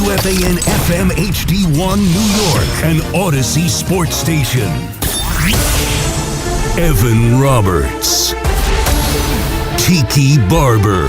WFAN FM HD1 New York, an Odyssey sports station. Evan Roberts. Tiki Barber.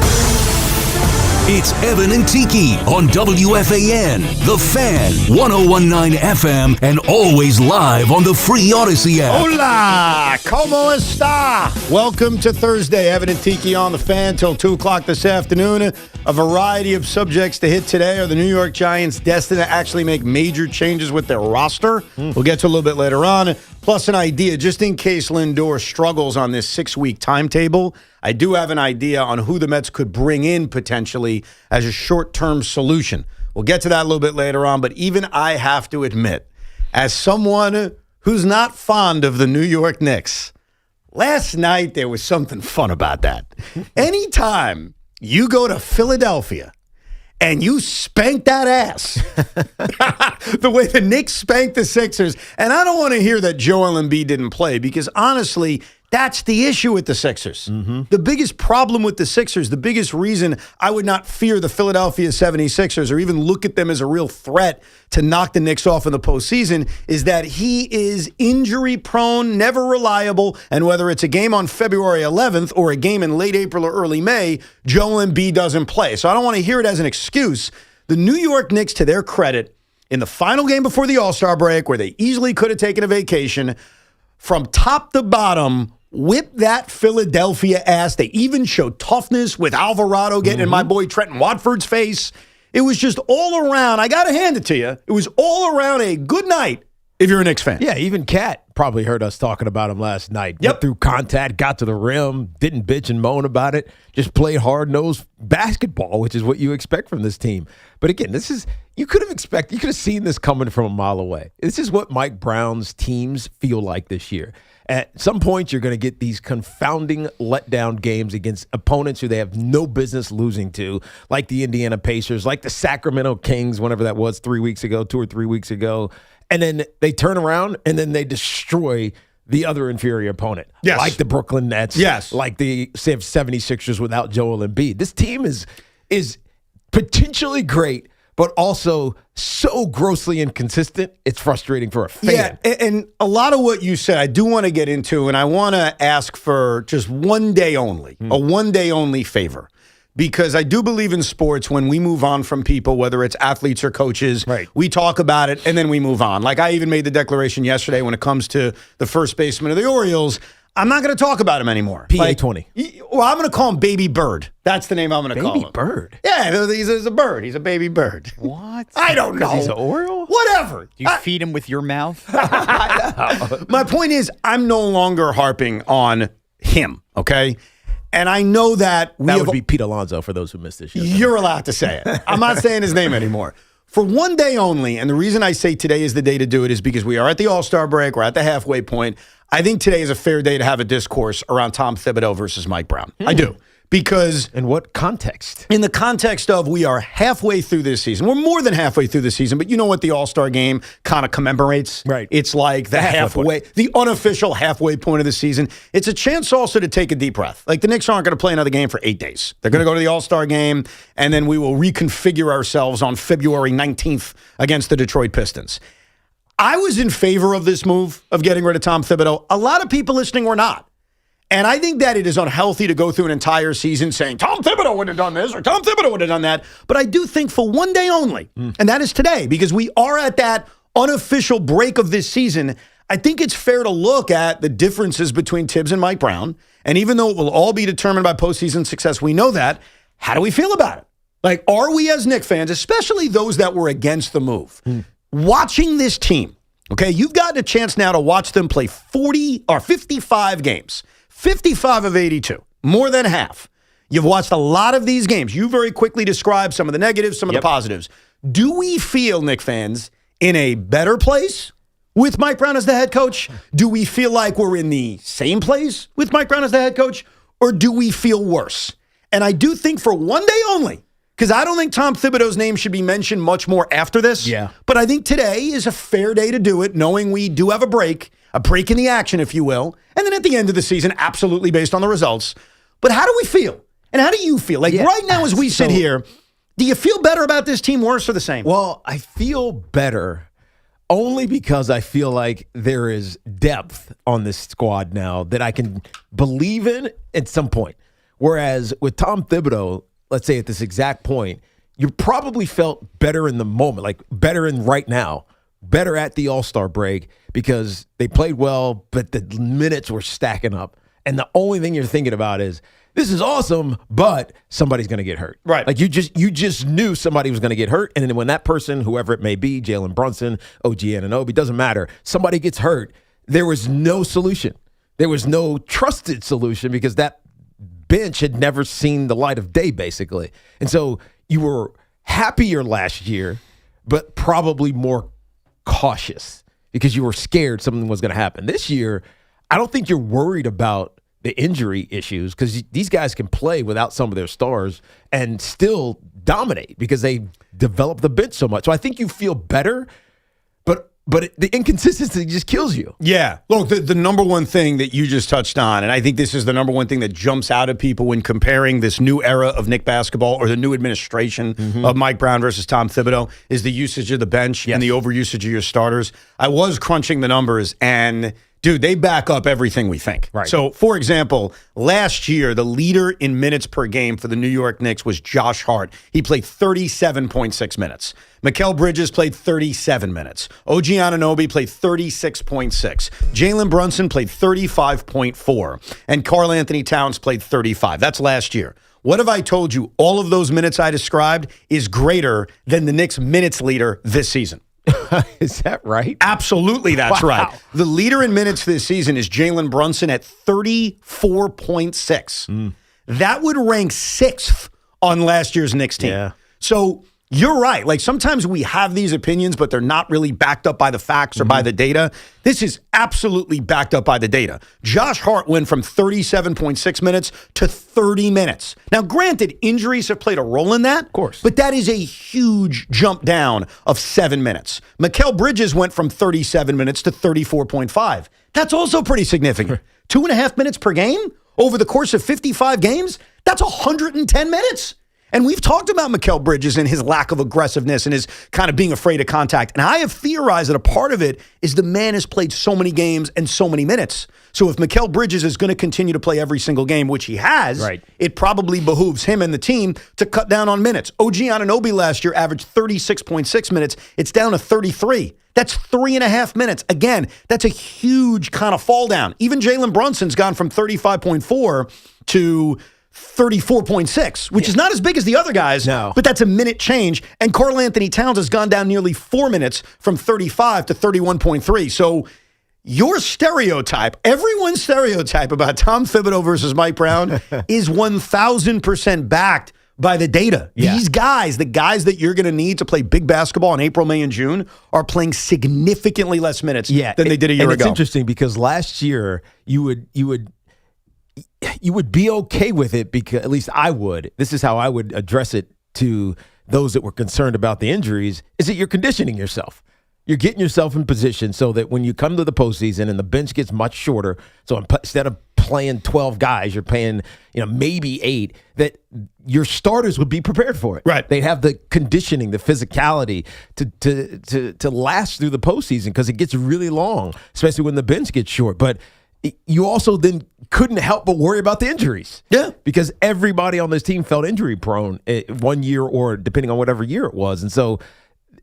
It's Evan and Tiki on WFAN, The Fan, 101.9 FM, and always live on the free Odyssey app. Hola! ¿Cómo está? Welcome to Thursday. Evan and Tiki on The Fan till 2 o'clock this afternoon. A variety of subjects to hit today. Are the New York Giants destined to actually make major changes with their roster? We'll get to a little bit later on. Plus an idea, just in case Lindor struggles on this 6-week timetable, I do have an idea on who the Mets could bring in potentially as a short-term solution. We'll get to that a little bit later on, but even I have to admit, as someone who's not fond of the New York Knicks, last night there was something fun about that. Anytime you go to Philadelphia and you spank that ass the way the Knicks spanked the Sixers. And I don't want to hear that Joel Embiid didn't play because, honestly, that's the issue with the Sixers. The biggest problem with the Sixers, the biggest reason I would not fear the Philadelphia 76ers or even look at them as a real threat to knock the Knicks off in the postseason is that he is injury-prone, never reliable, and whether it's a game on February 11th or a game in late April or early May, Joel Embiid doesn't play. So I don't want to hear it as an excuse. The New York Knicks, to their credit, in the final game before the All-Star break, where they easily could have taken a vacation, from top to bottom, whip that Philadelphia ass. They even showed toughness with Alvarado getting in my boy Trenton Watford's face. It was just all around. I got to hand it to you. It was all around a good night if you're a Knicks fan. Yeah, even Kat probably heard us talking about him last night. Went through contact, got to the rim, didn't bitch and moan about it, just played hard-nosed basketball, which is what you expect from this team. But again, you could have seen this coming from a mile away. This is what Mike Brown's teams feel like this year. At some point, you're going to get these confounding letdown games against opponents who they have no business losing to, like the Indiana Pacers, like the Sacramento Kings, whenever that was 2 or 3 weeks ago. And then they turn around and then they destroy the other inferior opponent, like the Brooklyn Nets, like the 76ers without Joel Embiid. This team is potentially great, but also so grossly inconsistent, it's frustrating for a fan. Yeah, and a lot of what you said, I do want to get into, and I want to ask for just one day only, a one-day-only favor. Because I do believe in sports, when we move on from people, whether it's athletes or coaches, we talk about it, and then we move on. Like I even made the declaration yesterday when it comes to the first baseman of the Orioles, I'm not going to talk about him anymore. PA-20. Well, I'm going to call him Baby Bird. That's the name I'm going to call him. Baby Bird? Yeah, he's a bird. He's a baby bird. What? I don't know. He's an Oriole? Whatever. Do you feed him with your mouth? My point is, I'm no longer harping on him, okay? And I know that that would be Pete Alonso for those who missed this show. You're allowed to say it. I'm not saying his name anymore. For one day only, and the reason I say today is the day to do it is because we are at the All-Star break. We're at the halfway point. I think today is a fair day to have a discourse around Tom Thibodeau versus Mike Brown. I do. Because in what context? In the context of we are halfway through this season. We're more than halfway through the season, but you know what the All-Star game kind of commemorates? Right. It's like the halfway, the unofficial halfway point of the season. It's a chance also to take a deep breath. Like the Knicks aren't going to play another game for 8 days. They're going to go to the All-Star game, and then we will reconfigure ourselves on February 19th against the Detroit Pistons. I was in favor of this move of getting rid of Tom Thibodeau. A lot of people listening were not. And I think that it is unhealthy to go through an entire season saying, Tom Thibodeau would have done this or Tom Thibodeau would have done that. But I do think for one day only, and that is today, because we are at that unofficial break of this season, I think it's fair to look at the differences between Tibbs and Mike Brown. And even though it will all be determined by postseason success, we know that. How do we feel about it? Like, are we as Knicks fans, especially those that were against the move, watching this team, okay, you've gotten a chance now to watch them play 55 games. 55 of 82, more than half. You've watched a lot of these games. You very quickly described some of the negatives, some of the positives. Do we feel, Knicks fans, in a better place with Mike Brown as the head coach? Do we feel like we're in the same place with Mike Brown as the head coach? Or do we feel worse? And I do think for one day only, because I don't think Tom Thibodeau's name should be mentioned much more after this. Yeah. But I think today is a fair day to do it, knowing we do have a break in the action, if you will. And then at the end of the season, absolutely based on the results. But how do we feel? And how do you feel? Like right now as we sit here, Do you feel better about this team, worse or the same? Well, I feel better only because I feel like there is depth on this squad now that I can believe in at some point. Whereas with Tom Thibodeau, let's say at this exact point, you probably felt better in the moment, like better in right now, better at the All-Star break because they played well, but the minutes were stacking up. And the only thing you're thinking about is, this is awesome, but somebody's going to get hurt. Right. Like you just knew somebody was going to get hurt. And then when that person, whoever it may be, Jalen Brunson, OG Anunoby, doesn't matter, somebody gets hurt, there was no solution. There was no trusted solution because that bench had never seen the light of day, basically. And so you were happier last year, but probably more cautious because you were scared something was going to happen. This year, I don't think you're worried about the injury issues because these guys can play without some of their stars and still dominate because they develop the bench so much. So I think you feel better, but the inconsistency just kills you. Yeah. Look, the number one thing that you just touched on, and I think this is the number one thing that jumps out at people when comparing this new era of Knicks basketball or the new administration of Mike Brown versus Tom Thibodeau, is the usage of the bench and the overusage of your starters. I was crunching the numbers, and dude, they back up everything we think. Right. So, for example, last year, the leader in minutes per game for the New York Knicks was Josh Hart. He played 37.6 minutes. Mikal Bridges played 37 minutes. OG Anunoby played 36.6. Jalen Brunson played 35.4. And Karl Anthony Towns played 35. That's last year. What have I told you? All of those minutes I described is greater than the Knicks minutes leader this season. Is that right? Absolutely, that's right. The leader in minutes this season is Jalen Brunson at 34.6. That would rank 6th on last year's Knicks team. Yeah. So you're right. Like sometimes we have these opinions, but they're not really backed up by the facts or by the data. This is absolutely backed up by the data. Josh Hart went from 37.6 minutes to 30 minutes. Now, granted, injuries have played a role in that. Of course. But that is a huge jump down of 7 minutes. Mikal Bridges went from 37 minutes to 34.5. That's also pretty significant. 2.5 minutes per game over the course of 55 games? That's 110 minutes. And we've talked about Mikal Bridges and his lack of aggressiveness and his kind of being afraid of contact. And I have theorized that a part of it is the man has played so many games and so many minutes. So if Mikal Bridges is going to continue to play every single game, which he has, it probably behooves him and the team to cut down on minutes. OG Anunoby last year averaged 36.6 minutes. It's down to 33. That's 3.5 minutes. Again, that's a huge kind of fall down. Even Jalen Brunson's gone from 35.4 to 34.6, which is not as big as the other guys, but that's a minute change. And Karl Anthony Towns has gone down nearly 4 minutes from 35 to 31.3. So your stereotype, everyone's stereotype about Tom Thibodeau versus Mike Brown is 1,000% backed by the data. Yeah. These guys, the guys that you're going to need to play big basketball in April, May, and June, are playing significantly less minutes than they did a year ago. It's interesting because last year you would be okay with it because at least I would. This is how I would address it to those that were concerned about the injuries, is that you're conditioning yourself. You're getting yourself in position so that when you come to the postseason and the bench gets much shorter, so instead of playing 12 guys, you're playing maybe 8, that your starters would be prepared for it. Right. They'd have the conditioning, the physicality to last through the postseason because it gets really long, especially when the bench gets short. But you also then couldn't help but worry about the injuries. Yeah. Because everybody on this team felt injury prone 1 year or depending on whatever year it was. And so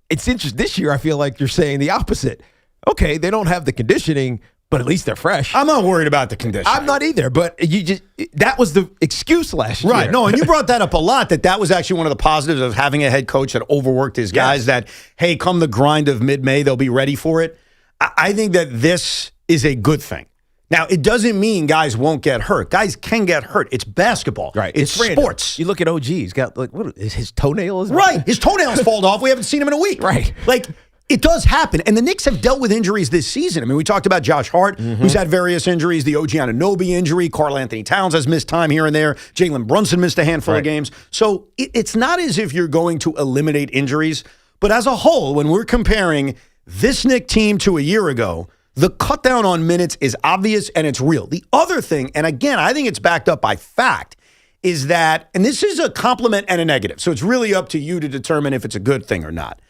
it's interesting. This year, I feel like you're saying the opposite. Okay, they don't have the conditioning, but at least they're fresh. I'm not worried about the conditioning. I'm not either, but that was the excuse last year. Right. No, and you brought that up a lot, that was actually one of the positives of having a head coach that overworked his guys, that, hey, come the grind of mid-May, they'll be ready for it. I think that this is a good thing. Now, it doesn't mean guys won't get hurt. Guys can get hurt. It's basketball. Right. It's sports. You look at OG. He's got, what is his toenails? Right. His toenails fall off. We haven't seen him in a week. Right. Like, it does happen. And the Knicks have dealt with injuries this season. I mean, we talked about Josh Hart, who's had various injuries, the OG Anunoby injury, Karl Anthony Towns has missed time here and there, Jalen Brunson missed a handful of games. So it's not as if you're going to eliminate injuries. But as a whole, when we're comparing this Knicks team to a year ago, the cut down on minutes is obvious and it's real. The other thing, and again, I think it's backed up by fact, is that, and this is a compliment and a negative, so it's really up to you to determine if it's a good thing or not.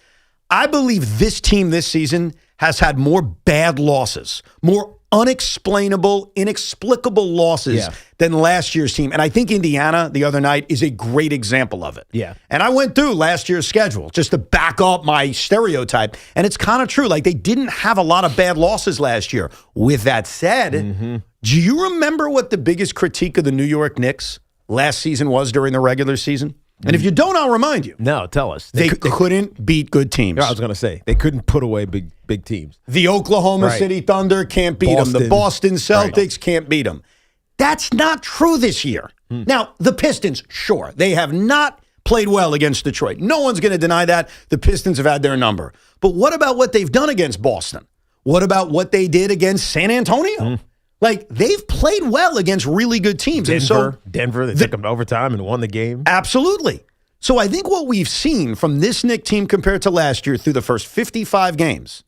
I believe this team this season has had more bad losses, more unexplainable, inexplicable losses than last year's team. And I think Indiana the other night is a great example of it. Yeah. And I went through last year's schedule just to back up my stereotype. And it's kind of true. Like, they didn't have a lot of bad losses last year. With that said, do you remember what the biggest critique of the New York Knicks last season was during the regular season? And if you don't, I'll remind you. No, tell us. They couldn't beat good teams. I was going to say, they couldn't put away big teams. The Oklahoma City Thunder can't beat them. The Boston Celtics can't beat them. That's not true this year. Now, the Pistons, sure, they have not played well against Detroit. No one's going to deny that. The Pistons have had their number. But what about what they've done against Boston? What about what they did against San Antonio? Like, they've played well against really good teams. Denver, they took them to overtime and won the game. Absolutely. So I think what we've seen from this Knicks team compared to last year through the first 55 games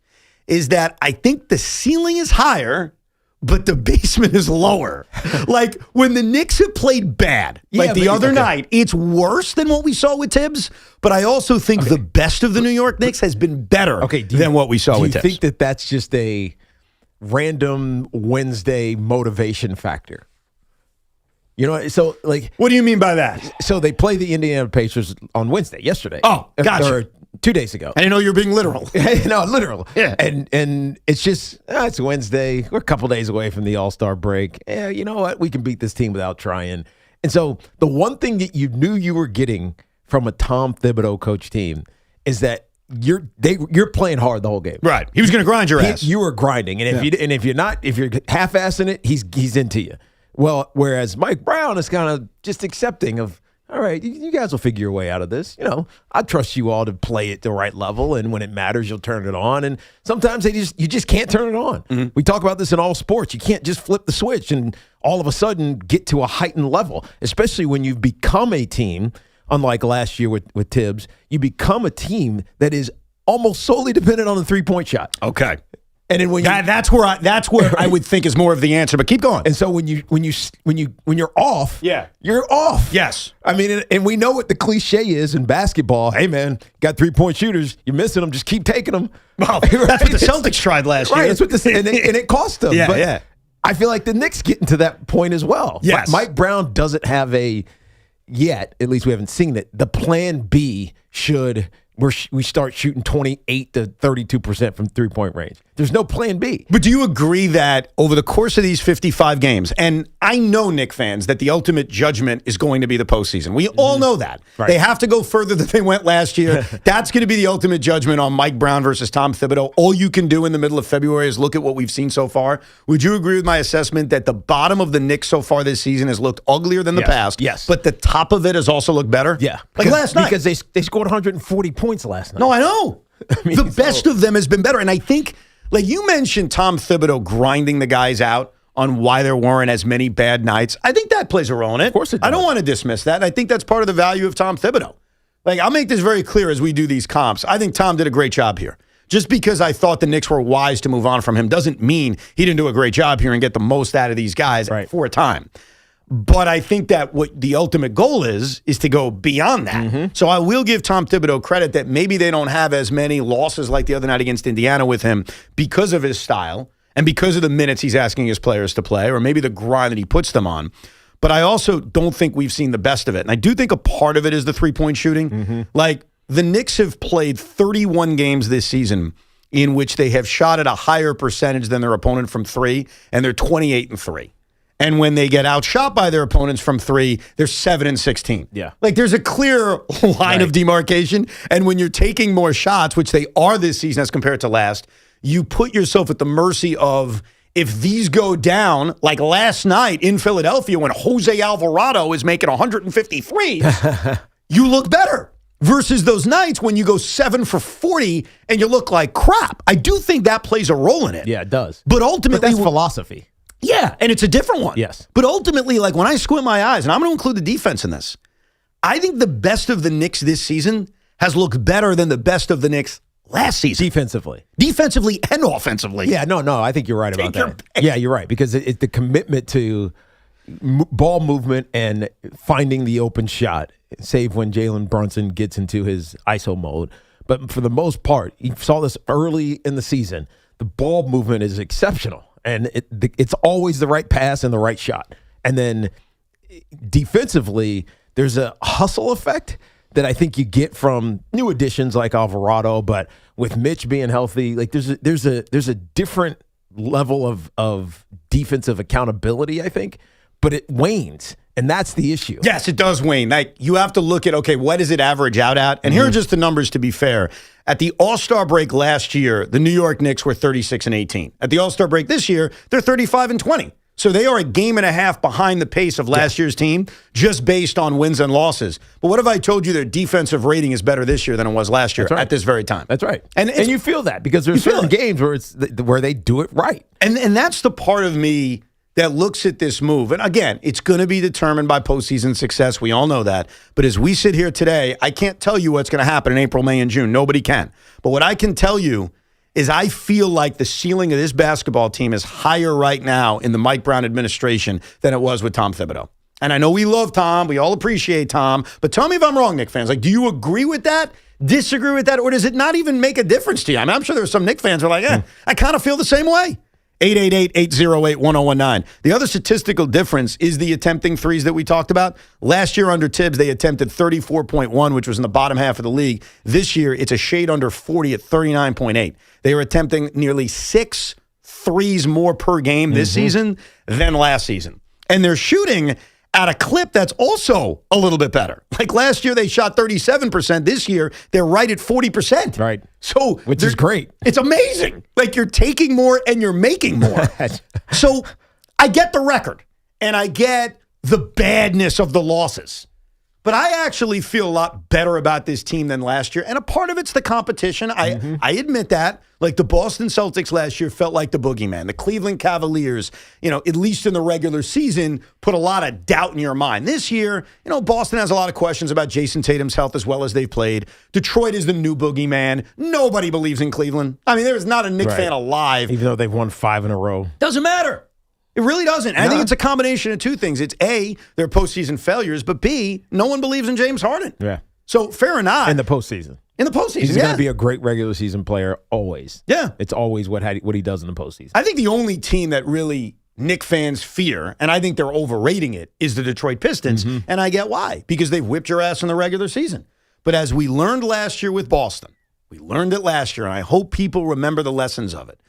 is that I think the ceiling is higher, but the basement is lower. Like, when the Knicks have played bad, like the other night, it's worse than what we saw with Tibbs, but I also think the best of the New York Knicks has been better than what we saw with Tibbs. Do you think that that's just a random Wednesday motivation factor? You know, so like, what do you mean by that? So they play the Indiana Pacers on Wednesday, yesterday. Oh, gotcha. Or 2 days ago. I didn't know you were being literal. No, literal. Yeah. And it's just, it's Wednesday. We're a couple days away from the All-Star break. Yeah, you know what? We can beat this team without trying. And so the one thing that you knew you were getting from a Tom Thibodeau coach team is that you're playing hard the whole game. Right. He was going to grind your ass. You were grinding. And if you're half-assing it, he's into you. Well, whereas Mike Brown is kind of just accepting of, all right, you guys will figure your way out of this. You know, I trust you all to play at the right level, and when it matters, you'll turn it on. And sometimes you just can't turn it on. We talk about this in all sports. You can't just flip the switch and all of a sudden get to a heightened level, especially when you've become a team, unlike last year with Tibbs, you become a team that is almost solely dependent on the three-point shot. Okay. And then when that's where I would think is more of the answer. But keep going. And so when you're off, you're off. Yes. I mean, and we know what the cliche is in basketball. Hey man, got 3-point shooters. You're missing them. Just keep taking them. Well, that's what the Celtics tried last year. Right. That's what and it cost them. Yeah. But I feel like the Knicks getting to that point as well. Yes. Mike Brown doesn't have yet. At least we haven't seen it. The plan B should. We start shooting 28 to 32% from three-point range. There's no plan B. But do you agree that over the course of these 55 games, and I know, Knick fans, that the ultimate judgment is going to be the postseason. We all know that. Right. They have to go further than they went last year. That's going to be the ultimate judgment on Mike Brown versus Tom Thibodeau. All you can do in the middle of February is look at what we've seen so far. Would you agree with my assessment that the bottom of the Knicks so far this season has looked uglier than the past? Yes. But the top of it has also looked better? Yeah. Like last night. Because they scored 140 points last night. No, I know. The best of them has been better. And I think, like you mentioned, Tom Thibodeau grinding the guys out on why there weren't as many bad nights. I think that plays a role in it. Of course it does. I don't want to dismiss that. I think that's part of the value of Tom Thibodeau. Like, I'll make this very clear as we do these comps. I think Tom did a great job here. Just because I thought the Knicks were wise to move on from him doesn't mean he didn't do a great job here and get the most out of these guys for a time. But I think that what the ultimate goal is to go beyond that. So I will give Tom Thibodeau credit that maybe they don't have as many losses like the other night against Indiana with him because of his style and because of the minutes he's asking his players to play, or maybe the grind that he puts them on. But I also don't think we've seen the best of it. And I do think a part of it is the three-point shooting. Like, the Knicks have played 31 games this season in which they have shot at a higher percentage than their opponent from three, and they're 28-3. And when they get outshot by their opponents from three, they're 7-16. Yeah. Like, there's a clear line of demarcation. And when you're taking more shots, which they are this season as compared to last, you put yourself at the mercy of, if these go down, like last night in Philadelphia when Jose Alvarado is making 153, you look better. Versus those nights when you go 7 for 40 and you look like crap. I do think that plays a role in it. Yeah, it does. But ultimately, that's philosophy. Yeah, and it's a different one. Yes. But ultimately, like, when I squint my eyes, and I'm going to include the defense in this, I think the best of the Knicks this season has looked better than the best of the Knicks last season. Defensively and offensively. Yeah, no, I think you're right about that. Yeah, you're right, because the commitment to ball movement and finding the open shot, save when Jalen Brunson gets into his ISO mode. But for the most part, you saw this early in the season, the ball movement is exceptional. And it's always the right pass and the right shot. And then defensively, there's a hustle effect that I think you get from new additions like Alvarado, but with Mitch being healthy, like there's a different level of defensive accountability, I think, but it wanes. And that's the issue. Yes, it does wane. Like, you have to look at, okay, what does it average out at? And here are just the numbers, to be fair. At the All-Star break last year, the New York Knicks were 36-18. At the All-Star break this year, they're 35-20. So they are a game and a half behind the pace of last year's team, just based on wins and losses. But what if I told you their defensive rating is better this year than it was last year at this very time? That's right. And you feel that because there's certain games where they do it right. And that's the part of me that looks at this move. And again, it's going to be determined by postseason success. We all know that. But as we sit here today, I can't tell you what's going to happen in April, May, and June. Nobody can. But what I can tell you is I feel like the ceiling of this basketball team is higher right now in the Mike Brown administration than it was with Tom Thibodeau. And I know we love Tom. We all appreciate Tom. But tell me if I'm wrong, Knick fans. Like, do you agree with that? Disagree with that? Or does it not even make a difference to you? I mean, I'm sure there's some Knick fans who are like, I kind of feel the same way. 888-808-1019. The other statistical difference is the attempting threes that we talked about. Last year under Tibbs, they attempted 34.1, which was in the bottom half of the league. This year, it's a shade under 40 at 39.8. They are attempting nearly 6 threes more per game this season than last season. And they're shooting at a clip that's also a little bit better. Like last year, they shot 37%. This year, they're right at 40%. Right. So, which is great. It's amazing. Like, you're taking more and you're making more. So I get the record and I get the badness of the losses. But I actually feel a lot better about this team than last year. And a part of it's the competition. I admit that. Like, the Boston Celtics last year felt like the boogeyman. The Cleveland Cavaliers, at least in the regular season, put a lot of doubt in your mind. This year, Boston has a lot of questions about Jason Tatum's health as well as they've played. Detroit is the new boogeyman. Nobody believes in Cleveland. I mean, there's not a Knicks fan alive. Even though they've won 5 in a row. Doesn't matter. It really doesn't. I think it's a combination of two things. It's A, their postseason failures, but B, no one believes in James Harden. Yeah. So fair or not. In the postseason. He's going to be a great regular season player always. Yeah. It's always what he does in the postseason. I think the only team that really Knicks fans fear, and I think they're overrating it, is the Detroit Pistons. And I get why. Because they've whipped your ass in the regular season. But as we learned last year with Boston, we learned it last year, and I hope people remember the lessons of it.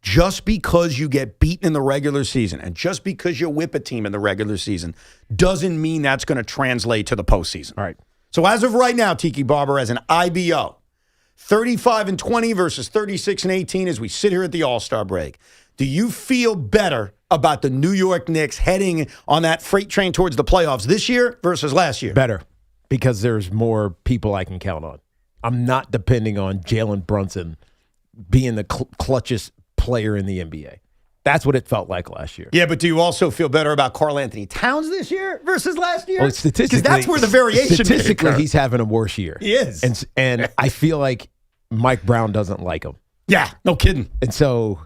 Just because you get beaten in the regular season and just because you whip a team in the regular season doesn't mean that's going to translate to the postseason. All right. So as of right now, Tiki Barber, as an IBO, 35-20 versus 36-18 as we sit here at the All-Star break. Do you feel better about the New York Knicks heading on that freight train towards the playoffs this year versus last year? Better, because there's more people I can count on. I'm not depending on Jalen Brunson being the clutchest player in the NBA. That's what it felt like last year. Yeah, but do you also feel better about Karl Anthony Towns this year versus last year? Well, statistically, because that's where the variation statistically he's having a worse year. He is. And I feel like Mike Brown doesn't like him. Yeah, no kidding. And so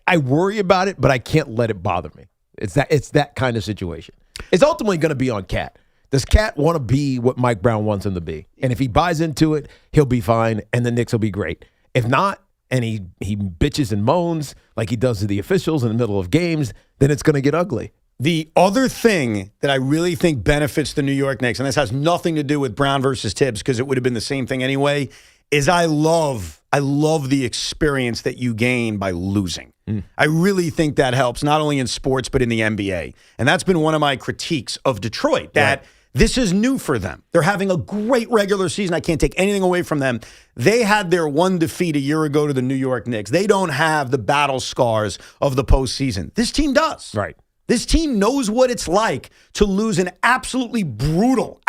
I worry about it, but I can't let it bother me. It's that kind of situation. It's ultimately going to be on Cat. Does Cat want to be what Mike Brown wants him to be? And if he buys into it, he'll be fine, and the Knicks will be great. If not, and he bitches and moans like he does to the officials in the middle of games, then it's going to get ugly. The other thing that I really think benefits the New York Knicks, and this has nothing to do with Brown versus Tibbs because it would have been the same thing anyway, is I love the experience that you gain by losing. I really think that helps, not only in sports, but in the NBA. And that's been one of my critiques of Detroit, that this is new for them. They're having a great regular season. I can't take anything away from them. They had their one defeat a year ago to the New York Knicks. They don't have the battle scars of the postseason. This team does. Right. This team knows what it's like to lose an absolutely brutal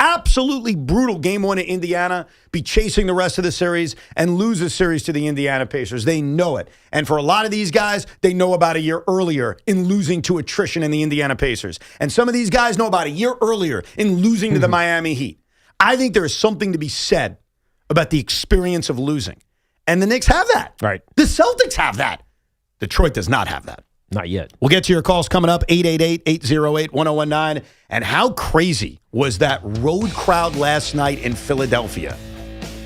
game one at Indiana, be chasing the rest of the series, and lose a series to the Indiana Pacers. They know it. And for a lot of these guys, they know about a year earlier in losing to attrition in the Indiana Pacers. And some of these guys know about a year earlier in losing to the Miami Heat. I think there is something to be said about the experience of losing. And the Knicks have that. Right. The Celtics have that. Detroit does not have that. Not yet. We'll get to your calls coming up, 888-808-1019. And how crazy was that road crowd last night in Philadelphia?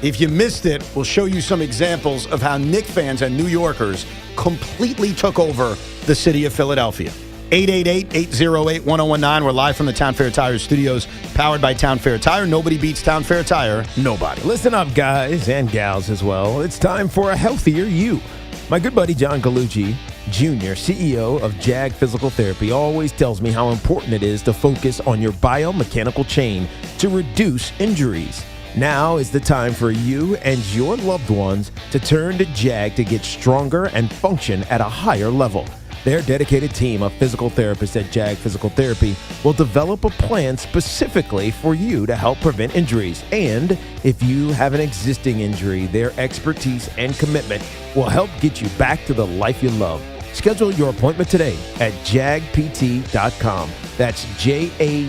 If you missed it, we'll show you some examples of how Knicks fans and New Yorkers completely took over the city of Philadelphia. 888-808-1019. We're live from the Town Fair Tire studios, powered by Town Fair Tire. Nobody beats Town Fair Tire. Nobody. Listen up, guys and gals as well. It's time for a healthier you. My good buddy John Gallucci Jr., CEO of JAG Physical Therapy, always tells me how important it is to focus on your biomechanical chain to reduce injuries. Now is the time for you and your loved ones to turn to JAG to get stronger and function at a higher level. Their dedicated team of physical therapists at JAG Physical Therapy will develop a plan specifically for you to help prevent injuries. And if you have an existing injury, their expertise and commitment will help get you back to the life you love. Schedule your appointment today at jagpt.com. That's JAGPT.com.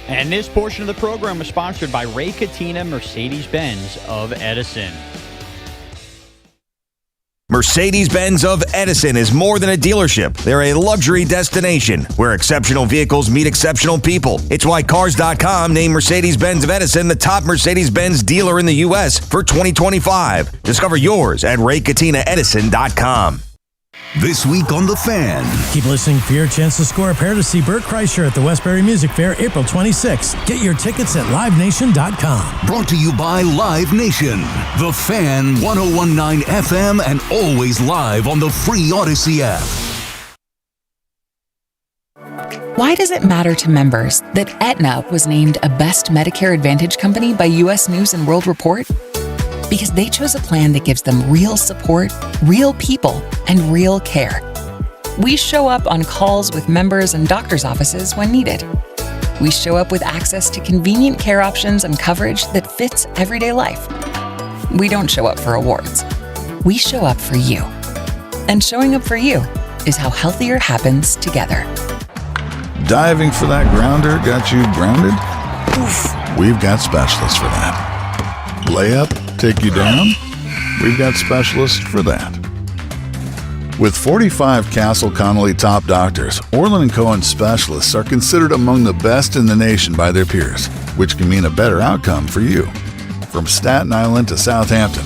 And this portion of the program is sponsored by Ray Catena Mercedes-Benz of Edison. Mercedes-Benz of Edison is more than a dealership. They're a luxury destination where exceptional vehicles meet exceptional people. It's why Cars.com named Mercedes-Benz of Edison the top Mercedes-Benz dealer in the U.S. for 2025. Discover yours at RayCatinaEdison.com. This week on The Fan. Keep listening for your chance to score a pair to see Bert Kreischer at the Westbury Music Fair April 26th. Get your tickets at livenation.com. Brought to you by Live Nation. The Fan, 101.9 FM, and always live on the free Odyssey app. Why does it matter to members that Aetna was named a Best Medicare Advantage company by U.S. News & World Report? Because they chose a plan that gives them real support, real people, and real care. We show up on calls with members and doctors' offices when needed. We show up with access to convenient care options and coverage that fits everyday life. We don't show up for awards. We show up for you. And showing up for you is how healthier happens together. Diving for that grounder got you grounded? Oof. We've got specialists for that. Layup? Take you down? We've got specialists for that. With 45 Castle Connolly top doctors, Orland & Cohen specialists are considered among the best in the nation by their peers, which can mean a better outcome for you. From Staten Island to Southampton,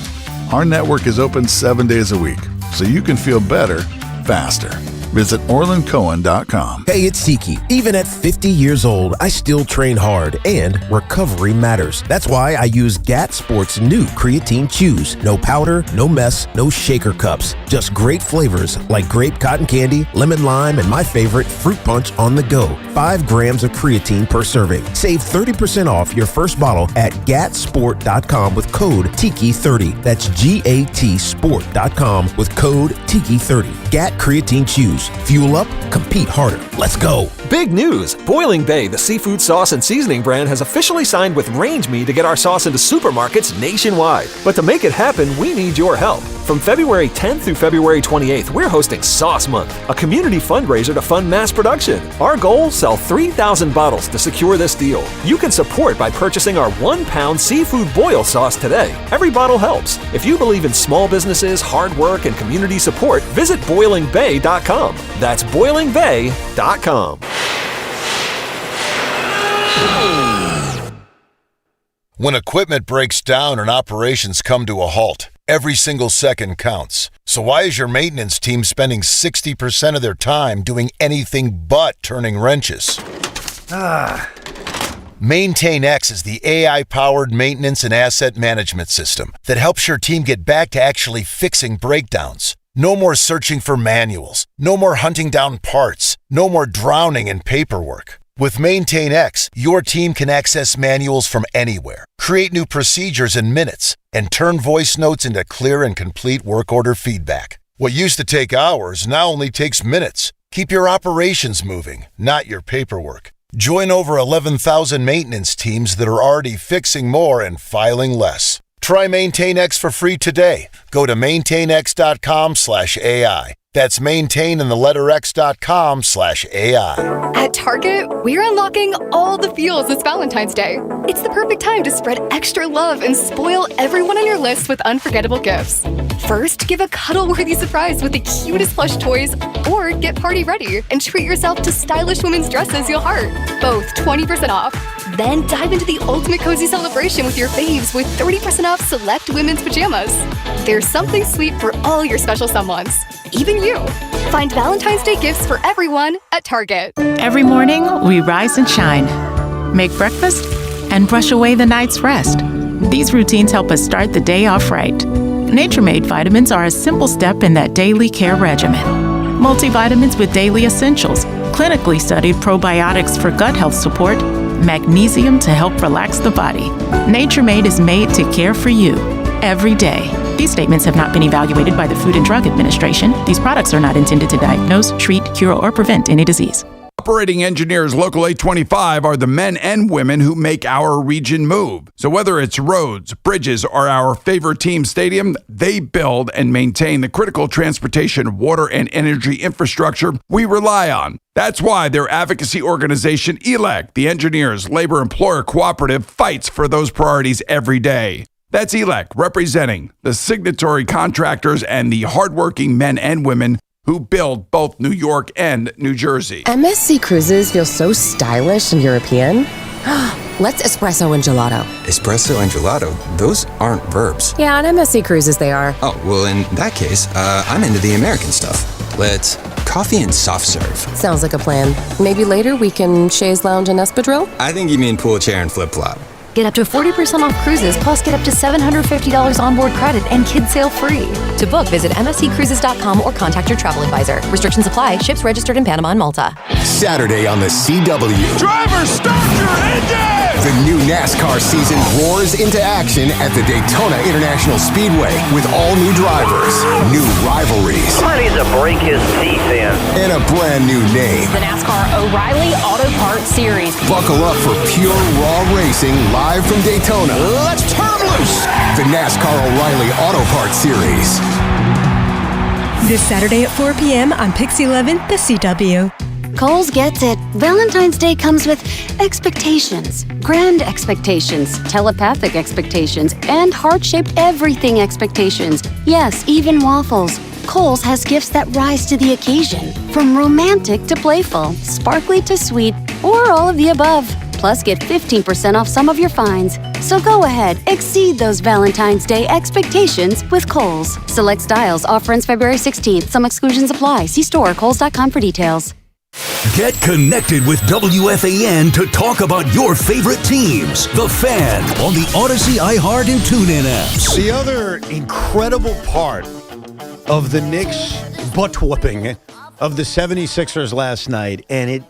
our network is open 7 days a week, so you can feel better, faster. Visit OrlandCohen.com. Hey, it's Tiki. Even at 50 years old, I still train hard, and recovery matters. That's why I use GAT Sports' new creatine chews. No powder, no mess, no shaker cups. Just great flavors like grape cotton candy, lemon lime, and my favorite, fruit punch on the go. 5 grams of creatine per serving. Save 30% off your first bottle at GATsport.com with code TIKI30. That's GAT Sport.com with code TIKI30. GAT Creatine Chews. Fuel up, compete harder. Let's go. Big news! Boiling Bay, the seafood sauce and seasoning brand, has officially signed with Range Me to get our sauce into supermarkets nationwide. But to make it happen, we need your help. From February 10th through February 28th, we're hosting Sauce Month, a community fundraiser to fund mass production. Our goal? Sell 3,000 bottles to secure this deal. You can support by purchasing our 1-pound seafood boil sauce today. Every bottle helps. If you believe in small businesses, hard work, and community support, visit BoilingBay.com. That's BoilingBay.com. When equipment breaks down and operations come to a halt, every single second counts. So why is your maintenance team spending 60% of their time doing anything but turning wrenches? MaintainX is the AI-powered maintenance and asset management system that helps your team get back to actually fixing breakdowns. No more searching for manuals. No more hunting down parts. No more drowning in paperwork. With MaintainX, your team can access manuals from anywhere, create new procedures in minutes, and turn voice notes into clear and complete work order feedback. What used to take hours now only takes minutes. Keep your operations moving, not your paperwork. Join over 11,000 maintenance teams that are already fixing more and filing less. Try MaintainX for free today. Go to maintainx.com/AI. That's maintain and the letter X.com/AI. At Target, we're unlocking all the feels this Valentine's Day. It's the perfect time to spread extra love and spoil everyone on your list with unforgettable gifts. First, give a cuddle-worthy surprise with the cutest plush toys, or get party ready and treat yourself to stylish women's dresses you'll heart. Both 20% off. Then dive into the ultimate cozy celebration with your faves with 30% off select women's pajamas. There's something sweet for all your special someones, even you. Find Valentine's Day gifts for everyone at Target. Every morning, we rise and shine, make breakfast, and brush away the night's rest. These routines help us start the day off right. Nature-Made vitamins are a simple step in that daily care regimen. Multivitamins with daily essentials, clinically studied probiotics for gut health support, magnesium to help relax the body. Nature-Made is made to care for you every day. These statements have not been evaluated by the Food and Drug Administration. These products are not intended to diagnose, treat, cure, or prevent any disease. Operating engineers Local 825 are the men and women who make our region move. So whether it's roads, bridges, or our favorite team stadium, they build and maintain the critical transportation, water, and energy infrastructure we rely on. That's why their advocacy organization, ELEC, the Engineers Labor Employer Cooperative, fights for those priorities every day. That's ELEC, representing the signatory contractors and the hardworking men and women who build both New York and New Jersey. MSC Cruises feel so stylish and European. Let's espresso and gelato. Espresso and gelato? Those aren't verbs. Yeah, on MSC Cruises they are. Oh, well, in that case, I'm into the American stuff. Let's coffee and soft serve. Sounds like a plan. Maybe later we can chaise lounge and espadrille? I think you mean pool chair and flip-flop. Get up to 40% off cruises, plus get up to $750 onboard credit and kids sail free. To book, visit msccruises.com or contact your travel advisor. Restrictions apply. Ships registered in Panama and Malta. Saturday on the CW. Driver, start your engine! The new NASCAR season roars into action at the Daytona International Speedway with all new drivers, new rivalries. Somebody needs to break his teeth in. And a brand new name. The NASCAR O'Reilly Auto Parts Series. Buckle up for pure raw racing live from Daytona. Let's turn loose! The NASCAR O'Reilly Auto Parts Series. This Saturday at 4 p.m. on Pix 11, the CW. Kohl's gets it. Valentine's Day comes with expectations. Grand expectations, telepathic expectations, and heart-shaped everything expectations. Yes, even waffles. Kohl's has gifts that rise to the occasion. From romantic to playful, sparkly to sweet, or all of the above. Plus, get 15% off some of your finds. So go ahead, exceed those Valentine's Day expectations with Kohl's. Select styles, offer ends February 16th. Some exclusions apply. See store, kohls.com for details. Get connected with WFAN to talk about your favorite teams. The Fan on the Odyssey, iHeart, and TuneIn apps. The other incredible part of the Knicks butt-whooping of the 76ers last night, and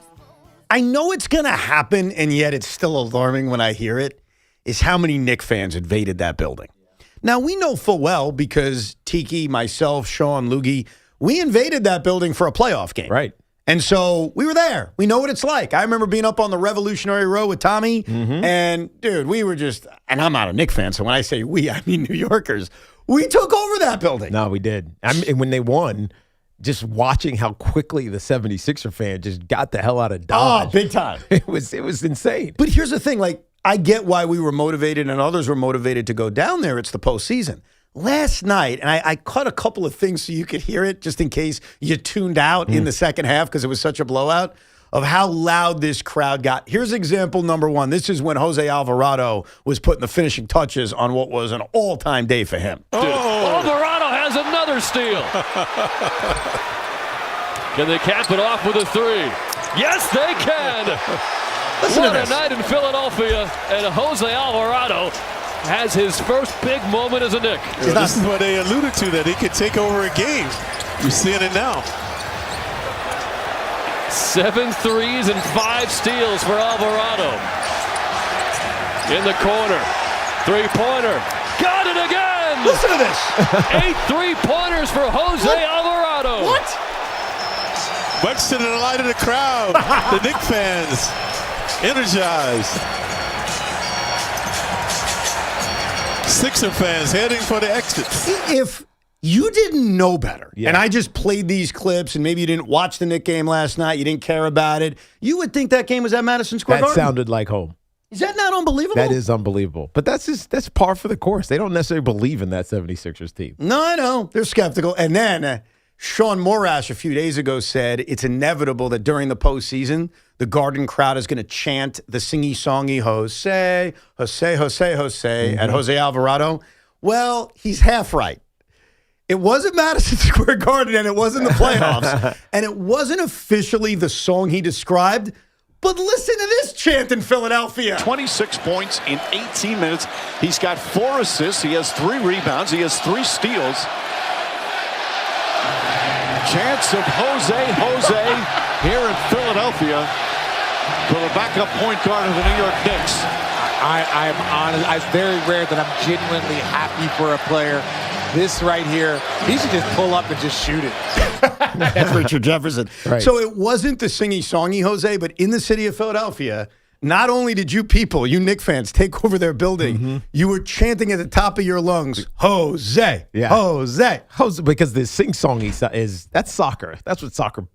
I know it's going to happen, and yet it's still alarming when I hear it, is how many Knicks fans invaded that building. Now, we know full well because Tiki, myself, Sean, Loogie, we invaded that building for a playoff game. Right. And so we were there. We know what it's like. I remember being up on the Revolutionary Row with Tommy, and, dude, we were just, and I'm not a Knicks fan, so when I say we, I mean New Yorkers. We took over that building. No, we did. I mean, when they won, just watching how quickly the 76er fan just got the hell out of Dodge. Oh, big time. It was insane. But here's the thing, like, I get why we were motivated and others were motivated to go down there. It's the postseason. Last night, and I cut a couple of things so you could hear it, just in case you tuned out in the second half because it was such a blowout, of how loud this crowd got. Here's example number one. This is when Jose Alvarado was putting the finishing touches on what was an all-time day for him. Alvarado has another steal. Can they cap it off with a three? Yes, they can. What a night in Philadelphia, and Jose Alvarado has his first big moment as a Knick. This is what they alluded to, that he could take over a game. You're seeing it now. 7 threes and 5 steals for Alvarado. In the corner. Three-pointer. Got it again! Listen to this. 8 3-pointers for Jose Alvarado. What? Much to the delight of the crowd. The Knicks fans energized. Sixer fans heading for the exits. If You didn't know better. Yeah. And I just played these clips, and maybe you didn't watch the Knicks game last night. You didn't care about it. You would think that game was at Madison Square That Garden. sounded like home. Is that not unbelievable? That is unbelievable. But that's par for the course. They don't necessarily believe in that 76ers team. No, I know. They're skeptical. And then Sean Morash a few days ago said it's inevitable that during the postseason, the Garden crowd is going to chant the singy-songy Jose, Jose, Jose, Jose at Jose Alvarado. Well, he's half right. It wasn't Madison Square Garden, and it wasn't the playoffs, and it wasn't officially the song he described, but listen to this chant in Philadelphia. 26 points in 18 minutes. He's got 4 assists. He has 3 rebounds. He has 3 steals. Chance of Jose, Jose here in Philadelphia for the backup point guard of the New York Knicks. I'm honest. It's very rare that I'm genuinely happy for a player. This right here, he should just pull up and just shoot it. That's Richard Jefferson. Right. So it wasn't the singy-songy Jose, but in the city of Philadelphia, not only did you Knicks fans, take over their building, you were chanting at the top of your lungs, Jose, Jose. Jose, because the sing-songy that's soccer. That's what soccer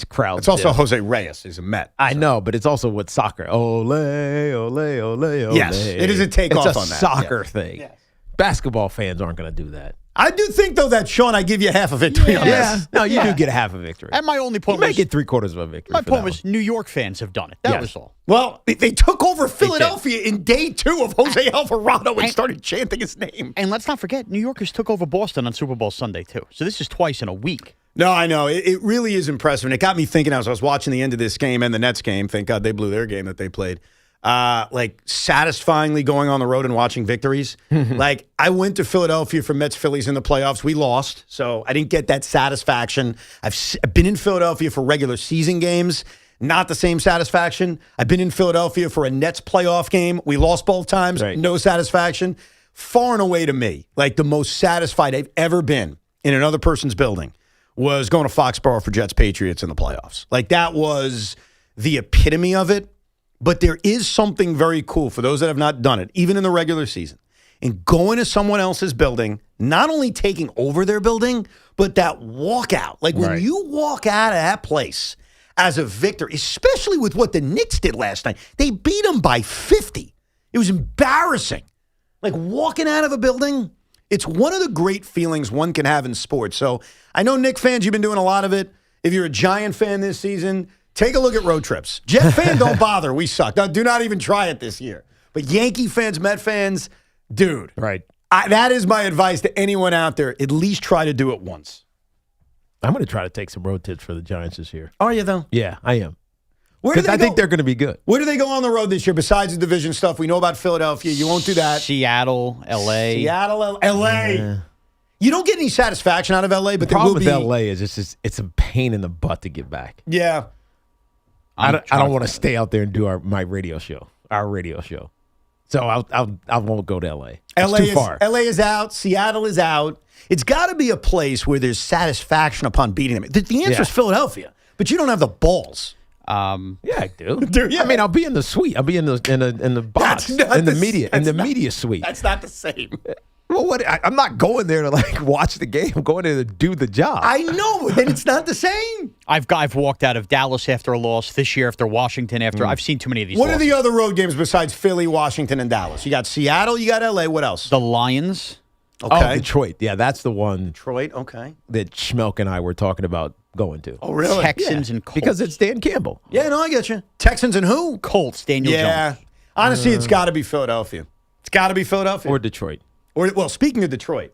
crowds It's also do. Jose Reyes is a Met. I know, but it's also what soccer. Ole, ole, ole, ole. Yes, it is a takeoff on that. It's a soccer thing. Yes. Basketball fans aren't going to do that. I do think, though, that, Sean, I give you half a victory on this. No, you do get half a victory. And my only point you was... may get 3/4 of a victory. My point was New York fans have done it. That was all. Well, they took over Philadelphia in day 2 of Jose Alvarado and started chanting his name. And let's not forget, New Yorkers took over Boston on Super Bowl Sunday, too. So this is twice in a week. No, I know. It really is impressive. And it got me thinking as I was watching the end of this game and the Nets game. Thank God they blew their game that they played. Satisfyingly going on the road and watching victories. Like, I went to Philadelphia for Mets Phillies in the playoffs. We lost, so I didn't get that satisfaction. I've been in Philadelphia for regular season games. Not the same satisfaction. I've been in Philadelphia for a Nets playoff game. We lost both times. Right. No satisfaction. Far and away to me, like the most satisfied I've ever been in another person's building was going to Foxborough for Jets Patriots in the playoffs. Like, that was the epitome of it. But there is something very cool for those that have not done it, even in the regular season, in going to someone else's building, not only taking over their building, but that walkout. Like, when you walk out of that place as a victor, especially with what the Knicks did last night, they beat them by 50. It was embarrassing. Like, walking out of a building, it's one of the great feelings one can have in sports. So I know Knicks fans, you've been doing a lot of it. If you're a Giant fan this season, take a look at road trips. Jet fan, don't bother. We suck. Now, do not even try it this year. But Yankee fans, Met fans, dude. Right. That is my advice to anyone out there. At least try to do it once. I'm going to try to take some road trips for the Giants this year. Are you, though? Yeah, I am. Because I think they're going to be good. Where do they go on the road this year besides the division stuff? We know about Philadelphia. You won't do that. Seattle, L.A. Seattle, L.A. Yeah. You don't get any satisfaction out of L.A., but the problem with L.A. is it's a pain in the butt to get back. Yeah. I don't want to stay out there and do our radio show. So I won't go to L.A. It's too far. L.A. is out. Seattle is out. It's got to be a place where there's satisfaction upon beating them. The answer is Philadelphia, but you don't have the balls. Yeah, I do. Yeah. I mean, I'll be in the suite. I'll be in the box in the media suite. That's not the same. Well, I'm not going there to watch the game. I'm going there to do the job. I know, then it's not the same. I've walked out of Dallas after a loss, this year after Washington after. I've seen too many of these. What are the other road games besides Philly, Washington, and Dallas? You got Seattle, you got LA. What else? The Lions. Okay. Oh, Detroit. Yeah, that's the one. Detroit. Okay. That Schmelk and I were talking about going to. Oh, really? Texans and Colts. Because it's Dan Campbell. Yeah, no, I get you. Texans and who? Colts. Daniel Jones. Honestly, it's got to be Philadelphia. It's got to be Philadelphia or Detroit. Well, speaking of Detroit,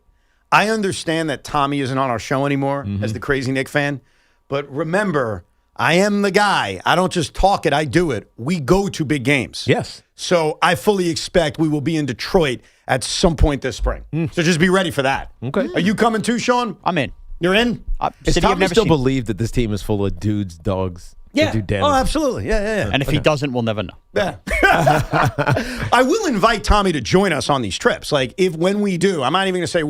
I understand that Tommy isn't on our show anymore as the crazy Knick fan. But remember, I am the guy. I don't just talk it, I do it. We go to big games. Yes. So I fully expect we will be in Detroit at some point this spring. So just be ready for that. Okay. Are you coming too, Sean? I'm in. You're in? Does Tommy still believe that this team is full of dudes, dogs? Yeah. Do damage? Oh, absolutely. Yeah. And if he doesn't, we'll never know. Yeah. I will invite Tommy to join us on these trips. Like, when we do, I'm not even going to say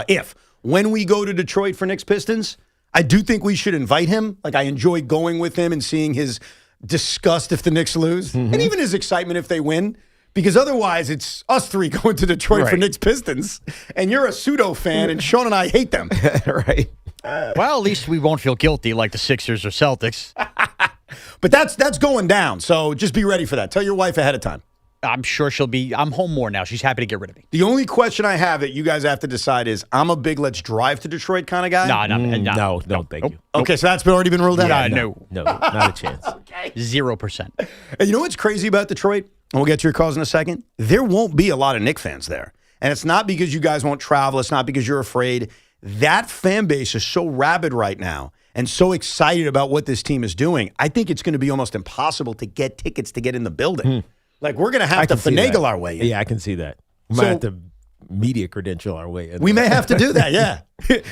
if. When we go to Detroit for Knicks Pistons, I do think we should invite him. Like, I enjoy going with him and seeing his disgust if the Knicks lose, and even his excitement if they win, Because otherwise, it's us three going to Detroit for Knicks Pistons, and you're a pseudo fan, and Sean and I hate them. Right. Well, at least we won't feel guilty like the Sixers or Celtics. But that's going down, so just be ready for that. Tell your wife ahead of time. I'm sure I'm home more now. She's happy to get rid of me. The only question I have that you guys have to decide is, I'm a big let's drive to Detroit kind of guy. No, thank you. Okay, so that's already been ruled out? Yeah, no, not a chance. Okay. 0%. And you know what's crazy about Detroit? And we'll get to your calls in a second. There won't be a lot of Knicks fans there. And it's not because you guys won't travel. It's not because you're afraid. That fan base is so rabid right now and so excited about what this team is doing. I think it's going to be almost impossible to get tickets to get in the building. Like, we're going to have to finagle our way in. Yeah, I can see that. We might have to media credential our way in. We may have to do that, yeah.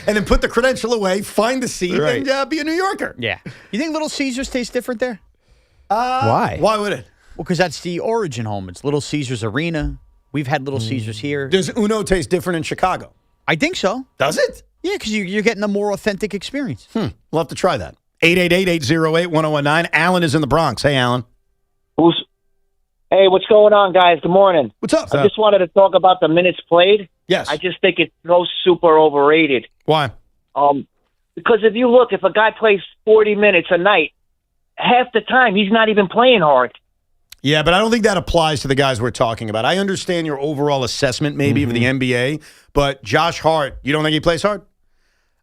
And then put the credential away, find the seat, and be a New Yorker. Yeah. You think Little Caesars tastes different there? Why? Why would it? Well, because that's the origin home. It's Little Caesars Arena. We've had Little Caesars here. Does Uno taste different in Chicago? I think so. Does it? Yeah, because you're getting a more authentic experience. We'll have to try that. 888-808-1019. Alan is in the Bronx. Hey, Alan. Hey, what's going on, guys? Good morning. What's up? I just wanted to talk about the minutes played. Yes. I just think it's so super overrated. Why? Because if a guy plays 40 minutes a night, half the time he's not even playing hard. Yeah, but I don't think that applies to the guys we're talking about. I understand your overall assessment maybe of the NBA, but Josh Hart, you don't think he plays hard?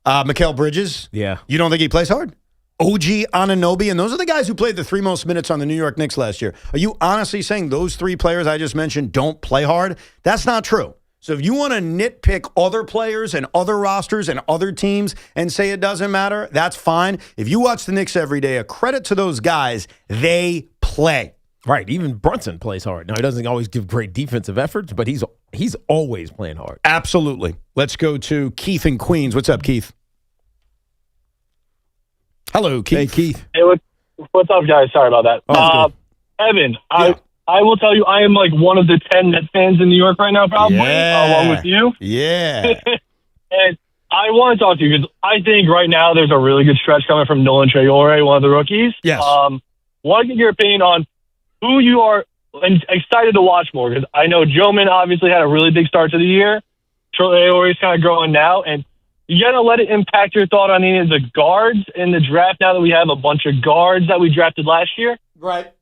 Mikal Bridges? Yeah. You don't think he plays hard? OG Anunoby, and those are the guys who played the 3 most minutes on the New York Knicks last year. Are you honestly saying those 3 players I just mentioned don't play hard? That's not true. So if you want to nitpick other players and other rosters and other teams and say it doesn't matter, that's fine. If you watch the Knicks every day, a credit to those guys, they play. Right. Even Brunson plays hard. Now, he doesn't always give great defensive efforts, but he's always playing hard. Absolutely. Let's go to Keith in Queens. What's up, Keith? Hello, Keith. Hey, Keith. Hey, what's up, guys? Sorry about that. Evan, I will tell you, I am like one of the 10 Net fans in New York right now, probably, along with you. Yeah. And I want to talk to you because I think right now there's a really good stretch coming from Nolan Traore, one of the rookies. Yes. Want to get your opinion on who you are excited to watch more, because I know Joman obviously had a really big start to the year. Traore is kind of growing now, and you got to let it impact your thought on any of the guards in the draft now that we have a bunch of guards that we drafted last year. Right.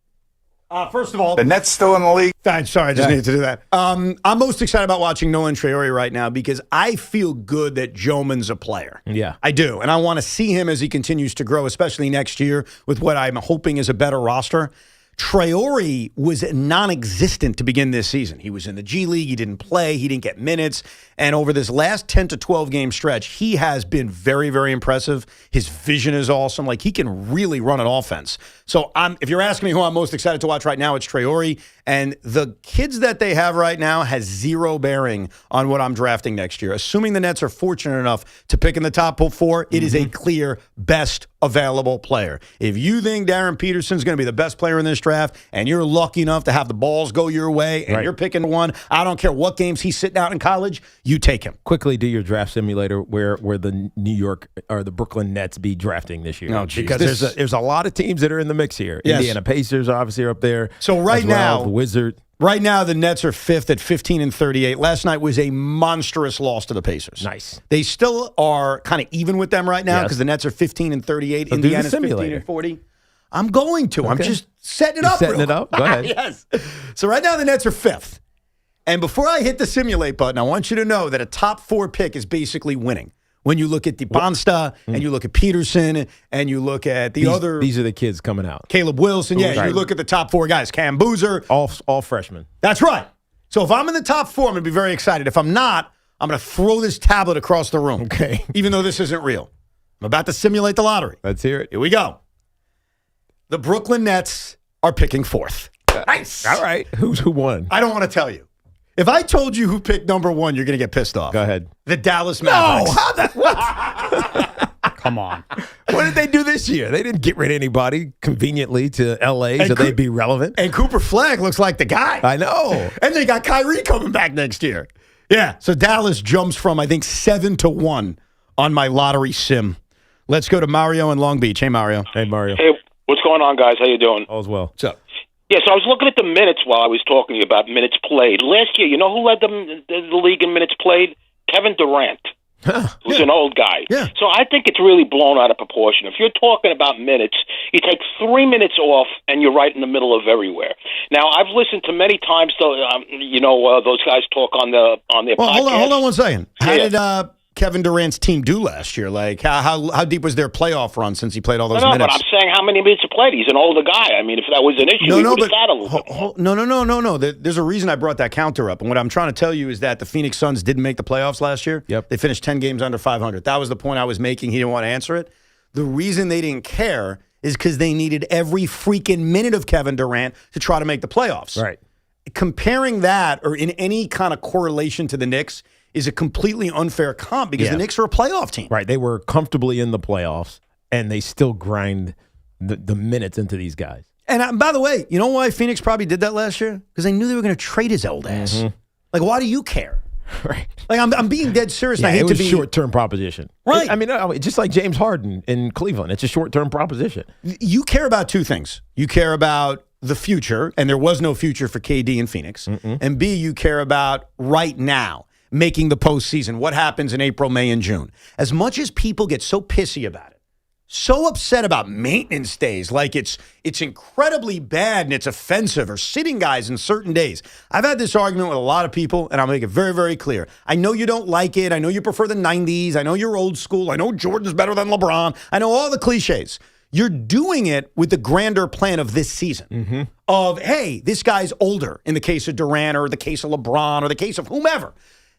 First of all, The Nets still in the league. Sorry, I just needed to do that. I'm most excited about watching Nolan Traore right now because I feel good that Joman's a player. Yeah. I do. And I want to see him as he continues to grow, especially next year with what I'm hoping is a better roster. Traore was non-existent to begin this season. He was in the G League. He didn't play. He didn't get minutes. And over this last 10 to 12 game stretch, he has been very, very impressive. His vision is awesome. Like, he can really run an offense. So if you're asking me who I'm most excited to watch right now, it's Traore. And the kids that they have right now has zero bearing on what I'm drafting next year. Assuming the Nets are fortunate enough to pick in the top 4, it is a clear best available player. If you think Darren Peterson's going to be the best player in this draft and you're lucky enough to have the balls go your way and you're picking one, I don't care what games he's sitting out in college, you take him. Quickly do your draft simulator where the New York or the Brooklyn Nets be drafting this year. Oh, geez. Because there's a lot of teams that are in the mix here. Yes. Indiana Pacers obviously are up there. So right now, the Wizards. Right now, the Nets are 5th at 15-38. Last night was a monstrous loss to the Pacers. Nice. They still are kind of even with them right now because the Nets are 15-38. So Indiana's 15-40. I'm going to. Okay. I'm just setting it up. Setting it up? Go ahead. Yes. So right now, the Nets are 5th. And before I hit the simulate button, I want you to know that a top 4 pick is basically winning. When you look at DeBonsta and you look at Peterson and you look at these other... These are the kids coming out. Caleb Wilson. Yeah, you look at the top 4 guys. Cam Boozer. All freshmen. That's right. So if I'm in the top 4, I'm going to be very excited. If I'm not, I'm going to throw this tablet across the room. Okay. Even though this isn't real. I'm about to simulate the lottery. Let's hear it. Here we go. The Brooklyn Nets are picking 4th. Nice. All right. Who won? I don't want to tell you. If I told you who picked number 1, you're going to get pissed off. Go ahead. The Dallas Mavericks. No, how that? What? Come on. What did they do this year? They didn't get rid of anybody conveniently to L.A. so they'd be relevant. And Cooper Flagg looks like the guy. I know. And they got Kyrie coming back next year. Yeah. So Dallas jumps from, I think, 7-1 on my lottery sim. Let's go to Mario in Long Beach. Hey, Mario. Hey, Mario. Hey, what's going on, guys? How you doing? All's well. What's up? Yeah, so I was looking at the minutes while I was talking about minutes played. Last year, you know who led the league in minutes played? Kevin Durant, who's an old guy. Yeah. So I think it's really blown out of proportion. If you're talking about minutes, you take 3 minutes off, and you're right in the middle of everywhere. Now, I've listened to many times, those guys talk on their podcast. Hold on one second. How did Kevin Durant's team do last year? Like, how deep was their playoff run since he played all those minutes? But I'm saying how many minutes he played. He's an older guy. I mean, if that was an issue, he would have sat a little bit more. No. There's a reason I brought that counter up. And what I'm trying to tell you is that the Phoenix Suns didn't make the playoffs last year. Yep. They finished 10 games under 500. That was the point I was making. He didn't want to answer it. The reason they didn't care is because they needed every freaking minute of Kevin Durant to try to make the playoffs. Right. Comparing that or in any kind of correlation to the Knicks is a completely unfair comp because the Knicks are a playoff team. Right. They were comfortably in the playoffs, and they still grind the minutes into these guys. And by the way, you know why Phoenix probably did that last year? Because they knew they were going to trade his old ass. Mm-hmm. Like, why do you care? Right. Like, I'm being dead serious. Yeah, and I hate it was to be a short-term proposition. Right. I mean, just like James Harden in Cleveland. It's a short-term proposition. You care about two things. You care about the future, and there was no future for KD in Phoenix. And B, you care about right now, making the postseason. What happens in April, May, and June? As much as people get so pissy about it, so upset about maintenance days, like it's incredibly bad and it's offensive, or sitting guys in certain days. I've had this argument with a lot of people, and I'll make it very, very clear. I know you don't like it. I know you prefer the 90s. I know you're old school. I know Jordan's better than LeBron. I know all the cliches. You're doing it with the grander plan of this season of, hey, this guy's older in the case of Durant or the case of LeBron or the case of whomever.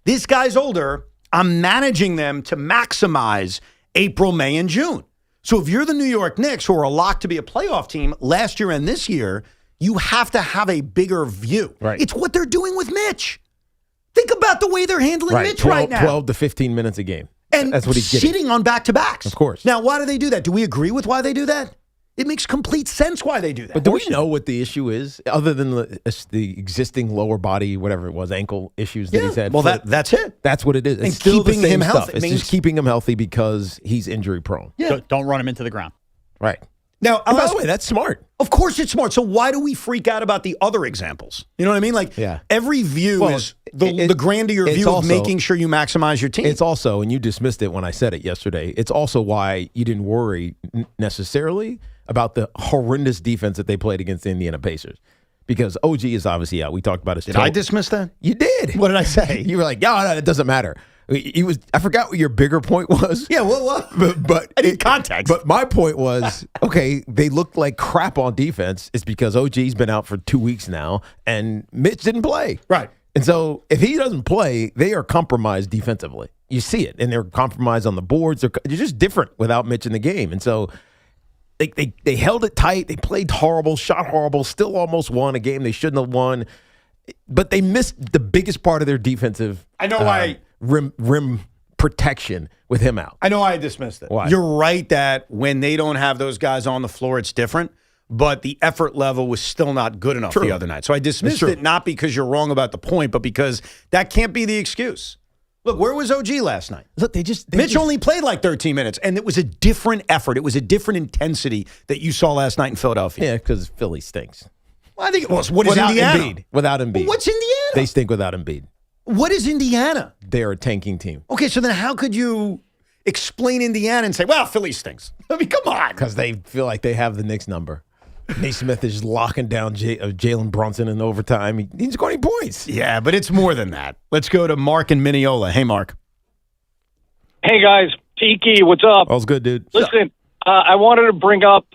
This guy's older. I'm managing them to maximize April, May, and June. So if you're the New York Knicks, who are a lock to be a playoff team last year and this year, you have to have a bigger view. Right. It's what they're doing with Mitch. Think about the way they're handling Mitch right now. 12 to 15 minutes a game. And that's what he's getting. Sitting on back-to-backs. Of course. Now, why do they do that? Do we agree with why they do that? It makes complete sense why they do that. But do we know what the issue is, other than the existing lower body, whatever it was, ankle issues that he's had? Well, that's it. That's what it is. And It's still keeping the same him stuff. healthy. It's just keeping him healthy because he's injury prone. Yeah. Don't run him into the ground. Right. Now, and by the way, that's smart. Of course it's smart. So why do we freak out about the other examples? You know what I mean? Like, every view is the grander view of making sure you maximize your team. It's also, and you dismissed it when I said it yesterday, it's also why you didn't worry necessarily about the horrendous defense that they played against the Indiana Pacers. Because OG is obviously out. We talked about his Did I dismiss that? You did. What did I say? You were like, no, it doesn't matter. I forgot what your bigger point was. Yeah, what? But I need context. But my point was, okay, they looked like crap on defense. It's because OG's been out for 2 weeks now, and Mitch didn't play. Right. And so if he doesn't play, they are compromised defensively. You see it, and they're compromised on the boards. They're just different without Mitch in the game. And so they held it tight. They played horrible, shot horrible, still almost won a game they shouldn't have won. But they missed the biggest part of their defensive rim protection with him out. I know I dismissed it. Why? You're right that when they don't have those guys on the floor, it's different. But the effort level was still not good enough the other night. So I dismissed it not because you're wrong about the point, but because that can't be the excuse. Look, where was OG last night? Look, Mitch only played like 13 minutes, and it was a different effort. It was a different intensity that you saw last night in Philadelphia. Yeah, because Philly stinks. Well, I think it was. What is Without Indiana? Embiid. Without Embiid. Well, what's Indiana? They stink without Embiid. What is Indiana? They're a tanking team. Okay, so then how could you explain Indiana and say, well, Philly stinks? I mean, come on. Because they feel like they have the Knicks number. Naismith is locking down Jalen Brunson in overtime. He didn't score any points. Yeah, but it's more than that. Let's go to Mark in Mineola. Hey, Mark. Hey, guys. Tiki, what's up? All's good, dude. Listen, I wanted to bring up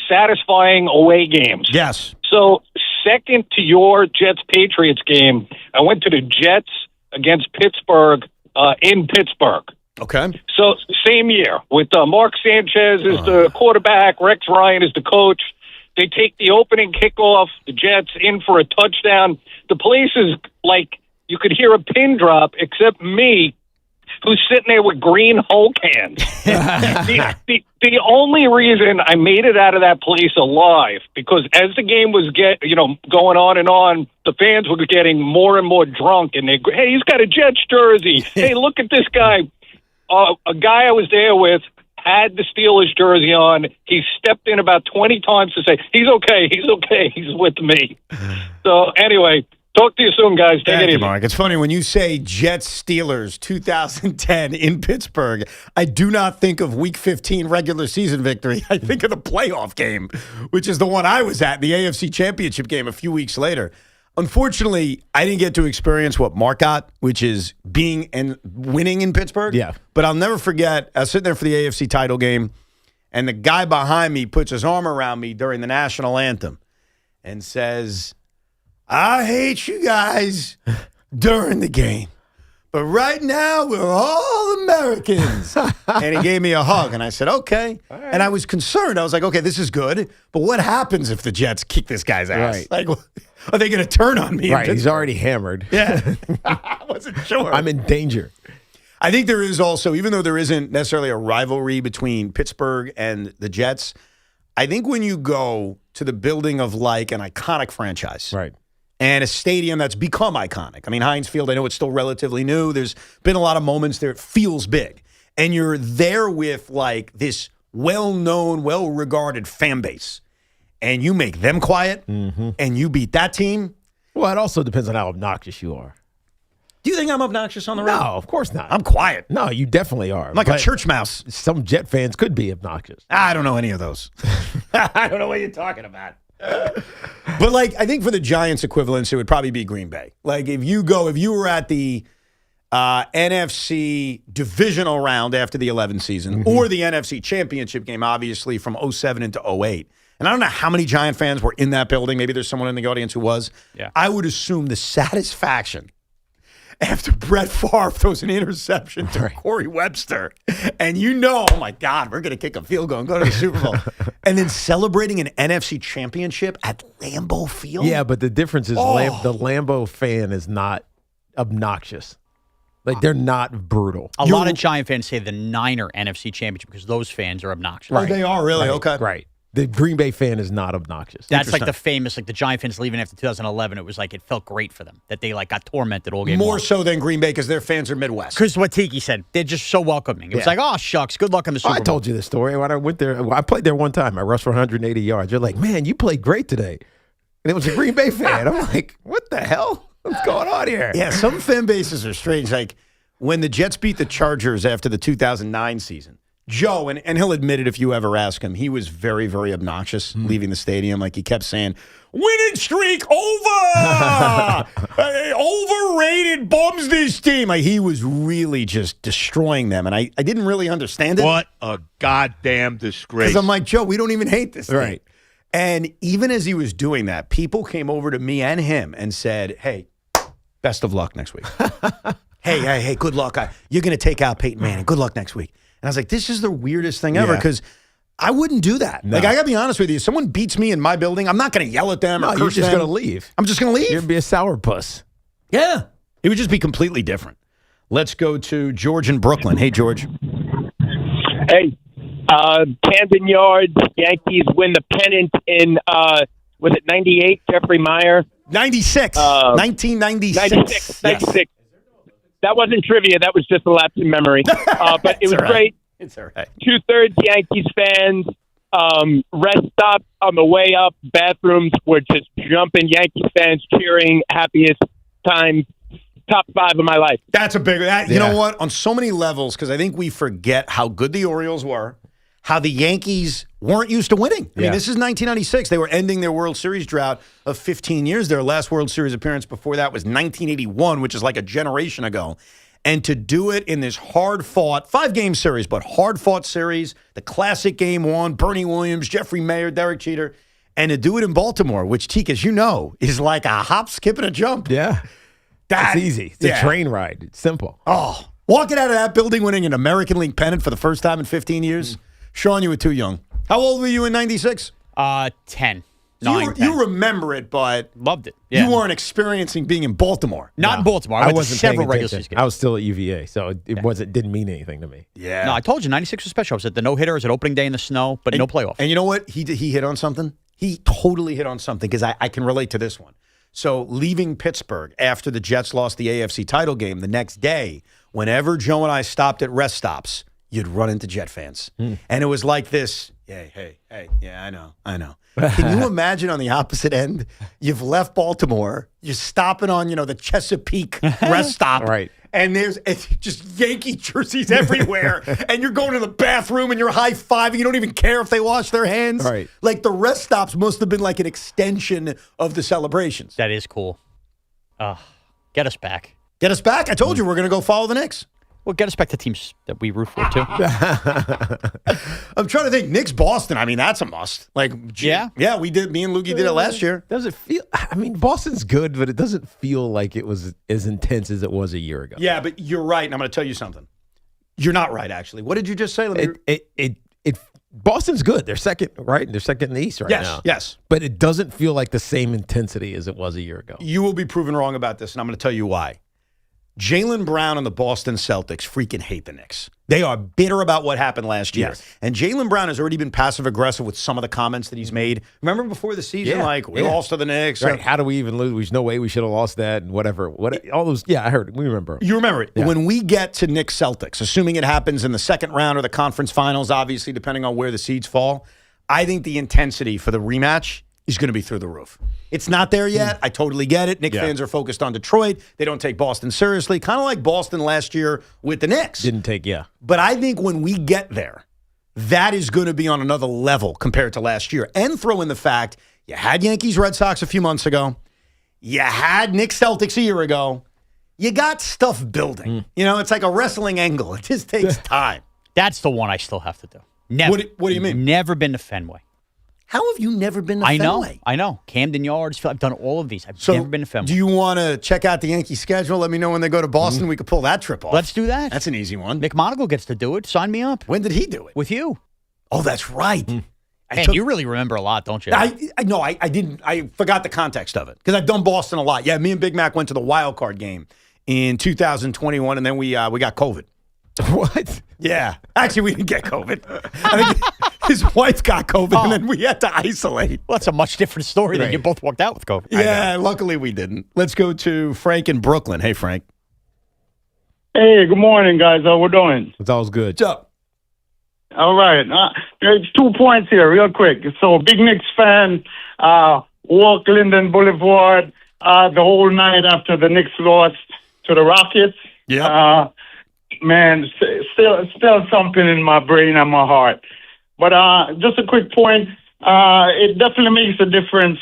satisfying away games. Yes. So, second to your Jets-Patriots game, I went to the Jets against Pittsburgh in Pittsburgh. Okay. So, same year with Mark Sanchez as the quarterback, Rex Ryan is the coach. They take the opening kickoff, the Jets in for a touchdown. The place is like you could hear a pin drop, except me, who's sitting there with green Hulk hands. The only reason I made it out of that place alive, because as the game was going on, the fans were getting more and more drunk, and hey, he's got a Jets jersey. Hey, look at this guy. A guy I was there with had the Steelers jersey on. He stepped in about 20 times to say, he's okay, he's with me. So anyway, talk to you soon, guys. Take Thank it you, easy. Mark. It's funny when you say Jets Steelers 2010 in Pittsburgh, I do not think of Week 15 regular season victory. I think of the playoff game, which is the one I was at, the AFC Championship game a few weeks later. Unfortunately, I didn't get to experience what Mark got, which is being and winning in Pittsburgh. Yeah. But I'll never forget, I was sitting there for the AFC title game, and the guy behind me puts his arm around me during the national anthem and says, I hate you guys during the game, but right now we're all Americans. And he gave me a hug, and I said, okay. Right. And I was concerned. I was like, okay, this is good, but what happens if the Jets kick this guy's ass? Right. Like, are they going to turn on me? Right, he's already hammered. Yeah, I wasn't sure. I'm in danger. I think there is also, even though there isn't necessarily a rivalry between Pittsburgh and the Jets, I think when you go to the building of like an iconic franchise, right, and a stadium that's become iconic. I mean, Heinz Field, I know it's still relatively new. There's been a lot of moments there. It feels big. And you're there with like this well-known, well-regarded fan base. And you make them quiet, and you beat that team. Well, it also depends on how obnoxious you are. Do you think I'm obnoxious on the road? No, of course not. I'm quiet. No, you definitely are. I'm like a church mouse. Some Jet fans could be obnoxious. I don't know any of those. I don't know what you're talking about. But, like, I think for the Giants equivalents, it would probably be Green Bay. Like, if you were at the NFC divisional round after the 11th season, or the NFC championship game, obviously, from 07 into 08, and I don't know how many Giant fans were in that building. Maybe there's someone in the audience who was. Yeah. I would assume the satisfaction after Brett Favre throws an interception to Corey Webster, and oh my God, we're going to kick a field goal and go to the Super Bowl, and then celebrating an NFC championship at Lambeau Field? Yeah, but the difference is the Lambeau fan is not obnoxious. Like, they're not brutal. A lot of Giant fans say the Niner NFC championship because those fans are obnoxious. Oh, they are really? Okay. Right. The Green Bay fan is not obnoxious. That's like the famous, like the Giant fans leaving after 2011. It was like it felt great for them that they like got tormented all game More long. so than Green Bay because their fans are Midwest. Because what Tiki said, they're just so welcoming. It was like, oh shucks, good luck in the Super Bowl. I told you the story when I went there. I played there one time. I rushed for 180 yards. You're like, man, you played great today. And it was a Green Bay fan. I'm like, what the hell? What's going on here? Yeah, some fan bases are strange. Like when the Jets beat the Chargers after the 2009 season, Joe, and he'll admit it if you ever ask him, he was very, very obnoxious leaving the stadium. Like he kept saying, winning streak over! Overrated bums this team. Like he was really just destroying them. And I didn't really understand it. What a goddamn disgrace. Because I'm like, Joe, we don't even hate this thing. Right. And even as he was doing that, people came over to me and him and said, hey, best of luck next week. hey, good luck. You're going to take out Peyton Manning. Good luck next week. And I was like, this is the weirdest thing ever because I wouldn't do that. No. Like, I got to be honest with you. If someone beats me in my building, I'm not going to yell at them or curse them. You're just going to leave. I'm just going to leave. You're going to be a sourpuss. Yeah. It would just be completely different. Let's go to George in Brooklyn. Hey, George. Hey, Camden Yards, Yankees win the pennant in, was it 98, Jeffrey Meyer? 96. 1996. 96. Yes. That wasn't trivia. That was just a lapse in memory. But it was great. It's all right. 2/3 Yankees fans. Rest stop on the way up. Bathrooms were just jumping. Yankees fans cheering. Happiest time. Top 5 of my life. That's a big. You know what? On so many levels, because I think we forget how good the Orioles were, how the Yankees weren't used to winning. I mean, this is 1996. They were ending their World Series drought of 15 years. Their last World Series appearance before that was 1981, which is like a generation ago. And to do it in this hard-fought, 5-game series, but hard-fought series, the classic Game 1, Bernie Williams, Jeffrey Mayer, Derek Jeter, and to do it in Baltimore, which, Teak, as you know, is like a hop, skip, and a jump. Yeah. That's easy. It's a train ride. It's simple. Oh, walking out of that building winning an American League pennant for the first time in 15 years. Sean, you were too young. How old were you in 96? 10. You remember it, but loved it. Yeah. You weren't experiencing being in Baltimore. Not in Baltimore. I wasn't several regular season season games. I was still at UVA, so it didn't mean anything to me. Yeah. No, I told you 96 was special. I was at the no-hitter. I was at opening day in the snow, but no playoff. And you know what? He hit on something. He totally hit on something because I can relate to this one. So leaving Pittsburgh after the Jets lost the AFC title game the next day, whenever Joe and I stopped at rest stops, you'd run into Jet fans. And it was like this, hey, yeah, I know. Can you imagine on the opposite end? You've left Baltimore, you're stopping on, the Chesapeake rest stop. Right. And there's just Yankee jerseys everywhere. And you're going to the bathroom and you're high-fiving. You don't even care if they wash their hands. Right. Like the rest stops must have been like an extension of the celebrations. That is cool. Get us back. Get us back? I told you we're going to go follow the Knicks. Well, get us back to teams that we root for, too. I'm trying to think. Knicks, Boston. I mean, that's a must. Yeah, we did. Me and Lukey did it last year. Does it feel? I mean, Boston's good, but it doesn't feel like it was as intense as it was a year ago. Yeah, but you're right, and I'm going to tell you something. You're not right, actually. What did you just say? Boston's good. They're second, right? They're second in the East right now. Yes. But it doesn't feel like the same intensity as it was a year ago. You will be proven wrong about this, and I'm going to tell you why. Jaylen Brown and the Boston Celtics freaking hate the Knicks. They are bitter about what happened last year. Yes. And Jaylen Brown has already been passive-aggressive with some of the comments that he's made. Remember before the season, we lost to the Knicks. Right. How do we even lose? There's no way we should have lost that and whatever. All those, I heard it. We remember. You remember it. Yeah. When we get to Knicks Celtics, assuming it happens in the second round or the conference finals, obviously, depending on where the seeds fall, I think the intensity for the rematch is going to be through the roof. It's not there yet. I totally get it. Knicks fans are focused on Detroit. They don't take Boston seriously, kind of like Boston last year with the Knicks. But I think when we get there, that is going to be on another level compared to last year. And throw in the fact you had Yankees Red Sox a few months ago. You had Knicks Celtics a year ago. You got stuff building. It's like a wrestling angle. It just takes time. That's the one I still have to do. Never. What do you mean? Never been to Fenway. How have you never been to Fenway? I know. Camden Yards. I've done all of these. I've never been to Fenway. Do you want to check out the Yankee schedule? Let me know when they go to Boston. We could pull that trip off. Let's do that. That's an easy one. McMonagle gets to do it. Sign me up. When did he do it? With you. Oh, that's right. Man, you really remember a lot, don't you? I didn't. I forgot the context of it because I've done Boston a lot. Yeah, me and Big Mac went to the wild card game in 2021, and then we got COVID. What? Yeah. Actually, we didn't get COVID. I think his wife got COVID, and then we had to isolate. Well, that's a much different story than you both walked out with COVID. Yeah, luckily we didn't. Let's go to Frank in Brooklyn. Hey, Frank. Hey, good morning, guys. How we doing? It's always good. What's up? All right. There's 2 points here, real quick. So, big Knicks fan, walk Linden Boulevard the whole night after the Knicks lost to the Rockets. Yeah. Man, still something in my brain and my heart. But just a quick point. It definitely makes a difference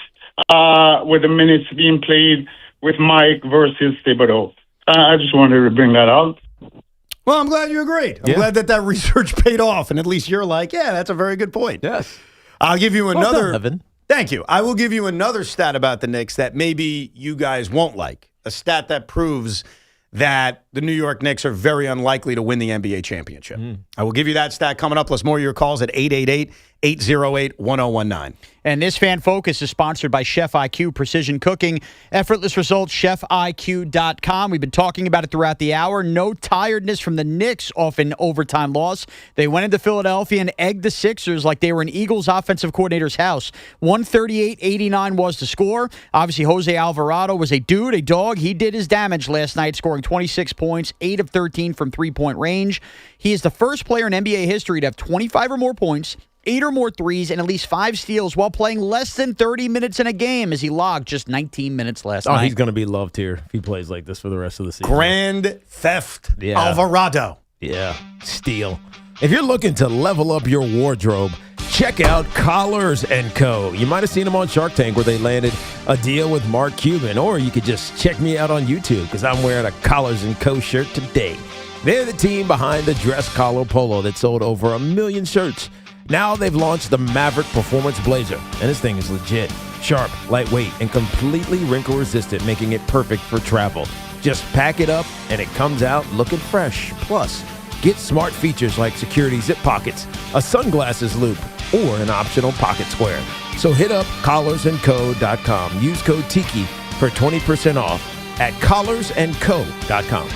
with the minutes being played with Mike versus Thibodeau. I just wanted to bring that out. Well, I'm glad you agreed. I'm glad that research paid off, and at least you're like, yeah, that's a very good point. Yes. I'll give you another. Well done, Evan. Thank you. I will give you another stat about the Knicks that maybe you guys won't like. A stat that proves that the New York Knicks are very unlikely to win the NBA championship. I will give you that stat coming up. Let's more of your calls at 888-808-1019. And this Fan Focus is sponsored by Chef IQ Precision Cooking. Effortless results, chefiq.com. We've been talking about it throughout the hour. No tiredness from the Knicks off an overtime loss. They went into Philadelphia and egged the Sixers like they were an Eagles offensive coordinator's house. 138-89 was the score. Obviously, Jose Alvarado was a dude, a dog. He did his damage last night, scoring 26 points, 8 of 13 from three-point range. He is the first player in NBA history to have 25 or more points, 8 or more threes, and at least 5 steals while playing less than 30 minutes in a game as he logged just 19 minutes last night. Oh, he's going to be loved here if he plays like this for the rest of the season. Grand Theft Alvarado. Yeah, steal. If you're looking to level up your wardrobe, check out Collars & Co. You might have seen them on Shark Tank where they landed a deal with Mark Cuban, or you could just check me out on YouTube because I'm wearing a Collars & Co. shirt today. They're the team behind the dress collar polo that sold over 1 million shirts. Now they've launched the Maverick Performance Blazer, and this thing is legit, sharp, lightweight, and completely wrinkle-resistant, making it perfect for travel. Just pack it up, and it comes out looking fresh. Plus, get smart features like security zip pockets, a sunglasses loop, or an optional pocket square. So hit up collarsandco.com. Use code TIKI for 20% off at collarsandco.com.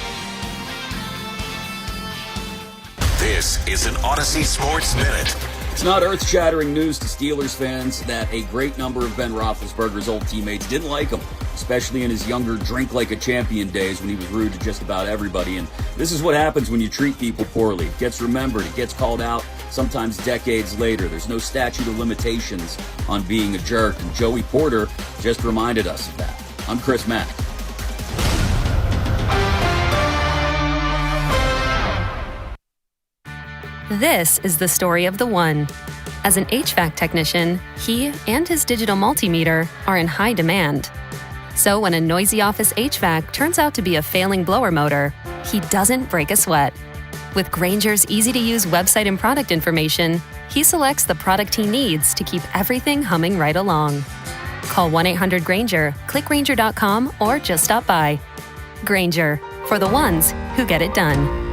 This is an Odyssey Sports Minute It's not earth-shattering news to Steelers fans that a great number of Ben Roethlisberger's old teammates didn't like him, especially in his younger drink-like-a-champion days when he was rude to just about everybody. And this is what happens when you treat people poorly. It gets remembered, it gets called out, sometimes decades later. There's no statute of limitations on being a jerk, and Joey Porter just reminded us of that. I'm Chris Mack. This is the story of the one. As an HVAC technician, he and his digital multimeter are in high demand. So when a noisy office HVAC turns out to be a failing blower motor, he doesn't break a sweat. With Grainger's easy-to-use website and product information, he selects the product he needs to keep everything humming right along. Call 1-800-GRAINGER, click Grainger.com, or just stop by. Grainger, for the ones who get it done.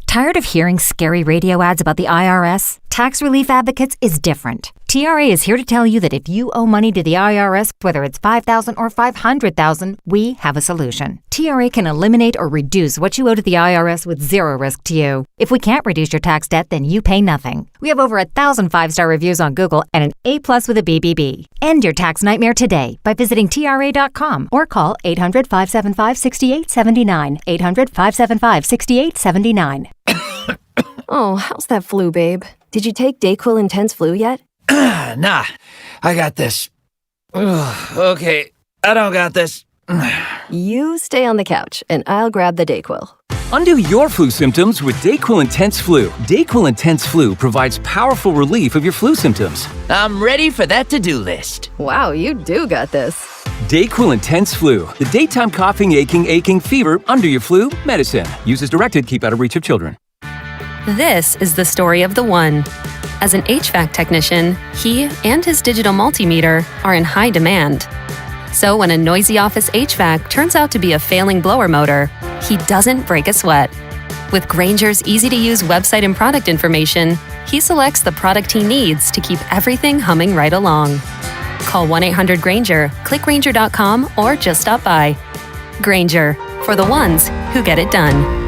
Tired of hearing scary radio ads about the IRS? Tax Relief Advocates is different. TRA is here to tell you that if you owe money to the IRS, whether it's $5,000 or $500,000, we have a solution. TRA can eliminate or reduce what you owe to the IRS with zero risk to you. If we can't reduce your tax debt, then you pay nothing. We have over 1,000 5-star reviews on Google and an A+ with a BBB. End your tax nightmare today by visiting TRA.com or call 800-575-6879. 800-575-6879. Oh, how's that flu, babe? Did you take Dayquil Intense Flu yet? Nah, I got this. Ugh, okay, I don't got this. You stay on the couch, and I'll grab the Dayquil. Undo your flu symptoms with Dayquil Intense Flu. Dayquil Intense Flu provides powerful relief of your flu symptoms. I'm ready for that to-do list. Wow, you do got this. Dayquil Intense Flu, the daytime coughing, aching, fever, under your flu medicine. Use as directed, keep out of reach of children. This is the story of the one. As an HVAC technician, he and his digital multimeter are in high demand. So when a noisy office HVAC turns out to be a failing blower motor, he doesn't break a sweat. With Grainger's easy-to-use website and product information, he selects the product he needs to keep everything humming right along. Call 1-800-GRAINGER, click Grainger.com, or just stop by. Grainger, for the ones who get it done.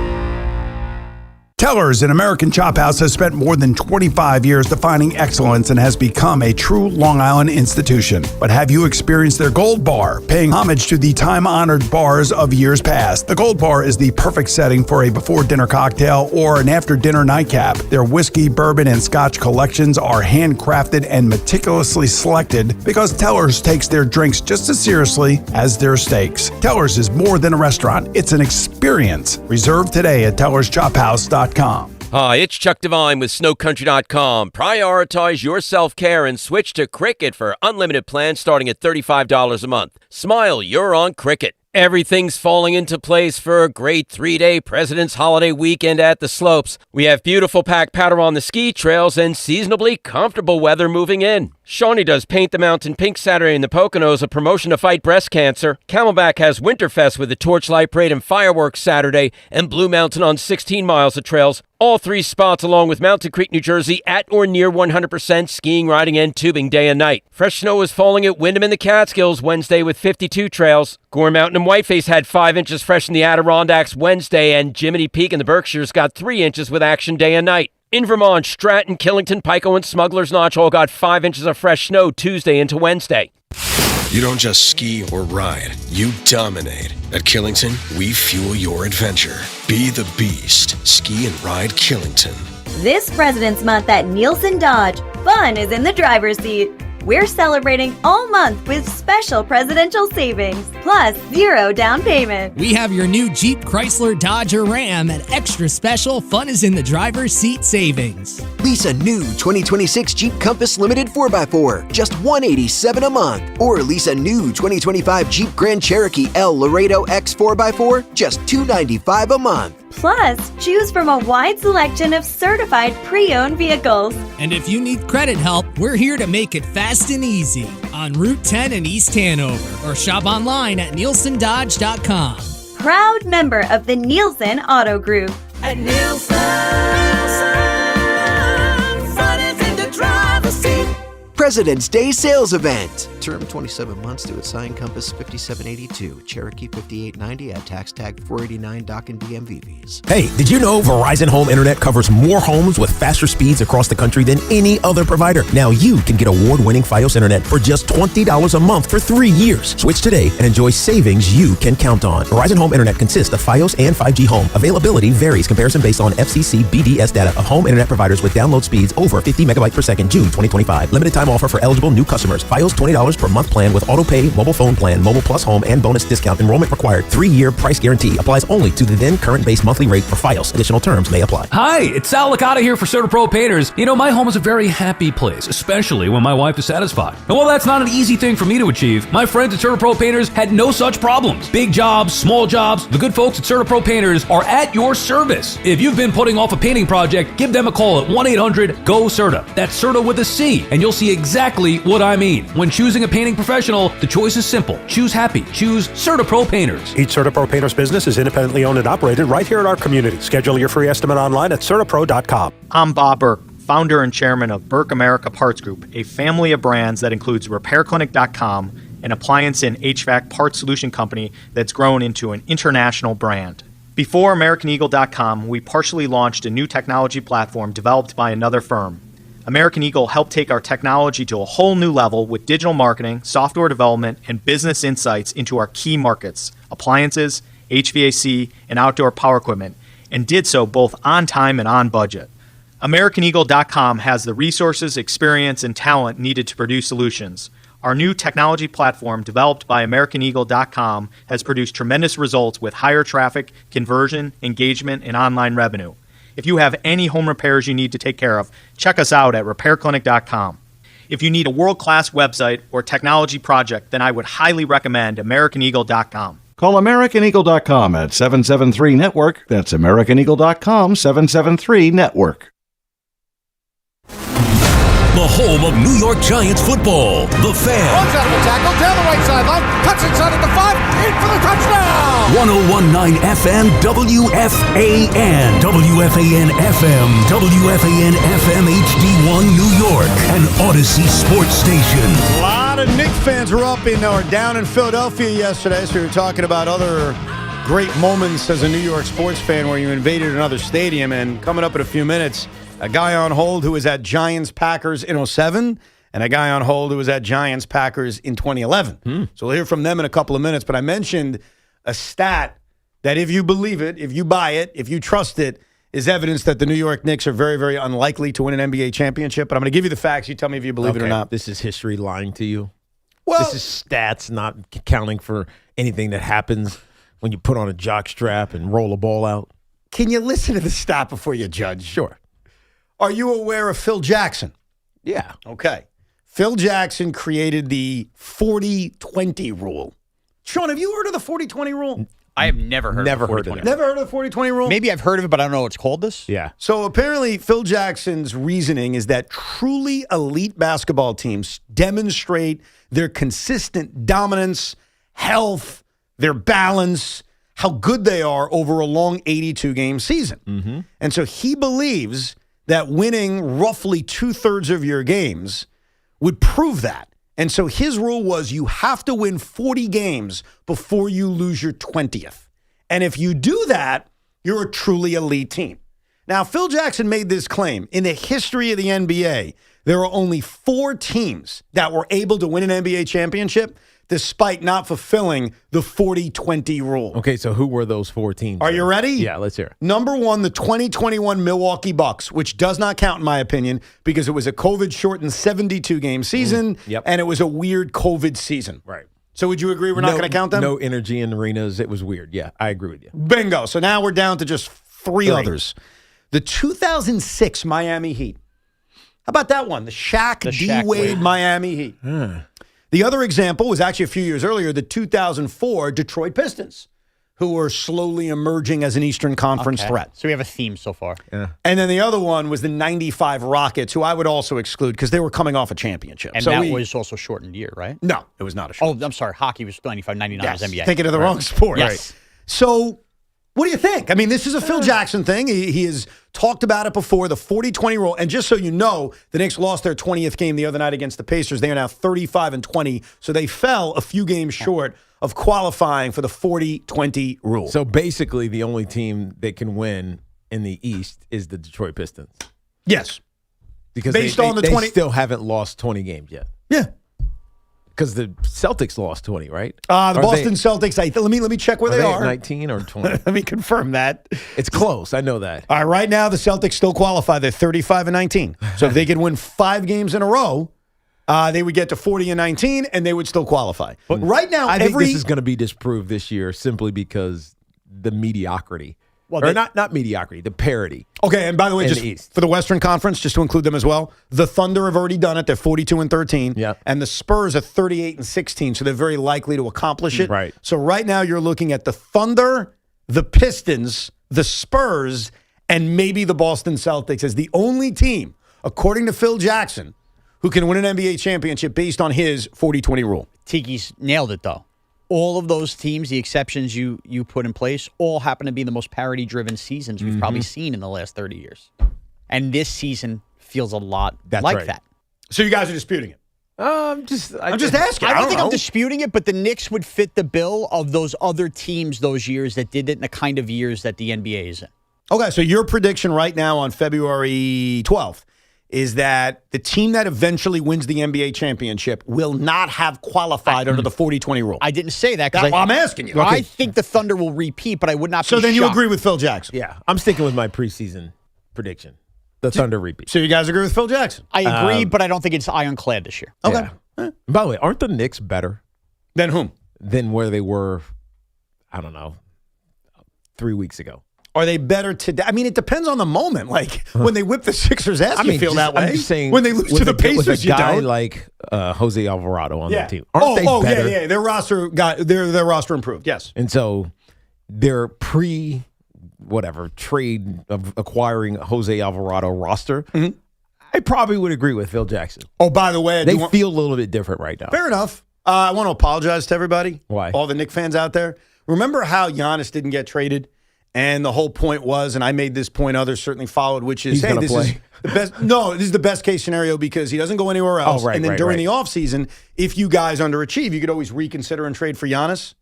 Teller's, an American chop house, has spent more than 25 years defining excellence and has become a true Long Island institution. But have you experienced their Gold Bar, paying homage to the time-honored bars of years past? The Gold Bar is the perfect setting for a before-dinner cocktail or an after-dinner nightcap. Their whiskey, bourbon, and scotch collections are handcrafted and meticulously selected because Teller's takes their drinks just as seriously as their steaks. Teller's is more than a restaurant. It's an experience. Reserve today at tellerschophouse.com. Hi, it's Chuck Devine with SnowCountry.com. Prioritize your self-care and switch to Cricket for unlimited plans starting at $35 a month. Smile, you're on Cricket. Everything's falling into place for a great 3-day President's Holiday weekend at the slopes. We have beautiful pack powder on the ski trails and seasonably comfortable weather moving in. Shawnee does Paint the Mountain Pink Saturday in the Poconos, a promotion to fight breast cancer. Camelback has Winterfest with the Torchlight Parade and Fireworks Saturday, and Blue Mountain on 16 miles of trails. All 3 spots along with Mountain Creek, New Jersey at or near 100% skiing, riding, and tubing day and night. Fresh snow is falling at Windham in the Catskills Wednesday with 52 trails. Gore Mountain and Whiteface had 5 inches fresh in the Adirondacks Wednesday, and Jiminy Peak in the Berkshires got 3 inches with action day and night. In Vermont, Stratton, Killington, Pico, and Smuggler's Notch all got 5 inches of fresh snow Tuesday into Wednesday. You don't just ski or ride, you dominate. At Killington, we fuel your adventure. Be the beast. Ski and ride Killington. This President's Month at Nielsen Dodge, fun is in the driver's seat. We're celebrating all month with special presidential savings, plus 0 down payment. We have your new Jeep, Chrysler, Dodge, or Ram at extra special fun is in the driver's seat savings. Lease a new 2026 Jeep Compass Limited 4x4, just $187 a month. Or lease a new 2025 Jeep Grand Cherokee L Laredo X 4x4, just $295 a month. Plus, choose from a wide selection of certified pre-owned vehicles. And if you need credit help, we're here to make it fast and easy on Route 10 in East Hanover, or shop online at nielsendodge.com. Proud member of the Nielsen Auto Group. At Nielsen, fun is in the driver's seat. President's Day sales event. Term 27 months to assign Compass 5782, Cherokee 5890 at tax tag 489 dock and DMV fees. Hey, did you know Verizon Home Internet covers more homes with faster speeds across the country than any other provider? Now you can get award-winning Fios Internet for just $20 a month for 3 years. Switch today and enjoy savings you can count on. Verizon Home Internet consists of Fios and 5G Home. Availability varies. Comparison based on FCC BDS data of home internet providers with download speeds over 50 megabytes per second, June 2025. Limited time offer for eligible new customers. Fios $20 per month plan with auto pay, mobile phone plan, mobile plus home, and bonus discount. Enrollment required. 3-year price guarantee applies only to the then current base monthly rate for Fios. Additional terms may apply. Hi, it's Sal Licata here for CertaPro Painters. You know, my home is a very happy place, especially when my wife is satisfied. And while that's not an easy thing for me to achieve, my friends at CertaPro Painters had no such problems. Big jobs, small jobs, the good folks at CertaPro Painters are at your service. If you've been putting off a painting project, give them a call at 1-800-GO-CERTA. That's CERTA with a C, and you'll see exactly what I mean. When choosing a painting professional, the choice is simple. Choose happy. Choose CertaPro Painters. Each CertaPro Painters business is independently owned and operated right here in our community. Schedule your free estimate online at CertaPro.com. I'm Bob Burke, founder and chairman of Burke America Parts Group, a family of brands that includes RepairClinic.com, an appliance and HVAC parts solution company that's grown into an international brand. Before AmericanEagle.com, we partially launched a new technology platform developed by another firm. American Eagle helped take our technology to a whole new level with digital marketing, software development, and business insights into our key markets, appliances, HVAC, and outdoor power equipment, and did so both on time and on budget. AmericanEagle.com has the resources, experience, and talent needed to produce solutions. Our new technology platform, developed by AmericanEagle.com, has produced tremendous results with higher traffic, conversion, engagement, and online revenue. If you have any home repairs you need to take care of, check us out at RepairClinic.com. If you need a world-class website or technology project, then I would highly recommend AmericanEagle.com. Call AmericanEagle.com at 773-NETWORK. That's AmericanEagle.com, 773-NETWORK. The home of New York Giants football, The Fan. Runs out of the tackle, down the right sideline, cuts inside at the 5, in for the touchdown! 1019 FM WFAN. WFAN FM. WFAN FM HD1 New York. An Odyssey sports station. A lot of Knicks fans were down in Philadelphia yesterday, so we were talking about other great moments as a New York sports fan where you invaded another stadium. And coming up in a few minutes, a guy on hold who was at Giants-Packers in 2007, and a guy on hold who was at Giants-Packers in 2011. So we'll hear from them in a couple of minutes. But I mentioned a stat that if you believe it, if you buy it, if you trust it, is evidence that the New York Knicks are very, very unlikely to win an NBA championship. But I'm going to give you the facts. You tell me if you believe it or not. This is history lying to you. Well, this is stats not accounting for anything that happens when you put on a jock strap and roll a ball out. Can you listen to the stat before you judge? Sure. Are you aware of Phil Jackson? Yeah. Okay. Phil Jackson created the 40-20 rule. Sean, have you heard of the 40-20 rule? I have never heard of the 40-20 Never heard of the 40-20 rule? Maybe I've heard of it, but I don't know what's called this. Yeah. So apparently Phil Jackson's reasoning is that truly elite basketball teams demonstrate their consistent dominance, health, their balance, how good they are over a long 82-game season. Mm-hmm. And so he believes that winning roughly 2/3 of your games would prove that. And so his rule was you have to win 40 games before you lose your 20th. And if you do that, you're a truly elite team. Now, Phil Jackson made this claim. In the history of the NBA, there are only 4 teams that were able to win an NBA championship despite not fulfilling the 40-20 rule. Okay, so who were those 4 teams? Are you ready? Yeah, let's hear it. Number 1, the 2021 Milwaukee Bucks, which does not count in my opinion because it was a COVID-shortened 72-game season, and it was a weird COVID season. Right. So would you agree we're not going to count them? No energy in arenas. It was weird. Yeah, I agree with you. Bingo. So now we're down to just 3 others. The 2006 Miami Heat. How about that one? The Shaq D-Wade Miami Heat. The other example was actually a few years earlier, the 2004 Detroit Pistons, who were slowly emerging as an Eastern Conference threat. So we have a theme so far. Yeah. And then the other one was the 95 Rockets, who I would also exclude because they were coming off a championship. And so that was also a shortened year, right? No, it was not a shortened. Oh, I'm sorry. Hockey was 95, 99 was NBA. Thinking of the wrong sport. Yes. Right. So What do you think? I mean, this is a Phil Jackson thing. He has talked about it before, the 40-20 rule. And just so you know, the Knicks lost their 20th game the other night against the Pacers. They are now 35-20, so they fell a few games short of qualifying for the 40-20 rule. So basically, the only team that can win in the East is the Detroit Pistons. Yes. Because they still haven't lost 20 games yet. Yeah. Because the Celtics lost 20, right? The Boston Celtics, let me check where they are. 19 or 20? Let me confirm that. It's close. I know that. All right, right now the Celtics still qualify. They're 35-19. So if they could win 5 games in a row, they would get to 40-19, and they would still qualify. But right now, I think this is going to be disproved this year simply because the mediocrity. Well, or not mediocrity, the parity. Okay, and by the way, just for the Western Conference, just to include them as well, the Thunder have already done it. They're 42-13. Yeah. And the Spurs are 38-16, so they're very likely to accomplish it. Right. So right now you're looking at the Thunder, the Pistons, the Spurs, and maybe the Boston Celtics as the only team, according to Phil Jackson, who can win an NBA championship based on his 40-20 rule. Tiki's nailed it, though. All of those teams, the exceptions you put in place, all happen to be the most parity-driven seasons we've probably seen in the last 30 years. And this season feels a lot that. So you guys are disputing it? I'm just asking. I don't think I'm disputing it, but the Knicks would fit the bill of those other teams those years that did it in the kind of years that the NBA is in. Okay, so your prediction right now on February 12th is that the team that eventually wins the NBA championship will not have qualified under the 40-20 rule. I didn't say that. I'm asking you. Okay. I think the Thunder will repeat, but I would not be So then you shocked. agree with Phil Jackson? Yeah, I'm sticking with my preseason prediction. The Thunder repeat. So you guys agree with Phil Jackson? I agree, but I don't think it's ironclad this year. Okay. Yeah. By the way, aren't the Knicks better? Than whom? Than where they were, I don't know, 3 weeks ago. Are they better today? I mean, it depends on the moment. Like, when they whip the Sixers' ass, you feel that way. I'm just saying, when they lose to the Pacers, you don't. don't. Like Jose Alvarado on that team. Aren't they better? Yeah. Their roster improved, yes. And so their trade of acquiring Jose Alvarado roster, I probably would agree with Phil Jackson. Oh, by the way, they feel a little bit different right now. Fair enough. I want to apologize to everybody. Why? All the Knicks fans out there. Remember how Giannis didn't get traded? And the whole point was, and I made this point, others certainly followed, which is, hey, this is the best. No, this is the best case scenario because he doesn't go anywhere else. And then during the offseason, if you guys underachieve, you could always reconsider and trade for Giannis.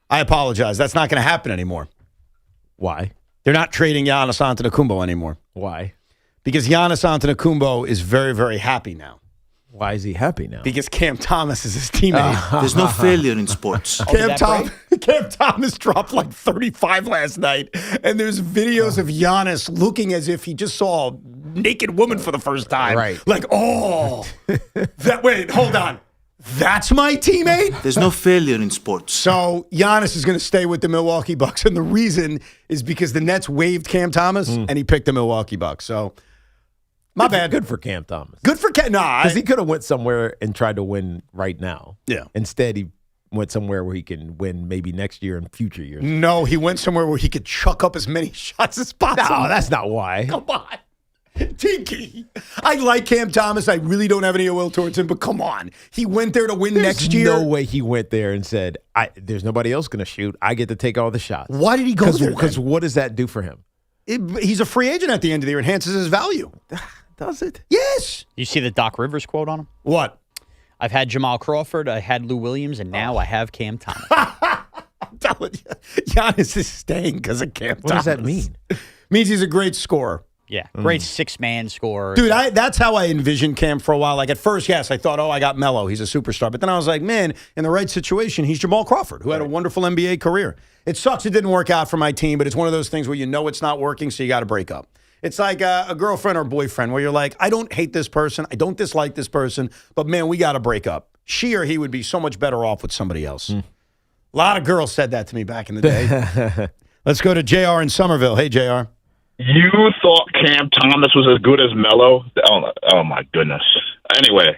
I apologize. That's not going to happen anymore. Why? They're not trading Giannis Antetokounmpo anymore. Why? Because Giannis Antetokounmpo is very, very happy now. Why is he happy now? Because Cam Thomas is his teammate. There's no failure in sports. Cam Thomas dropped like 35 last night, and there's videos of Giannis looking as if he just saw a naked woman for the first time. Right. Like, wait, hold on. That's my teammate? There's no failure in sports. So Giannis is going to stay with the Milwaukee Bucks, and the reason is because the Nets waived Cam Thomas, and he picked the Milwaukee Bucks. So my bad. Good for Cam Thomas. Good for Cam. Nah, because he could have went somewhere and tried to win right now. Yeah. Instead, he went somewhere where he can win maybe next year and future years. No, he went somewhere where he could chuck up as many shots as possible. No, that's not why. Come on. Tiki. I like Cam Thomas. I really don't have any ill will towards him, but come on. He went there to win next year. No way he went there and said, there's nobody else going to shoot. I get to take all the shots. Why did he go there? Because what does that do for him? He's a free agent at the end of the year. Enhances his value. Does it? Yes. You see the Doc Rivers quote on him? What? I've had Jamal Crawford, I had Lou Williams, and now I have Cam Thomas. I'm telling you, Giannis is staying because of Cam Thomas. What does that mean? Means he's a great scorer. Yeah, great six-man scorer. Dude, that's how I envisioned Cam for a while. Like at first, yes, I thought, I got Melo. He's a superstar. But then I was like, man, in the right situation, he's Jamal Crawford, who had a wonderful NBA career. It sucks it didn't work out for my team, but it's one of those things where you know it's not working, so you got to break up. It's like a girlfriend or boyfriend where you're like, I don't hate this person. I don't dislike this person, but man, we got to break up. She or he would be so much better off with somebody else. A lot of girls said that to me back in the day. Let's go to JR in Somerville. Hey, JR. You thought Cam Thomas was as good as Melo? Oh my goodness. Anyway,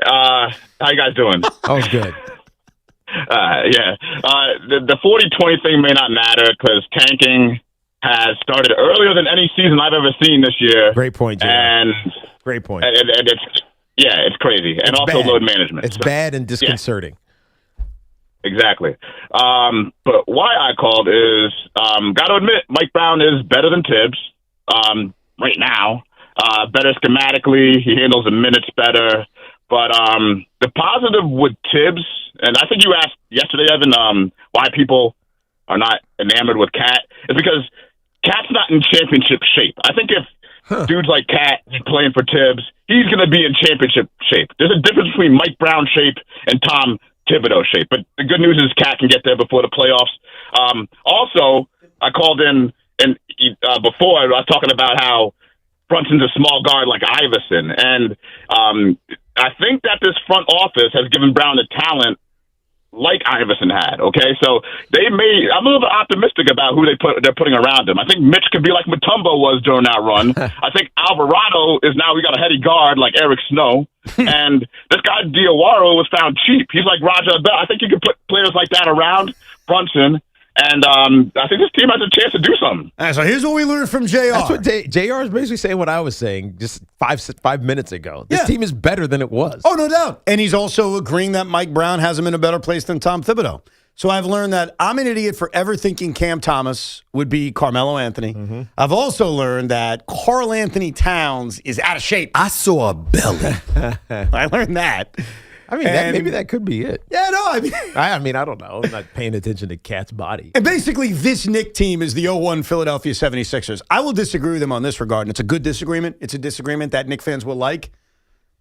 how you guys doing? Oh, good. Yeah. The 40-20 thing may not matter because tanking has started earlier than any season I've ever seen this year. Great point, JR. And great point. And it's crazy. And also bad. load management. It's bad and disconcerting. Exactly. But why I called is, got to admit, Mike Brown is better than Tibbs right now. Better schematically. He handles the minutes better. But the positive with Tibbs, and I think you asked yesterday, Evan, why people are not enamored with Cat, is because Cat's not in championship shape. I think if dudes like Cat playing for Tibbs, he's going to be in championship shape. There's a difference between Mike Brown shape and Tom Thibodeau shape. But the good news is Cat can get there before the playoffs. Also, I called in and before I was talking about how Brunson's a small guard like Iverson. And I think that this front office has given Brown the talent like Iverson had, okay? So I'm a little bit optimistic about who they're putting around him. I think Mitch could be like Mutombo was during that run. I think Alvarado is now, we got a heady guard like Eric Snow. And this guy Diawara was found cheap. He's like Roger Bell. I think you could put players like that around Brunson. And I think this team has a chance to do something. All right, so here's what we learned from JR. That's what JR is basically saying what I was saying just 5 minutes ago. This team is better than it was. Oh, no doubt. And he's also agreeing that Mike Brown has him in a better place than Tom Thibodeau. So I've learned that I'm an idiot for ever thinking Cam Thomas would be Carmelo Anthony. Mm-hmm. I've also learned that Karl Anthony Towns is out of shape. I saw a belly. I learned that. I mean, maybe that could be it. Yeah, no, I mean, I don't know. I'm not paying attention to Cat's body. And basically, this Knicks team is the 0-1 Philadelphia 76ers. I will disagree with them on this regard, and it's a good disagreement. It's a disagreement that Knicks fans will like.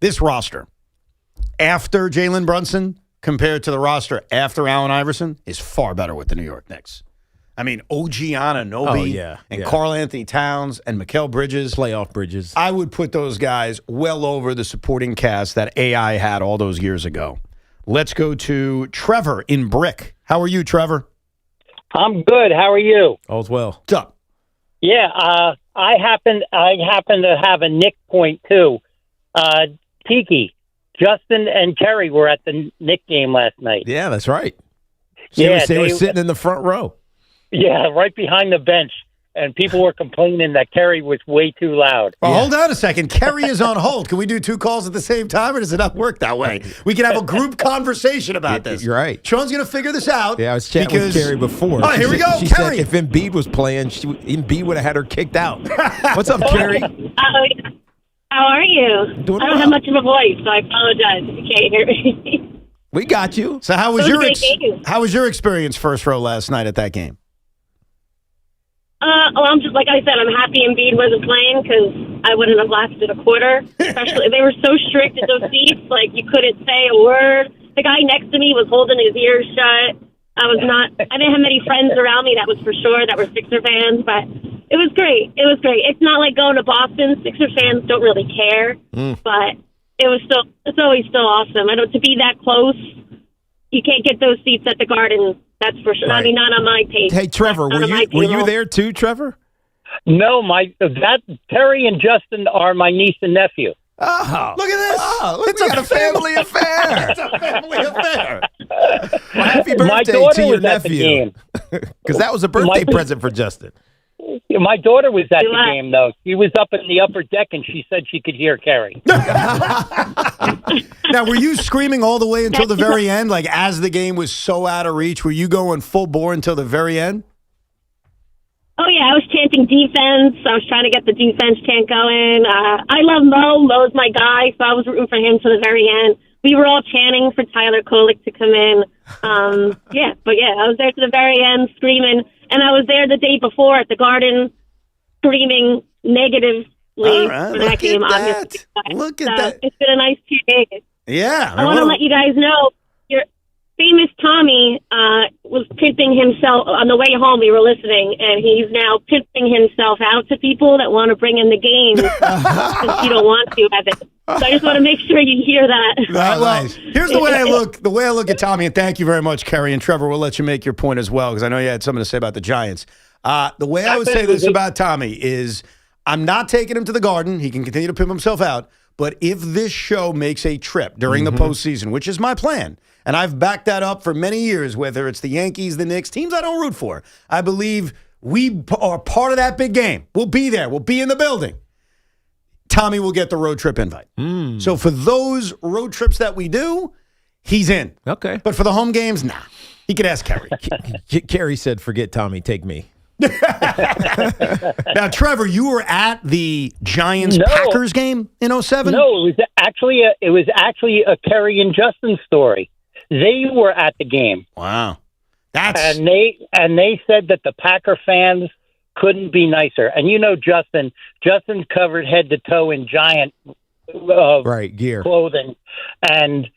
This roster, after Jalen Brunson, compared to the roster after Allen Iverson, is far better with the New York Knicks. I mean, OG Anunoby and Karl Anthony Towns and Mikal Bridges. Playoff Bridges. I would put those guys well over the supporting cast that AI had all those years ago. Let's go to Trevor in Brick. How are you, Trevor? I'm good. How are you? All's well. What's up? Yeah, I happen to have a Nick point, too. Tiki, Justin and Kerry were at the Nick game last night. Yeah, that's right. They were sitting in the front row. Yeah, right behind the bench, and people were complaining that Kerry was way too loud. Well, hold on a second. Kerry is on hold. Can we do 2 calls at the same time, or does it not work that way? We can have a group conversation about this. You're right. Sean's going to figure this out. Yeah, I was chatting with Kerry before. Oh, here we go, She Kerry. said if Embiid was playing, Embiid would have had her kicked out. What's up, Kerry? How are you? Doing I don't have much of a voice, so I apologize if you can't hear me. We got you. So how was your experience first row last night at that game? I'm just, like I said, I'm happy Embiid wasn't playing because I wouldn't have lasted a quarter. Especially, they were so strict at those seats, like you couldn't say a word. The guy next to me was holding his ears shut. I didn't have many friends around me, that was for sure, that were Sixer fans, but it was great. It was great. It's not like going to Boston. Sixer fans don't really care, but it's always still awesome. To be that close, you can't get those seats at the Garden. That's for sure. Right. I mean, not on my page. Hey, Trevor, were you there too, Trevor? No, Terry and Justin are my niece and nephew. Oh, look at this! Oh, it's a family affair. It's a family affair. Well, happy birthday to your nephew. Because that was a birthday present for Justin. My daughter was at the game, though. She was up in the upper deck, and she said she could hear Kerry. Now, were you screaming all the way until the very end? Like, as the game was so out of reach, were you going full bore until the very end? Oh, yeah, I was chanting defense. I was trying to get the defense chant going. I love Mo. Mo's my guy, so I was rooting for him to the very end. We were all chanting for Tyler Kolek to come in. I was there to the very end screaming. And I was there the day before at the Garden screaming negatively for that game. Obviously. Look at that. It's been a nice 2 days. Yeah. I want to let you guys know, your famous Tommy was pimping himself on the way home. We were listening, and he's now pimping himself out to people that want to bring in the game since you don't want to, Evan. So I just want to make sure you hear that. Nice. Here's the way I look. The way I look at Tommy, and thank you very much, Kerry and Trevor. We'll let you make your point as well, because I know you had something to say about the Giants. The way I would say this about Tommy is, I'm not taking him to the Garden. He can continue to pimp himself out. But if this show makes a trip during the postseason, which is my plan, and I've backed that up for many years, whether it's the Yankees, the Knicks, teams I don't root for, I believe we are part of that big game. We'll be there. We'll be in the building. Tommy will get the road trip invite. So for those road trips that we do, he's in. Okay. But for the home games, nah. He could ask Kerry. Kerry said, forget Tommy, take me. Now, Trevor, you were at the Giants-Packers game in 2007? No, it was actually a Kerry and Justin story. They were at the game. Wow. And they said that the Packer fans couldn't be nicer. And Justin covered head to toe in Giant gear clothing, and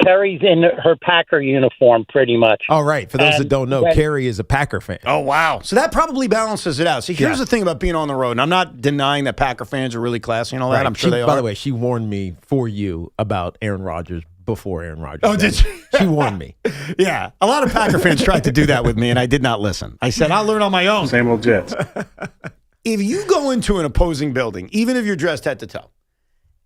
Kerry's in her Packer uniform pretty much. Oh, right. For those that don't know, Kerry is a Packer fan. Oh, wow. So that probably balances it out. See, here's the thing about being on the road, and I'm not denying that Packer fans are really classy and all that. Right. I'm sure they are. By the way, she warned me for you about Aaron Rodgers before Aaron Rodgers. Oh, did she? She warned me. Yeah. A lot of Packer fans tried to do that with me, and I did not listen. I said, I'll learn on my own. Same old Jets. If you go into an opposing building, even if you're dressed head to toe,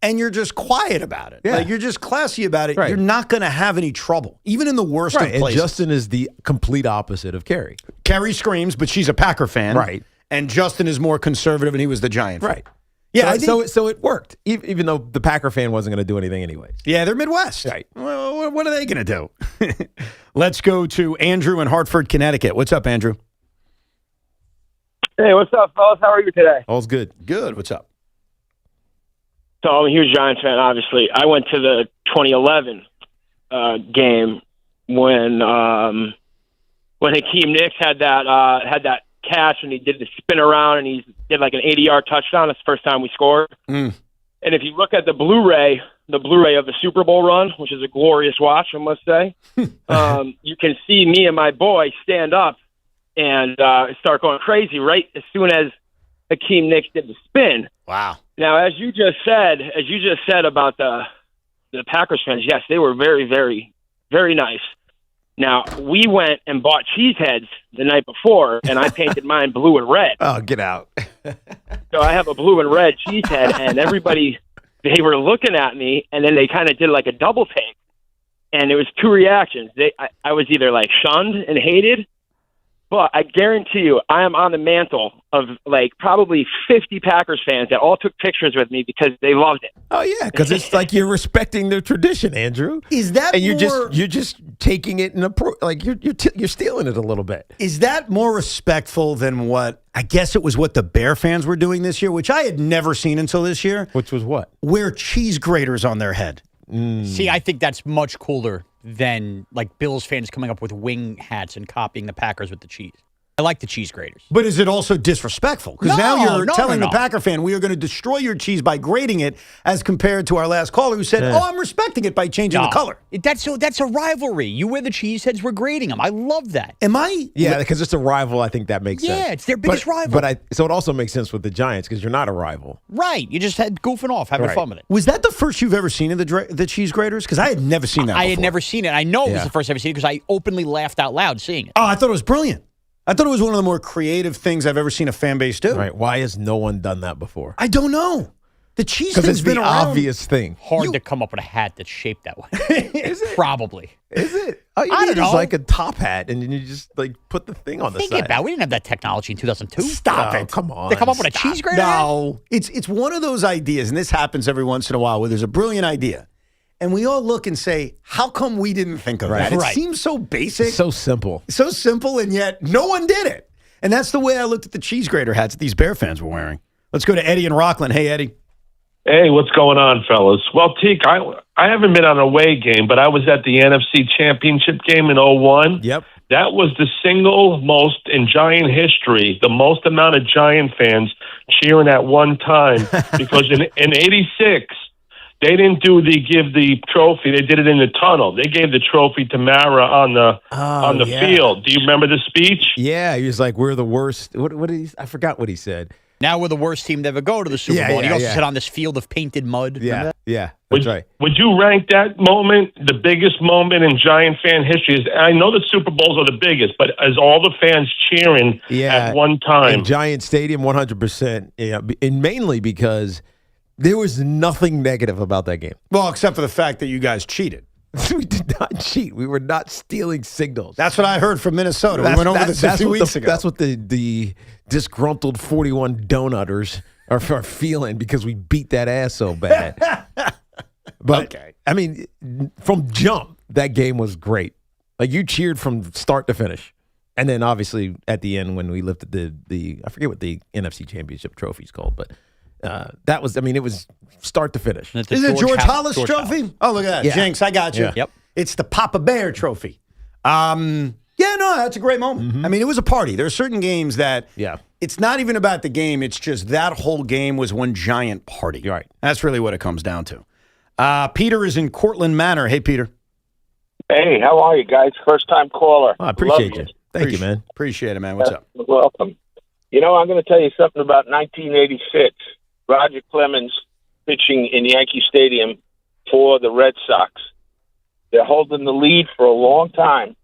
and you're just quiet about it, like you're just classy about it, you're not going to have any trouble, even in the worst of places. And Justin is the complete opposite of Kerry. Kerry screams, but she's a Packer fan. Right. And Justin is more conservative, and he was the Giant fan. Right. Yeah, so it worked, even though the Packer fan wasn't going to do anything anyways. Yeah, they're Midwest. Right. Well, what are they going to do? Let's go to Andrew in Hartford, Connecticut. What's up, Andrew? Hey, what's up, fellas? How are you today? All's good. Good. What's up? So I'm a huge Giants fan, obviously. I went to the 2011 game when Hakeem Nicks had that catch and he did the spin around and he did like an 80-yard touchdown. That's the first time we scored. And if you look at the Blu-ray of the Super Bowl run, which is a glorious watch, I must say, you can see me and my boy stand up and start going crazy right as soon as Hakeem Nicks did the spin. Wow. Now, as you just said about the Packers fans, yes, they were very, very, very nice. Now, we went and bought cheese heads the night before, and I painted mine blue and red. Oh, get out. So I have a blue and red cheese head, and everybody, they were looking at me, and then they kind of did like a double take. And there was two reactions. I was either like shunned and hated, but I guarantee you, I am on the mantle of like probably 50 Packers fans that all took pictures with me because they loved it. Oh yeah, because it's like you're respecting their tradition, Andrew. Is that and more, you're just taking it in like you're stealing it a little bit. Is that more respectful than what I guess it was what the Bear fans were doing this year, which I had never seen until this year? Which was what? Wear cheese graters on their head. See, I think that's much cooler than like Bills fans coming up with wing hats and copying the Packers with the cheese. I like the cheese graters. But is it also disrespectful? Because now you're telling the Packer fan, we are going to destroy your cheese by grating it, as compared to our last caller who said, I'm respecting it by changing the color. That's a rivalry. You wear the cheese heads, we're grading them. I love that. Am I? Yeah, because it's a rival. I think that makes sense. Yeah, it's their biggest rival. So it also makes sense with the Giants because you're not a rival. Right. You just had goofing off, having fun with it. Was that the first you've ever seen of the cheese graters? Because I had never seen that before. I had never seen it. I know it was the first I've ever seen it because I openly laughed out loud seeing it. Oh, I thought it was brilliant. I thought it was one of the more creative things I've ever seen a fan base do. Right. Why has no one done that before? I don't know. The cheese thing's thing's been the around. obvious thing. Hard to come up with a hat that's shaped that way. Is it? Probably. Is it? All you I need don't know. is like a top hat, and then you just like put the thing on the Think side. about it. We didn't have that technology in 2002. Stop it. Come on. They come up with a cheese grater hat? No. It's one of those ideas, and this happens every once in a while, where there's a brilliant idea. And we all look and say, how come we didn't think of that? It seems so basic. So simple. So simple, and yet no one did it. And that's the way I looked at the cheese grater hats that these Bear fans were wearing. Let's go to Eddie in Rockland. Hey, Eddie. Hey, what's going on, fellas? Well, Teak, I haven't been on a away game, but I was at the NFC Championship game in 2001. Yep. That was the single most in Giant history, the most amount of Giant fans cheering at one time. Because in 86, they didn't give the trophy. They did it in the tunnel. They gave the trophy to Mara on the field. Do you remember the speech? Yeah, he was like, "We're the worst." What did he? I forgot what he said. Now we're the worst team to ever go to the Super Bowl. And he also said on this field of painted mud. Yeah, that's right. Would you rank that moment the biggest moment in Giant fan history? I know the Super Bowls are the biggest, but as all the fans cheering at one time. In Giant Stadium, 100%. Yeah, and mainly because there was nothing negative about that game. Well, except for the fact that you guys cheated. We did not cheat. We were not stealing signals. That's what I heard from Minnesota. We went over this a few weeks ago. That's what the disgruntled 41 donuters are feeling because we beat that ass so bad. But, I mean, from jump, that game was great. Like, you cheered from start to finish. And then, obviously, at the end when we lifted the I forget what the NFC Championship trophy is called, but that was, I mean, it was start to finish. Is it George Hollis trophy? Oh, look at that. Yeah. Jinx, I got you. Yeah. Yep. It's the Papa Bear trophy. Yeah, no, that's a great moment. I mean, it was a party. There are certain games that it's not even about the game. It's just that whole game was one giant party. Right. That's really what it comes down to. Peter is in Cortland Manor. Hey, Peter. Hey, how are you guys? First time caller. I appreciate you. Thank you, man. Appreciate it, man. What's up? Welcome. You know, I'm going to tell you something about 1986. Roger Clemens pitching in Yankee Stadium for the Red Sox. They're holding the lead for a long time.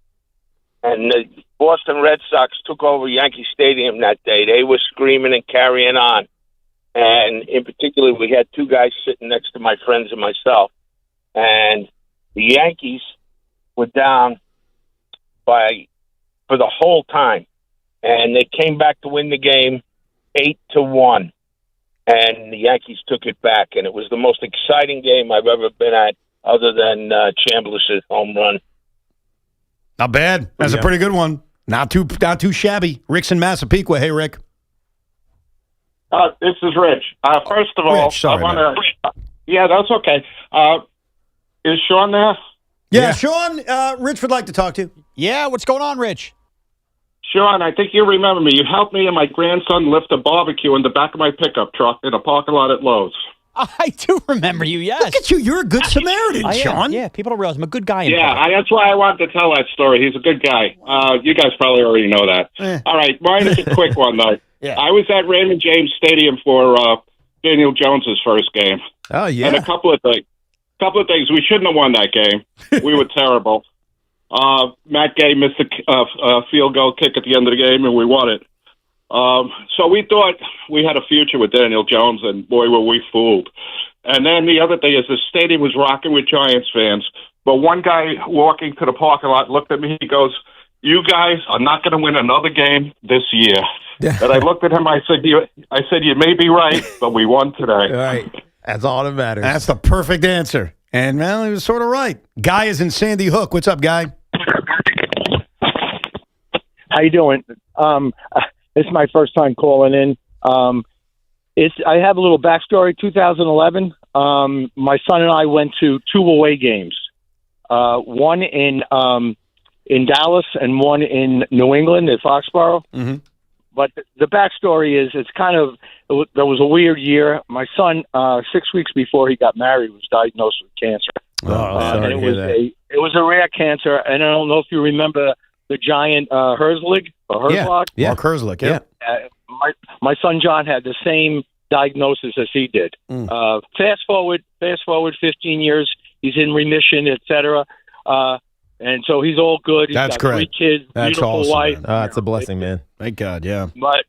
And the Boston Red Sox took over Yankee Stadium that day. They were screaming and carrying on. And in particular, we had two guys sitting next to my friends and myself. And the Yankees were down for the whole time. And they came back to win the game 8-1. And the Yankees took it back. And it was the most exciting game I've ever been at, other than Chambliss's home run. Not bad. That's a pretty good one. Not too shabby. Rick's in Massapequa. Hey, Rick. This is Rich. First of all, Rich, sorry, I want to. Yeah, that's okay. Is Sean there? Yeah, Sean. Rich would like to talk to you. Yeah, what's going on, Rich? Sean, I think you remember me. You helped me and my grandson lift a barbecue in the back of my pickup truck in a parking lot at Lowe's. I do remember you, yes. Look at you. You're a good Samaritan, I am. Sean. Yeah, people don't realize I'm a good guy. That's why I wanted to tell that story. He's a good guy. You guys probably already know that. All right, mine is a quick one, though. Yeah. I was at Raymond James Stadium for Daniel Jones's first game. Oh, yeah. And a couple of things. We shouldn't have won that game. We were terrible. Matt Gay missed a field goal kick at the end of the game, and we won it. So we thought we had a future with Daniel Jones, and boy, were we fooled. And then the other thing is the stadium was rocking with Giants fans, but one guy walking to the parking lot looked at me, he goes, "You guys are not going to win another game this year." And I looked at him, I said, "You may be right, but we won today." Right. That's all that matters. That's the perfect answer. And, well, he was sort of right. Guy is in Sandy Hook. What's up, Guy? How you doing? This is my first time calling in. I have a little backstory. 2011, my son and I went to two away games. One in Dallas and one in New England at Foxborough. Mm-hmm. But the backstory is there was a weird year. My son, 6 weeks before he got married, was diagnosed with cancer. Sorry and to hear that. it was a rare cancer. And I don't know if you remember the giant Herzog. Yeah. Mark Herzog, yeah. My son John had the same diagnosis as he did. Fast forward 15 years, he's in remission, etc. And so he's all good. He's That's got great. 3 kids, That's beautiful awesome, wife. man. It's a blessing, man. Thank God, yeah. But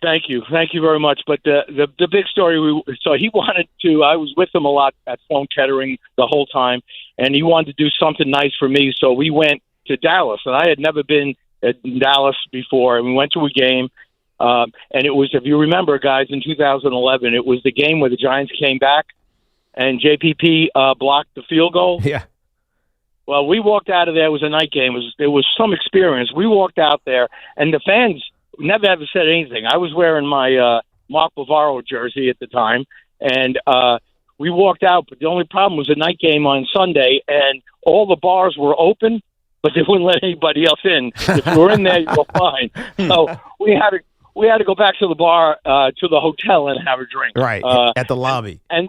thank you very much. But the big story, so he wanted to. I was with him a lot at Sloan Kettering the whole time, and he wanted to do something nice for me. So we went to Dallas, and I had never been in Dallas before, and we went to a game. And it was, if you remember, guys, in 2011, it was the game where the Giants came back, and JPP blocked the field goal. Yeah. Well, we walked out of there. It was a night game. It was some experience. We walked out there, and the fans never ever said anything. I was wearing my Mark Bavaro jersey at the time, and we walked out. But the only problem was a night game on Sunday, and all the bars were open, but they wouldn't let anybody else in. If you were in there, you were fine. So we had to go back to the bar, to the hotel, and have a drink. Right, at the lobby. And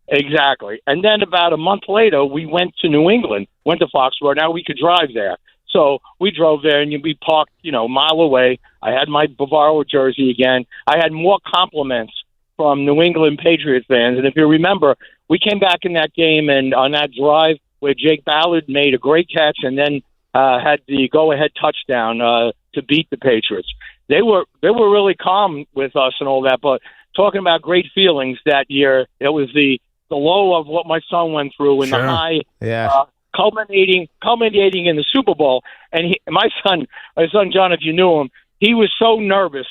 exactly. And then about a month later, we went to New England, went to Foxborough. Now we could drive there. So we drove there, and we parked, a mile away. I had my Bavaro jersey again. I had more compliments from New England Patriots fans. And if you remember, we came back in that game, and on that drive where Jake Ballard made a great catch and then had the go-ahead touchdown to beat the Patriots. They were really calm with us and all that. But talking about great feelings that year, it was the low of what my son went through and the high. Yeah. Culminating in the Super Bowl. And my son John, if you knew him, he was so nervous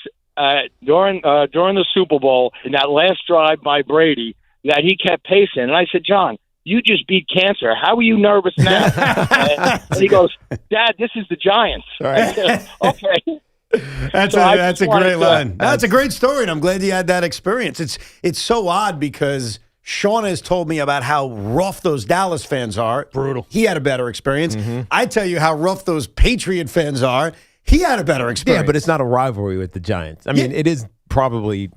during the Super Bowl in that last drive by Brady that he kept pacing. And I said, John, you just beat cancer. How are you nervous now? And he goes, Dad, this is the Giants. Right. Okay. That's a great line. That's a great story, and I'm glad you had that experience. It's so odd because Sean has told me about how rough those Dallas fans are. Brutal. He had a better experience. I tell you how rough those Patriot fans are. He had a better experience. Yeah, but it's not a rivalry with the Giants. I mean, it is probably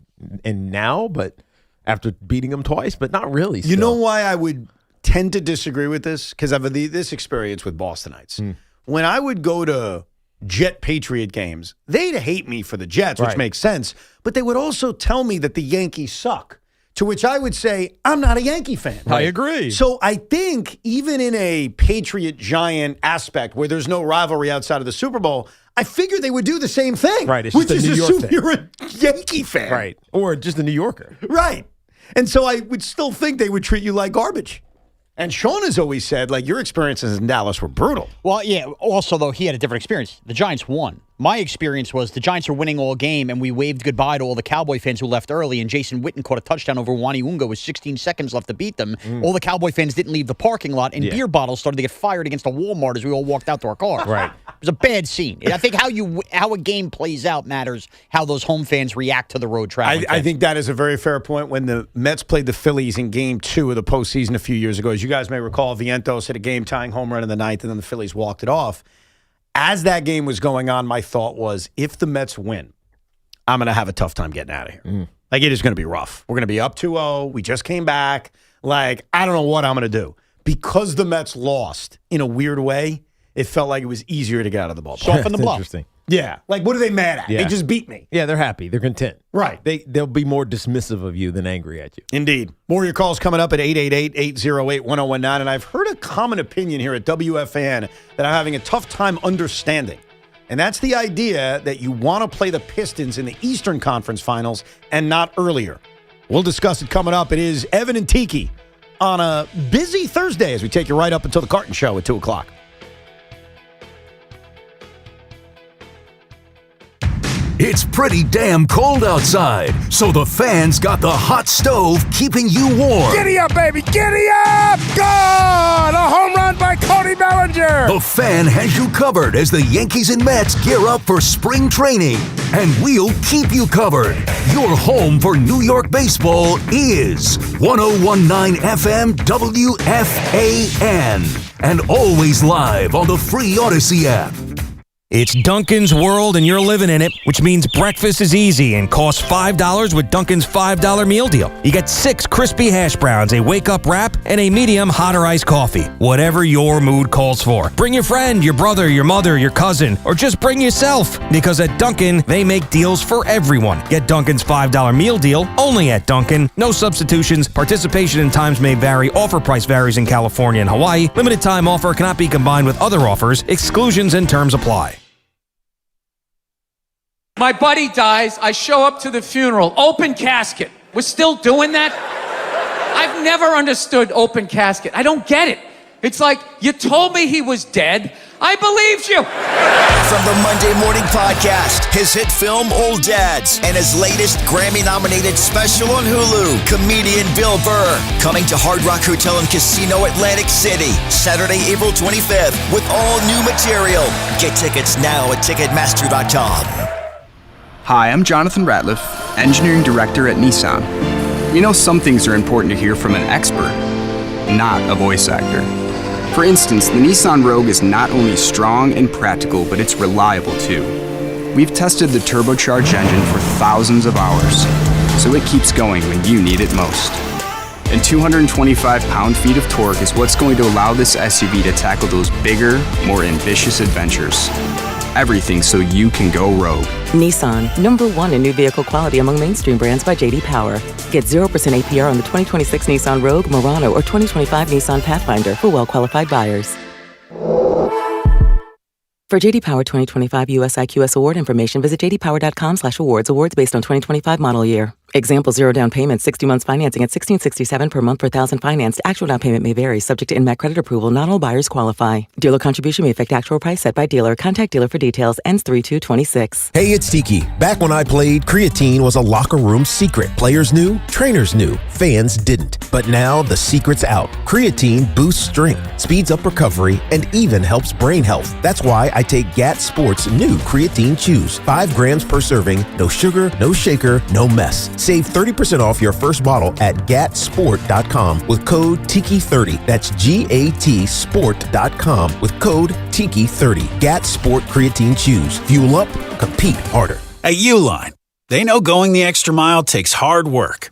now, but after beating them twice, but not really. You know why I would tend to disagree with this? Because I've had this experience with Bostonites. When I would go to Jet Patriot games, they'd hate me for the Jets, which makes sense, but they would also tell me that the Yankees suck, to which I would say, I'm not a Yankee fan. I agree. So I think even in a Patriot-Giant aspect where there's no rivalry outside of the Super Bowl, I figure they would do the same thing. Right, it's just a New York thing. You're a Yankee fan. Right, or just a New Yorker. Right. And so I would still think they would treat you like garbage. And Sean has always said, like, your experiences in Dallas were brutal. Well, yeah. Also, though, he had a different experience. The Giants won. My experience was the Giants are winning all game, and we waved goodbye to all the Cowboy fans who left early, and Jason Witten caught a touchdown over Waniunga with 16 seconds left to beat them. All the Cowboy fans didn't leave the parking lot, and beer bottles started to get fired against a Walmart as we all walked out to our cars. Right. It was a bad scene. I think how a game plays out matters how those home fans react to the road traveling. I think that is a very fair point. When the Mets played the Phillies in Game 2 of the postseason a few years ago, as you guys may recall, Vientos hit a game-tying home run in the ninth, and then the Phillies walked it off. As that game was going on, my thought was, if the Mets win, I'm going to have a tough time getting out of here. Like, it is going to be rough. We're going to be up 2-0. We just came back. Like, I don't know what I'm going to do. Because the Mets lost in a weird way, it felt like it was easier to get out of the ballpark. Soften the blow. Interesting. Yeah. Like, what are they mad at? Yeah. They just beat me. Yeah, they're happy. They're content. Right. They'll be more dismissive of you than angry at you. Indeed. More of your calls coming up at 888-808-1019. And I've heard a common opinion here at WFAN that I'm having a tough time understanding. And that's the idea that you want to play the Pistons in the Eastern Conference Finals and not earlier. We'll discuss it coming up. It is Evan and Tiki on a busy Thursday as we take you right up until the Carton Show at 2 o'clock. It's pretty damn cold outside, so the fans got the hot stove keeping you warm. Giddy up, baby! Giddy up! Gone! A home run by Cody Bellinger! The Fan has you covered as the Yankees and Mets gear up for spring training. And we'll keep you covered. Your home for New York baseball is 101.9 FM WFAN. And always live on the free Odyssey app. It's Dunkin's world and you're living in it, which means breakfast is easy and costs $5 with Dunkin's $5 meal deal. You get 6 crispy hash browns, a wake-up wrap, and a medium hot or iced coffee. Whatever your mood calls for. Bring your friend, your brother, your mother, your cousin, or just bring yourself. Because at Dunkin', they make deals for everyone. Get Dunkin's $5 meal deal only at Dunkin'. No substitutions. Participation and times may vary. Offer price varies in California and Hawaii. Limited time offer cannot be combined with other offers. Exclusions and terms apply. My buddy dies, I show up to the funeral, open casket. We're still doing that? I've never understood open casket. I don't get it. It's like, you told me he was dead. I believed you. From the Monday Morning Podcast, his hit film Old Dads, and his latest Grammy-nominated special on Hulu, comedian Bill Burr, coming to Hard Rock Hotel and Casino Atlantic City, Saturday, April 25th, with all new material. Get tickets now at Ticketmaster.com. Hi, I'm Jonathan Ratliff, Engineering Director at Nissan. You know, some things are important to hear from an expert, not a voice actor. For instance, the Nissan Rogue is not only strong and practical, but it's reliable too. We've tested the turbocharged engine for thousands of hours, so it keeps going when you need it most. And 225 pound-feet of torque is what's going to allow this SUV to tackle those bigger, more ambitious adventures. Everything so you can go rogue. Nissan, #1 in new vehicle quality among mainstream brands by J.D. Power. Get 0% APR on the 2026 Nissan Rogue, Murano, or 2025 Nissan Pathfinder for well-qualified buyers. For J.D. Power 2025 US IQS award information, visit jdpower.com/awards. Awards based on 2025 model year. Example, 0 down payment, 60 months financing at $1,667 per month per thousand financed. Actual down payment may vary, subject to INMAC credit approval. Not all buyers qualify. Dealer contribution may affect actual price set by dealer. Contact dealer for details. Ends 3/2/26. Hey, it's Tiki. Back when I played, creatine was a locker room secret. Players knew, trainers knew, fans didn't. But now the secret's out. Creatine boosts strength, speeds up recovery, and even helps brain health. That's why I take GAT Sports' new Creatine Chews. 5 grams per serving, no sugar, no shaker, no mess. Save 30% off your first bottle at gatsport.com with code TIKI30. That's GAT Sport.com with code TIKI30. GAT Sport Creatine Chews. Fuel up, compete harder. At Uline, they know going the extra mile takes hard work.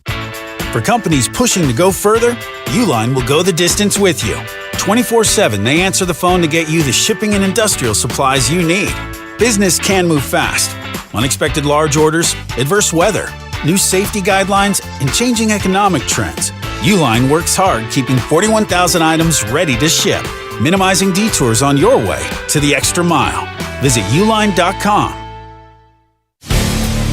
For companies pushing to go further, Uline will go the distance with you. 24/7, they answer the phone to get you the shipping and industrial supplies you need. Business can move fast. Unexpected large orders, adverse weather, new safety guidelines, and changing economic trends. Uline works hard keeping 41,000 items ready to ship, minimizing detours on your way to the extra mile. Visit uline.com.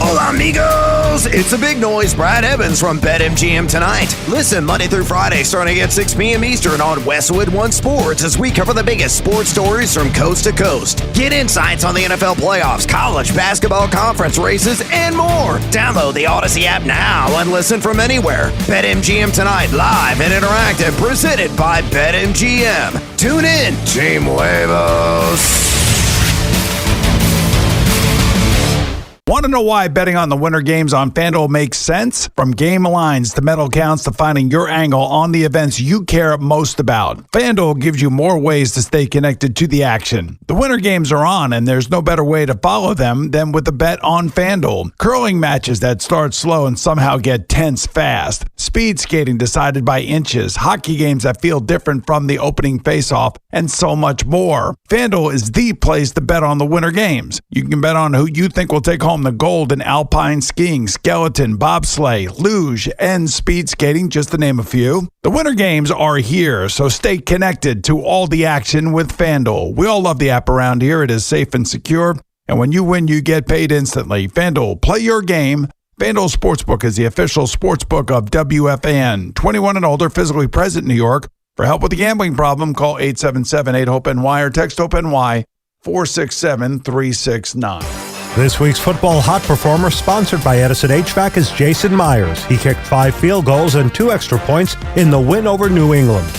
Hola, amigos! It's a big noise. Brad Evans from BetMGM tonight. Listen Monday through Friday starting at 6 p.m. Eastern on Westwood One Sports as we cover the biggest sports stories from coast to coast. Get insights on the NFL playoffs, college basketball conference races, and more. Download the Odyssey app now and listen from anywhere. BetMGM tonight, live and interactive, presented by BetMGM. Tune in, Team Huevos. Want to know why betting on the winter games on FanDuel makes sense? From game lines to medal counts to finding your angle on the events you care most about, FanDuel gives you more ways to stay connected to the action. The winter games are on, and there's no better way to follow them than with a bet on FanDuel. Curling matches that start slow and somehow get tense fast. Speed skating decided by inches. Hockey games that feel different from the opening faceoff, and so much more. FanDuel is the place to bet on the winter games. You can bet on who you think will take home the gold in alpine skiing, skeleton, bobsleigh, luge, and speed skating, just to name a few. The winter games are here, so stay connected to all the action with FanDuel. We all love the app around here. It is safe and secure, and when you win, you get paid instantly. FanDuel, play your game. FanDuel Sportsbook is the official sportsbook of WFAN. 21 and older, physically present in New York. For help with the gambling problem, call 877-8-HOPE-NY or text HOPE-NY 467-369. This week's football hot performer, sponsored by Edison HVAC, is Jason Myers. He kicked 5 field goals and 2 extra points in the win over New England.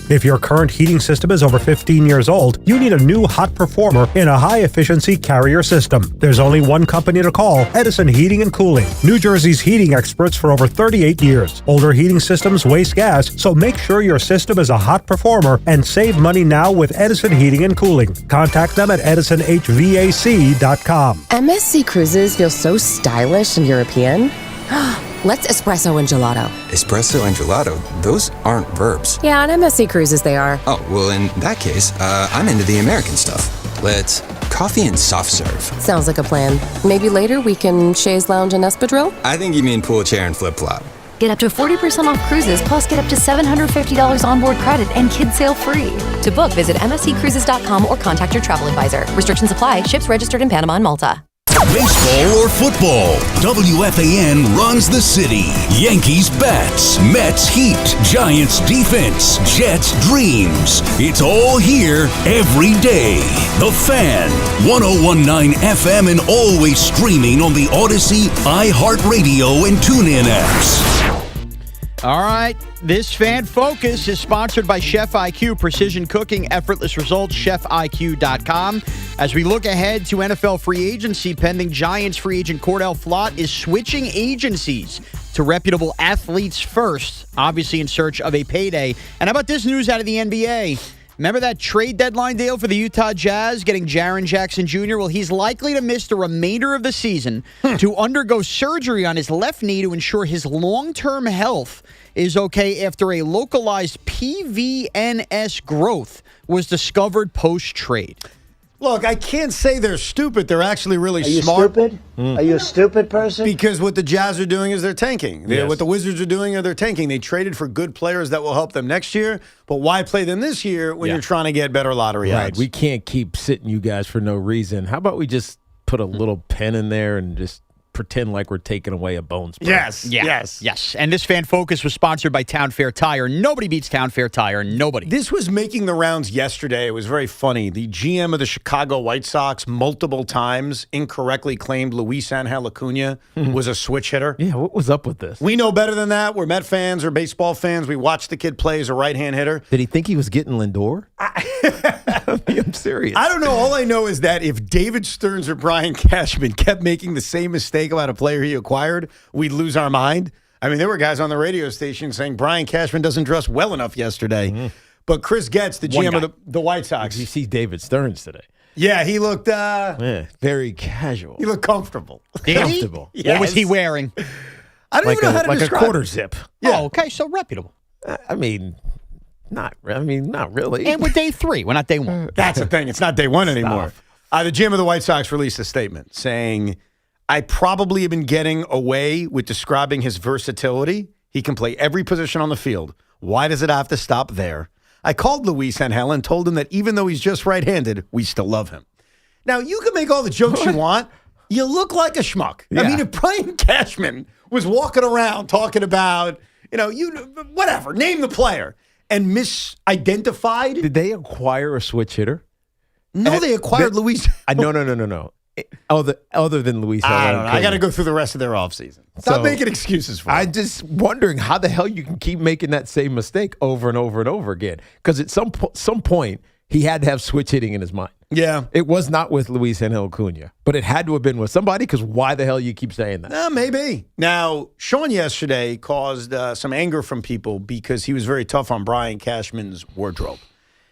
If your current heating system is over 15 years old, you need a new hot performer in a high-efficiency Carrier system. There's only one company to call, Edison Heating and Cooling. New Jersey's heating experts for over 38 years. Older heating systems waste gas, so make sure your system is a hot performer and save money now with Edison Heating and Cooling. Contact them at edisonhvac.com. MSC Cruises feel so stylish and European. Let's espresso and gelato. Espresso and gelato? Those aren't verbs. Yeah, on MSC Cruises they are. Oh, well, in that case, I'm into the American stuff. Let's coffee and soft serve. Sounds like a plan. Maybe later we can chaise lounge and espadrille? I think you mean pool chair and flip-flop. Get up to 40% off cruises, plus get up to $750 onboard credit and kids sail free. To book, visit MSCCruises.com or contact your travel advisor. Restrictions apply. Ships registered in Panama and Malta. Baseball or football, WFAN runs the city. Yankees bats, Mets heat, Giants defense, Jets dreams. It's all here every day. The Fan, 101.9 FM and always streaming on the Odyssey, iHeartRadio, and TuneIn apps. All right, this Fan Focus is sponsored by Chef IQ, precision cooking, effortless results, chefiq.com. As we look ahead to NFL free agency, pending Giants free agent Cordell Flott is switching agencies to reputable athletes first, obviously in search of a payday. And how about this news out of the NBA? Remember that trade deadline deal for the Utah Jazz getting Jaren Jackson Jr.? Well, he's likely to miss the remainder of the season to undergo surgery on his left knee to ensure his long-term health is okay after a localized PVNS growth was discovered post-trade. Look, I can't say they're stupid. They're actually really smart. smart. Stupid? Are you a stupid person? Because what the Jazz are doing is they're tanking. Yes. What the Wizards are doing is they're tanking. They traded for good players that will help them next year, but why play them this year when you're trying to get better lottery odds? We can't keep sitting you guys for no reason. How about we just put a little pen in there and just pretend like we're taking away a bone spur. Yes. And this Fan Focus was sponsored by Town Fair Tire. Nobody beats Town Fair Tire. Nobody. This was making the rounds yesterday. It was very funny. The GM of the Chicago White Sox multiple times incorrectly claimed Luis Angel Acuna was a switch hitter. Yeah, what was up with this? We know better than that. We're Met fans or baseball fans. We watched the kid play as a right-hand hitter. Did he think he was getting Lindor? I'm serious. I don't know. All I know is that if David Stearns or Brian Cashman kept making the same mistake about a player he acquired, we'd lose our mind. I mean, there were guys on the radio station saying Brian Cashman doesn't dress well enough yesterday. But Chris Getz, the GM of the White Sox. Did you see David Stearns today? Yeah, he looked very casual. He looked comfortable. Comfortable. Yes. What was he wearing? I don't even know how to describe a quarter it. zip. Yeah. Oh, okay. So reputable. I mean, not really. And we're day 3. We're not day 1. That's the thing. It's not day 1 anymore. The GM of the White Sox released a statement saying, I probably have been getting away with describing his versatility. He can play every position on the field. Why does it have to stop there? I called Luis Angel and told him that even though he's just right-handed, we still love him. Now, you can make all the jokes you want. You look like a schmuck. Yeah. I mean, if Brian Cashman was walking around talking about, whatever, name the player, and misidentified. Did they acquire a switch hitter? No, they acquired Luis. No. Other than Luis. I don't know. I got to go through the rest of their offseason. Stop making excuses for it. I'm just wondering how the hell you can keep making that same mistake over and over and over again. Because at some point, he had to have switch hitting in his mind. Yeah. It was not with Luis Angel Acuna, but it had to have been with somebody, because why the hell you keep saying that? Maybe. Now, Sean yesterday caused some anger from people because he was very tough on Brian Cashman's wardrobe.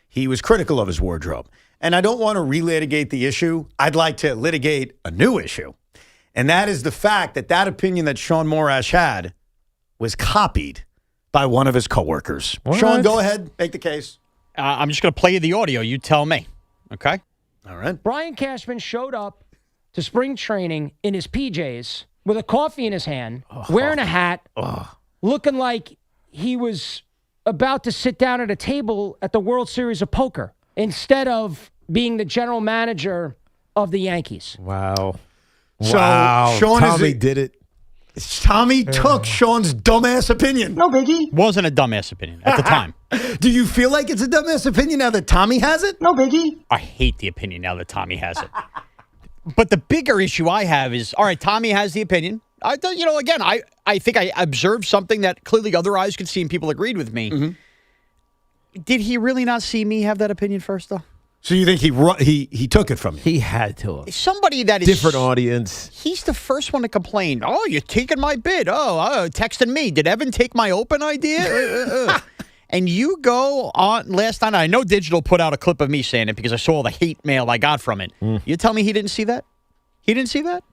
He was critical of his wardrobe. And I don't want to relitigate the issue. I'd like to litigate a new issue. And that is the fact that opinion that Sean Morash had was copied by one of his coworkers. What? Sean, go ahead. Make the case. I'm just going to play you the audio. You tell me. Okay? All right. Brian Cashman showed up to spring training in his PJs with a coffee in his hand, wearing a hat, looking like he was about to sit down at a table at the World Series of Poker instead of being the general manager of the Yankees. Wow. So Sean Tommy did it. Tommy took Sean's dumbass opinion. No biggie. Wasn't a dumbass opinion at the time. Do you feel like it's a dumbass opinion now that Tommy has it? No biggie. I hate the opinion now that Tommy has it. But the bigger issue I have is, all right, Tommy has the opinion. I think I observed something that clearly other eyes could see and people agreed with me. Mm-hmm. Did he really not see me have that opinion first, though? So you think he took it from you? He had to. Somebody that is different audience. He's the first one to complain. Oh, you're taking my bid. Texting me. Did Evan take my open idea? And you go on last night. I know Digital put out a clip of me saying it because I saw all the hate mail I got from it. You tell me he didn't see that? He didn't see that?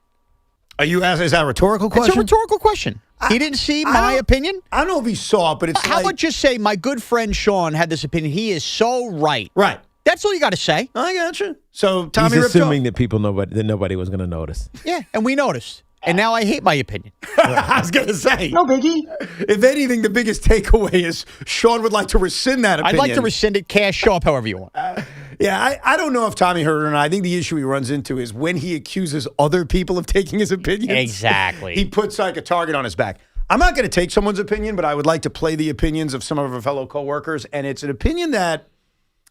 Are you asking? Is that a rhetorical question? It's a rhetorical question. He didn't see my opinion? I don't know if he saw it, but it's How about just say, my good friend Sean had this opinion. He is so right. Right. That's all you got to say. I got you. So Tommy He's ripped assuming off. that nobody was going to notice. Yeah, and we noticed. And now I hate my opinion. I was going to say. No biggie. If anything, the biggest takeaway is Sean would like to rescind that opinion. I'd like to rescind it, cash, show up however you want. I don't know if Tommy heard it or not. I think the issue he runs into is when he accuses other people of taking his opinions. Exactly. He puts like a target on his back. I'm not going to take someone's opinion, but I would like to play the opinions of some of our fellow coworkers, and it's an opinion that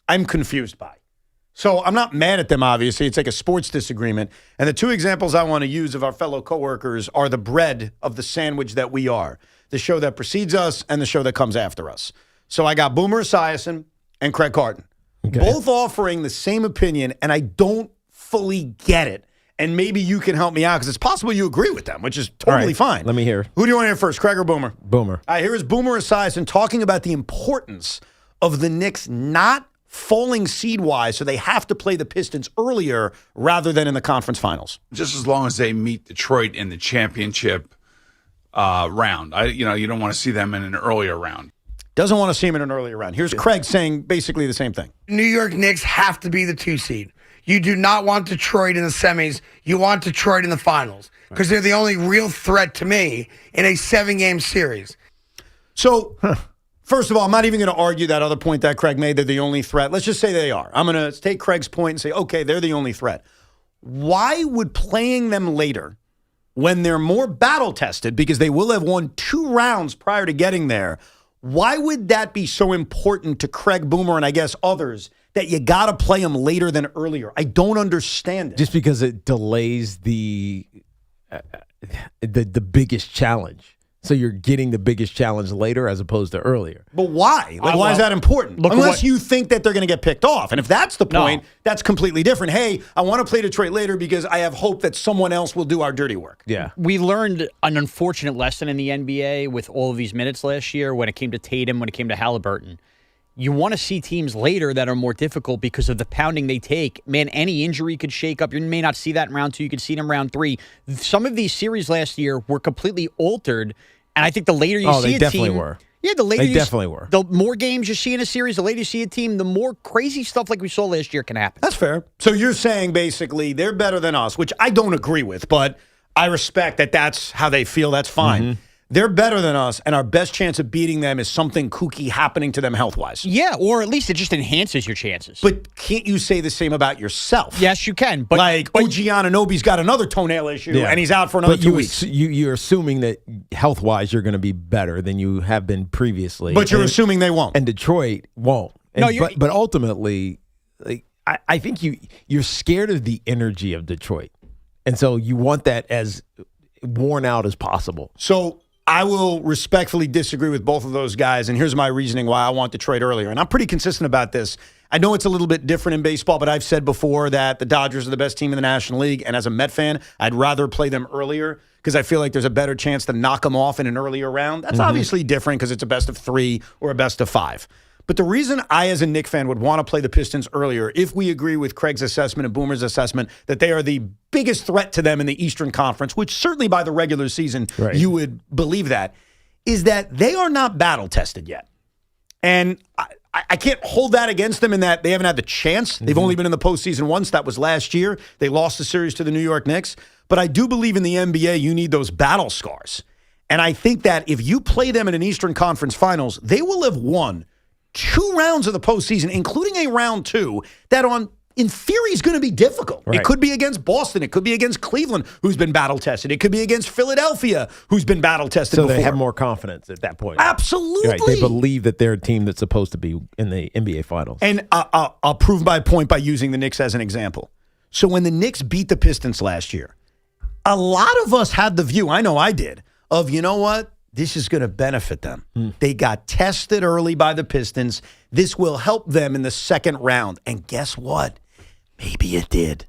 I'm confused by. So I'm not mad at them, obviously. It's like a sports disagreement. And the two examples I want to use of our fellow coworkers are the bread of the sandwich that we are, the show that precedes us and the show that comes after us. So I got Boomer Esiason and Craig Carton, both offering the same opinion, and I don't fully get it. And maybe you can help me out because it's possible you agree with them, which is totally fine. Let me hear. Who do you want to hear first, Craig or Boomer? Boomer. All right, here is Boomer Esiason talking about the importance of the Knicks not falling seed-wise, so they have to play the Pistons earlier rather than in the conference finals. Just as long as they meet Detroit in the championship round. You don't want to see them in an earlier round. Doesn't want to see him in an earlier round. Here's Craig saying basically the same thing. New York Knicks have to be the 2 seed. You do not want Detroit in the semis. You want Detroit in the finals because they're the only real threat to me in a 7-game series. So, first of all, I'm not even going to argue that other point that Craig made. They're the only threat. Let's just say they are. I'm going to take Craig's point and say, okay, they're the only threat. Why would playing them later when they're more battle-tested, because they will have won 2 rounds prior to getting there, why would that be so important to Craig Boomer and I guess others that you got to play them later than earlier? I don't understand it. Just because it delays the biggest challenge. So you're getting the biggest challenge later as opposed to earlier. But why? Why is that important? Unless you think that they're going to get picked off. And if that's the point, that's completely different. Hey, I want to play Detroit later because I have hope that someone else will do our dirty work. Yeah. We learned an unfortunate lesson in the NBA with all of these minutes last year when it came to Tatum, when it came to Halliburton. You want to see teams later that are more difficult because of the pounding they take. Man, any injury could shake up. You may not see that in round 2. You could see it in round 3. Some of these series last year were completely altered. And I think the later you see a team... Oh, they definitely were. Yeah, the later they definitely were. The more games you see in a series, the later you see a team, the more crazy stuff like we saw last year can happen. That's fair. So you're saying basically they're better than us, which I don't agree with, but I respect that that's how they feel. That's fine. Mm-hmm. They're better than us, and our best chance of beating them is something kooky happening to them health-wise. Yeah, or at least it just enhances your chances. But can't you say the same about yourself? Yes, you can. But OG Anunoby's got another toenail issue, and he's out for another 2 weeks. You're assuming that health-wise you're going to be better than you have been previously. But you're assuming they won't. And Detroit won't. But ultimately, I think you're scared of the energy of Detroit. And so you want that as worn out as possible. So I will respectfully disagree with both of those guys, and here's my reasoning why I want Detroit earlier. And I'm pretty consistent about this. I know it's a little bit different in baseball, but I've said before that the Dodgers are the best team in the National League, and as a Met fan, I'd rather play them earlier because I feel like there's a better chance to knock them off in an earlier round. That's obviously different because it's a best of 3 or a best of 5. But the reason I, as a Knicks fan, would want to play the Pistons earlier, if we agree with Craig's assessment and Boomer's assessment that they are the biggest threat to them in the Eastern Conference, which certainly by the regular season you would believe that, is that they are not battle-tested yet. And I can't hold that against them in that they haven't had the chance. They've only been in the postseason once. That was last year. They lost the series to the New York Knicks. But I do believe in the NBA you need those battle scars. And I think that if you play them in an Eastern Conference Finals, they will have won 2 rounds of the postseason, including a round 2, that in theory is going to be difficult. Right. It could be against Boston. It could be against Cleveland, who's been battle-tested. It could be against Philadelphia, who's been battle-tested before. So they have more confidence at that point. Absolutely. Right. They believe that they're a team that's supposed to be in the NBA Finals. And I'll prove my point by using the Knicks as an example. So when the Knicks beat the Pistons last year, a lot of us had the view, I know I did, of, you know what? This is going to benefit them. They got tested early by the Pistons. This will help them in the second round. And guess what? Maybe it did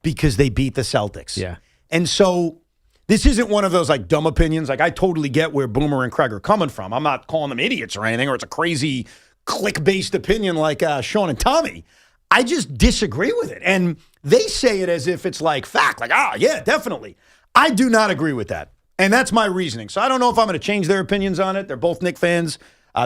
because they beat the Celtics. Yeah. And so this isn't one of those like dumb opinions. Like I totally get where Boomer and Craig are coming from. I'm not calling them idiots or anything, or it's a crazy click-based opinion like Sean and Tommy. I just disagree with it. And they say it as if it's like fact, like, yeah, definitely. I do not agree with that. And that's my reasoning. So I don't know if I'm going to change their opinions on it. They're both Knicks fans.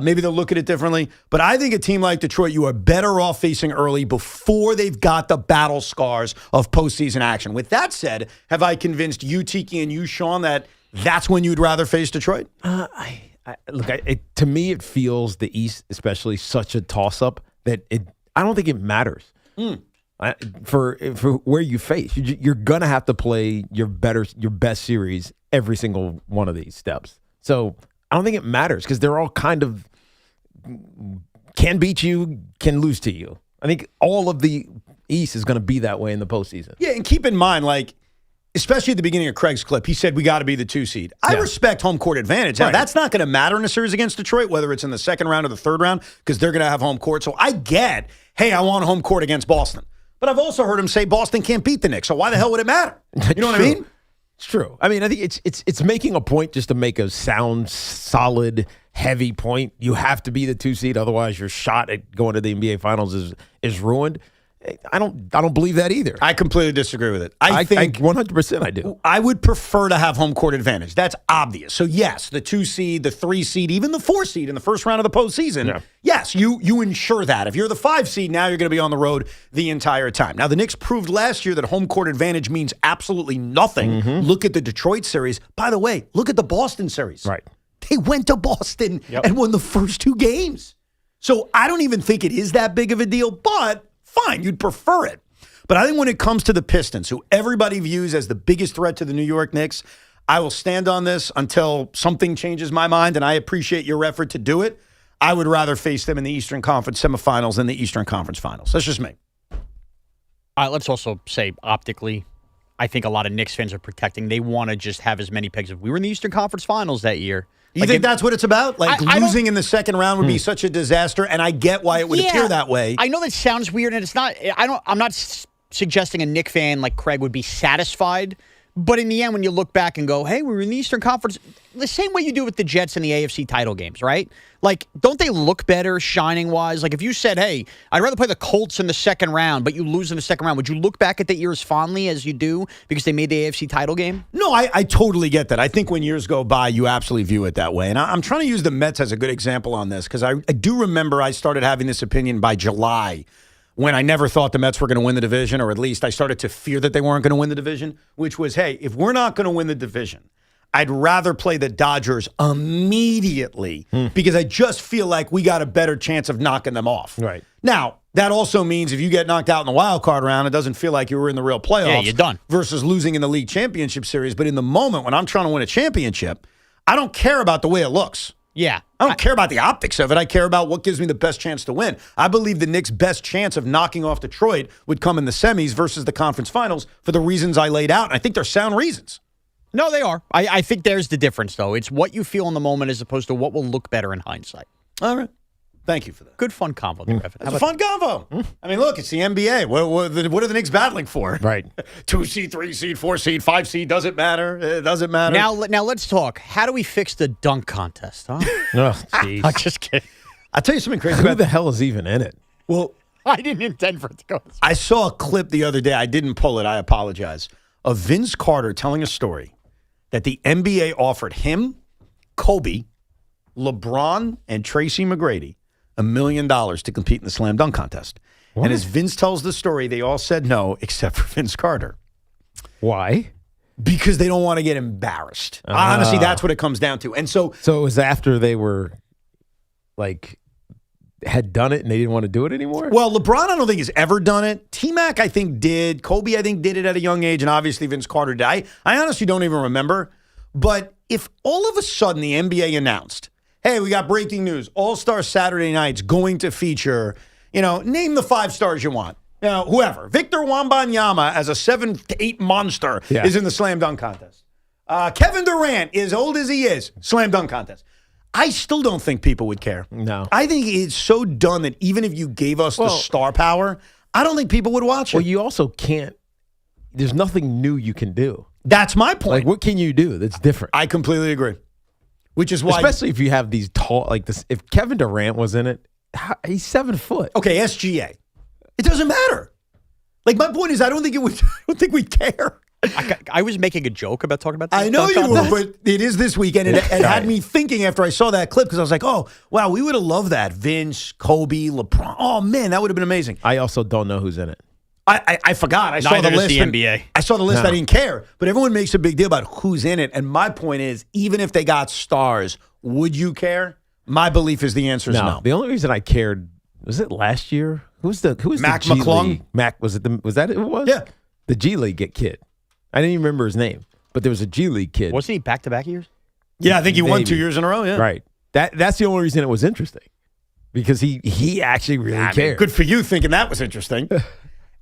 Maybe they'll look at it differently. But I think a team like Detroit, you are better off facing early before they've got the battle scars of postseason action. With that said, have I convinced you, Tiki, and you, Sean, that that's when you'd rather face Detroit? To me, it feels the East, especially, such a toss-up that I don't think it matters. For where you face, you're gonna have to play your best series every single one of these steps. So I don't think it matters because they're all kind of can beat you, can lose to you. I think all of the East is going to be that way in the postseason. Yeah, and keep in mind, like, especially at the beginning of Craig's clip, he said we got to be the 2 seed. I respect home court advantage. Now, that's not going to matter in a series against Detroit, whether it's in the second round or the third round, because they're going to have home court. So I get, hey, I want home court against Boston. But I've also heard him say Boston can't beat the Knicks, so why the hell would it matter? You know what I mean? It's true. I mean, I think it's making a point just to make a sound, solid, heavy point. You have to be the 2 seed, otherwise your shot at going to the NBA Finals is ruined. I don't believe that either. I completely disagree with it. I think 100% I do. I would prefer to have home court advantage. That's obvious. So yes, the 2 seed, the 3 seed, even the 4 seed in the first round of the postseason. Yeah. Yes, you ensure that. If you're the 5 seed, now you're going to be on the road the entire time. Now the Knicks proved last year that home court advantage means absolutely nothing. Look at the Detroit series. By the way, look at the Boston series. Right. They went to Boston and won the first 2 games. So I don't even think it is that big of a deal, but fine, you'd prefer it. But I think when it comes to the Pistons, who everybody views as the biggest threat to the New York Knicks, I will stand on this until something changes my mind, and I appreciate your effort to do it. I would rather face them in the Eastern Conference semifinals than the Eastern Conference finals. That's just me. Let's also say optically, I think a lot of Knicks fans are protecting. They want to just have as many picks. If we were in the Eastern Conference finals that year. You think that's what it's about? Like losing in the second round would be such a disaster, and I get why it would appear that way. I know that sounds weird, and it's not. I'm not suggesting a Knick fan like Craig would be satisfied. But in the end, when you look back and go, hey, we were in the Eastern Conference, the same way you do with the Jets in the AFC title games, right? Like, don't they look better shining-wise? Like, if you said, hey, I'd rather play the Colts in the second round, but you lose in the second round, would you look back at that year as fondly as you do because they made the AFC title game? No, I totally get that. I think when years go by, you absolutely view it that way. And I'm trying to use the Mets as a good example on this because I do remember I started having this opinion by July when I never thought the Mets were going to win the division, or at least I started to fear that they weren't going to win the division, which was, hey, if we're not going to win the division, I'd rather play the Dodgers immediately because I just feel like we got a better chance of knocking them off. Right. Now, that also means if you get knocked out in the wild card round, it doesn't feel like you were in the real playoffs. Yeah, you're done. Versus losing in the league championship series. But in the moment when I'm trying to win a championship, I don't care about the way it looks. Yeah. I don't care about the optics of it. I care about what gives me the best chance to win. I believe the Knicks' best chance of knocking off Detroit would come in the semis versus the conference finals for the reasons I laid out. And I think they're sound reasons. No, they are. I think there's the difference, though. It's what you feel in the moment as opposed to what will look better in hindsight. All right. Thank you for that. Good fun convo there, Evan. It's a fun convo. I mean, look, it's the NBA. What are the Knicks battling for? Right. 2 seed, 3 seed, 4 seed, 5 seed. Doesn't matter. It doesn't matter. Now let's talk. How do we fix the dunk contest, huh? Oh, jeez. I'm just kidding. I'll tell you something crazy Who about the hell is even in it? Well, I didn't intend for it to go this way. I saw a clip the other day. I didn't pull it. I apologize. Of Vince Carter telling a story that the NBA offered him, Kobe, LeBron, and Tracy McGrady $1 million to compete in the slam dunk contest. What? And as Vince tells the story, they all said no except for Vince Carter. Why? Because they don't want to get embarrassed. Honestly, that's what it comes down to. And so it was after they were like had done it and they didn't want to do it anymore? Well, LeBron I don't think has ever done it. T-Mac I think did. Kobe I think did it at a young age, and obviously Vince Carter did. I honestly don't even remember. But if all of a sudden the NBA announced, hey, we got breaking news, All-Star Saturday Night's going to feature, name the 5 stars you want. Whoever. Victor Wembanyama as a 7 to 8 monster is in the slam dunk contest. Kevin Durant, as old as he is, slam dunk contest. I still don't think people would care. No. I think it's so done that even if you gave us the star power, I don't think people would watch it. Well, you also can't. There's nothing new you can do. That's my point. Like, what can you do that's different? I completely agree. Which is why, especially if you have these tall, like this. If Kevin Durant was in it, he's 7 foot. Okay, SGA. It doesn't matter. Like, my point is, I don't think we'd care. I was making a joke about talking about this. I know you were, but it is this weekend. And it had me thinking after I saw that clip because I was like, oh, wow, we would have loved that. Vince, Kobe, LeBron. Oh, man, that would have been amazing. I also don't know who's in it. I forgot. I saw the list. The NBA. I saw the list. No. I didn't care. But everyone makes a big deal about who's in it. And my point is, even if they got stars, would you care? My belief is the answer is no. The only reason I cared, was it last year? Who was Mac the G McClung? League? Mac, was that who it was? Yeah. The G League kid. I didn't even remember his name, but there was a G League kid. Wasn't he back-to-back years? Yeah, I think he won 2 years in a row, yeah. Right. That's the only reason it was interesting, because he actually really cared. Good for you thinking that was interesting.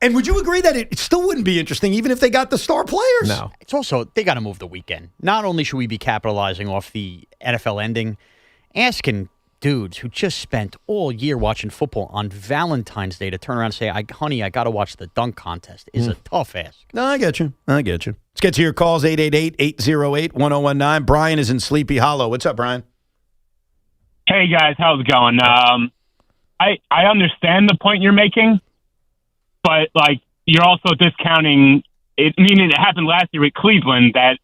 And would you agree that it still wouldn't be interesting even if they got the star players? No. It's also, they got to move the weekend. Not only should we be capitalizing off the NFL ending, asking dudes who just spent all year watching football on Valentine's Day to turn around and say, honey, I got to watch the dunk contest is a tough ask. No, I get you. Let's get to your calls, 888-808-1019. Brian is in Sleepy Hollow. What's up, Brian? Hey, guys. How's it going? I understand the point you're making, but, you're also discounting it. I mean, it happened last year with Cleveland that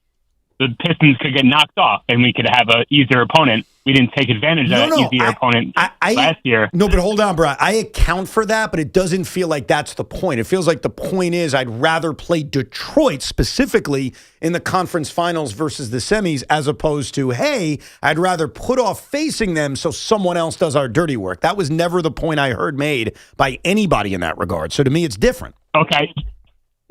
the Pistons could get knocked off and we could have an easier opponent. We didn't take advantage of that easier opponent last year. No, but hold on, Brian. I account for that, but it doesn't feel like that's the point. It feels like the point is I'd rather play Detroit specifically in the conference finals versus the semis as opposed to, hey, I'd rather put off facing them so someone else does our dirty work. That was never the point I heard made by anybody in that regard. So to me, it's different. Okay.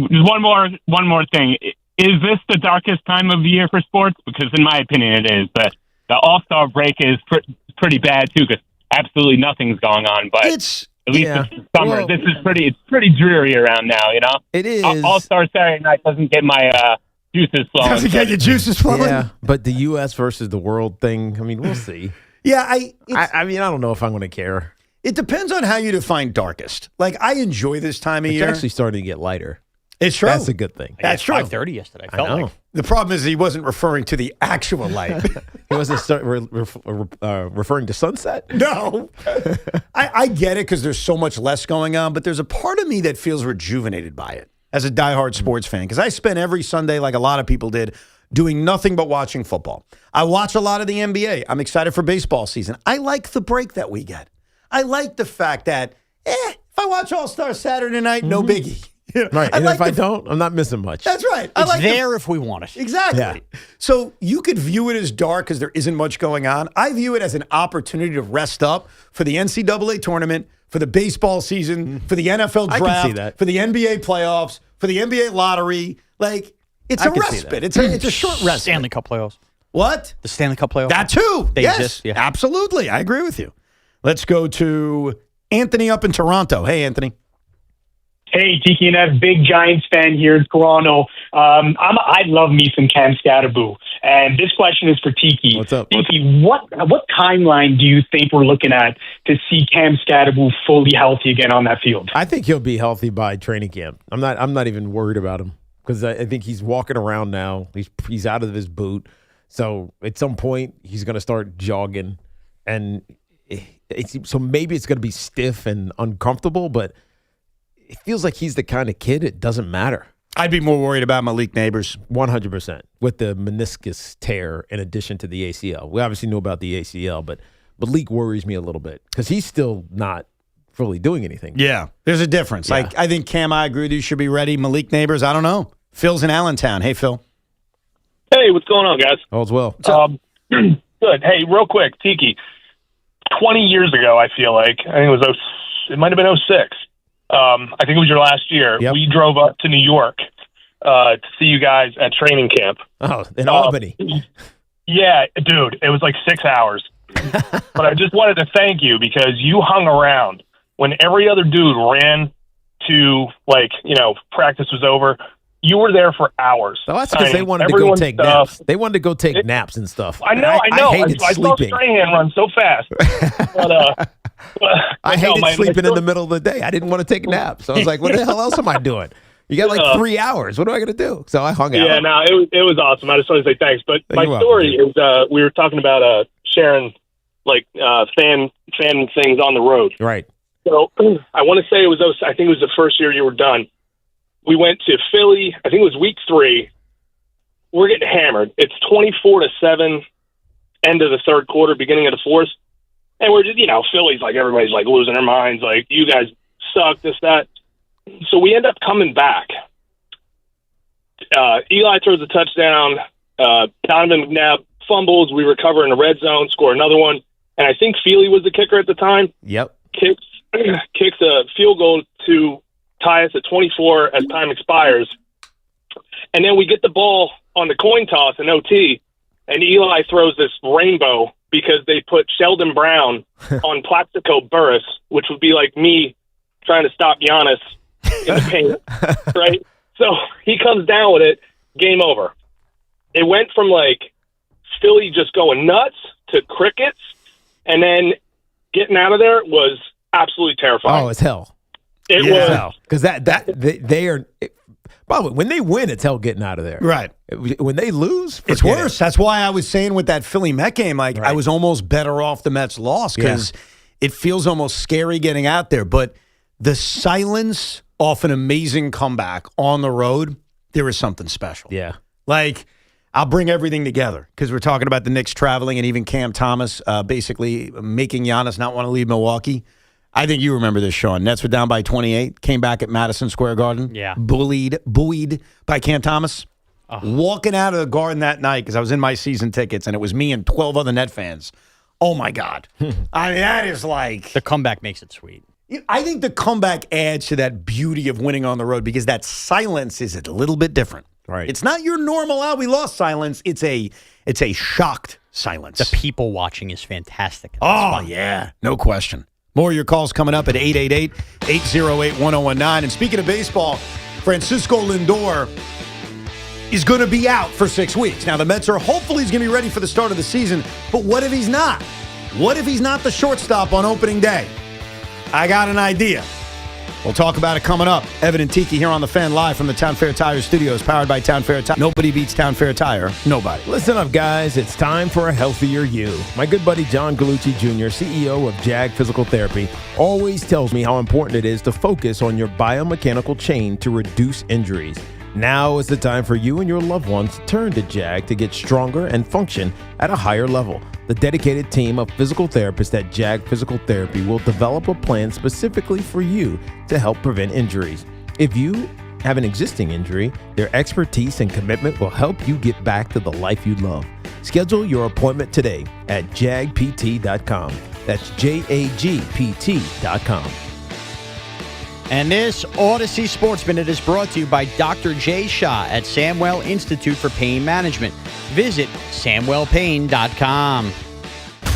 Just one more thing. Is this the darkest time of the year for sports? Because in my opinion, it is. But the All-Star break is pretty bad too, because absolutely nothing's going on. But at least it's summer. Well, it's pretty dreary around now. It is. All-Star Saturday night doesn't get my juices flowing. Doesn't get your juices flowing. Yeah, but the U.S. versus the world thing. I mean, we'll see. Yeah, I don't know if I'm going to care. It depends on how you define darkest. Like, I enjoy this time of year. It's actually starting to get lighter. It's true. That's a good thing. That's true. 5:30 yesterday. I know. The problem is he wasn't referring to the actual light. He wasn't referring to sunset? No. I get it because there's so much less going on, but there's a part of me that feels rejuvenated by it as a diehard sports fan, because I spent every Sunday, like a lot of people did, doing nothing but watching football. I watch a lot of the NBA. I'm excited for baseball season. I like the break that we get. I like the fact that, if I watch All-Star Saturday night, no biggie. Right. And if I don't, I'm not missing much. That's right. It's there if we want it. Exactly. Yeah. So you could view it as dark because there isn't much going on. I view it as an opportunity to rest up for the NCAA tournament, for the baseball season, for the NFL I draft, can see that. for the NBA playoffs, for the NBA lottery. Like, it's a respite. It's a short respite. Stanley Cup playoffs. What? The Stanley Cup playoffs. That too. They yes, exist. Yeah. Absolutely. I agree with you. Let's go to Anthony up in Toronto. Hey, Anthony. Hey, Tiki and Ev, big Giants fan here in Toronto. I love me some Cam Scatterboo. And this question is for Tiki. What's up? Tiki, what timeline do you think we're looking at to see Cam Scatterboo fully healthy again on that field? I think he'll be healthy by training camp. I'm not even worried about him because I think he's walking around now. He's out of his boot. So at some point he's going to start jogging, and so maybe it's going to be stiff and uncomfortable, but it feels like he's the kind of kid it doesn't matter. I'd be more worried about Malik Neighbors. 100% with the meniscus tear in addition to the ACL. We obviously know about the ACL, but Malik worries me a little bit because he's still not fully doing anything. Yeah, there's a difference. Yeah. Like, I think Cam, I agree with you, should be ready. Malik Neighbors, I don't know. Phil's in Allentown. Hey, Phil. Hey, what's going on, guys? All's well. Good. Hey, real quick, Tiki. 20 years ago, I feel like, it might have been 06. I think it was your last year. Yep. We drove up to New York to see you guys at training camp. Oh, in Albany. Yeah, dude, it was like 6 hours. But I just wanted to thank you because you hung around when every other dude ran to, practice was over. You were there for hours. Well, that's because they wanted to go take naps. They wanted to go take naps and stuff. I know. I hated sleeping. Saw Strahan run so fast. I hated sleeping in the middle of the day. I didn't want to take a nap. So I was like, what the hell else am I doing? You got 3 hours. What am I going to do? So I hung out. Yeah, no, it was awesome. I just want to say thanks. But my story is we were talking about sharing fan things on the road. Right. So I want to say I think it was the first year you were done. We went to Philly. I think it was week 3. We're getting hammered. It's 24-7, end of the third quarter, beginning of the fourth. And we're just, Philly's everybody's losing their minds. You guys suck, this, that. So we end up coming back. Eli throws a touchdown. Donovan McNabb fumbles. We recover in the red zone, score another one. And I think Feely was the kicker at the time. Yep. Kicks a field goal to tie us at 24 as time expires. And then we get the ball on the coin toss in OT, and Eli throws this rainbow because they put Sheldon Brown on Plaxico Burress, which would be like me trying to stop Giannis in the paint, right? So he comes down with it, game over. It went from Philly just going nuts to crickets, and then getting out of there was absolutely terrifying. Oh, it's hell. It was because they are. By the way, when they win, it's hell getting out of there. Right. When they lose, it's worse. That's why I was saying with that Philly Met game, I was almost better off the Mets loss because it feels almost scary getting out there. But the silence off an amazing comeback on the road, there is something special. Yeah. I'll bring everything together because we're talking about the Knicks traveling and even Cam Thomas basically making Giannis not want to leave Milwaukee. I think you remember this, Sean. Nets were down by 28, came back at Madison Square Garden. Yeah. Buoyed by Cam Thomas. Walking out of the Garden that night because I was in my season tickets and it was me and 12 other Net fans. Oh, my God. I mean, that is the comeback makes it sweet. I think the comeback adds to that beauty of winning on the road because that silence is a little bit different. Right. It's not your normal, we lost silence. It's a shocked silence. The people watching is fantastic. Oh, yeah. No question. More of your calls coming up at 888-808-1019. And speaking of baseball, Francisco Lindor is going to be out for 6 weeks. Now, the Mets are hopefully he's going to be ready for the start of the season, but what if he's not? What if he's not the shortstop on opening day? I got an idea. We'll talk about it coming up. Evan and Tiki here on the Fan live from the Town Fair Tire Studios, powered by Town Fair Tire. Nobody beats Town Fair Tire. Nobody. Listen up, guys. It's time for a healthier you. My good buddy John Gallucci Jr., CEO of JAG Physical Therapy, always tells me how important it is to focus on your biomechanical chain to reduce injuries. Now is the time for you and your loved ones to turn to JAG to get stronger and function at a higher level. The dedicated team of physical therapists at JAG Physical Therapy will develop a plan specifically for you to help prevent injuries. If you have an existing injury, their expertise and commitment will help you get back to the life you love. Schedule your appointment today at jagpt.com. That's JAGPT.com. And this Odyssey Sports Minute is brought to you by Dr. Jay Shah at Samwell Institute for Pain Management. Visit SamwellPain.com.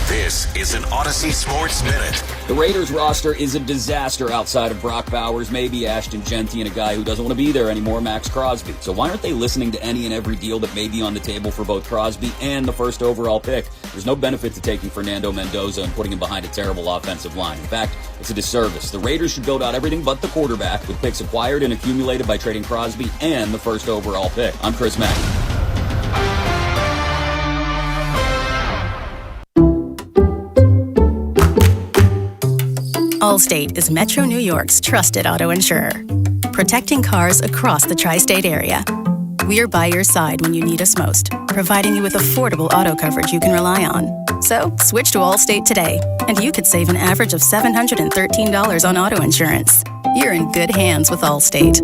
This is an Odyssey Sports Minute. The Raiders roster is a disaster outside of Brock Bowers, maybe Ashton Genty, and a guy who doesn't want to be there anymore, Max Crosby. So why aren't they listening to any and every deal that may be on the table for both Crosby and the first overall pick? There's no benefit to taking Fernando Mendoza and putting him behind a terrible offensive line. In fact, it's a disservice. The Raiders should build out everything but the quarterback with picks acquired and accumulated by trading Crosby and the first overall pick. I'm Chris Mack. Allstate is Metro New York's trusted auto insurer, protecting cars across the tri-state area. We're by your side when you need us most, providing you with affordable auto coverage you can rely on. So, switch to Allstate today, and you could save an average of $713 on auto insurance. You're in good hands with Allstate.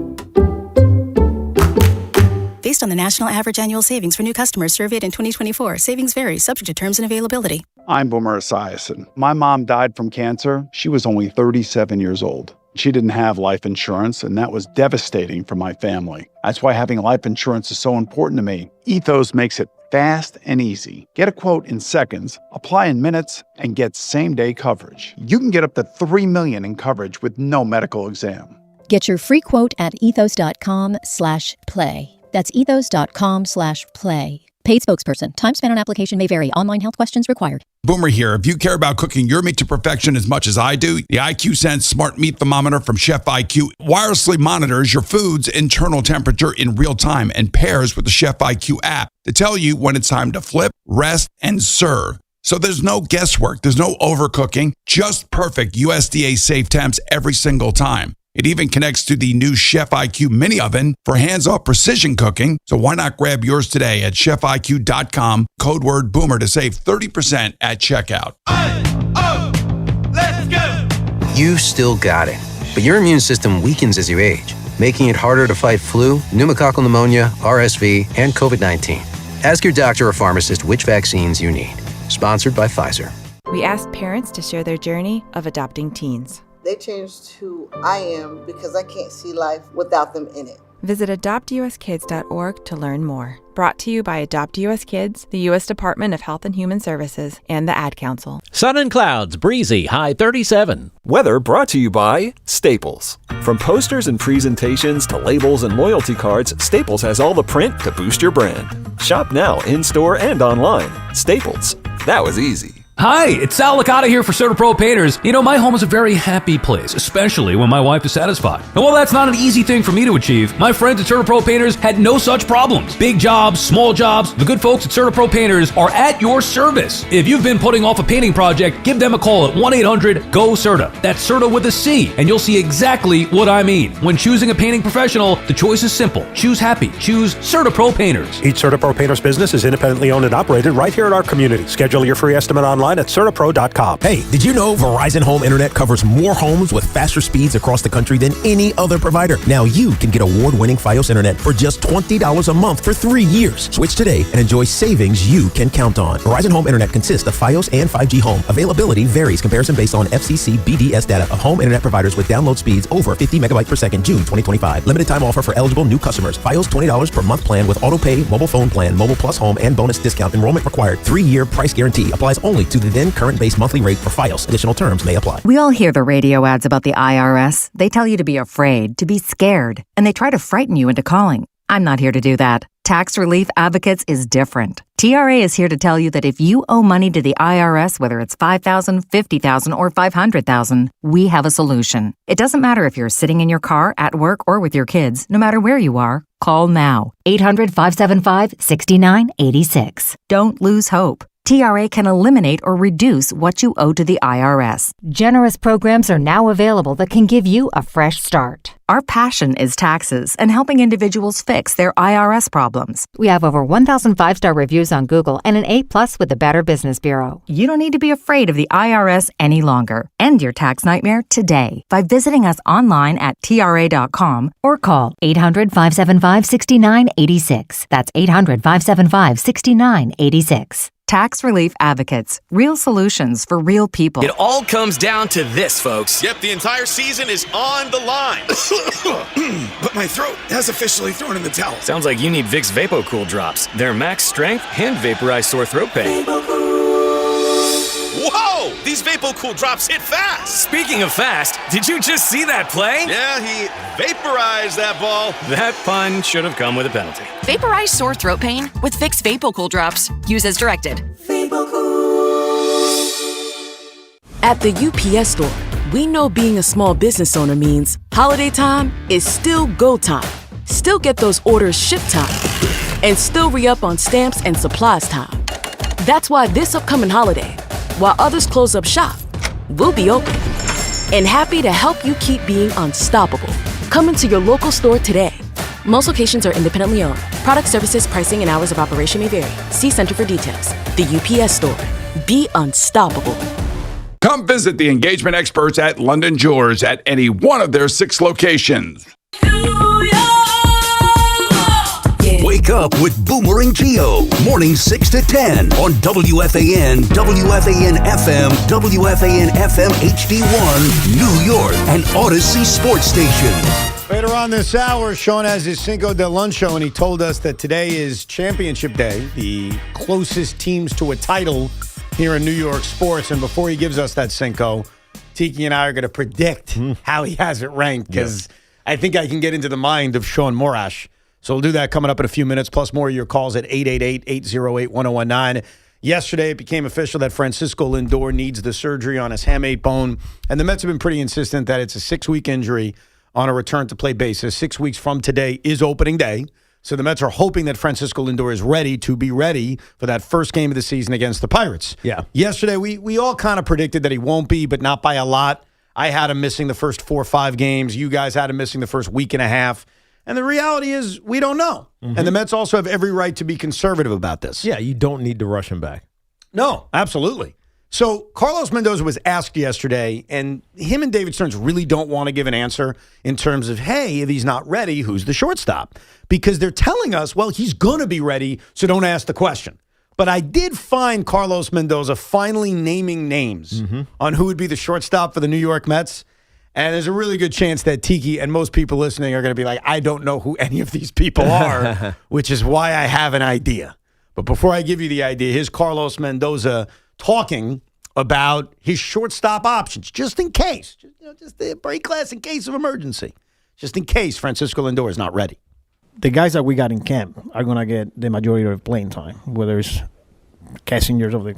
Based on the national average annual savings for new customers surveyed in 2024, savings vary, subject to terms and availability. I'm Boomer Esiason. My mom died from cancer. She was only 37 years old. She didn't have life insurance, and that was devastating for my family. That's why having life insurance is so important to me. Ethos makes it fast and easy. Get a quote in seconds, apply in minutes, and get same-day coverage. You can get up to $3 million in coverage with no medical exam. Get your free quote at ethos.com/play. That's ethos.com/play. Paid spokesperson. Time spent on application may vary. Online health questions required. Boomer here. If you care about cooking your meat to perfection as much as I do, the IQ Sense Smart Meat Thermometer from Chef IQ wirelessly monitors your food's internal temperature in real time and pairs with the Chef IQ app to tell you when it's time to flip, rest, and serve. So there's no guesswork. There's no overcooking. Just perfect USDA safe temps every single time. It even connects to the new Chef IQ mini oven for hands-off precision cooking. So why not grab yours today at chefiq.com, code word BOOMER to save 30% at checkout. Let's go! You still got it, but your immune system weakens as you age, making it harder to fight flu, pneumococcal pneumonia, RSV, and COVID-19. Ask your doctor or pharmacist which vaccines you need. Sponsored by Pfizer. We asked parents to share their journey of adopting teens. They changed who I am because I can't see life without them in it. Visit adoptuskids.org to learn more. Brought to you by Adopt US Kids, the U.S. Department of Health and Human Services, and the Ad Council. Sun and clouds, breezy, high 37. Weather brought to you by Staples. From posters and presentations to labels and loyalty cards, Staples has all the print to boost your brand. Shop now in-store and online. Staples. That was easy. Hi, it's Sal Licata here for CertaPro Painters. You know, my home is a very happy place, especially when my wife is satisfied. And while that's not an easy thing for me to achieve, my friends at CertaPro Painters had no such problems. Big jobs, small jobs, the good folks at CertaPro Painters are at your service. If you've been putting off a painting project, give them a call at 1-800-GO-CERTA. That's CERTA with a C, and you'll see exactly what I mean. When choosing a painting professional, the choice is simple. Choose happy. Choose CertaPro Painters. Each CertaPro Painters business is independently owned and operated right here in our community. Schedule your free estimate online online at CertaPro.com. Hey, did you know Verizon Home Internet covers more homes with faster speeds across the country than any other provider? Now you can get award-winning Fios Internet for just $20 a month for 3 years. Switch today and enjoy savings you can count on. Verizon Home Internet consists of Fios and 5G Home. Availability varies. Comparison based on FCC BDS data of home internet providers with download speeds over 50 megabytes per second, June 2025. Limited time offer for eligible new customers. Fios $20 per month plan with auto pay, mobile phone plan, mobile plus home, and bonus discount. Enrollment required. 3-year price guarantee applies only to the then current base monthly rate for Fios. Additional terms may apply. We all hear the radio ads about the IRS. They tell you to be afraid, to be scared, and they try to frighten you into calling. I'm not here to do that. Tax Relief Advocates is different. TRA is here to tell you that if you owe money to the IRS, whether it's $5,000, $50,000, or $500,000, we have a solution. It doesn't matter if you're sitting in your car, at work, or with your kids. No matter where you are, call now. 800-575-6986. Don't lose hope. TRA can eliminate or reduce what you owe to the IRS. Generous programs are now available that can give you a fresh start. Our passion is taxes and helping individuals fix their IRS problems. We have over 1,000 5-star reviews on Google and an A+ with the Better Business Bureau. You don't need to be afraid of the IRS any longer. End your tax nightmare today by visiting us online at TRA.com or call 800-575-6986. That's 800-575-6986. Tax Relief Advocates. Real solutions for real people. It all comes down to this, folks. Yep, the entire season is on the line. But my throat has officially thrown in the towel. Sounds like you need Vicks VapoCool drops. They're max strength and vaporize sore throat pain. Whoa! These VapoCool drops hit fast. Speaking of fast, did you just see that play? Yeah, he vaporized that ball. That pun should have come with a penalty. Vaporize sore throat pain with Vicks VapoCool drops. Use as directed. At the UPS Store, we know being a small business owner means holiday time is still go time. Still get those orders shipped time. And still re-up on stamps and supplies time. That's why this upcoming holiday, while others close up shop, we'll be open and happy to help you keep being unstoppable. Come into your local store today. Most locations are independently owned. Product, services, pricing, and hours of operation may vary. See Center for details. The UPS Store. Be unstoppable. Come visit the engagement experts at London Jewelers at any one of their 6 locations. Wake up with Boomer and Geo. Morning 6 to 10 on WFAN, WFAN FM, WFAN FM HD1, New York, and Odyssey Sports Station. Later on this hour, Sean has his Cinco de Luncho, and he told us that today is Championship Day, the closest teams to a title here in New York sports. And before he gives us that Cinco, Tiki and I are going to predict how he has it ranked, because I think I can get into the mind of Sean Morash. So we'll do that coming up in a few minutes, plus more of your calls at 888-808-1019. Yesterday, it became official that Francisco Lindor needs the surgery on his hamate bone, and the Mets have been pretty insistent that it's a 6-week injury on a return-to-play basis. 6 weeks from today is opening day, so the Mets are hoping that Francisco Lindor is ready to be ready for that first game of the season against the Pirates. Yeah. Yesterday, we all kind of predicted that he won't be, but not by a lot. I had him missing the first 4 or 5 games. You guys had him missing the first week and a half. And the reality is we don't know. Mm-hmm. And the Mets also have every right to be conservative about this. Yeah, you don't need to rush him back. No, absolutely. So Carlos Mendoza was asked yesterday, and him and David Stearns really don't want to give an answer in terms of, hey, if he's not ready, who's the shortstop? Because they're telling us, well, he's going to be ready, so don't ask the question. But I did find Carlos Mendoza finally naming names on who would be the shortstop for the New York Mets. And there's a really good chance that Tiki and most people listening are going to be like, I don't know who any of these people are, which is why I have an idea. But before I give you the idea, here's Carlos Mendoza talking about his shortstop options, just in case. Just a break glass in case of emergency. Just in case Francisco Lindor is not ready. The guys that we got in camp are going to get the majority of playing time, whether it's Kessingers of the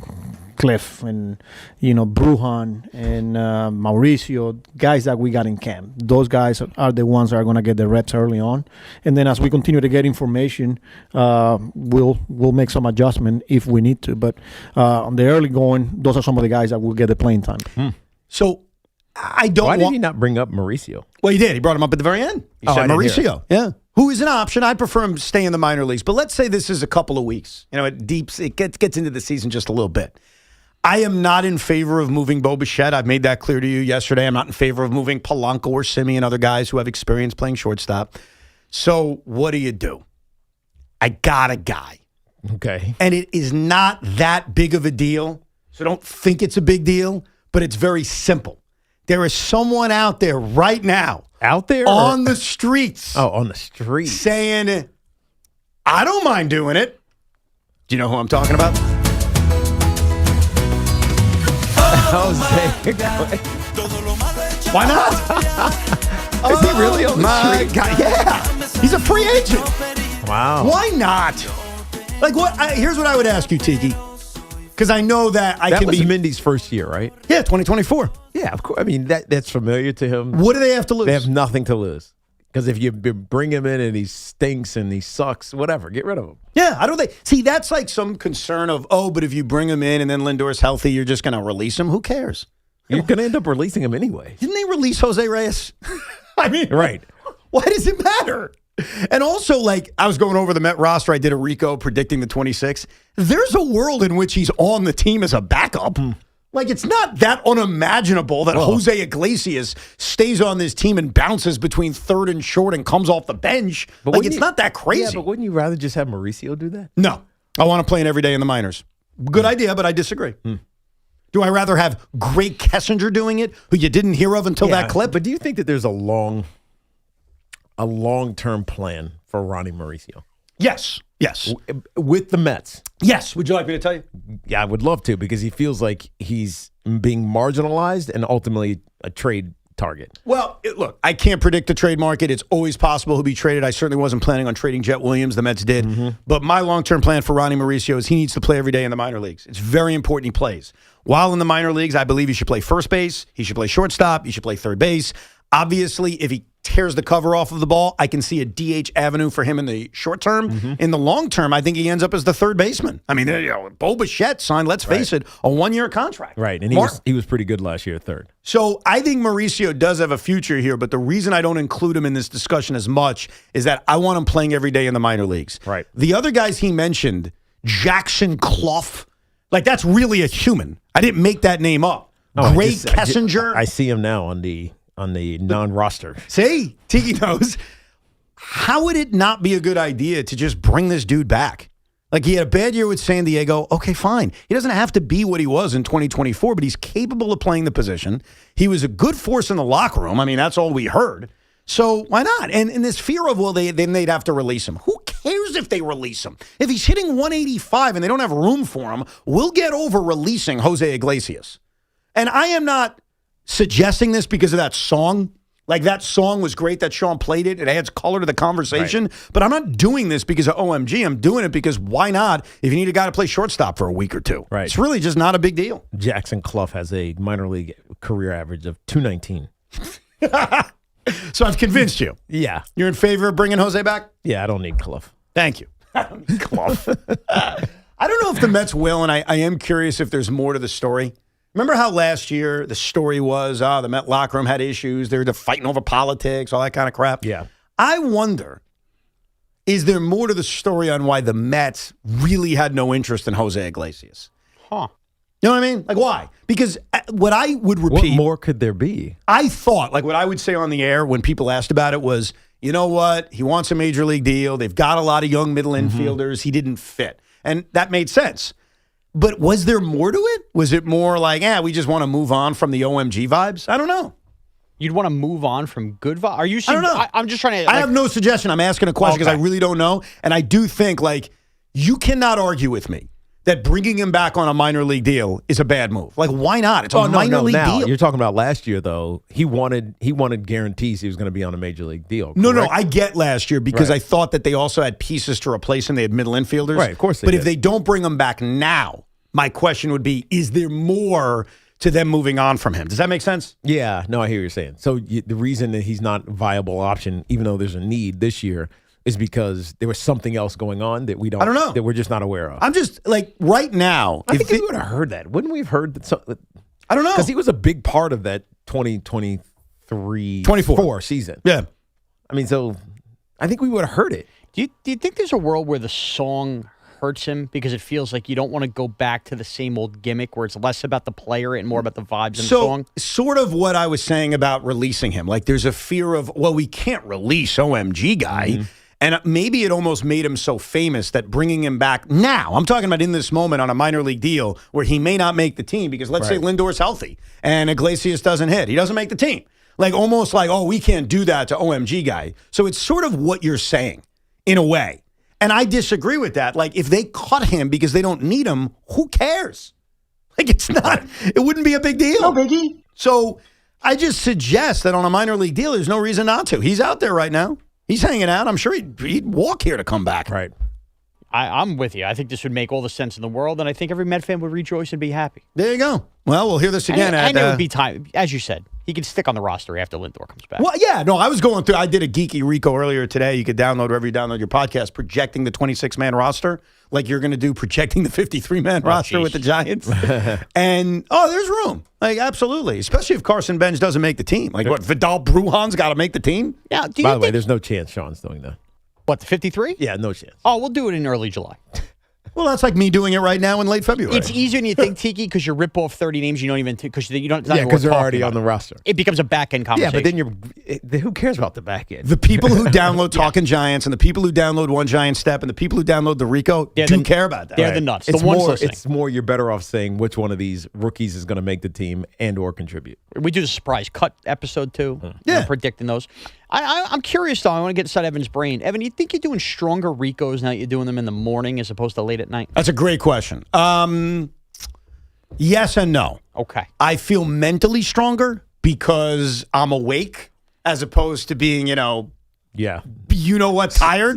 Cliff and, Brujan and Mauricio, guys that we got in camp. Those guys are the ones that are going to get the reps early on. And then as we continue to get information, we'll make some adjustment if we need to. But on the early going, those are some of the guys that will get the playing time. So I don't Why did he not bring up Mauricio? Well, he did. He brought him up at the very end. He said Mauricio. Yeah. Who is an option. I prefer him stay in the minor leagues. But let's say this is a couple of weeks. It gets into the season just a little bit. I am not in favor of moving Bo Bichette. I've made that clear to you yesterday. I'm not in favor of moving Polanco or Simeon, other guys who have experience playing shortstop. So what do? I got a guy. Okay. And it is not that big of a deal. So don't think it's a big deal, but it's very simple. There is someone out there right now. Out there? On the streets. Oh, on the streets. Saying, I don't mind doing it. Do you know who I'm talking about? Jose. Why not? Is he really on the street? God, yeah. He's a free agent. Wow. Why not? Like what? Here's what I would ask you, Tiki. Because I know that I can be. That was Mindy's first year, right? Yeah, 2024. Yeah, of course. I mean, that's familiar to him. What do they have to lose? They have nothing to lose. Because if you bring him in and he stinks and he sucks, whatever, get rid of him. Yeah, I don't think. See, that's like some concern of, but if you bring him in and then Lindor's healthy, you're just going to release him. Who cares? You're going to end up releasing him anyway. Didn't they release Jose Reyes? I mean, right. Why does it matter? And also, like, I was going over the Met roster. I did a Rico predicting the 26. There's a world in which he's on the team as a backup. Like, it's not that unimaginable that Jose Iglesias stays on this team and bounces between third and short and comes off the bench. But like, it's not that crazy. Yeah, but wouldn't you rather just have Mauricio do that? No. I want to play him every day in the minors. Good idea, but I disagree. Do I rather have Greg Kessinger doing it, who you didn't hear of until that clip? But do you think that there's a long-term plan for Ronnie Mauricio? Yes. With the Mets? Yes. Would you like me to tell you? Yeah, I would love to, because he feels like he's being marginalized and ultimately a trade target. Well, look, I can't predict the trade market. It's always possible he'll be traded. I certainly wasn't planning on trading Jet Williams. The Mets did. But my long-term plan for Ronnie Mauricio is he needs to play every day in the minor leagues. It's very important he plays. While in the minor leagues, I believe he should play first base. He should play shortstop. He should play third base. Obviously, if he tears the cover off of the ball, I can see a DH avenue for him in the short term. In the long term, I think he ends up as the third baseman. I mean, Bo Bichette signed, let's face it, a one-year contract. Right, and he was pretty good last year at third. So I think Mauricio does have a future here, but the reason I don't include him in this discussion as much is that I want him playing every day in the minor leagues. Right. The other guys he mentioned, Jackson Clough, like that's really a human. I didn't make that name up. Greg Kessinger. I see him now on the non-roster. See, Tiki knows. How would it not be a good idea to just bring this dude back? Like, he had a bad year with San Diego. Okay, fine. He doesn't have to be what he was in 2024, but he's capable of playing the position. He was a good force in the locker room. I mean, that's all we heard. So why not? And in this fear of, then they'd have to release him. Who cares if they release him? If he's hitting 185 and they don't have room for him, we'll get over releasing Jose Iglesias. And I am not suggesting this because of that song. Like, that song was great that Sean played it. It adds color to the conversation. Right. But I'm not doing this because of OMG. I'm doing it because why not if you need a guy to play shortstop for a week or two? Right. It's really just not a big deal. Jackson Clough has a minor league career average of .219. So I've convinced you. Yeah. You're in favor of bringing Jose back? Yeah, I don't need Clough. Thank you. I don't need Clough. I don't know if the Mets will, and I am curious if there's more to the story. Remember how last year the story was, the Met locker room had issues. They were fighting over politics, all that kind of crap. Yeah. I wonder, is there more to the story on why the Mets really had no interest in Jose Iglesias? Huh. You know what I mean? Like, why? Because what I would repeat. What more could there be? I thought, like what I would say on the air when people asked about it was, you know what? He wants a major league deal. They've got a lot of young middle infielders. He didn't fit. And that made sense. But was there more to it? Was it more like, we just want to move on from the OMG vibes? I don't know. You'd want to move on from good vibes? Are you? I don't know. I'm just trying to. I have no suggestion. I'm asking a question because I really don't know. And I do think, like, you cannot argue with me that bringing him back on a minor league deal is a bad move. Like, why not? It's a minor league deal. You're talking about last year, though. He wanted guarantees he was going to be on a major league deal. Correct? No, I get last year because I thought that they also had pieces to replace him. They had middle infielders. Right, of course they did. But if they don't bring him back now, my question would be, is there more to them moving on from him? Does that make sense? Yeah, no, I hear what you're saying. So the reason that he's not a viable option, even though there's a need this year, is because there was something else going on that I don't know, that we're just not aware of. I'm just like right now. I think we would have heard that. Wouldn't we have heard that? I don't know, because he was a big part of that 2023-24 season. Yeah, I mean, so I think we would have heard it. Do you think there's a world where the song hurts him because it feels like you don't want to go back to the same old gimmick where it's less about the player and more about the vibes in the song? Sort of what I was saying about releasing him. Like there's a fear of, well, we can't release OMG guy. Mm-hmm. And maybe it almost made him so famous that bringing him back now, I'm talking about in this moment on a minor league deal where he may not make the team because let's say Lindor's healthy and Iglesias doesn't hit. He doesn't make the team. Like almost like, oh, we can't do that to OMG guy. So it's sort of what you're saying in a way. And I disagree with that. Like, if they cut him because they don't need him, who cares? Like, it wouldn't be a big deal. No biggie. So I just suggest that on a minor league deal, there's no reason not to. He's out there right now. He's hanging out. I'm sure he'd walk here to come back. Right. I'm with you. I think this would make all the sense in the world, and I think every Met fan would rejoice and be happy. There you go. Well, we'll hear this again. And it would be time, as you said. He could stick on the roster after Lindor comes back. Well, yeah, no, I was going through. I did a geeky Rico earlier today. You could download wherever you download your podcast, projecting the 26-man roster, like you're going to do projecting the 53-man roster with the Giants. And there's room, like absolutely, especially if Carson Bench doesn't make the team. Like what? Vidal Brujan's got to make the team. Yeah. By the way, there's no chance Sean's doing that. What, the 53? Yeah, no chance. Oh, we'll do it in early July. Well, that's like me doing it right now in late February. It's easier than you think, Tiki, because you rip off 30 names you don't even because you don't. Yeah, because they're already on the roster. It becomes a back end conversation. Yeah, but then who cares about the back end? The people who download Talking Giants and the people who download One Giant Step and the people who download the Rico do care about that. They're the nuts. It's more you're better off saying which one of these rookies is going to make the team and or contribute. We do the surprise cut episode too. Yeah, predicting those. I'm curious though. I want to get inside Evan's brain. Evan, you think you're doing stronger Ricos now that you're doing them in the morning as opposed to late at night? That's a great question. Yes and no. Okay. I feel mentally stronger because I'm awake as opposed to being, tired.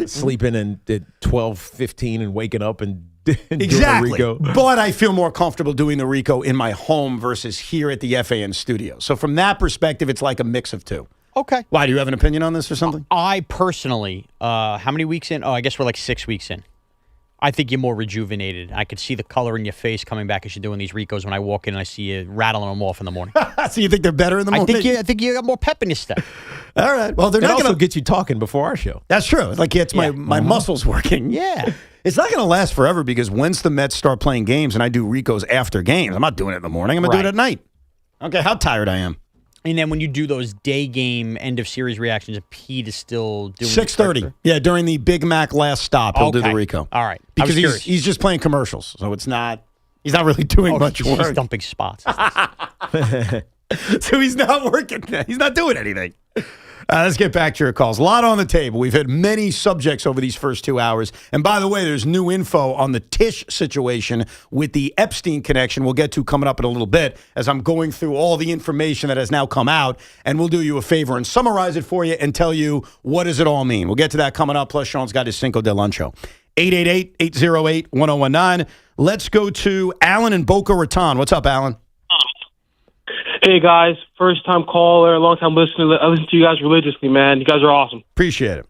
Sleeping at 12:15 and waking up and exactly. doing the Rico. But I feel more comfortable doing the Rico in my home versus here at the FAN studio. So from that perspective, it's like a mix of two. Okay. Why, do you have an opinion on this or something? I personally, how many weeks in? Oh, I guess we're like 6 weeks in. I think you're more rejuvenated. I could see the color in your face coming back as you're doing these Ricos when I walk in and I see you rattling them off in the morning. So you think they're better in the morning? I think you got more pep in your step. All right. Well, they're not going to get you talking before our show. That's true. Like it gets my muscles working. Yeah. It's not going to last forever because once the Mets start playing games and I do Ricos after games, I'm not doing it in the morning. I'm going to do it at night. Okay, how tired I am. And then when you do those day game end of series reactions, Pete is still doing 6:30. Yeah, during the Big Mac last stop, he'll do the Rico. All right, because he's just playing commercials, so he's not really doing much work. He's dumping spots. So he's not working. He's not doing anything. Let's get back to your calls. A lot on the table. We've had many subjects over these first 2 hours. And by the way, there's new info on the Tisch situation with the Epstein connection we'll get to coming up in a little bit as I'm going through all the information that has now come out. And we'll do you a favor and summarize it for you and tell you what does it all mean. We'll get to that coming up. Plus, Sean's got his Cinco de Luncho. 888-808-1019. Let's go to Alan in Boca Raton. What's up, Alan? Hey, guys. First-time caller, long-time listener. I listen to you guys religiously, man. You guys are awesome. Appreciate it.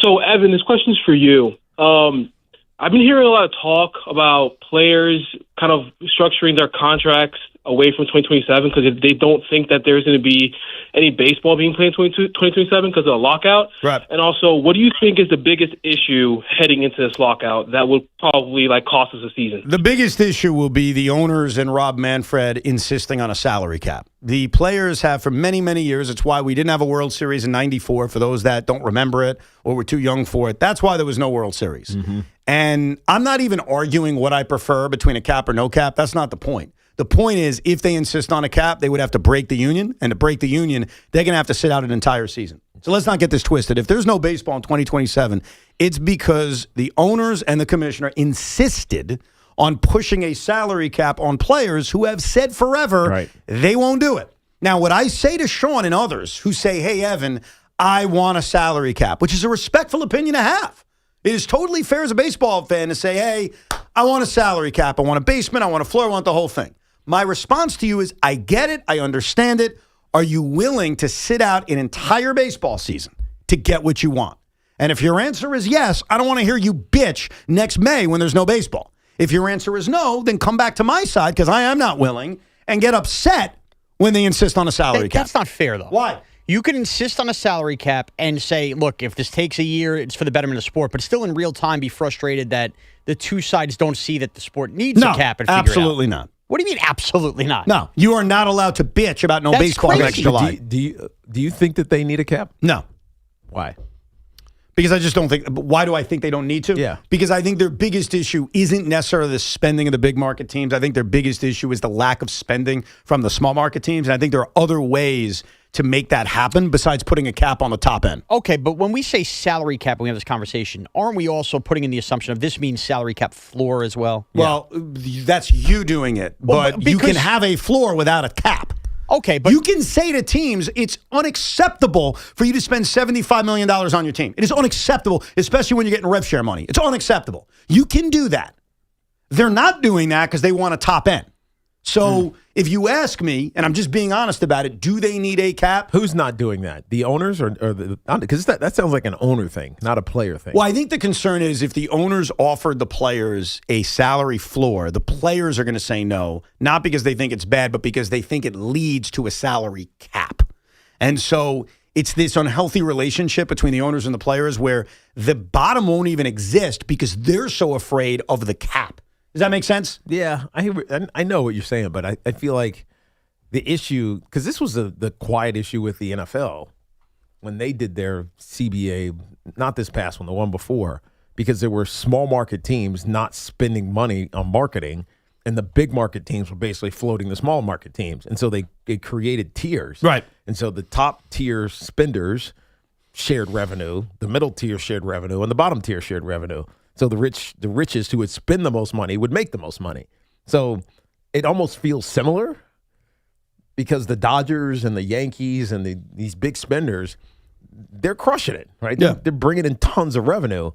So, Evan, this question's for you. I've been hearing a lot of talk about players kind of structuring their contracts away from 2027 because they don't think that there's going to be any baseball being played in 2027 because of the lockout. Right. And also, what do you think is the biggest issue heading into this lockout that will probably cost us a season? The biggest issue will be the owners and Rob Manfred insisting on a salary cap. The players have for many, many years. It's why we didn't have a World Series in '94, for those that don't remember it or were too young for it. That's why there was no World Series. Mm-hmm. And I'm not even arguing what I prefer between a cap or no cap. That's not the point. The point is, if they insist on a cap, they would have to break the union. And to break the union, they're going to have to sit out an entire season. So let's not get this twisted. If there's no baseball in 2027, it's because the owners and the commissioner insisted on pushing a salary cap on players who have said forever they won't do it. Now, what I say to Sean and others who say, hey, Evan, I want a salary cap, which is a respectful opinion to have. It is totally fair as a baseball fan to say, hey, I want a salary cap. I want a basement. I want a floor. I want the whole thing. My response to you is, I get it. I understand it. Are you willing to sit out an entire baseball season to get what you want? And if your answer is yes, I don't want to hear you bitch next May when there's no baseball. If your answer is no, then come back to my side because I am not willing and get upset when they insist on a salary cap. That's not fair, though. Why? You can insist on a salary cap and say, look, if this takes a year, it's for the betterment of the sport, but still in real time be frustrated that the two sides don't see that the sport needs a cap and figure absolutely it out. not. What do you mean absolutely not? No, you are not allowed to bitch about no That's baseball crazy. next July. Do you think that they need a cap? No. Why? Because I just don't think. Why do I think they don't need to? Yeah. Because I think their biggest issue isn't necessarily the spending of the big market teams. I think their biggest issue is the lack of spending from the small market teams. And I think there are other ways to make that happen besides putting a cap on the top end. Okay, but when we say salary cap when we have this conversation, aren't we also putting in the assumption of this means salary cap floor as well? Well, that's you doing it. But you can have a floor without a cap. Okay, but you can say to teams, it's unacceptable for you to spend $75 million on your team. It is unacceptable, especially when you're getting rev share money. It's unacceptable. You can do that. They're not doing that because they want a top end. So if you ask me, and I'm just being honest about it, do they need a cap? Who's not doing that? The owners or the because that sounds like an owner thing, not a player thing. Well, I think the concern is if the owners offered the players a salary floor, the players are going to say no, not because they think it's bad, but because they think it leads to a salary cap. And so it's this unhealthy relationship between the owners and the players where the bottom won't even exist because they're so afraid of the cap. Does that make sense? Yeah, I know what you're saying, but I feel like the issue, because this was the quiet issue with the NFL when they did their CBA, not this past one, the one before, because there were small market teams not spending money on marketing, and the big market teams were basically floating the small market teams. And so they created tiers. Right. And so the top tier spenders shared revenue, the middle tier shared revenue, and the bottom tier shared revenue. So the richest who would spend the most money would make the most money. So it almost feels similar because the Dodgers and the Yankees and these big spenders, they're crushing it, right? Yeah. They're bringing in tons of revenue,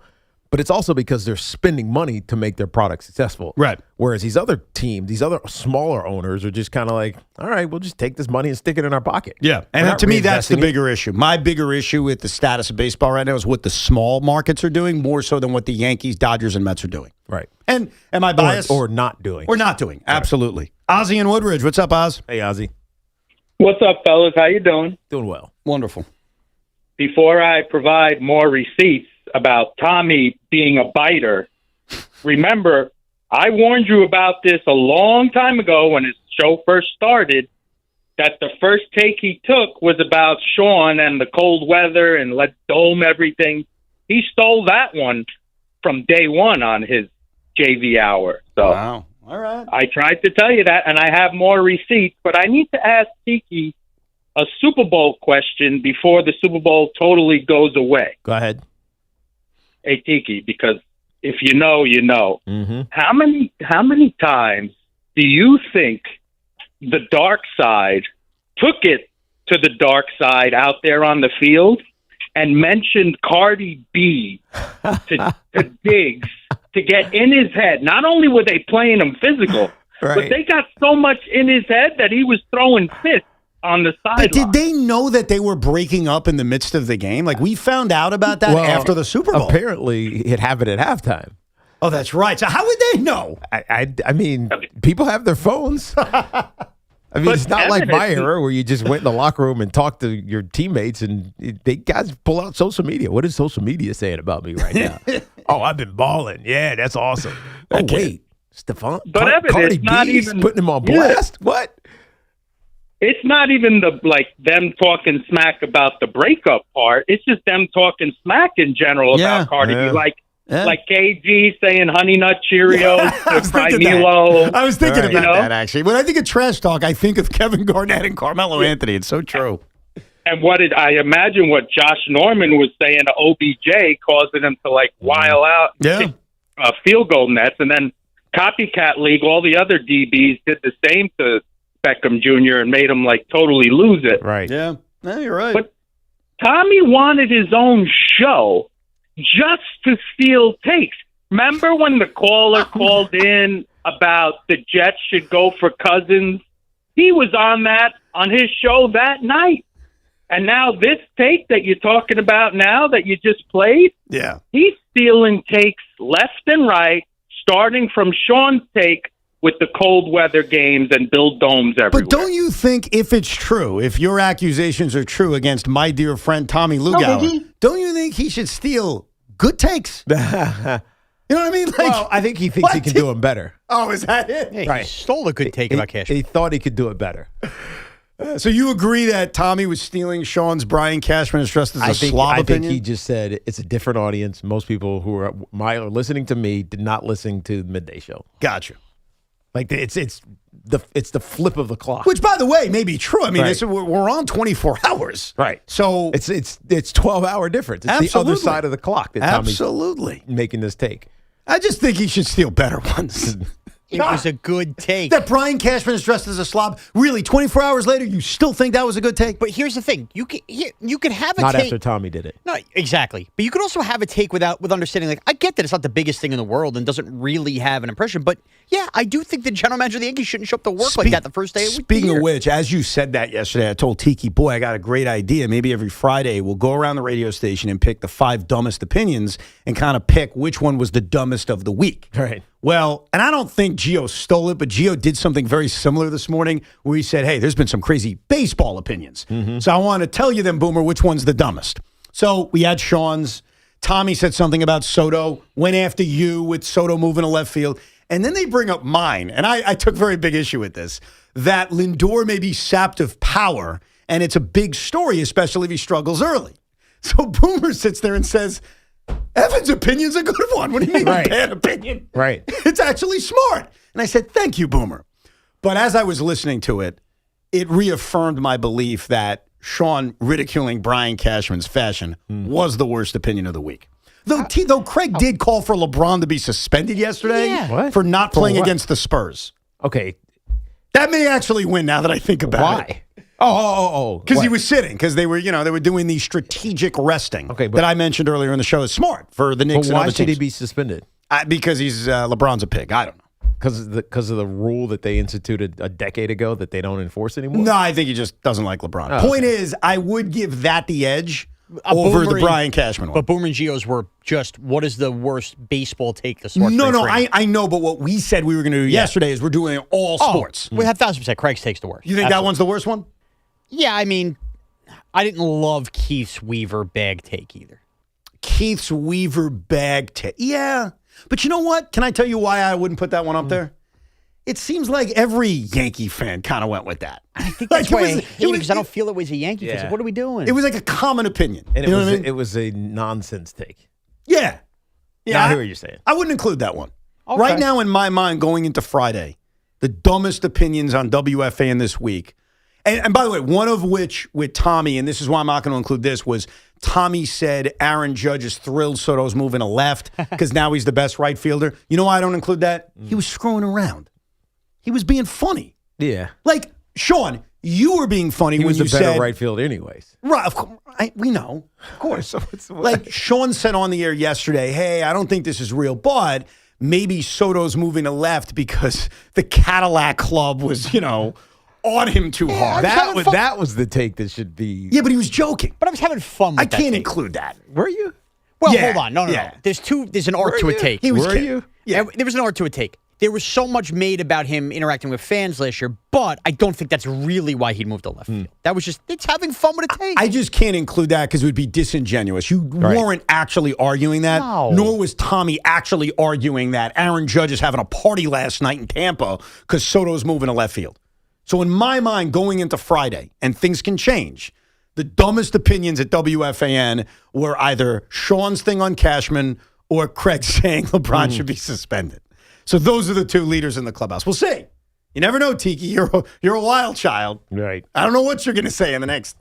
but it's also because they're spending money to make their product successful. Right. Whereas these other teams, these other smaller owners are just kind of like, all right, we'll just take this money and stick it in our pocket. Yeah. And to me, that's the bigger issue. My bigger issue with the status of baseball right now is what the small markets are doing more so than what the Yankees, Dodgers, and Mets are doing. Right. And am I biased? Or not doing. Or not doing. Absolutely. Ozzy and Woodridge. What's up, Oz? Hey, Ozzy. What's up, fellas? How you doing? Doing well. Wonderful. Before I provide more receipts about Tommy being a biter, remember, I warned you about this a long time ago when his show first started, that the first take he took was about Sean and the cold weather and let's dome everything. He stole that one from day one on his JV hour. So wow. All right. I tried to tell you that, and I have more receipts, but I need to ask Tiki a Super Bowl question before the Super Bowl totally goes away. Go ahead. Hey, Tiki, because if you know, you know. Mm-hmm. How many times do you think the dark side took it to the dark side out there on the field and mentioned Cardi B to Diggs to get in his head? Not only were they playing him physical, but they got so much in his head that he was throwing fists on the sideline. But did they know that they were breaking up in the midst of the game? Like, we found out about that after the Super Bowl. Apparently, it happened at halftime. Oh, that's right. So how would they know? I mean, people have their phones. I mean, it's not like my era where you just went in the locker room and talked to your teammates and they guys pull out social media. What is social media saying about me right now? Oh, I've been balling. Yeah, that's awesome. Oh, wait. Stephon? But Evan, Cardi it's not B's even putting him on blast? What? It's not even them talking smack about the breakup part. It's just them talking smack in general about Cardi B. Like KG saying Honey Nut Cheerios to Primelo. I was thinking about that, actually. When I think of trash talk, I think of Kevin Garnett and Carmelo Anthony. It's so true. And I imagine what Josh Norman was saying to OBJ, causing him to while out, kick, field goal nets, and then Copycat League, all the other DBs did the same to Beckham Jr. and made him totally lose it. Right. Yeah. No, you're right. But Tommy wanted his own show just to steal takes. Remember when the caller called in about the Jets should go for Cousins? He was on his show that night. And now this take that you're talking about now that you just played, yeah, he's stealing takes left and right, starting from Sean's take with the cold weather games and build domes everywhere. But don't you think if it's true, if your accusations are true against my dear friend Tommy Lugauer, don't you think he should steal good takes? You know what I mean? Well, I think he thinks he can do them better. Oh, is that it? Yeah, Right. He stole a good take about Cashman. He thought he could do it better. So you agree that Tommy was stealing Sean's Brian Cashman is dressed as a slob I opinion? think he just said it's a different audience. Most people who are listening to me did not listen to the midday show. Gotcha. Like it's the flip of the clock. Which, by the way, may be true. I mean, Right. we're on 24 hours. Right. So it's 12-hour difference. It's the other side of the clock that Tommy's making this take. I just think he should steal better ones. It was a good take. That Brian Cashman is dressed as a slob. Really, 24 hours later, you still think that was a good take? But here's the thing: you could have a Not take. after Tommy did it. No, exactly. But you could also have a take with understanding. Like, I get that it's not the biggest thing in the world and doesn't really have an impression. But yeah, I do think the general manager of the Yankees shouldn't show up to work like that the first day of the Speaking year. of which, as you said that yesterday, I told Tiki, boy, I got a great idea. Maybe every Friday we'll go around the radio station and pick the 5 dumbest opinions and kind of pick which one was the dumbest of the week. Right. Well, and I don't think Gio stole it, but Gio did something very similar this morning where he said, hey, there's been some crazy baseball opinions. So I want to tell you then, Boomer, which one's the dumbest. So we had Sean's. Tommy said something about Soto, went after you with Soto moving to left field. And then they bring up mine, and I took very big issue with this, that Lindor may be sapped of power, and it's a big story, especially if he struggles early. So Boomer sits there and says, Evan's opinion's a good one. What do you mean a bad opinion? Right. It's actually smart. And I said, thank you, Boomer. But as I was listening to it, it reaffirmed my belief that Sean ridiculing Brian Cashman's fashion was the worst opinion of the week. Though Craig did call for LeBron to be suspended yesterday for not playing against the Spurs. Okay. That may actually win now that I think about it. Why? Oh. Because he was sitting, because they were doing the strategic resting that I mentioned earlier in the show is smart for the Knicks and other why should he teams. be suspended? Because he's LeBron's a pig. I don't know. Because of the rule that they instituted a decade ago that they don't enforce anymore? No, I think he just doesn't like LeBron. Oh, Point is, I would give that the edge over the Brian Cashman one. But Boomer and Gio's were just, what is the worst baseball take to start? No, I know, but what we said we were going to do yesterday is we're doing all sports. We have 1,000%. Craig's take's the worst. You think that one's the worst one? Yeah, I mean, I didn't love Keith's Weaver bag take either. Keith's Weaver bag take. Yeah. But you know what? Can I tell you why I wouldn't put that one up there? It seems like every Yankee fan kind of went with that. I think that's why I hate it because I don't feel it was a Yankee fan. Like, what are we doing? It was like a common opinion. And you know what I mean? It was a nonsense take. Yeah. I hear what you're saying. I wouldn't include that one. Okay. Right now in my mind, going into Friday, the dumbest opinions on WFAN this week. And by the way, one of which with Tommy, and this is why I'm not going to include this, was Tommy said Aaron Judge is thrilled Soto's moving to left because now he's the best right fielder. You know why I don't include that? He was screwing around. He was being funny. Yeah. Like, Sean, you were being funny He when was you the better said right field anyways. Right, of course. We know. Of course. Like Sean said on the air yesterday, hey, I don't think this is real, but maybe Soto's moving to left because the Cadillac Club was, on him too hard. That was the take that should be. Yeah, but he was joking. But I was having fun with I that can't take. include that. Were you? Well, Yeah, hold on. No. There's an art to a take. He was Were kidding. you? Yeah. There was an art to a take. There was so much made about him interacting with fans last year, but I don't think that's really why he'd moved to left field. That was just, it's having fun with a take. I just can't include that because it would be disingenuous. You weren't actually arguing that, nor was Tommy actually arguing that Aaron Judge is having a party last night in Tampa because Soto's moving to left field. So in my mind, going into Friday, and things can change, the dumbest opinions at WFAN were either Sean's thing on Cashman or Craig saying LeBron should be suspended. So those are the two leaders in the clubhouse. We'll see. You never know, Tiki. You're a wild child. Right. I don't know what you're going to say in the next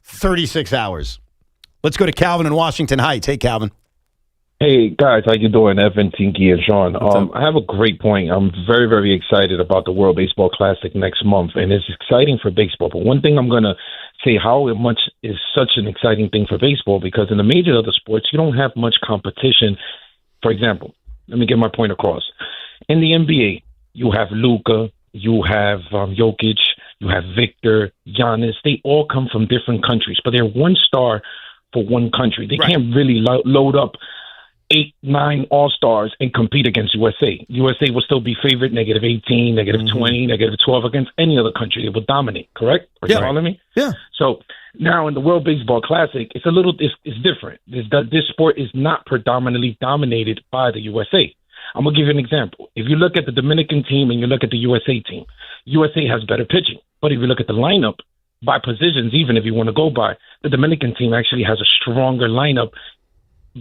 36 hours. Let's go to Calvin in Washington Heights. Hey, Calvin. Hey, guys. How you doing? Evan, Tiki, and Sean. I have a great point. I'm very, very excited about the World Baseball Classic next month, and it's exciting for baseball. But one thing I'm going to say, how much is such an exciting thing for baseball, because in the major other sports, you don't have much competition. For example, let me get my point across. In the NBA, you have Luka, you have Jokic, you have Victor, Giannis. They all come from different countries, but they're one star for one country. They can't really load up 8, 9 All-Stars and compete against USA. USA will still be favorite, -18, -20, -12 against any other country. It will dominate, correct? Are you following me? Yeah. So now in the World Baseball Classic, it's it's different. This sport is not predominantly dominated by the USA. I'm going to give you an example. If you look at the Dominican team and you look at the USA team, USA has better pitching. But if you look at the lineup, by positions, even if you want to go by, the Dominican team actually has a stronger lineup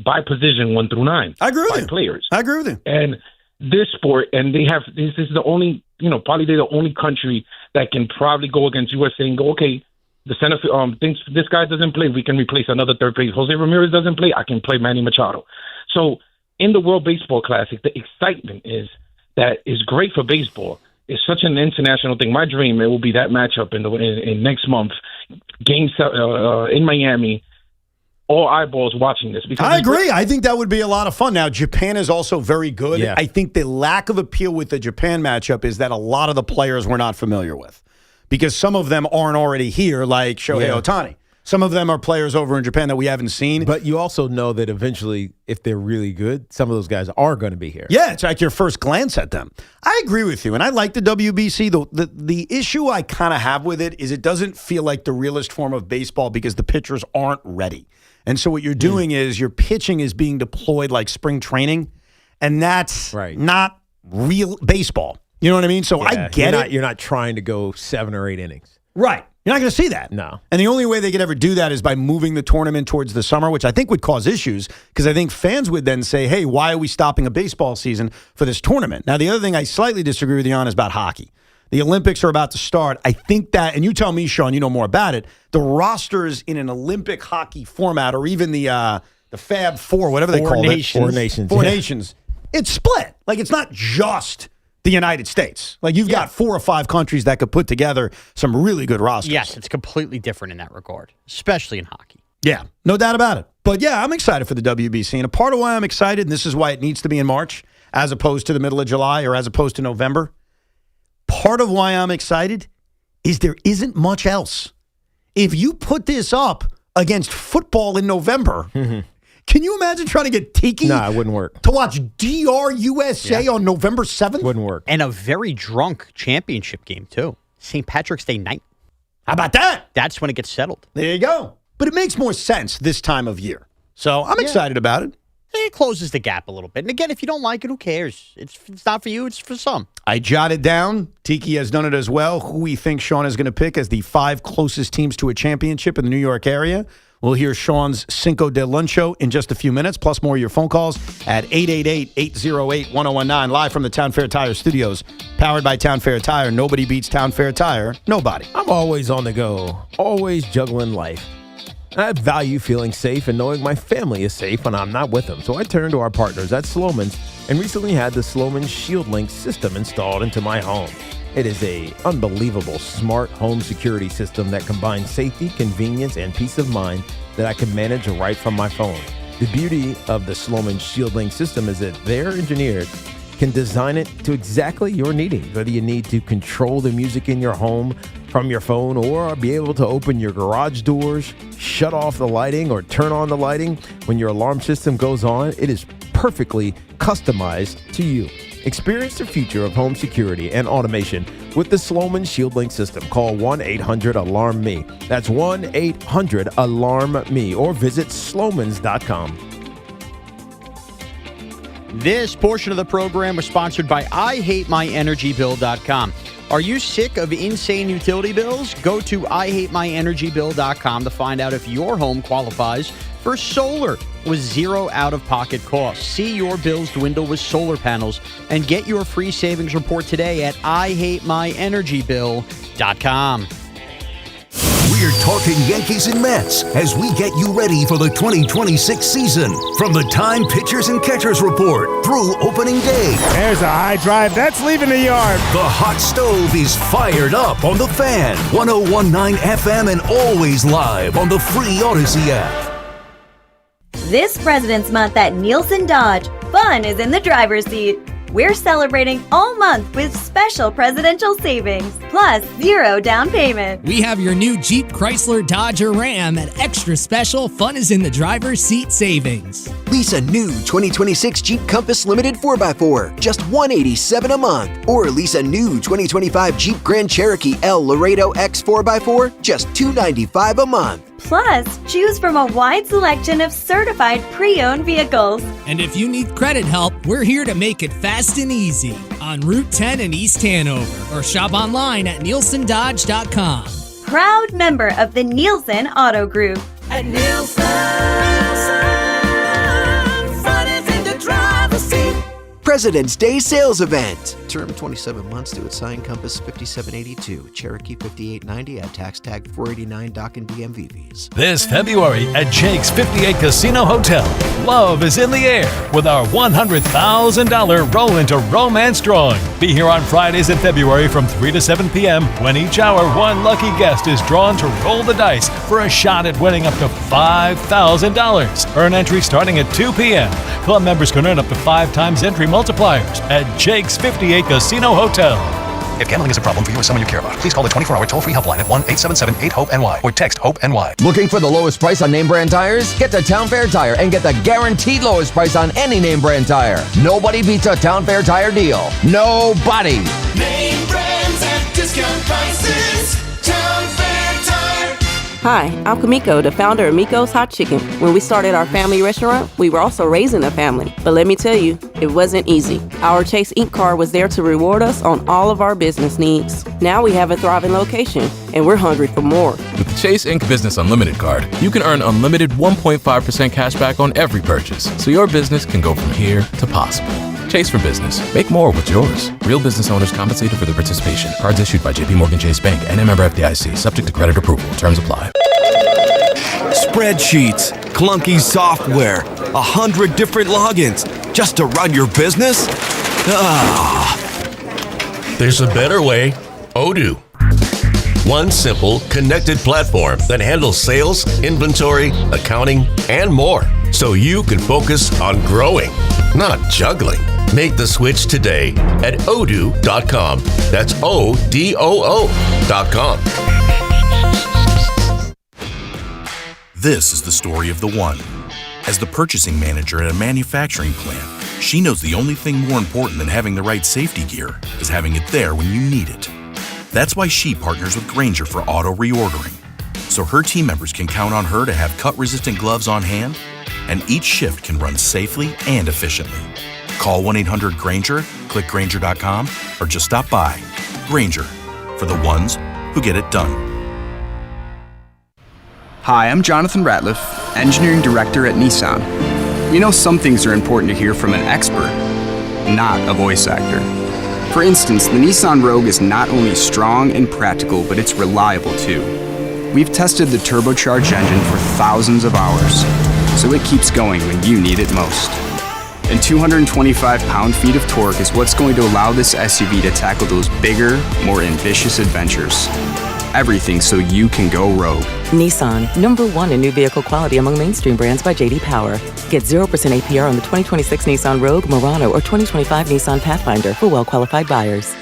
by position 1 through 9. I agree with you. Players. I agree with you. And this sport, and this is the only, probably they're the only country that can probably go against USA and go, okay, the center thinks this guy doesn't play, we can replace another third base. Jose Ramirez doesn't play, I can play Manny Machado. So in the World Baseball Classic, the excitement is great for baseball. It's such an international thing. My dream, it will be that matchup in next month, game in Miami. All eyeballs watching this. Because I agree. I think that would be a lot of fun. Now, Japan is also very good. Yeah. I think the lack of appeal with the Japan matchup is that a lot of the players we're not familiar with because some of them aren't already here, like Shohei Ohtani. Some of them are players over in Japan that we haven't seen. But you also know that eventually, if they're really good, some of those guys are going to be here. Yeah, it's like your first glance at them. I agree with you, and I like the WBC. The issue I kind of have with it is it doesn't feel like the realest form of baseball because the pitchers aren't ready. And so what you're doing is your pitching is being deployed like spring training, and that's not real baseball. You know what I mean? So I get it. You're not trying to go 7 or 8 innings. Right. You're not going to see that. No. And the only way they could ever do that is by moving the tournament towards the summer, which I think would cause issues because I think fans would then say, hey, why are we stopping a baseball season for this tournament? Now, the other thing I slightly disagree with you on is about hockey. The Olympics are about to start. I think that, and you tell me, Sean, you know more about it, the rosters in an Olympic hockey format or even the Fab Four, whatever they call it. Four nations. Four nations. It's split. Like, it's not just the United States. Like, you've got 4 or 5 countries that could put together some really good rosters. Yes, it's completely different in that regard, especially in hockey. Yeah, no doubt about it. But, yeah, I'm excited for the WBC. And a part of why I'm excited, and this is why it needs to be in March as opposed to the middle of July or as opposed to November, part of why I'm excited is there isn't much else. If you put this up against football in November, can you imagine trying to get Tiki it wouldn't work. To watch DR USA on November 7th? Wouldn't work. And a very drunk championship game, too. St. Patrick's Day night. How about that? That's when it gets settled. There you go. But it makes more sense this time of year. So I'm excited about it. It closes the gap a little bit. And again, if you don't like it, who cares? It's not for you. It's for some. I jotted down. Tiki has done it as well. Who we think Sean is going to pick as the 5 closest teams to a championship in the New York area. We'll hear Sean's Cinco de Luncho in just a few minutes, plus more of your phone calls at 888-808-1019, live from the Town Fair Tire Studios, powered by Town Fair Tire. Nobody beats Town Fair Tire. Nobody. I'm always on the go, always juggling life. I value feeling safe and knowing my family is safe when I'm not with them, so I turned to our partners at Sloman's and recently had the Sloman Shield Link system installed into my home. It is a unbelievable smart home security system that combines safety, convenience, and peace of mind that I can manage right from my phone. The beauty of the Sloman Shield Link system is that their engineers can design it to exactly your needs, whether you need to control the music in your home from your phone or be able to open your garage doors, shut off the lighting, or turn on the lighting when your alarm system goes on. It is perfectly customized to you. Experience the future of home security and automation with the Sloman Shield Link system. Call 1-800-ALARM-ME. That's 1-800-ALARM-ME or visit slomans.com. This portion of the program was sponsored by IHateMyEnergyBill.com. Are you sick of insane utility bills? Go to IHateMyEnergyBill.com to find out if your home qualifies for solar with 0 out-of-pocket costs. See your bills dwindle with solar panels and get your free savings report today at IHateMyEnergyBill.com. We're talking Yankees and Mets as we get you ready for the 2026 season. From the Time Pitchers and Catchers Report through opening day. There's a high drive. That's leaving the yard. The hot stove is fired up on the Fan. 101.9 FM and always live on the free Odyssey app. This President's Month at Nielsen Dodge, fun is in the driver's seat. We're celebrating all month with special presidential savings, plus 0 down payment. We have your new Jeep, Chrysler, Dodge, or Ram at extra special fun is in the driver's seat savings. Lease a new 2026 Jeep Compass Limited 4x4, just $187 a month. Or lease a new 2025 Jeep Grand Cherokee L Laredo X 4x4, just $295 a month. Plus, choose from a wide selection of certified pre-owned vehicles. And if you need credit help, we're here to make it fast and easy on Route 10 in East Hanover, or shop online at nielsendodge.com. Proud member of the Nielsen Auto Group. At Nielsen, fun is in the driver's seat. President's Day Sales Event. Term 27 months to its signed Compass 5782, Cherokee 5890 at tax tag 489 dock and DMV fees. This February at Jake's 58 Casino Hotel, love is in the air with our $100,000 Roll into Romance drawing. Be here on Fridays in February from 3 to 7 p.m. when each hour one lucky guest is drawn to roll the dice for a shot at winning up to $5,000. Earn entry starting at 2 p.m. Club members can earn up to 5 times entry multipliers at Jake's 58 Casino Hotel. If gambling is a problem for you or someone you care about, please call the 24-hour toll-free helpline at 1-877-8-HOPE-NY or text HOPE-NY. Looking for the lowest price on name brand tires? Get to Town Fair Tire and get the guaranteed lowest price on any name brand tire. Nobody beats a Town Fair Tire deal. Nobody. Name brands at discount prices. Town Fair Tire. Hi, I'm Kamiko, the founder of Miko's Hot Chicken. When we started our family restaurant, we were also raising a family. But let me tell you, it wasn't easy. Our Chase Ink card was there to reward us on all of our business needs. Now we have a thriving location, and we're hungry for more. With the Chase Ink Business Unlimited card, you can earn unlimited 1.5% cash back on every purchase, so your business can go from here to possible. Chase for business. Make more with yours. Real business owners compensated for their participation. Cards issued by JPMorgan Chase Bank and a member FDIC. Subject to credit approval. Terms apply. Spreadsheets, clunky software, 100 different logins just to run your business? There's a better way. Odoo. One simple, connected platform that handles sales, inventory, accounting, and more. So you can focus on growing, not juggling. Make the switch today at odoo.com. That's ODOO.com. This is the story of the one. As the purchasing manager at a manufacturing plant, she knows the only thing more important than having the right safety gear is having it there when you need it. That's why she partners with Grainger for auto reordering, so her team members can count on her to have cut-resistant gloves on hand, and each shift can run safely and efficiently. Call 1-800-GRAINGER, click Grainger.com, or just stop by. Grainger, for the ones who get it done. Hi, I'm Jonathan Ratliff, Engineering Director at Nissan. We know some things are important to hear from an expert, not a voice actor. For instance, the Nissan Rogue is not only strong and practical, but it's reliable too. We've tested the turbocharged engine for thousands of hours, so it keeps going when you need it most. And 225 pound-feet of torque is what's going to allow this SUV to tackle those bigger, more ambitious adventures. Everything so you can go rogue. Nissan, #1 in new vehicle quality among mainstream brands by J.D. Power. Get 0% APR on the 2026 Nissan Rogue, Murano, or 2025 Nissan Pathfinder for well-qualified buyers.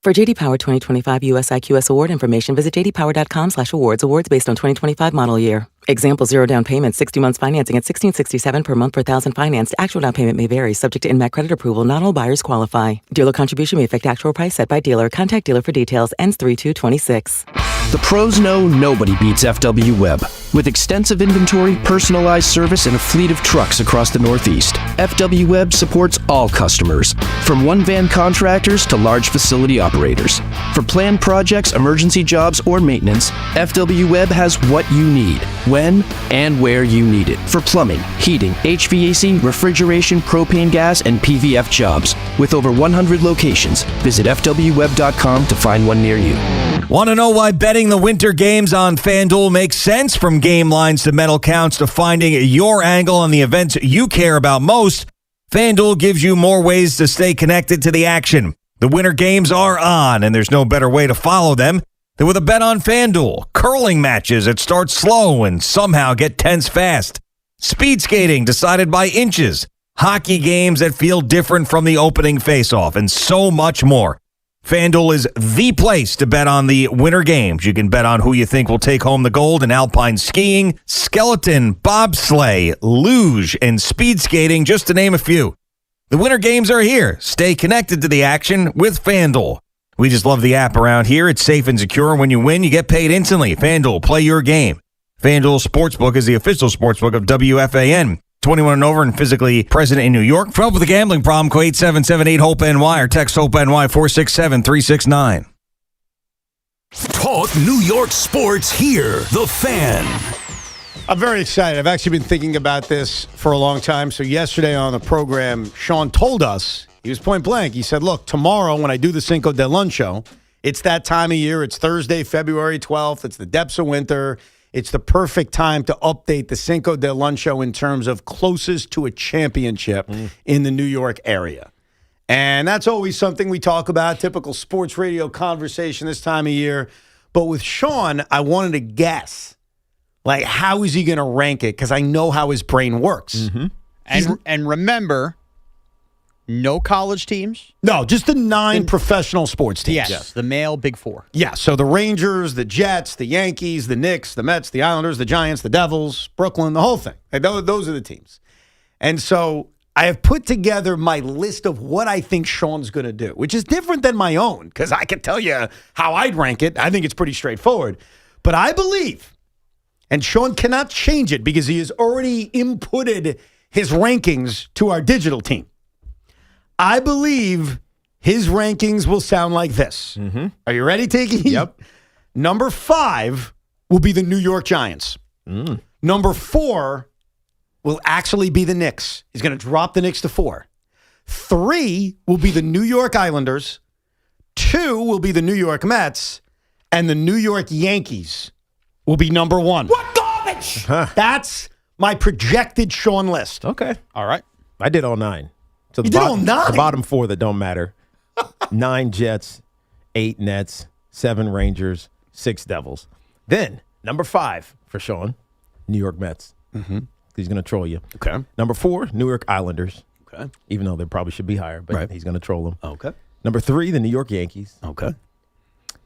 For J.D. Power 2025 US IQS award information, visit jdpower.com/awards. Awards based on 2025 model year. Example: 0 down payment, 60 months financing at $1,667 per month per thousand financed. Actual down payment may vary, subject to INMAC credit approval. Not all buyers qualify. Dealer contribution may affect actual price set by dealer. Contact dealer for details. Ends 3/2/26. The pros know nobody beats FW Web. With extensive inventory, personalized service, and a fleet of trucks across the Northeast, FW Web supports all customers, from one-van contractors to large facility operators. For planned projects, emergency jobs, or maintenance, FW Web has what you need, when and where you need it. For plumbing, heating, HVAC, refrigeration, propane gas, and PVF jobs. With over 100 locations, visit FWWeb.com to find one near you. Want to know why betting the winter games on FanDuel makes sense? From game lines to medal counts to finding your angle on the events you care about most, FanDuel gives you more ways to stay connected to the action. The winter games are on, and there's no better way to follow them than with a bet on FanDuel. Curling matches that start slow and somehow get tense fast. Speed skating decided by inches. hockey games that feel different from the opening faceoff, and so much more. FanDuel is the place to bet on the winter games. You can bet on who you think will take home the gold in alpine skiing, skeleton, bobsleigh, luge, and speed skating, just to name a few. The winter games are here. Stay connected to the action with FanDuel. We just love the app around here. It's safe and secure. When you win, you get paid instantly. FanDuel, play your game. FanDuel Sportsbook is the official sportsbook of WFAN. 21 and over and physically present in New York. For help with a gambling problem, call 877-8-HOPE-NY or text HOPE-NY 467-369. Talk New York sports here. The Fan. I'm very excited. I've actually been thinking about this for a long time. So yesterday on the program, Sean told us, he was point blank. He said, look, tomorrow when I do the Cinco de Luncho, it's that time of year. It's Thursday, February 12th. It's the depths of winter. It's the perfect time to update the Cinco de Luncho in terms of closest to a championship in the New York area. And that's always something we talk about, typical sports radio conversation this time of year. But with Sean, I wanted to guess, like, how is he going to rank it? Because I know how his brain works. And remember, no college teams? No, just the 9 professional sports teams. Yes, the male Big Four. Yeah, so the Rangers, the Jets, the Yankees, the Knicks, the Mets, the Islanders, the Giants, the Devils, Brooklyn, the whole thing. Like, those are the teams. And so I have put together my list of what I think Sean's going to do, which is different than my own, because I can tell you how I'd rank it. I think it's pretty straightforward. But I believe, and Sean cannot change it because he has already inputted his rankings to our digital team. I believe his rankings will sound like this. Are you ready, Tiki? Yep. Number 5 will be the New York Giants. Number 4 will actually be the Knicks. He's going to drop the Knicks to 4. 3 will be the New York Islanders. 2 will be the New York Mets. And the New York Yankees will be number 1. What garbage? That's my projected Sean list. Okay. All right. I did all 9. So You did all 9? The bottom 4 that don't matter. 9 Jets, 8 Nets, 7 Rangers, 6 Devils. Then, number 5 for Sean, New York Mets. He's going to troll you. Okay. Number 4, New York Islanders. Okay. Even though they probably should be higher, but he's going to troll them. Okay. Number 3, the New York Yankees. Okay.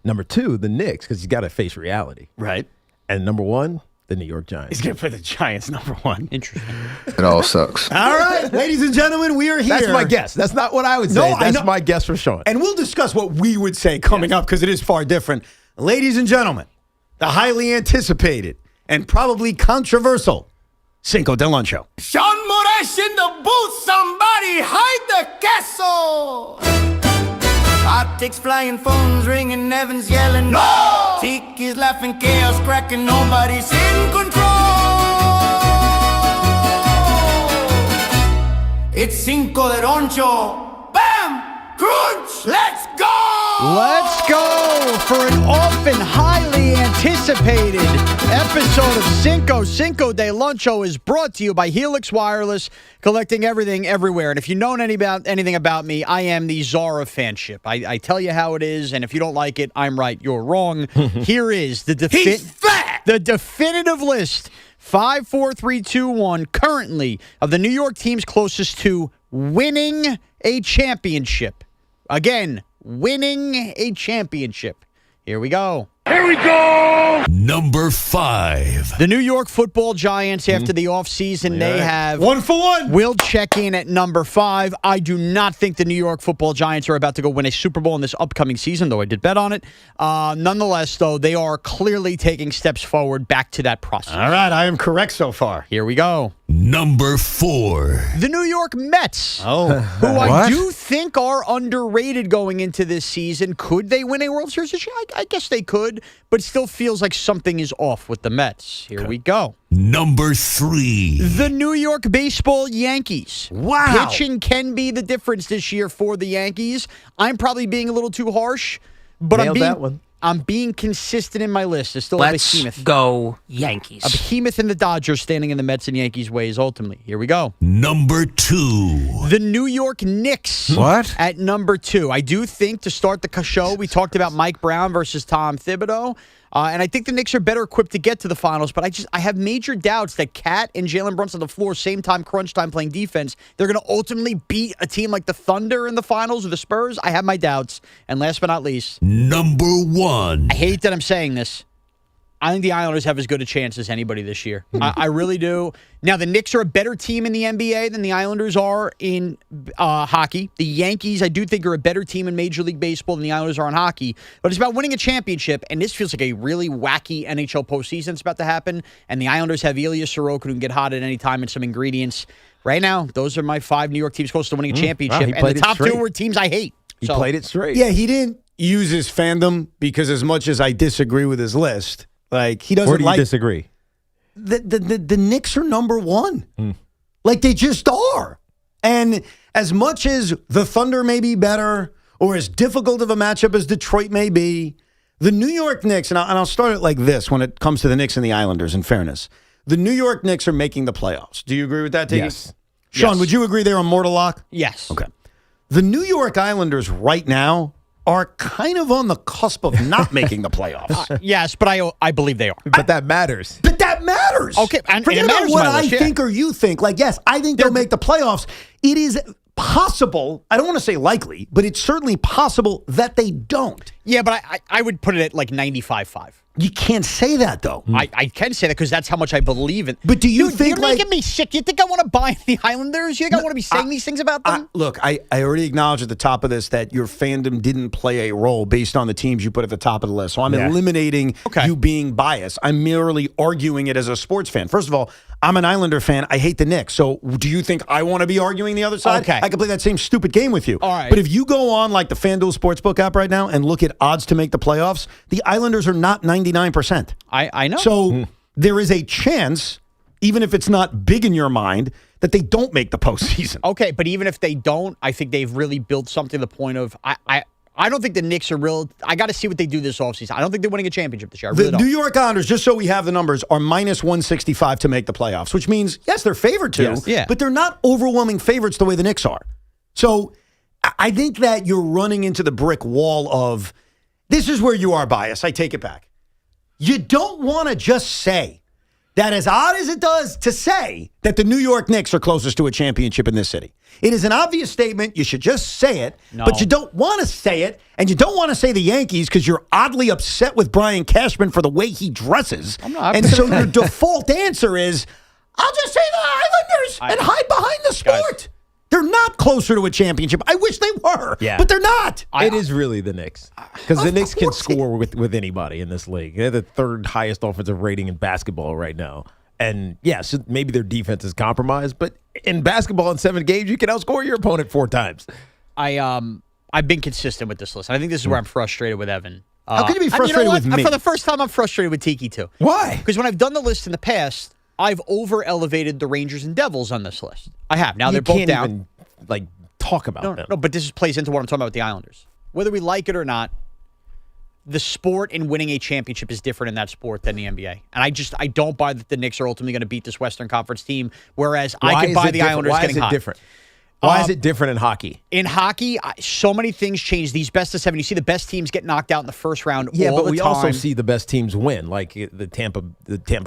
Number 2, the Knicks, because he's got to face reality. Right. And number 1, the New York Giants. He's going to put the Giants number 1. Interesting. It all sucks. All right, ladies and gentlemen, we are here. That's my guess. That's not what I would say. That's my guess for Sean. And we'll discuss what we would say coming up because it is far different. Ladies and gentlemen, the highly anticipated and probably controversial Cinco de Luncho. Sean Moraes in the booth. Somebody hide the castle. Optics flying, phones ringing, Evans yelling. No! Tiki's laughing, chaos cracking. Nobody's in control. It's Cinco de Luncho. Bam! Crunch! Let's go! Let's go for an often highly anticipated episode of Cinco de Luncho is brought to you by Helix Wireless, collecting everything everywhere. And if you know anything about me, I am the czar of fanship. I tell you how it is, and if you don't like it, I'm right, you're wrong. Here is the definitive list. 5, 4, 3, 2, 1, currently, of the New York teams closest to winning a championship. Again, winning a championship. Here we go. Here we go! Number 5. The New York Football Giants, after the offseason, they have 1 for 1. Will check in at number 5. I do not think the New York Football Giants are about to go win a Super Bowl in this upcoming season, though I did bet on it. Nonetheless, though, they are clearly taking steps forward back to that process. All right, I am correct so far. Here we go. Number 4. The New York Mets, who I do think are underrated going into this season. Could they win a World Series this year? I guess they could, but it still feels like something is off with the Mets. Here we go. Number 3. The New York Baseball Yankees. Wow. Pitching can be the difference this year for the Yankees. I'm probably being a little too harsh, but Nailed that one. I'm being consistent in my list. There's still Let's a behemoth. go Yankees. A behemoth in the Dodgers standing in the Mets and Yankees ways ultimately. Here we go. Number 2. The New York Knicks. What? At number 2. I do think to start the show, we talked about Mike Brown versus Tom Thibodeau. And I think the Knicks are better equipped to get to the finals, but I have major doubts that Cat and Jalen Brunson on the floor, same time, crunch time, playing defense, they're going to ultimately beat a team like the Thunder in the finals or the Spurs. I have my doubts. And last but not least, Number 1. I hate that I'm saying this. I think the Islanders have as good a chance as anybody this year. I really do. Now, the Knicks are a better team in the NBA than the Islanders are in hockey. The Yankees, I do think, are a better team in Major League Baseball than the Islanders are in hockey. But it's about winning a championship, and this feels like a really wacky NHL postseason that's about to happen. And the Islanders have Ilya Sorokin who can get hot at any time and some ingredients. Right now, those are my 5 New York teams close to winning a championship. Wow, and the top 2 were teams I hate. He played it straight. Yeah, he didn't use his fandom because as much as I disagree with his list, like he doesn't Where do you like disagree? the Knicks are number 1. Like they just are. And as much as the Thunder may be better or as difficult of a matchup as Detroit may be, the New York Knicks, and I'll start it like this when it comes to the Knicks and the Islanders, in fairness. The New York Knicks are making the playoffs. Do you agree with that, Tiki? Yes. Sean, would you agree they're a mortal lock? Yes. Okay. The New York Islanders right now are kind of on the cusp of not making the playoffs. Yes, but I believe they are. But that matters. But that matters. Okay, and Forget it about matters what in my I list, yeah. think or you think. Like, yes, I think they'll make the playoffs. It is possible, I don't want to say likely, but it's certainly possible that they don't. Yeah, but I would put it at like 95-5. You can't say that, though. I can say that because that's how much I believe in. But do you Dude, think, you're making me sick. You think I want to buy the Islanders? You think I want to be saying these things about them? Look, I already acknowledged at the top of this that your fandom didn't play a role based on the teams you put at the top of the list. So I'm eliminating you being biased. I'm merely arguing it as a sports fan. First of all, I'm an Islander fan. I hate the Knicks. So do you think I want to be arguing the other side? Okay. I can play that same stupid game with you. All right. But if you go on like the FanDuel Sportsbook app right now and look at odds to make the playoffs, the Islanders are not 99%. I know. So there is a chance, even if it's not big in your mind, that they don't make the postseason. Okay, but even if they don't, I think they've really built something to the point of I don't think the Knicks are real. I got to see what they do this offseason. I don't think they're winning a championship this year. I really The don't. New York Islanders, just so we have the numbers, are minus 165 to make the playoffs, which means, yes, they're favored to, Yeah. but they're not overwhelming favorites the way the Knicks are. So I think that you're running into the brick wall of, this is where you are biased. I take it back. You don't want to just say that, as odd as it does to say that the New York Knicks are closest to a championship in this city. It is an obvious statement. You should just say it, but you don't want to say it, and you don't want to say the Yankees because you're oddly upset with Brian Cashman for the way he dresses. I'm not. And so your default answer is, I'll just say the Islanders and hide behind the sport. They're not closer to a championship. I wish they were, but they're not. It is really the Knicks. Because the Knicks can score with anybody in this league. They're the 3rd highest offensive rating in basketball right now. And, yes, maybe their defense is compromised, but in basketball in 7 games, you can outscore your opponent 4 times. I've been consistent with this list. I think this is where I'm frustrated with Evan. How can you be frustrated with me? For the first time, I'm frustrated with Tiki, too. Why? Because when I've done the list in the past, I've over-elevated the Rangers and Devils on this list. I have. Now they're both down. Even, talk about them. No, but this plays into what I'm talking about with the Islanders. Whether we like it or not, the sport in winning a championship is different in that sport than the NBA. And I don't buy that the Knicks are ultimately going to beat this Western Conference team, whereas I could buy the Islanders getting hot. Why is it different? Why is it different in hockey? In hockey, so many things change. These best of 7, you see the best teams get knocked out in the first round all the time. Yeah, but we also see the best teams win, like the Tampa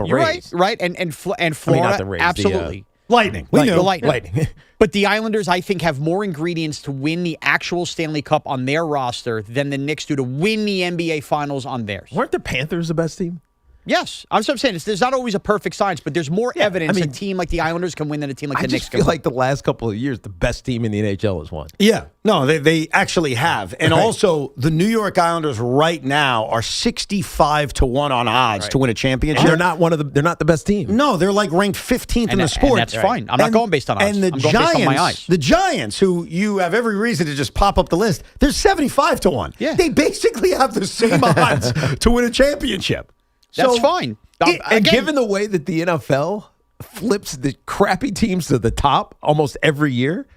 You're Rays. Right. And Florida, not the Rays, absolutely. Lightning. The Lightning. But the Islanders, I think, have more ingredients to win the actual Stanley Cup on their roster than the Knicks do to win the NBA Finals on theirs. Weren't the Panthers the best team? Yes. I'm saying there's not always a perfect science, but there's more evidence a team like the Islanders can win than a team like the Knicks can win. I just feel like the last couple of years, the best team in the NHL has won. Yeah. No, they actually have. And also, the New York Islanders right now are 65-1 on odds to win a championship. And they're not the best team. No, they're like ranked 15th in the sport. And that's fine. I'm not going based on odds. And the I'm going based on my eyes. The Giants, who you have every reason to just pop up the list, they're 75-1. Yeah. They basically have the same odds to win a championship. That's fine. And given the way that the NFL flips the crappy teams to the top almost every year,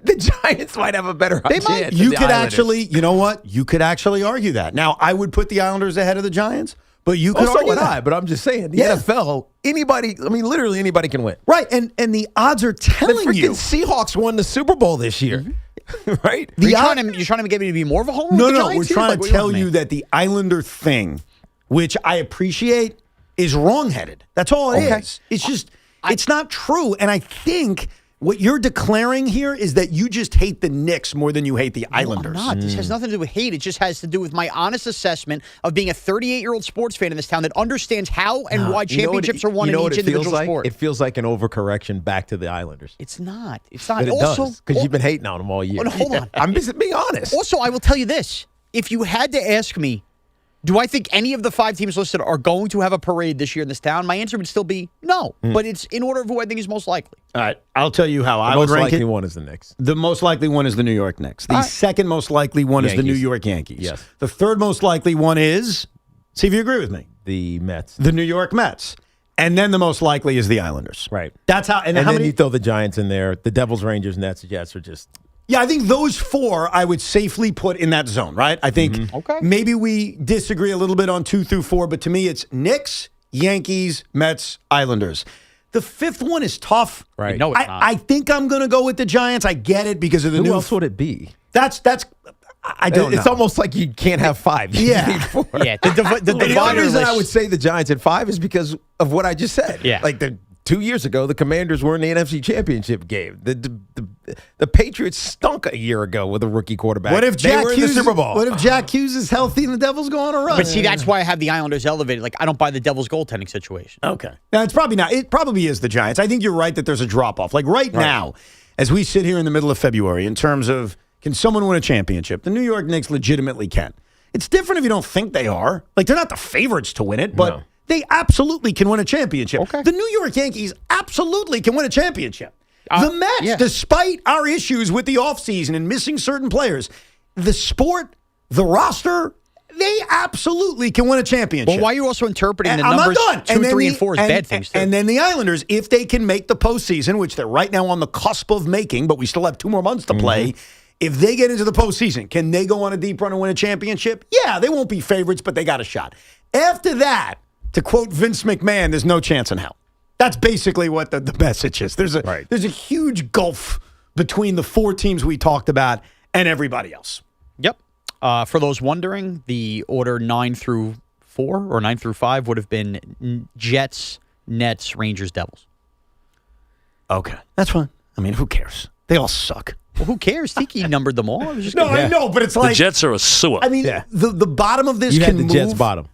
The Giants might have a better chance. Than You the could Islanders. actually, you know what? You could actually argue that. Now, I would put the Islanders ahead of the Giants, but you could So argue would that. I, but I'm just saying, the NFL, anybody, I mean, literally anybody can win. Right, and the odds are telling the you. Seahawks won the Super Bowl this year, right? You're trying to get me to be more of a homer? No, with the no, Giants we're here? trying Like, what to do you tell want from you me? that the Islander thing, which I appreciate, is wrongheaded. That's all it is. It's just, it's not true. And I think what you're declaring here is that you just hate the Knicks more than you hate the Islanders. I'm not. This has nothing to do with hate. It just has to do with my honest assessment of being a 38-year-old sports fan in this town that understands how and why championships are won in each individual sport. It feels like an overcorrection back to the Islanders. It's not. It's not. But it Also, does, because you've been hating on them all year. Oh, no, hold on. I'm just being honest. Also, I will tell you this. If you had to ask me, do I think any of the 5 teams listed are going to have a parade this year in this town? My answer would still be no. But it's in order of who I think is most likely. All right, I'll tell you how I would most rank likely it. one is the Knicks. The most likely one is the New York Knicks. The second most likely one is the New Yankees. York Yankees. Yes. The third most likely one is, see if you agree with me, The Mets. the New York Mets. And then the most likely is the Islanders. Right. That's how. And, And how then many? you throw the Giants in there. The Devils, Rangers, Nets, Jets are just... Yeah, I think those 4 I would safely put in that zone, right? I think maybe we disagree a little bit on 2 through 4, but to me it's Knicks, Yankees, Mets, Islanders. The 5th one is tough. Right. No, it's not. I think I'm going to go with the Giants. I get it because of the Who new. else would it be? That's. I don't know. It's almost like you can't have 5. You Yeah. need 4. Yeah, the And the only divider reason I list- would say the Giants at 5 is because of what I just said. Yeah. Like 2 years ago, the Commanders were in the NFC Championship game. The Patriots stunk a year ago with a rookie quarterback. What if they Jack were in Hughes? the Super Bowl? What if Jack Hughes is healthy and the Devils go on a run? But see, that's why I have the Islanders elevated. Like, I don't buy the Devils' goaltending situation. Okay. Now, it's probably not. It probably is the Giants. I think you're right that there's a drop-off. Like right now, as we sit here in the middle of February, in terms of can someone win a championship, the New York Knicks legitimately can. It's different if you don't think they are. Like, they're not the favorites to win it, but they absolutely can win a championship. Okay. The New York Yankees absolutely can win a championship. The Mets, despite our issues with the offseason and missing certain players, the sport, the roster, they absolutely can win a championship. Well, why are you also interpreting the I'm numbers not done. 2, 3, and 4 as bad things, too? And then the Islanders, if they can make the postseason, which they're right now on the cusp of making, but we still have 2 more months to play. If they get into the postseason, can they go on a deep run and win a championship? Yeah, they won't be favorites, but they got a shot. After that, to quote Vince McMahon, there's no chance in hell. That's basically what the message is. There's a huge gulf between the 4 teams we talked about and everybody else. Yep. For those wondering, the order 9 through 4 or 9 through 5 would have been Jets, Nets, Rangers, Devils. Okay. That's fine. I mean, who cares? They all suck. Well, who cares? Tiki numbered them all. I was just No, kidding. I know, but it's The like Jets are a sewer. I mean, the bottom of this You can had the move. Jets bottom.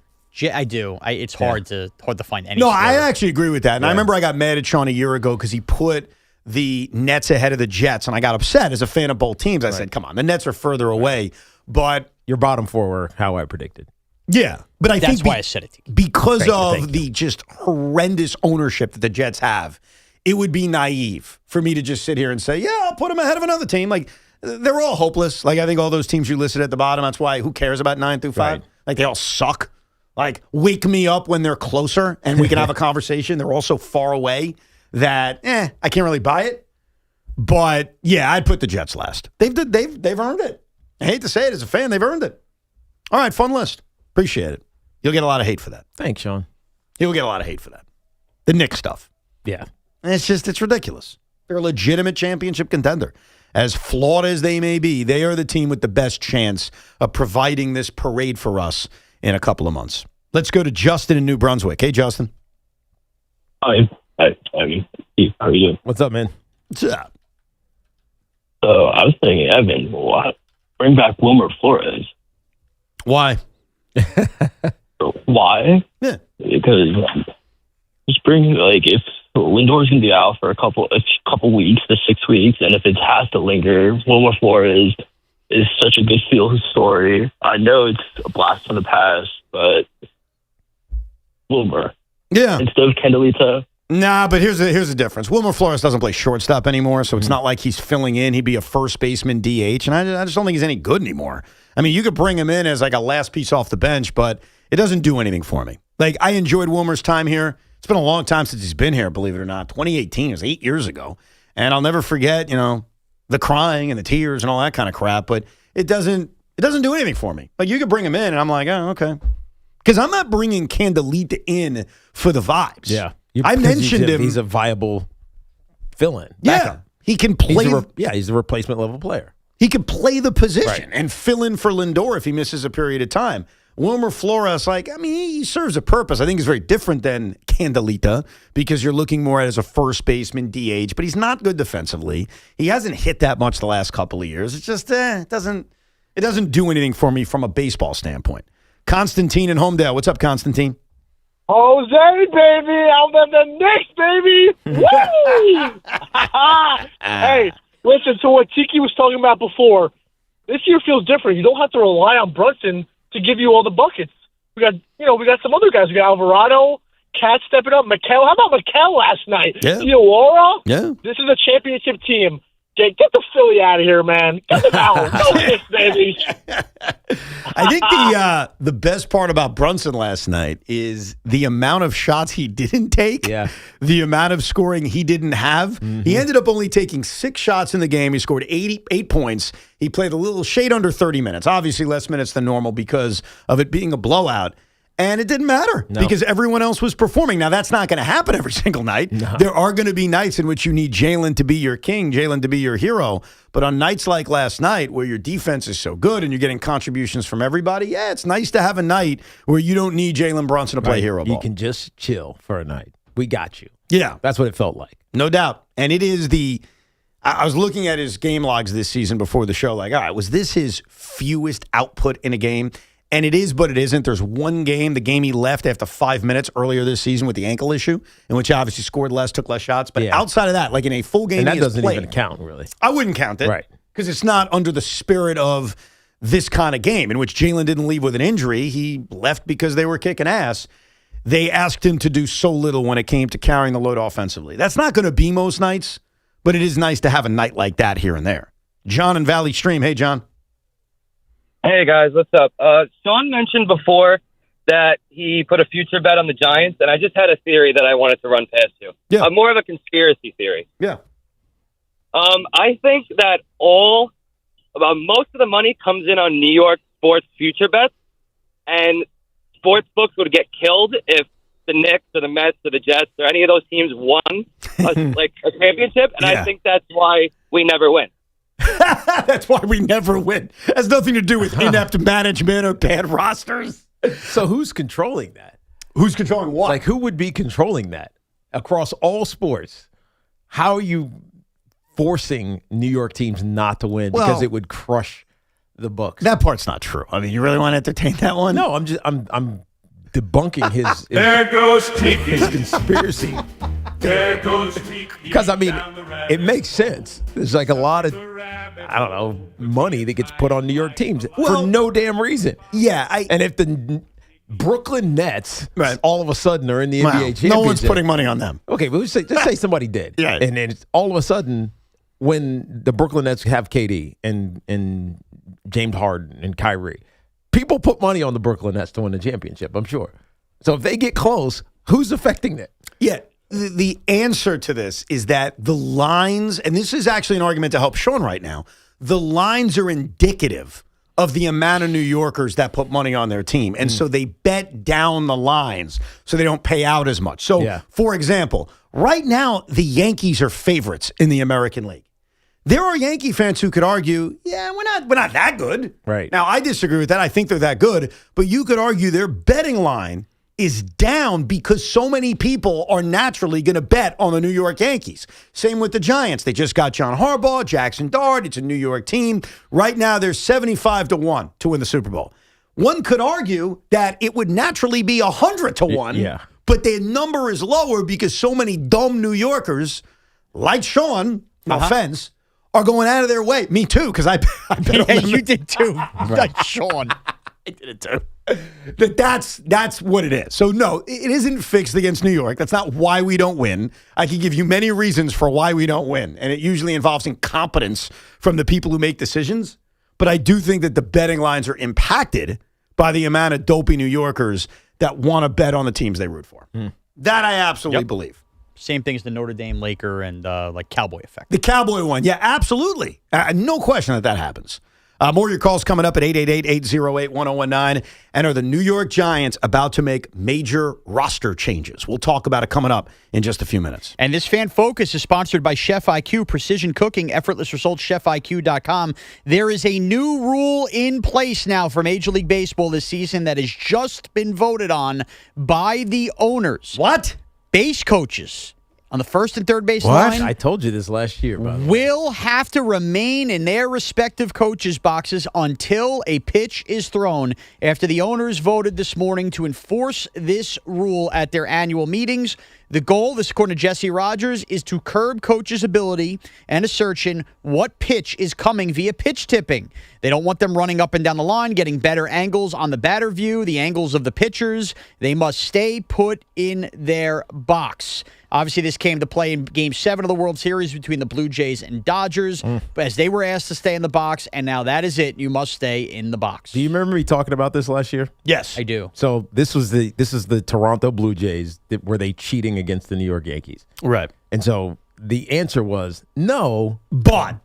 I do. It's hard to find any. No, score. I actually agree with that. And I remember I got mad at Sean a year ago because he put the Nets ahead of the Jets, and I got upset as a fan of both teams. I said, come on, the Nets are further away. But your bottom 4 were how I predicted. Yeah, but I That's think why I said it. Because Thank of the just horrendous ownership that the Jets have, it would be naive for me to just sit here and say, yeah, I'll put them ahead of another team. Like, they're all hopeless. Like, I think all those teams you listed at the bottom, that's why who cares about 9 through 5? Right. Like, they all suck. Like, wake me up when they're closer and we can have a conversation. They're all so far away that, I can't really buy it. But, yeah, I'd put the Jets last. They've earned it. I hate to say it as a fan, they've earned it. All right, fun list. Appreciate it. You'll get a lot of hate for that. Thanks, Sean. You'll get a lot of hate for that. The Knicks stuff. Yeah. And it's ridiculous. They're a legitimate championship contender. As flawed as they may be, they are the team with the best chance of providing this parade for us in a couple of months. Let's go to Justin in New Brunswick. Hey, Justin. Hi. How are you doing? What's up, man? What's up? So I was thinking, Evan, bring back Wilmer Flores. Why? Why? Yeah. Because just bring, if Lindor's going to be out for a couple weeks, to 6 weeks, and if it has to linger, Wilmer Flores is such a good feel story. I know it's a blast from the past, but Wilmer. Yeah. Instead of Candelita. Nah, but here's the difference. Wilmer Flores doesn't play shortstop anymore, so it's not like he's filling in. He'd be a first baseman DH, and I just don't think he's any good anymore. I mean, you could bring him in as like a last piece off the bench, but it doesn't do anything for me. Like, I enjoyed Wilmer's time here. It's been a long time since he's been here, believe it or not. 2018 was 8 years ago. And I'll never forget, the crying and the tears and all that kind of crap, but it doesn't do anything for me. Like, you could bring him in, and I'm like, oh, okay. Because I'm not bringing Candelita in for the vibes. Yeah. I mentioned him. He's a viable fill-in. Yeah. He can play. He's a replacement level player. He can play the position and fill in for Lindor if he misses a period of time. Wilmer Flores, he serves a purpose. I think he's very different than Candelita because you're looking more at it as a first baseman, DH, but he's not good defensively. He hasn't hit that much the last couple of years. It's just it doesn't do anything for me from a baseball standpoint. Constantine in Homedale. What's up, Constantine? Jose, baby. I'm at the Knicks, baby. Woo! Hey, listen to what Tiki was talking about before. This year feels different. You don't have to rely on Brunson to give you all the buckets. We got some other guys. We got Alvarado, Cat stepping up, Mikel. How about Mikel last night? Yeah. Iowara? Yeah. This is a championship team. Get the Philly out of here, man. Get them out. Go Knicks, baby. I think the best part about Brunson last night is the amount of shots he didn't take, the amount of scoring he didn't have. Mm-hmm. He ended up only taking 6 shots in the game. He scored 88 points. He played a little shade under 30 minutes, obviously less minutes than normal because of it being a blowout. And it didn't matter because everyone else was performing. Now, that's not going to happen every single night. No. There are going to be nights in which you need Jalen to be your king, Jalen to be your hero. But on nights like last night where your defense is so good and you're getting contributions from everybody, it's nice to have a night where you don't need Jalen Brunson to play hero ball. You can just chill for a night. We got you. Yeah. That's what it felt like. No doubt. And it is I was looking at his game logs this season before the show, like, all right, was this his fewest output in a game? And it is, but it isn't. There's one game, the game he left after 5 minutes earlier this season with the ankle issue, in which he obviously scored less, took less shots. But outside of that, like in a full game, and that he has doesn't played, even count, really. I wouldn't count it. Right. Because it's not under the spirit of this kind of game in which Jalen didn't leave with an injury. He left because they were kicking ass. They asked him to do so little when it came to carrying the load offensively. That's not going to be most nights, but it is nice to have a night like that here and there. John in Valley Stream. Hey, John. Hey, guys, what's up? Sean mentioned before that he put a future bet on the Giants, and I just had a theory that I wanted to run past you. Yeah. More of a conspiracy theory. Yeah. I think that most of the money comes in on New York sports future bets, and sports books would get killed if the Knicks or the Mets or the Jets or any of those teams won a championship, and I think that's why we never win. That's why we never win. It has nothing to do with inept management or bad rosters. So who's controlling that? Who's controlling what? Like, who would be controlling that across all sports? How are you forcing New York teams not to win because it would crush the books? That part's not true. I mean, you really want to entertain that one? No, I'm debunking his There goes Tiki. his conspiracy. There goes Tiki. Because, I mean, it makes sense. There's like a lot of, money that gets put on New York teams for no damn reason. Yeah. And if the Brooklyn Nets all of a sudden are in the NBA championship. No one's putting money on them. Okay, but let's say somebody did. Yeah. And then all of a sudden, when the Brooklyn Nets have KD and James Harden and Kyrie, people put money on the Brooklyn Nets to win the championship, I'm sure. So if they get close, who's affecting it? Yeah. The answer to this is that the lines, and this is actually an argument to help Sean right now, the lines are indicative of the amount of New Yorkers that put money on their team. And so they bet down the lines so they don't pay out as much. So, for example, right now, the Yankees are favorites in the American League. There are Yankee fans who could argue, we're not that good. Right. Now, I disagree with that. I think they're that good. But you could argue their betting line is down because so many people are naturally going to bet on the New York Yankees. Same with the Giants. They just got John Harbaugh, Jackson Dart. It's a New York team. Right now, they're 75-1 to win the Super Bowl. One could argue that it would naturally be 100-1, but their number is lower because so many dumb New Yorkers, like Sean, no offense, are going out of their way. Me too, because I bet on them. You did too. Like Sean. I did it too. That's what it is. So, no, it isn't fixed against New York. That's not why we don't win. I can give you many reasons for why we don't win, and it usually involves incompetence from the people who make decisions. But I do think that the betting lines are impacted by the amount of dopey New Yorkers that want to bet on the teams they root for. That I absolutely believe. Same thing as the Notre Dame Laker and like Cowboy effect. The Cowboy one, yeah, absolutely. No question that happens. More of your calls coming up at 888-808-1019. And are the New York Giants about to make major roster changes? We'll talk about it coming up in just a few minutes. And this Fan Focus is sponsored by Chef IQ, precision cooking, effortless results, chefiq.com. There is a new rule in place now for Major League Baseball this season that has just been voted on by the owners. What? Base coaches on the first and third base line. I told you this last year, by the way. Will have to remain in their respective coaches' boxes until a pitch is thrown after the owners voted this morning to enforce this rule at their annual meetings. The goal, this according to Jesse Rogers, is to curb coaches' ability and assertion what pitch is coming via pitch tipping. They don't want them running up and down the line, getting better angles on the batter view, the angles of the pitchers. They must stay put in their box. Obviously, this came to play in Game 7 of the World Series between the Blue Jays and Dodgers, as they were asked to stay in the box, and now that is it. You must stay in the box. Do you remember me talking about this last year? Yes, I do. So this is the Toronto Blue Jays. Were they cheating against the New York Yankees? Right. And so the answer was no, but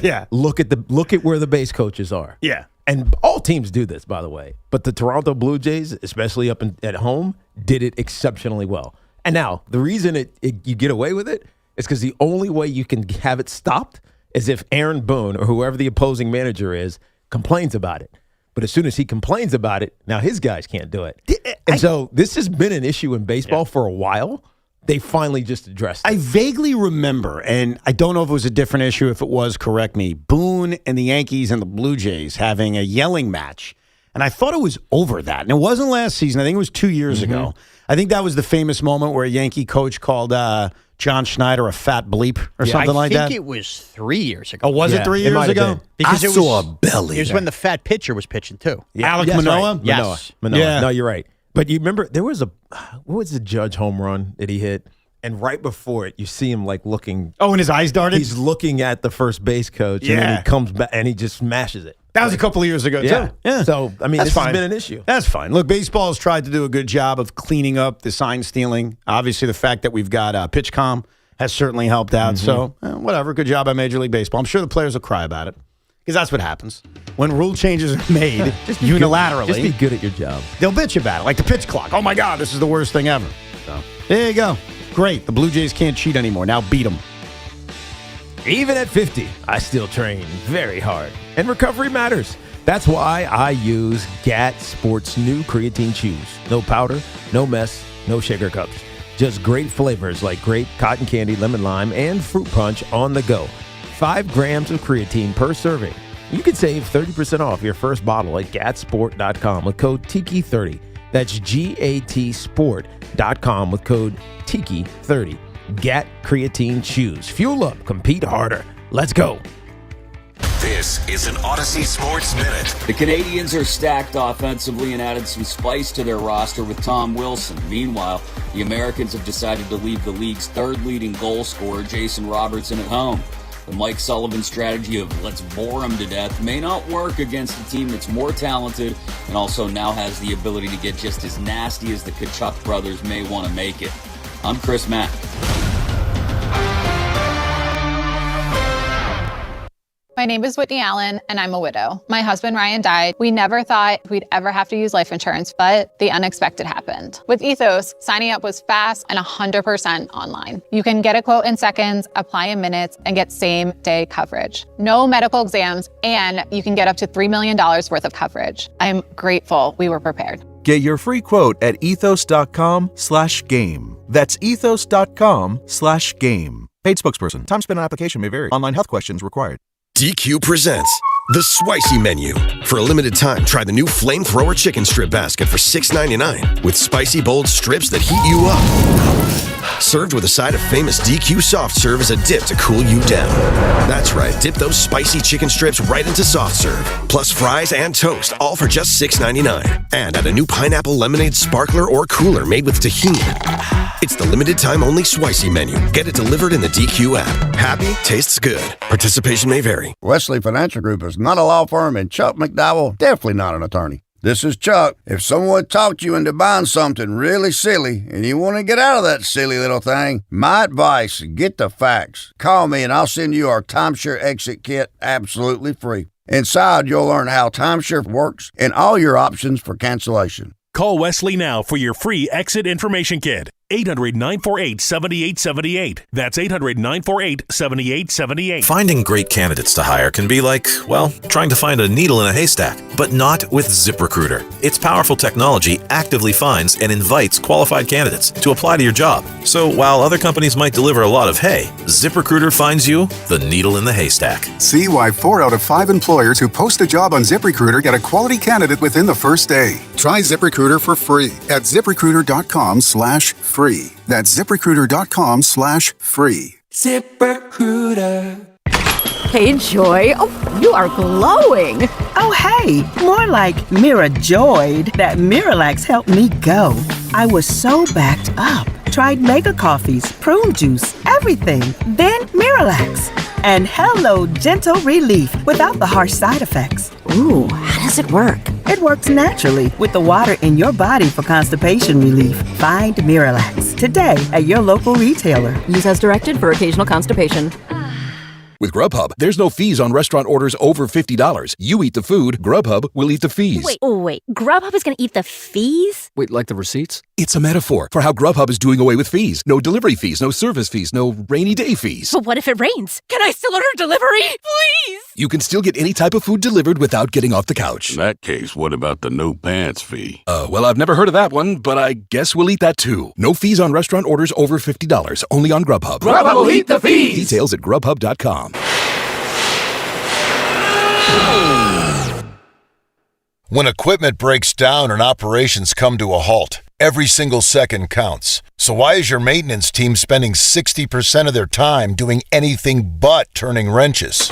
yeah. Look at where the base coaches are. Yeah. And all teams do this, by the way. But the Toronto Blue Jays, especially at home, did it exceptionally well. And now, the reason you get away with it is because the only way you can have it stopped is if Aaron Boone or whoever the opposing manager is complains about it. But as soon as he complains about it, now his guys can't do it. And so this has been an issue in baseball for a while. They finally just addressed it. I vaguely remember, and I don't know if it was a different issue. If it was, correct me, Boone and the Yankees and the Blue Jays having a yelling match. And I thought it was over that. And it wasn't last season. I think it was 2 years ago. I think that was the famous moment where a Yankee coach called John Schneider a fat bleep or something like that. I think it was 3 years ago. Oh, was it 3 years ago? Because I saw a belly. It was when the fat pitcher was pitching, too. Alec Manoah? Right. Yes. Manoah. Yeah. No, you're right. But you remember, there was what was the Judge home run that he hit? And right before it, you see him like looking. Oh, and his eyes darted? He's looking at the first base coach, and then he comes back and he just smashes it. That was a couple of years ago, yeah. too. Yeah. So, I mean, That's this fine. has been an issue. That's fine. Look, baseball has tried to do a good job of cleaning up the sign stealing. Obviously, the fact that we've got PitchCom has certainly helped out. So, whatever. Good job by Major League Baseball. I'm sure the players will cry about it because that's what happens. When rule changes are made unilaterally. Just be good at your job. They'll bitch about it, like the pitch clock. Oh, my God, this is the worst thing ever. So, there you go. Great. The Blue Jays can't cheat anymore. Now beat them. Even at 50, I still train very hard. And recovery matters. That's why I use GAT Sports' new creatine chews. No powder, no mess, no sugar cups. Just great flavors like grape, cotton candy, lemon lime, and fruit punch on the go. 5 grams of creatine per serving. You can save 30% off your first bottle at gatsport.com with code TIKI30. That's GAT Sport.com with code TIKI30. GAT Creatine Chews. Fuel up. Compete harder. Let's go. This is an Odyssey Sports Minute. The Canadians are stacked offensively and added some spice to their roster with Tom Wilson. Meanwhile, the Americans have decided to leave the league's third leading goal scorer, Jason Robertson, at home. The Mike Sullivan strategy of let's bore him to death may not work against a team that's more talented and also now has the ability to get just as nasty as the Kachuk brothers may want to make it. I'm Chris Mack. My name is Whitney Allen, and I'm a widow. My husband, Ryan, died. We never thought we'd ever have to use life insurance, but the unexpected happened. With Ethos, signing up was fast and 100% online. You can get a quote in seconds, apply in minutes, and get same-day coverage. No medical exams, and you can get up to $3 million worth of coverage. I'm grateful we were prepared. Get your free quote at ethos.com/game. That's ethos.com/game. Paid spokesperson. Time spent on application may vary. Online health questions required. DQ presents The Spicy Menu. For a limited time, try the new Flamethrower Chicken Strip Basket for $6.99 with spicy, bold strips that heat you up. Served with a side of famous DQ soft serve as a dip to cool you down. That's right, dip those spicy chicken strips right into soft serve. Plus fries and toast, all for just $6.99. And add a new pineapple lemonade sparkler or cooler made with tahini. It's the limited time only Spicy Menu. Get it delivered in the DQ app. Happy, tastes good. Participation may vary. Wesley Financial Group is not a law firm, and Chuck McDowell definitely not an attorney. This is Chuck. If someone talked you into buying something really silly and you want to get out of that silly little thing, my advice, get the facts. Call me and I'll send you our timeshare exit kit absolutely free. Inside, you'll learn how timeshare works and all your options for cancellation. Call Wesley now for your free exit information kit. 800-948-7878. That's 800-948-7878. Finding great candidates to hire can be like, well, trying to find a needle in a haystack, but not with ZipRecruiter. Its powerful technology actively finds and invites qualified candidates to apply to your job. So while other companies might deliver a lot of hay, ZipRecruiter finds you the needle in the haystack. See why 4 out of 5 employers who post a job on ZipRecruiter get a quality candidate within the first day. Try ZipRecruiter for free at ZipRecruiter.com/free. That's ZipRecruiter.com/free. ZipRecruiter. Hey, Joy. Oh, you are glowing. Oh, hey. More like Mira Joyed. That Miralax helped me go. I was so backed up. Tried mega coffees, prune juice, everything. Then Miralax. And hello, gentle relief without the harsh side effects. Ooh, how does it work? It works naturally with the water in your body for constipation relief. Find Miralax today at your local retailer. Use as directed for occasional constipation. With Grubhub, there's no fees on restaurant orders over $50. You eat the food, Grubhub will eat the fees. Wait. Grubhub is going to eat the fees? Wait, like the receipts? It's a metaphor for how Grubhub is doing away with fees. No delivery fees, no service fees, no rainy day fees. But what if it rains? Can I still order delivery? Please! You can still get any type of food delivered without getting off the couch. In that case, what about the no pants fee? Well, I've never heard of that one, but I guess we'll eat that too. No fees on restaurant orders over $50. Only on Grubhub. Grubhub will eat the fees! Details at grubhub.com. When equipment breaks down and operations come to a halt, every single second counts. So why is your maintenance team spending 60% of their time doing anything but turning wrenches?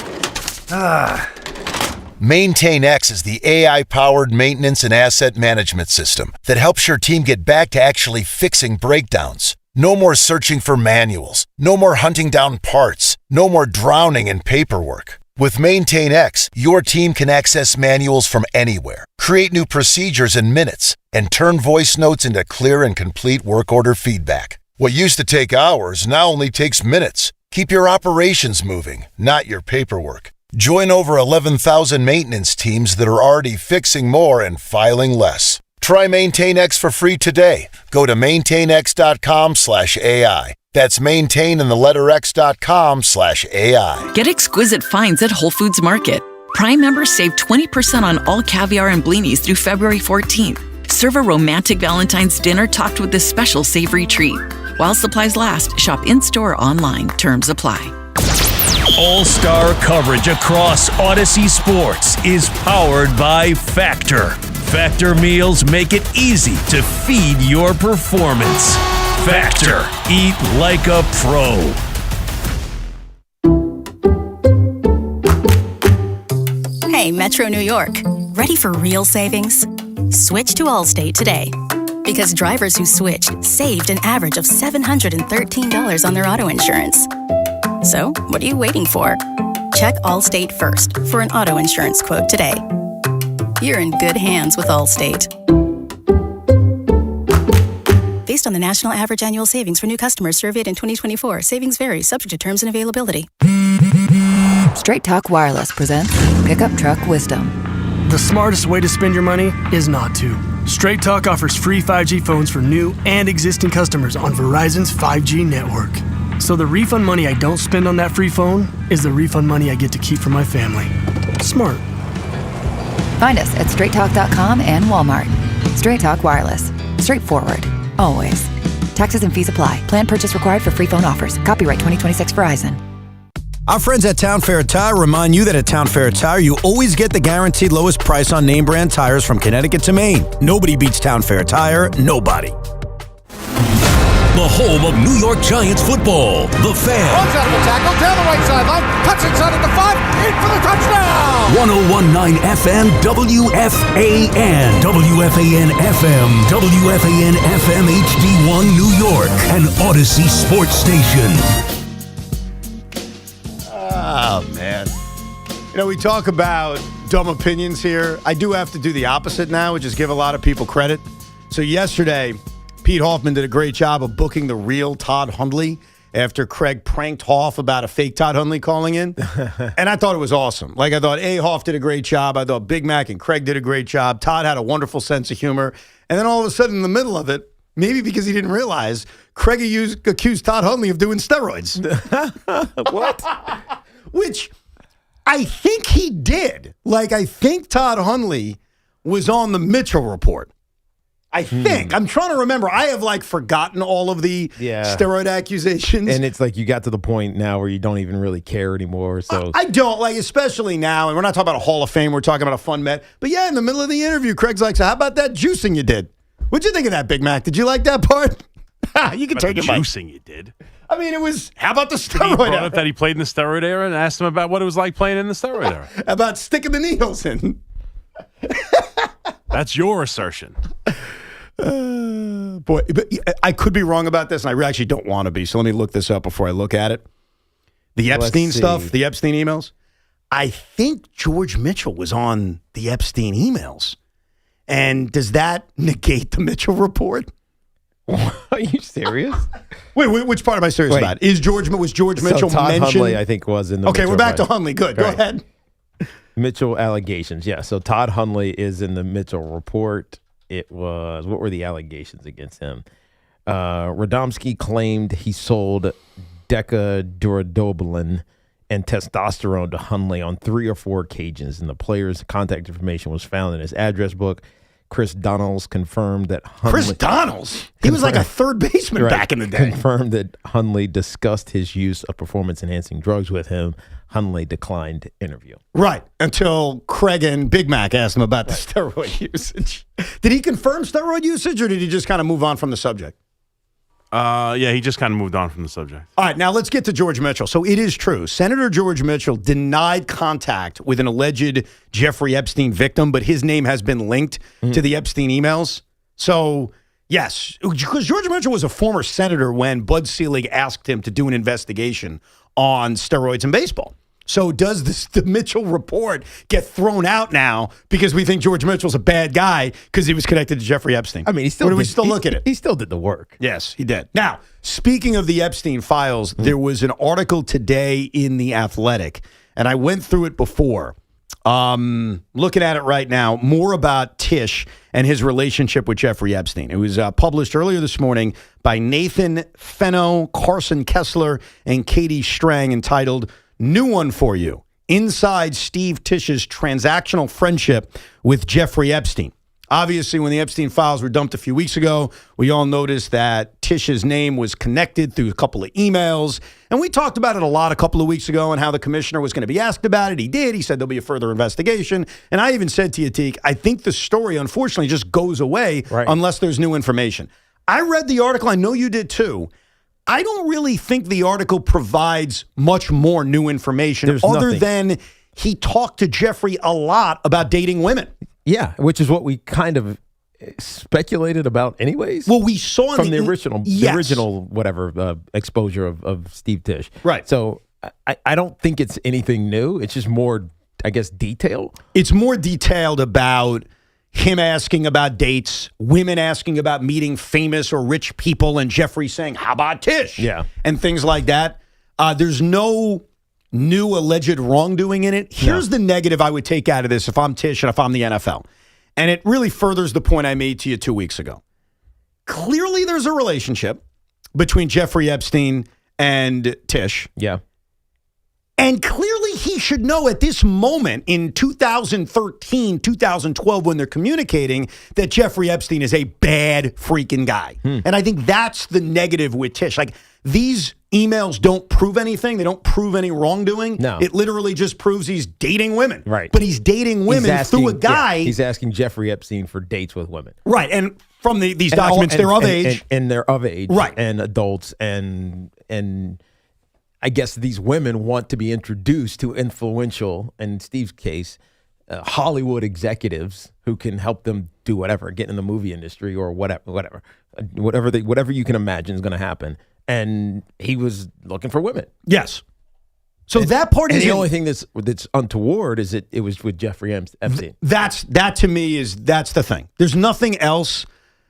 MaintainX is the AI-powered maintenance and asset management system that helps your team get back to actually fixing breakdowns. No more searching for manuals. No more hunting down parts. No more drowning in paperwork. With MaintainX, your team can access manuals from anywhere, create new procedures in minutes, and turn voice notes into clear and complete work order feedback. What used to take hours now only takes minutes. Keep your operations moving, not your paperwork. Join over 11,000 maintenance teams that are already fixing more and filing less. Try MaintainX for free today. Go to maintainx.com/AI. That's maintain in the letter x.com/AI. Get exquisite finds at Whole Foods Market. Prime members save 20% on all caviar and blinis through February 14th. Serve a romantic Valentine's dinner topped with this special savory treat. While supplies last, shop in-store or online. Terms apply. All-star coverage across Odyssey Sports is powered by Factor. Factor meals make it easy to feed your performance. Factor. Eat like a pro. Hey, Metro New York. Ready for real savings? Switch to Allstate today. Because drivers who switched saved an average of $713 on their auto insurance. So, what are you waiting for? Check Allstate first for an auto insurance quote today. You're in good hands with Allstate. Based on the national average annual savings for new customers surveyed in 2024, savings vary, subject to terms and availability. Straight Talk Wireless presents Pickup Truck Wisdom. The smartest way to spend your money is not to. Straight Talk offers free 5G phones for new and existing customers on Verizon's 5G network. So the refund money I don't spend on that free phone is the refund money I get to keep for my family. Smart. Find us at straighttalk.com and Walmart. Straight Talk Wireless. Straightforward. Always. Taxes and fees apply. Plan purchase required for free phone offers. Copyright 2026 Verizon. Our friends at Town Fair Tire remind you that at Town Fair Tire, you always get the guaranteed lowest price on name brand tires from Connecticut to Maine. Nobody beats Town Fair Tire. Nobody. The home of New York Giants football. The Fan. Runs out of the tackle, down the right sideline, cuts inside at the 5, in for the touchdown! 1019 FM WFAN. WFAN FM. WFAN FM HD1 New York. An Odyssey sports station. Oh, man. You know, we talk about dumb opinions here. I do have to do the opposite now, which is give a lot of people credit. So yesterday, Pete Hoffman did a great job of booking the real Todd Hundley after Craig pranked Hoff about a fake Todd Hundley calling in. And I thought it was awesome. Like, I thought Hoff did a great job. I thought Big Mac and Craig did a great job. Todd had a wonderful sense of humor. And then all of a sudden, in the middle of it, maybe because he didn't realize, Craig accused Todd Hundley of doing steroids. What? Which I think he did. Like, I think Todd Hundley was on the Mitchell Report. I think. I'm trying to remember. I have, forgotten all of the steroid accusations. And it's like you got to the point now where you don't even really care anymore. So I don't, especially now, and we're not talking about a Hall of Fame, we're talking about a fun Met. But yeah, in the middle of the interview, Craig's like, so how about that juicing you did? What'd you think of that, Big Mac? Did you like that part? You can take it back. Juicing you did. I mean, it was, how about the steroid He brought era? up that he played in the steroid era and asked him about what it was like playing in the steroid era. About sticking the needles in. That's your assertion. Boy, but I could be wrong about this, and I really actually don't want to be, so let me look this up before I look at it. The Epstein stuff, the Epstein emails. I think George Mitchell was on the Epstein emails. And does that negate the Mitchell Report? Are you serious? Wait, which part am I serious about? Was George Mitchell Todd mentioned? Hundley, I think, was in the Okay, Mitchell we're back to report. Hundley. Good. Go ahead. Mitchell allegations. Yeah, so Todd Hundley is in the Mitchell Report. What were the allegations against him? Radomski claimed he sold decadurodobalin and testosterone to Hundley on 3 or 4 occasions, and the player's contact information was found in his address book. Chris Donnells confirmed that Hundley... Chris Donnells? He was like a third baseman back in the day. Confirmed that Hundley discussed his use of performance-enhancing drugs with him. Hundley declined interview. Right, until Craig and Big Mac asked him about the steroid usage. Did he confirm steroid usage, or did he just kind of move on from the subject? Yeah, he just kind of moved on from the subject. All right, now let's get to George Mitchell. So it is true. Senator George Mitchell denied contact with an alleged Jeffrey Epstein victim, but his name has been linked to the Epstein emails. So, yes, because George Mitchell was a former senator when Bud Selig asked him to do an investigation on steroids in baseball. So does the Mitchell Report get thrown out now because we think George Mitchell's a bad guy because he was connected to Jeffrey Epstein? I mean, or do we still look at it? He still did the work. Yes, he did. Now, speaking of the Epstein files, there was an article today in The Athletic, and I went through it before. Looking at it right now, more about Tisch and his relationship with Jeffrey Epstein. It was published earlier this morning by Nathan Fenno, Carson Kessler, and Katie Strang, entitled New One for You, Inside Steve Tisch's Transactional Friendship with Jeffrey Epstein. Obviously, when the Epstein files were dumped a few weeks ago, we all noticed that Tisch's name was connected through a couple of emails. And we talked about it a lot a couple of weeks ago and how the commissioner was going to be asked about it. He did. He said there'll be a further investigation. And I even said to you, Teak, I think the story, unfortunately, just goes away unless there's new information. I read the article. I know you did too. I don't really think the article provides much more new information other than he talked to Jeffrey a lot about dating women. Yeah, which is what we kind of speculated about anyways. Well, we saw from the original whatever exposure of Steve Tisch. Right. So I don't think it's anything new. It's just more, I guess, detail. It's more detailed about him asking about dates, women asking about meeting famous or rich people, and Jeffrey saying, how about Tisch? Yeah. And things like that. There's no new alleged wrongdoing in it. Here's the negative I would take out of this if I'm Tisch and if I'm the NFL. And it really furthers the point I made to you 2 weeks ago. Clearly, there's a relationship between Jeffrey Epstein and Tisch. Yeah. And clearly he should know at this moment in 2013, 2012, when they're communicating, that Jeffrey Epstein is a bad freaking guy. And I think that's the negative with Tisch. Like, these emails don't prove anything. They don't prove any wrongdoing. No. It literally just proves he's dating women. Right. But he's dating women through a guy. He's asking Jeffrey Epstein for dates with women. Right. And from these documents, they're of age. And they're of age. Right. And adults. And I guess these women want to be introduced to influential, in Steve's case, Hollywood executives who can help them do whatever, get in the movie industry or whatever you can imagine is going to happen. And he was looking for women. Yes. So that part is the only thing that's untoward is it was with Jeffrey Epstein. That to me that's the thing. There's nothing else.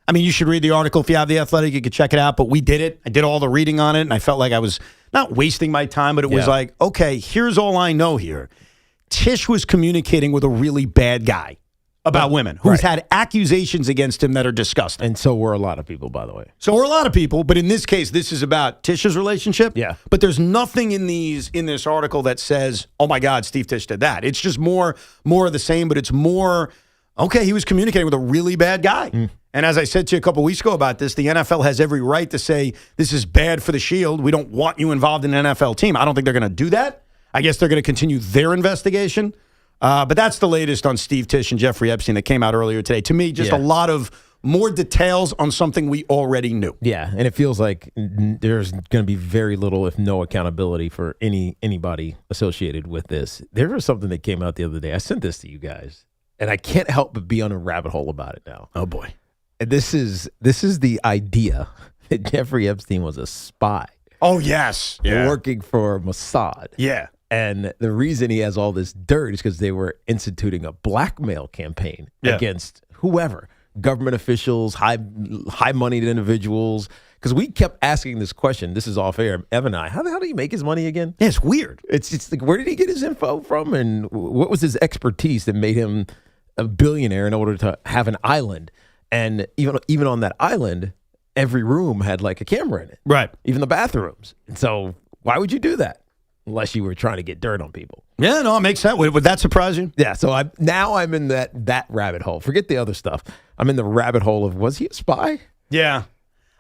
I mean, you should read the article if you have The Athletic. You could check it out. But we did it. I did all the reading on it, and I felt like I was not wasting my time, but it was like, okay, here's all I know here. Tish was communicating with a really bad guy about women who's had accusations against him that are disgusting. And so were a lot of people, by the way. So were a lot of people, but in this case, this is about Tish's relationship. Yeah. But there's nothing in this article that says, oh my God, Steve Tisch did that. It's just more of the same, but it's more, okay, he was communicating with a really bad guy. And as I said to you a couple weeks ago about this, the NFL has every right to say, this is bad for the Shield. We don't want you involved in an NFL team. I don't think they're going to do that. I guess they're going to continue their investigation. But that's the latest on Steve Tisch and Jeffrey Epstein that came out earlier today. To me, just a lot of more details on something we already knew. Yeah, and it feels like there's going to be very little, if no, accountability for anybody associated with this. There was something that came out the other day. I sent this to you guys, and I can't help but be on a rabbit hole about it now. Oh, boy. And this is the idea that Jeffrey Epstein was a spy. Oh, yes. Working for Mossad. Yeah. And the reason he has all this dirt is because they were instituting a blackmail campaign against whoever, government officials, high-moneyed individuals. Because we kept asking this question. This is off air. Evan and I, how the hell did he make his money again? Yeah, it's weird. It's like, where did he get his info from? And what was his expertise that made him a billionaire in order to have an island? And even on that island, every room had like a camera in it. Right. Even the bathrooms. And so why would you do that? Unless you were trying to get dirt on people. Yeah, no, it makes sense. Would that surprise you? Yeah, so I'm in that rabbit hole. Forget the other stuff. I'm in the rabbit hole of, was he a spy? Yeah.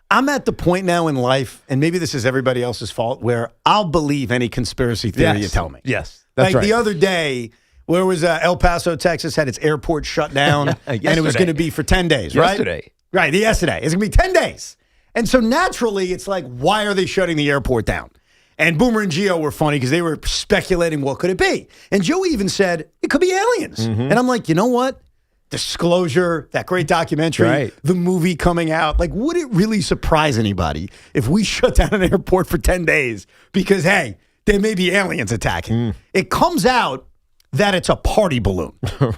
I'm at the point now in life, and maybe this is everybody else's fault, where I'll believe any conspiracy theory you tell me. Yes, that's like right. The other day, where was El Paso, Texas, had its airport shut down, and it was going to be for 10 days, right? Yesterday. Right, yesterday. It's going to be 10 days. And so naturally, it's like, why are they shutting the airport down? And Boomer and Gio were funny because they were speculating what could it be. And Joey even said, it could be aliens. And I'm like, you know what? Disclosure, that great documentary, the movie coming out. Like, would it really surprise anybody if we shut down an airport for 10 days? Because, hey, there may be aliens attacking. It comes out that it's a party balloon.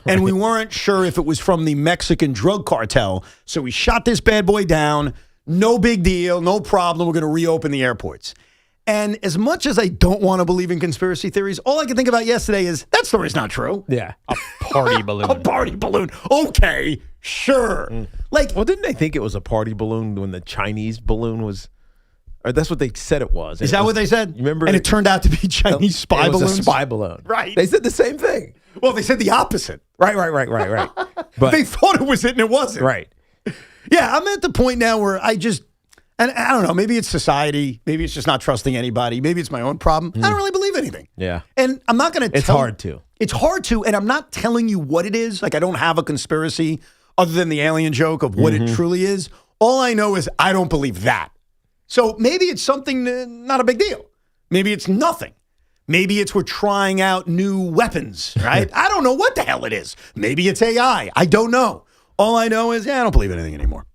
And we weren't sure if it was from the Mexican drug cartel. So we shot this bad boy down. No big deal. No problem. We're going to reopen the airports. And as much as I don't want to believe in conspiracy theories, all I can think about yesterday is that story's not true. Yeah. A party balloon. A party balloon. Okay, sure. Like, well, didn't they think it was a party balloon when the Chinese balloon was? Or that's what they said it was. Is that what they said? Remember? And it turned out to be Chinese spy balloons? It was a spy balloon. Right. They said the same thing. Well, they said the opposite. Right. But they thought it was it and it wasn't. Right. Yeah, I'm at the point now where and I don't know, maybe it's society. Maybe it's just not trusting anybody. Maybe it's my own problem. I don't really believe anything. Yeah. And I'm not going to It's hard to. It's hard to, and I'm not telling you what it is. Like, I don't have a conspiracy other than the alien joke of what it truly is. All I know is I don't believe that. So maybe it's something not a big deal. Maybe it's nothing. Maybe it's we're trying out new weapons, right? I don't know what the hell it is. Maybe it's AI. I don't know. All I know is, I don't believe anything anymore.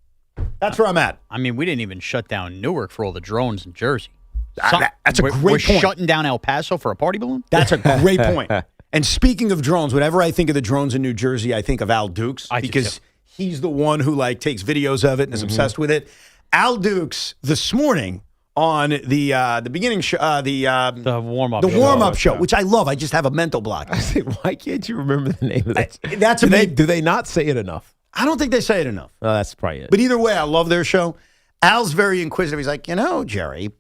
That's where I'm at. I mean, we didn't even shut down Newark for all the drones in Jersey. That's a great We're point. shutting down El Paso for a party balloon? That's a great point. And speaking of drones, whenever I think of the drones in New Jersey, I think of Al Dukes because he's the one who takes videos of it and is obsessed with it. Al Dukes this morning on the beginning show, the warm-up show, which I love. I just have a mental block. I say, why can't you remember the name of that? Do they not say it enough? I don't think they say it enough. Oh, that's probably it. But either way, I love their show. Al's very inquisitive. He's like, Jerry,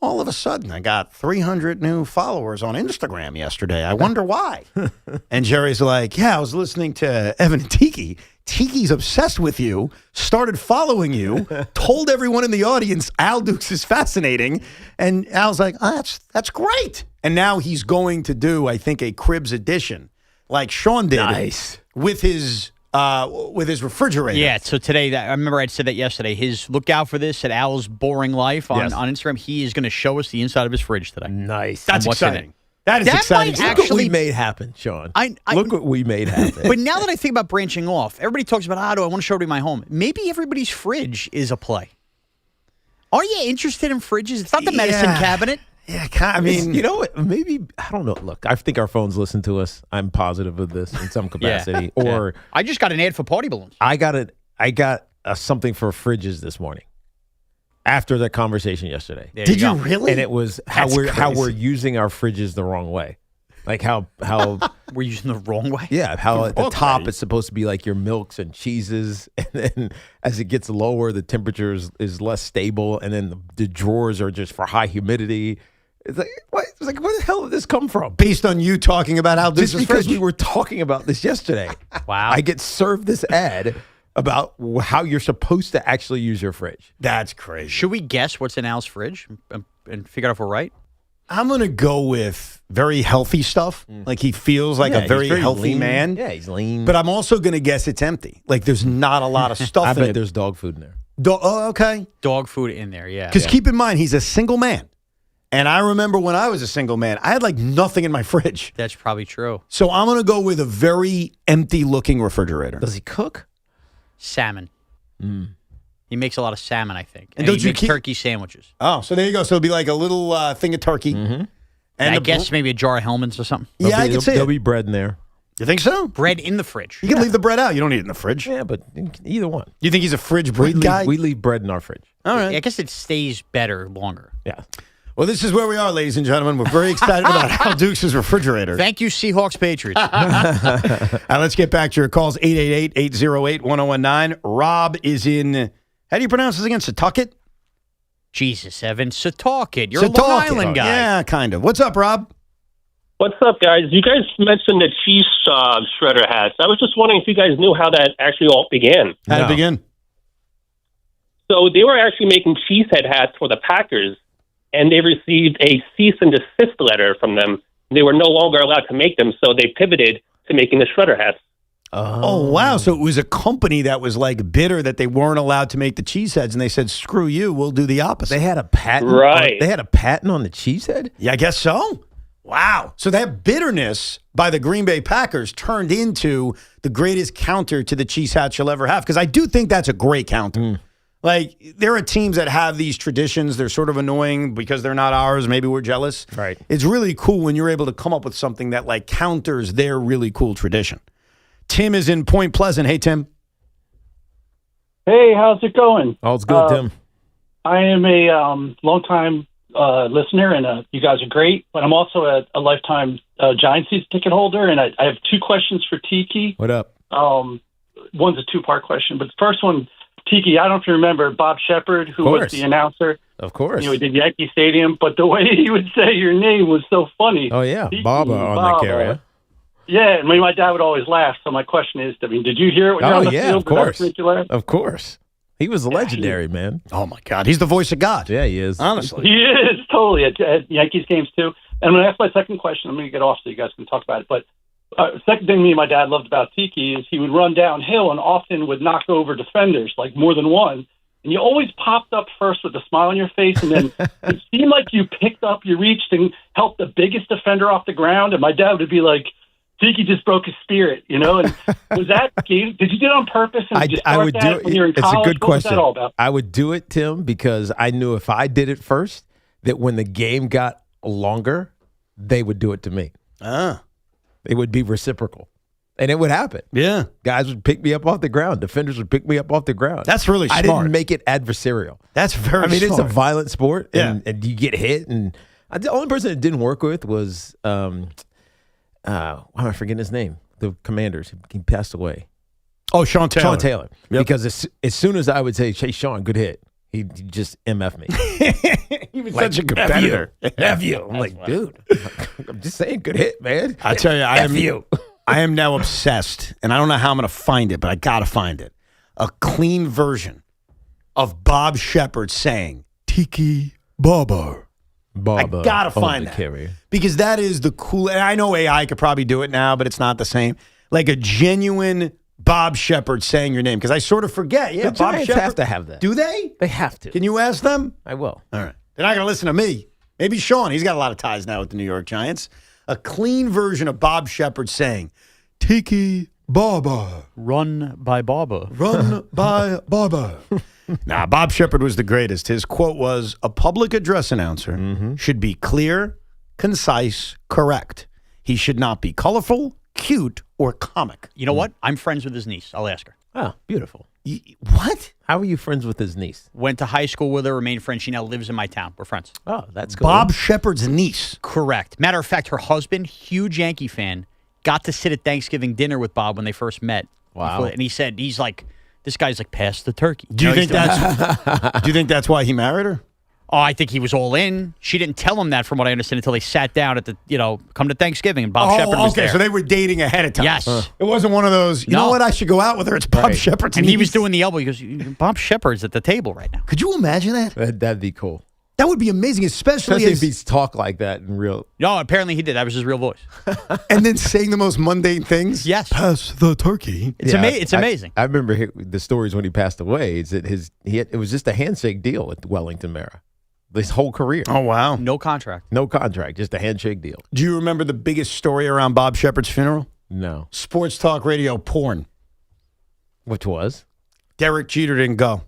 all of a sudden I got 300 new followers on Instagram yesterday. I wonder why. And Jerry's like, I was listening to Evan Tiki. Tiki's obsessed with you, started following you, told everyone in the audience Al Dukes is fascinating. And Al's like, that's great. And now he's going to do, I think, a Cribs edition like Sean did. Nice. With his refrigerator. Yeah, so today, I remember I said that yesterday. Look out for this at Al's Boring Life on Instagram. He is going to show us the inside of his fridge today. Nice. That's exciting. That is exciting. Look what we made happen, Sean. Look what we made happen. But now that I think about branching off, everybody talks about, I want to show everybody my home. Maybe everybody's fridge is a play. Are you interested in fridges? It's not the medicine cabinet. Yeah, I mean, you know what? Maybe I don't know. Look, I think our phones listen to us. I'm positive of this in some capacity. Or I just got an ad for party balloons. I got something for fridges this morning after that conversation yesterday. Did you really? And it was how we're using our fridges the wrong way. Like how we're using the wrong way. Yeah, how at the top it's supposed to be like your milks and cheeses, and then as it gets lower, the temperature is less stable, and then the drawers are just for high humidity. It's like what? It's like where the hell did this come from? Based on you talking about how this just because we were talking about this yesterday. Wow! I get served this ad about how you're supposed to actually use your fridge. That's crazy. Should we guess what's in Al's fridge and figure out if we're right? I'm going to go with very healthy stuff. Like he feels like a very healthy lean. man. Yeah, he's lean. But I'm also going to guess it's empty. Like there's not a lot of stuff I in bet it. there's dog food in there. Oh, okay. Dog food in there, yeah. Because keep in mind, he's a single man. And I remember when I was a single man, I had like nothing in my fridge. That's probably true. So I'm going to go with a very empty looking refrigerator. Does he cook? Salmon. He makes a lot of salmon, I think. And And he makes turkey sandwiches. Oh, so there you go. So it'll be like a little thing of turkey. And And I guess maybe a jar of Hellman's or something. Yeah, I can see There'll it. be bread in there. You think so? Bread in the fridge. You can leave the bread out. You don't eat it in the fridge. Yeah, but either one. You think he's a fridge bread guy? We leave bread in our fridge. All right. I guess it stays better longer. Yeah. Well, this is where we are, ladies and gentlemen. We're very excited about Al Dukes' refrigerator. Thank you, Seahawks Patriots. Let's get back to your calls. 888-808-1019. Rob is in, how do you pronounce this again? Setauket? Jesus, Evan. Setauket. You're a Long Island guy. Yeah, kind of. What's up, Rob? What's up, guys? You guys mentioned the Chiefs shredder hats. I was just wondering if you guys knew how that actually all began. How did it begin? So they were actually making cheesehead hats for the Packers, and they received a cease and desist letter from them. They were no longer allowed to make them, so they pivoted to making the shredder hats. Oh, wow. So it was a company that was like bitter that they weren't allowed to make the cheeseheads, and they said, screw you, we'll do the opposite. They had a patent? Right. They had a patent on the cheesehead? Yeah, I guess so. Wow. So that bitterness by the Green Bay Packers turned into the greatest counter to the cheese hat you'll ever have, because I do think that's a great counter. Like, there are teams that have these traditions. They're sort of annoying because they're not ours. Maybe we're jealous. Right. It's really cool when you're able to come up with something that, like, counters their really cool tradition. Tim is in Point Pleasant. Hey, Tim. Hey, how's it going? All's good, Tim. I am a longtime listener, and you guys are great, but I'm also a lifetime Giants season ticket holder, and I have two questions for Tiki. What up? One's a two-part question, but the first one, Tiki, I don't know if you remember Bob Shepard, who was the announcer. Of course. You know, he did Yankee Stadium, but the way he would say your name was so funny. Oh, yeah. Tiki, Baba on the carrier. Yeah, and my dad would always laugh. So my question is, I mean, did you hear it when you were on the field? Of course. Did that make you laugh? Of course. He was legendary, man. Oh, my God. He's the voice of God. Yeah, he is. Honestly. He is, totally, at Yankees games, too. And I'm going to ask my second question. I'm going to get off so you guys can talk about it. But second thing me and my dad loved about Tiki is he would run downhill and often would knock over defenders, like more than one. And you always popped up first with a smile on your face, and then it seemed like you picked up, you reached and helped the biggest defender off the ground. And my dad would be like, Tiki just broke his spirit, you know? And was that, did you do it on purpose? And I would do it. When you were in It's college? a good What was question. that all about? I would do it, Tim, because I knew if I did it first, that when the game got longer, they would do it to me. It would be reciprocal. And it would happen. Yeah. Guys would pick me up off the ground. Defenders would pick me up off the ground. That's really smart. I didn't make it adverserial. That's very I mean, it's smart. a violent sport, Yeah. and you get hit. And the only person it didn't work with was, why am I forgetting his name? The Commanders. He passed away. Oh, Sean Taylor. Sean Taylor. Yep. Because as soon as I would say, hey, Sean, good hit, he'd just MF me. He was such a competitor. Nephew. I'm like, dude, I'm just saying, good hit, man. I tell you, Nephew. I am now obsessed, and I don't know how I'm going to find it, but I got to find it. A clean version of Bob Shepard saying, Tiki Baba. I got to find that. Carrier. Because that is the cool, and I know AI could probably do it now, but it's not the same. Like a genuine Bob Shepard saying your name, because I sort of forget. Yeah, The Bob Giants Shepard. have to have that. Do they? They have to. Can you ask them? I will. All right. They're not going to listen to me. Maybe Sean. He's got a lot of ties now with the New York Giants. A clean version of Bob Shepard saying, Tiki Baba. Run by Baba. Run by Baba. Nah, Bob Shepard was the greatest. His quote was, "A public address announcer should be clear, concise, correct. He should not be colorful, cute, or comic." You know what? I'm friends with his niece. I'll ask her. Oh, beautiful. What? How are you friends with his niece? Went to high school with her, remained friends. She now lives in my town. We're friends. Oh, that's cool. Bob Shepard's niece. Correct. Matter of fact, her husband, huge Yankee fan, got to sit at Thanksgiving dinner with Bob when they first met. Wow. And he said, he's like, this guy's like past the turkey. Do you think that's why he married her? Oh, I think he was all in. She didn't tell him that, from what I understand, until they sat down at the, come to Thanksgiving, and Bob Shepard was there. So they were dating ahead of time. Yes. It wasn't one of those, you know what, I should go out with her. It's Bob Shepard's And niece. he was doing the elbow. He goes, Bob Shepard's at the table right now. Could you imagine that? That'd be cool. That would be amazing, especially if he's talk like that in real. No, apparently he did. That was his real voice. And then saying the most mundane things. Yes. Pass the turkey. It's amazing. I remember the stories when he passed away. Is that it was just a handshake deal at Wellington Mara. His whole career. Oh, wow. No contract. No contract, just a handshake deal. Do you remember the biggest story around Bob Shepard's funeral? No. Sports talk radio porn. Which was? Derek Jeter didn't go.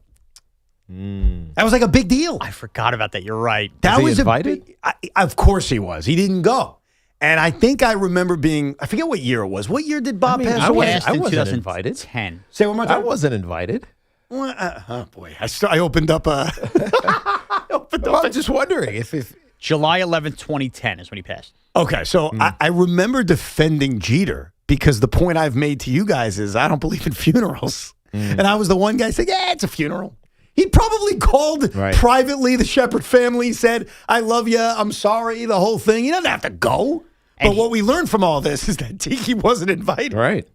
That was like a big deal. I forgot about that. You're right. That was invited? Of course he was. He didn't go. And I think I remember I forget what year it was. What year did Bob pass away? I wasn't invited. 10. Say one more time. I wasn't invited. Well, oh, boy. I opened up a... I'm just wondering if July 11th, 2010 is when he passed. Okay, so I remember defending Jeter because the point I've made to you guys is I don't believe in funerals. And I was the one guy saying, yeah, it's a funeral. He probably called privately the Shepard family, said, I love you, I'm sorry, the whole thing. He doesn't have to go. But what we learned from all this is that Tiki wasn't invited. Right.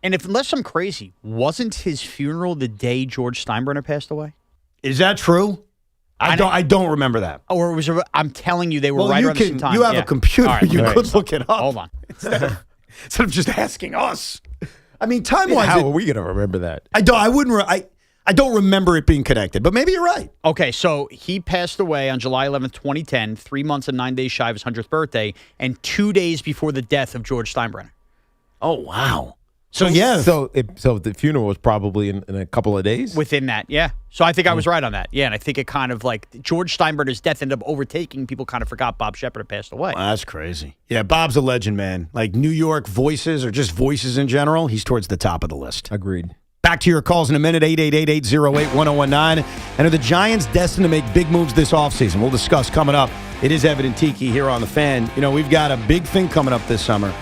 And unless I'm crazy, wasn't his funeral the day George Steinbrenner passed away? Is that true? I don't remember that. Or was I'm telling you, they were right around the same time. You have a computer. Right, you could look it up. Hold on. Instead of just asking us. I mean, time-wise. How are we going to remember that? I don't remember it being connected, but maybe you're right. Okay, so he passed away on July 11th, 2010, 3 months and 9 days shy of his 100th birthday, and 2 days before the death of George Steinbrenner. Oh, wow. So the funeral was probably in a couple of days? Within that, yeah. So I think I was right on that. Yeah, and I think it kind of like George Steinbrenner's death ended up overtaking. People kind of forgot Bob Shepard had passed away. Wow, that's crazy. Yeah, Bob's a legend, man. Like New York voices or just voices in general, he's towards the top of the list. Agreed. Back to your calls in a minute, 888-808-1019. And are the Giants destined to make big moves this offseason? We'll discuss coming up. It is Evan Tiki here on The Fan. You know, we've got a big thing coming up this summer.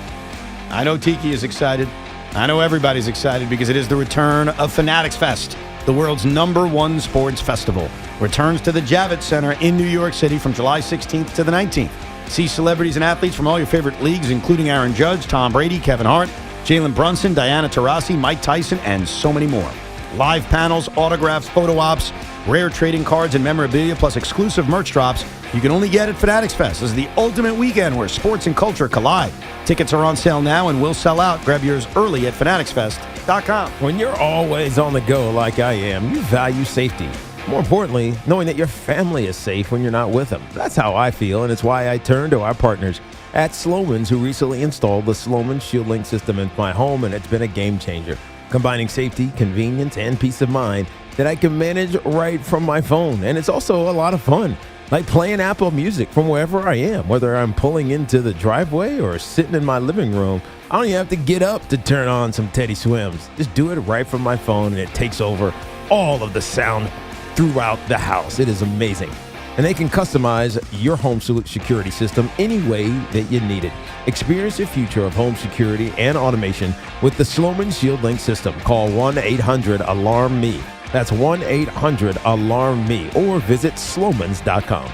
I know Tiki is excited. I know everybody's excited because it is the return of Fanatics Fest, the world's #1 sports festival. Returns to the Javits Center in New York City from July 16th to the 19th. See celebrities and athletes from all your favorite leagues, including Aaron Judge, Tom Brady, Kevin Hart, Jalen Brunson, Diana Taurasi, Mike Tyson, and so many more. Live panels, autographs, photo ops, rare trading cards, and memorabilia, plus exclusive merch drops you can only get at Fanatics Fest. This is the ultimate weekend where sports and culture collide. Tickets are on sale now and will sell out. Grab yours early at fanaticsfest.com. When you're always on the go like I am, you value safety. More importantly, knowing that your family is safe when you're not with them. That's how I feel, and it's why I turn to our partners at Sloman's, who recently installed the Sloman Shield Link system in my home, and it's been a game changer, combining safety, convenience, and peace of mind that I can manage right from my phone. And it's also a lot of fun, like playing Apple Music from wherever I am, whether I'm pulling into the driveway or sitting in my living room. I don't even have to get up to turn on some Teddy Swims. Just do it right from my phone, and it takes over all of the sound throughout the house. It is amazing. And they can customize your home security system any way that you need it. Experience the future of home security and automation with the Sloman Shield Link system. Call 1-800-ALARM-ME. That's 1-800-ALARM-ME, or visit slomans.com.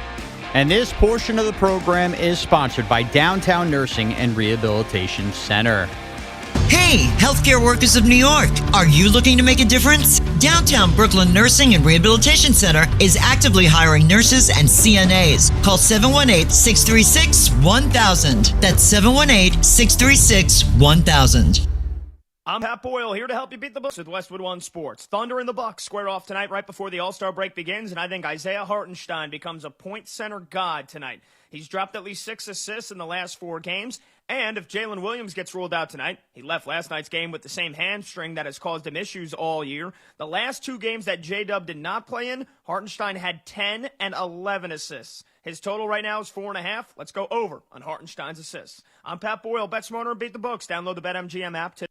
And this portion of the program is sponsored by Downtown Nursing and Rehabilitation Center. Hey, healthcare workers of New York, are you looking to make a difference? Downtown Brooklyn Nursing and Rehabilitation Center is actively hiring nurses and CNAs. Call 718-636-1000. That's 718-636-1000. I'm Pat Boyle, here to help you beat the books with Westwood One Sports. Thunder and the Bucks square off tonight right before the All-Star break begins, and I think Isaiah Hartenstein becomes a point center god tonight. He's dropped at least 6 assists in the last 4 games, and if Jalen Williams gets ruled out tonight, he left last night's game with the same hamstring that has caused him issues all year. The last 2 games that J-Dub did not play in, Hartenstein had 10 and 11 assists. His total right now is 4.5. Let's go over on Hartenstein's assists. I'm Pat Boyle. Bet smarter and beat the books. Download the BetMGM app today.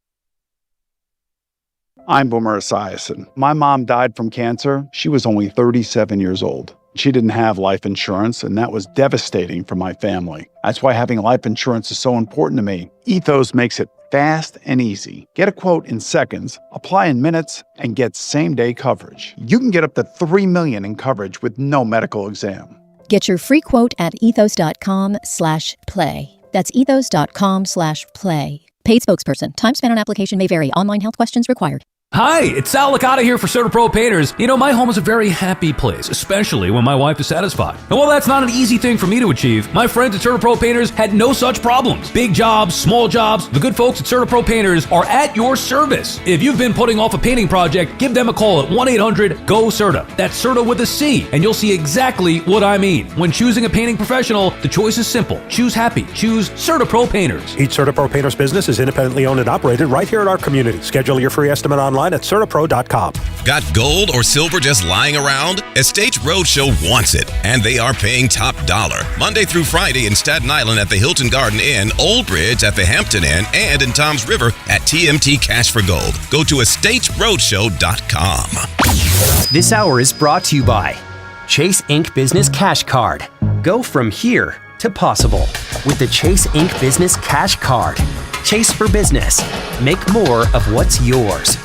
I'm Boomer Esiason. My mom died from cancer. She was only 37 years old. She didn't have life insurance, and that was devastating for my family. That's why having life insurance is so important to me. Ethos makes it fast and easy. Get a quote in seconds, apply in minutes, and get same-day coverage. You can get up to $3 million in coverage with no medical exam. Get your free quote at ethos.com/play. That's ethos.com/play. Paid spokesperson. Time spent on application may vary. Online health questions required. Hi, it's Sal Licata here for CertaPro Painters. You know, my home is a very happy place, especially when my wife is satisfied. And while that's not an easy thing for me to achieve, my friends at CertaPro Painters had no such problems. Big jobs, small jobs, the good folks at CertaPro Painters are at your service. If you've been putting off a painting project, give them a call at 1-800-GO-CERTA. That's CERTA with a C, and you'll see exactly what I mean. When choosing a painting professional, the choice is simple. Choose happy. Choose CertaPro Painters. Each CertaPro Painters business is independently owned and operated right here in our community. Schedule your free estimate online at CertaPro.com. Got gold or silver just lying around? Estate Roadshow wants it, and they are paying top dollar. Monday through Friday in Staten Island at the Hilton Garden Inn, Old Bridge at the Hampton Inn, and in Toms River at TMT Cash for Gold. Go to estateroadshow.com. This hour is brought to you by Chase Ink Business Cash Card. Go from here to possible with the Chase Ink Business Cash Card. Chase for business. Make more of what's yours.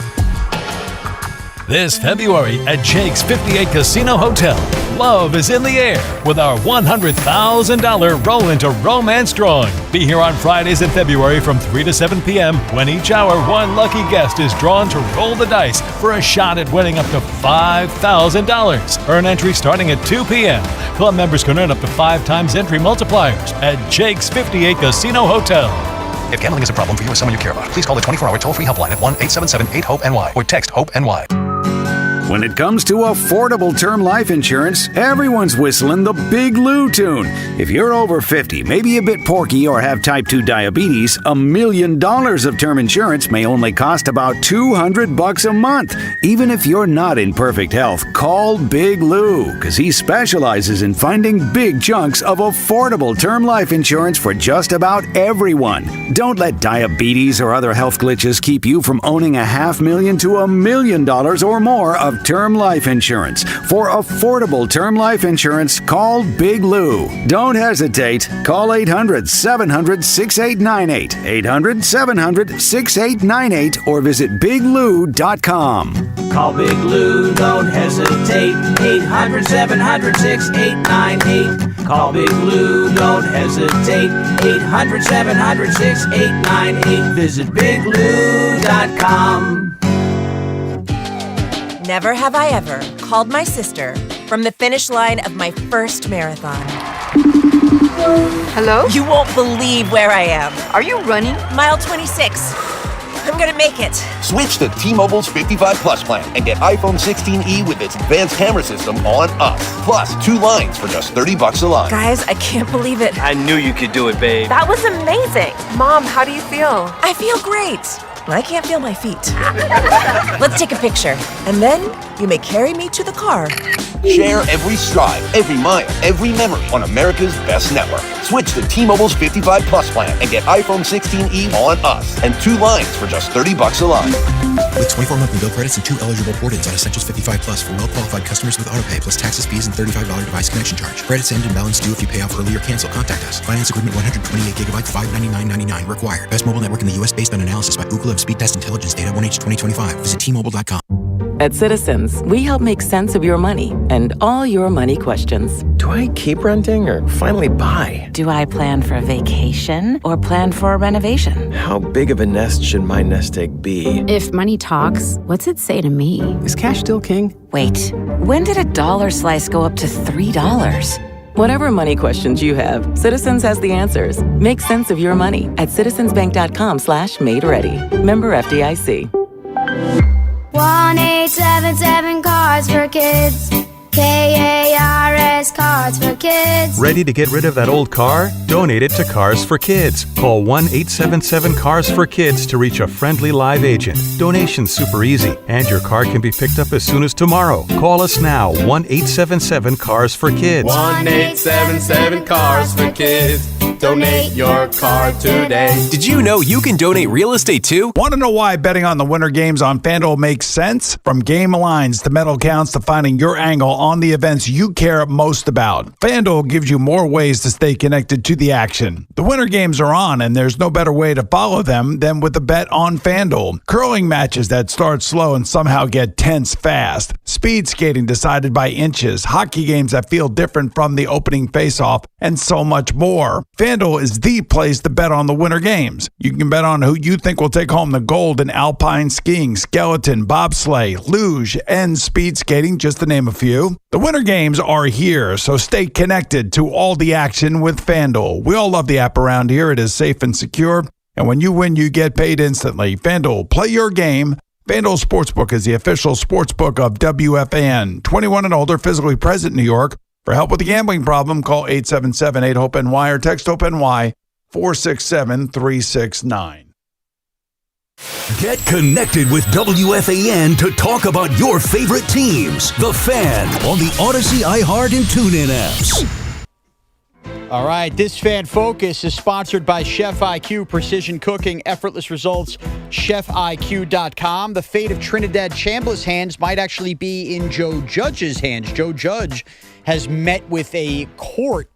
This February at Jake's 58 Casino Hotel, love is in the air with our $100,000 Roll into Romance drawing. Be here on Fridays in February from 3 to 7 p.m. when each hour one lucky guest is drawn to roll the dice for a shot at winning up to $5,000. Earn entry starting at 2 p.m. Club members can earn up to 5 times entry multipliers at Jake's 58 Casino Hotel. If gambling is a problem for you or someone you care about, please call the 24-hour toll-free helpline at 1-877-8-HOPE-NY or text HOPE-NY. When it comes to affordable term life insurance, everyone's whistling the Big Lou tune. If you're over 50, maybe a bit porky, or have type 2 diabetes, $1 million of term insurance may only cost about $200 a month. Even if you're not in perfect health, call Big Lou, because he specializes in finding big chunks of affordable term life insurance for just about everyone. Don't let diabetes or other health glitches keep you from owning $500,000 to $1 million or more of term life insurance. For affordable term life insurance, call Big Lou. Don't hesitate. Call 800-700-6898, 800-700-6898, or visit biglou.com. Call Big Lou, don't hesitate. 800-700-6898. Call Big Lou, don't hesitate. 800-700-6898. Visit biglou.com. Never have I ever called my sister from the finish line of my first marathon. Hello? You won't believe where I am. Are you running? Mile 26. I'm gonna make it. Switch to T-Mobile's 55 Plus plan and get iPhone 16e with its advanced camera system on us. Plus 2 lines for just $30 a line. Guys, I can't believe it. I knew you could do it, babe. That was amazing. Mom, how do you feel? I feel great. I can't feel my feet. Let's take a picture, and then you may carry me to the car. Share every stride, every mile, every memory on America's best network. Switch to T-Mobile's 55 Plus plan and get iPhone 16e on us and 2 lines for just $30 a line. With 24 monthly bill credits and 2 eligible port-ins on Essentials 55 Plus for well-qualified customers with autopay, plus taxes, fees, and $35 device connection charge. Credits end and balance due if you pay off early or cancel. Contact us. Finance agreement 128 gigabytes, $599.99 required. Best mobile network in the U.S. based on analysis by Ookla of Speed Test Intelligence Data 1H 2025. Visit T-Mobile.com. At Citizens, we help make sense of your money and all your money questions. Do I keep renting or finally buy? Do I plan for a vacation or plan for a renovation? How big of a nest should my nest egg be? If money talks, what's it say to me? Is cash still king? Wait, when did a dollar slice go up to $3? Whatever money questions you have, Citizens has the answers. Make sense of your money at citizensbank.com/made-ready. Member FDIC. 1-877 Cards for Kids. KARS Cards for Kids. Ready to get rid of that old car? Donate it to Cars for Kids. Call 1-877-CARS-FOR-KIDS to reach a friendly live agent. Donation's super easy, and your car can be picked up as soon as tomorrow. Call us now, 1-877-CARS-FOR-KIDS. 1-877-CARS-FOR-KIDS. Donate your car today. Did you know you can donate real estate too? Want to know why betting on the winter games on FanDuel makes sense? From game lines to medal counts to finding your angle on the events you care most about, FanDuel gives you more ways to stay connected to the action. The winter games are on, and there's no better way to follow them than with a bet on FanDuel. Curling matches that start slow and somehow get tense fast. Speed skating decided by inches. Hockey games that feel different from the opening faceoff, and so much more. FanDuel is the place to bet on the winter games. You can bet on who you think will take home the gold in alpine skiing, skeleton, bobsleigh, luge, and speed skating, just to name a few. The winter games are here, so stay connected to all the action with FanDuel. We all love the app around here. It is safe and secure, and when you win, you get paid instantly. FanDuel, play your game. FanDuel Sportsbook is the official sportsbook of WFAN. 21 and older, physically present in New York. For help with a gambling problem, call 877-8-HOPE-NY or text HOPE-NY 467-369. Get connected with WFAN to talk about your favorite teams. The Fan on the Odyssey, iHeart, and TuneIn apps. All right, this Fan Focus is sponsored by Chef IQ, precision cooking, effortless results, chefiq.com. The fate of Trinidad Chambliss' hands might actually be in Joe Judge's hands. Joe Judge has met with a court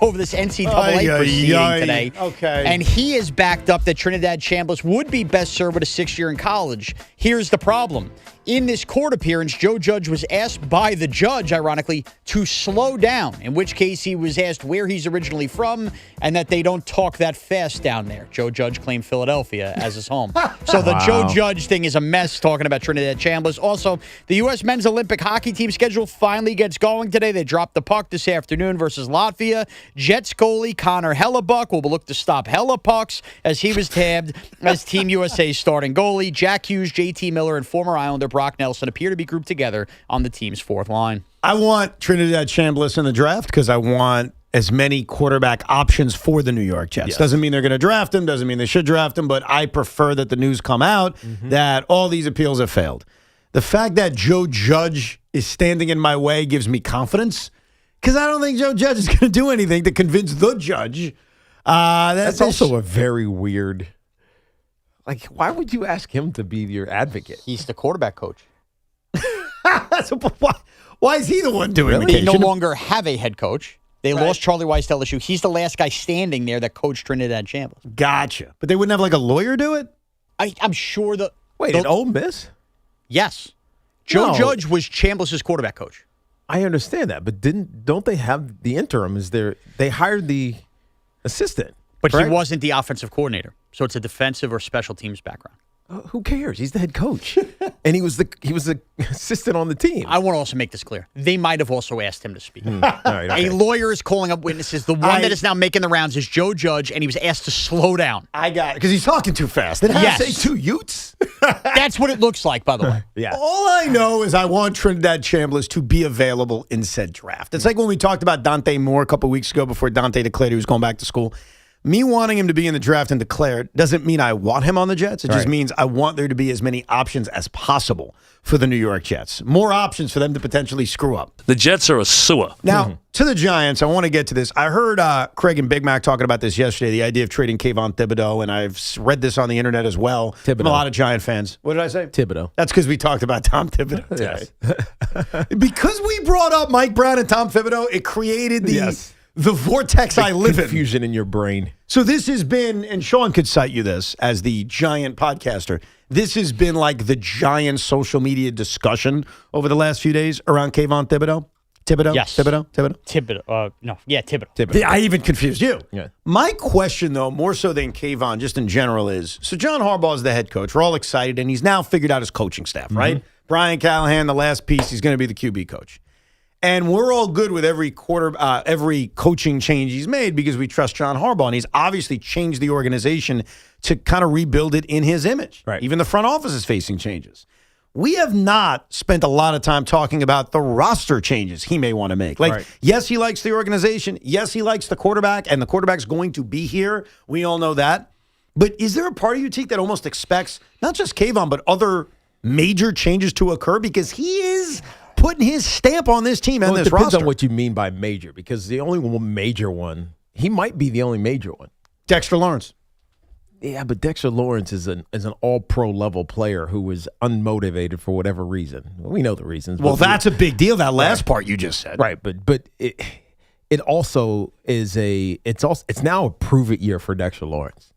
over this NCAA proceeding today. Okay. And he has backed up that Trinidad Chambliss would be best served with a 6th year in college. Here's the problem. In this court appearance, Joe Judge was asked by the judge, ironically, to slow down, in which case he was asked where he's originally from and that they don't talk that fast down there. Joe Judge claimed Philadelphia as his home. So the Joe Judge thing is a mess talking about Trinidad Chambliss. Also, the U.S. men's Olympic hockey team schedule finally gets going today. They dropped the puck this afternoon versus Latvia. Jets goalie Connor Hellebuck will look to stop Hellepucks as he was tabbed as Team USA's starting goalie. Jack Hughes, JT Miller, and former Islander Brock Nelson appear to be grouped together on the team's fourth line. I want Trinidad Chambliss in the draft because I want as many quarterback options for the New York Jets. Yes. Doesn't mean they're going to draft him, doesn't mean they should draft him, but I prefer that the news come out that all these appeals have failed. The fact that Joe Judge is standing in my way gives me confidence because I don't think Joe Judge is going to do anything to convince the judge. That's also a very weird. Like, why would you ask him to be your advocate? He's the quarterback coach. So why is he the one doing They no longer have a head coach. They lost Charlie Weiss to LSU. He's the last guy standing there that coached Trinidad Chambliss. Gotcha. But they wouldn't have like a lawyer do it? I'm sure the... Wait, at Ole Miss? Yes. Joe Judge was Chambliss's quarterback coach. I understand that, but don't they have the interim? They hired the assistant. But correct? he wasn't the offensive coordinator. So it's a defensive or special teams background. Who cares? He's the head coach. And he was the assistant on the team. I want to also make this clear. They might have also asked him to speak. All right, okay. A lawyer is calling up witnesses. The one that is now making the rounds is Joe Judge, and he was asked to slow down. I got it, because he's talking too fast. Did I say two Utes? That's what it looks like, by the way. Yeah. All I know is I want Trinidad Chambliss to be available in said draft. It's like when we talked about Dante Moore a couple weeks ago before Dante declared he was going back to school. Me wanting him to be in the draft and declared doesn't mean I want him on the Jets. It just means I want there to be as many options as possible for the New York Jets. More options for them to potentially screw up. The Jets are a sewer. Now, to the Giants, I want to get to this. I heard Craig and Big Mac talking about this yesterday, the idea of trading Kayvon Thibodeau, and I've read this on the internet as well from a lot of Giant fans. What did I say? Thibodeau. That's because we talked about Tom Thibodeau today. Yes. Because we brought up Mike Brown and Tom Thibodeau, it created the vortex I live in. Confusion in your brain. So this has been, and Sean could cite you this as the Giant podcaster, this has been like the Giant social media discussion over the last few days around Kayvon Thibodeau. Thibodeau? Yes. Thibodeau? Thibodeau. I even confused you. Yeah. My question, though, more so than Kayvon, just in general, is, so John Harbaugh is the head coach. We're all excited, and he's now figured out his coaching staff, right? Brian Callahan, the last piece, he's going to be the QB coach. And we're all good with every coaching change he's made because we trust John Harbaugh. And he's obviously changed the organization to kind of rebuild it in his image. Right. Even the front office is facing changes. We have not spent a lot of time talking about the roster changes he may want to make. Yes, he likes the organization. Yes, he likes the quarterback, and the quarterback's going to be here. We all know that. But is there a part of you, Teak, that almost expects not just Kayvon, but other major changes to occur? Because he is putting his stamp on this team and this roster. It depends on what you mean by major, because the only one major one, he might be the only major one. Dexter Lawrence. Yeah, but Dexter Lawrence is an all-pro level player who was unmotivated for whatever reason. We know the reasons. Well, that's a big deal, that last part you just said. Right, but it also is it's now a prove-it year for Dexter Lawrence.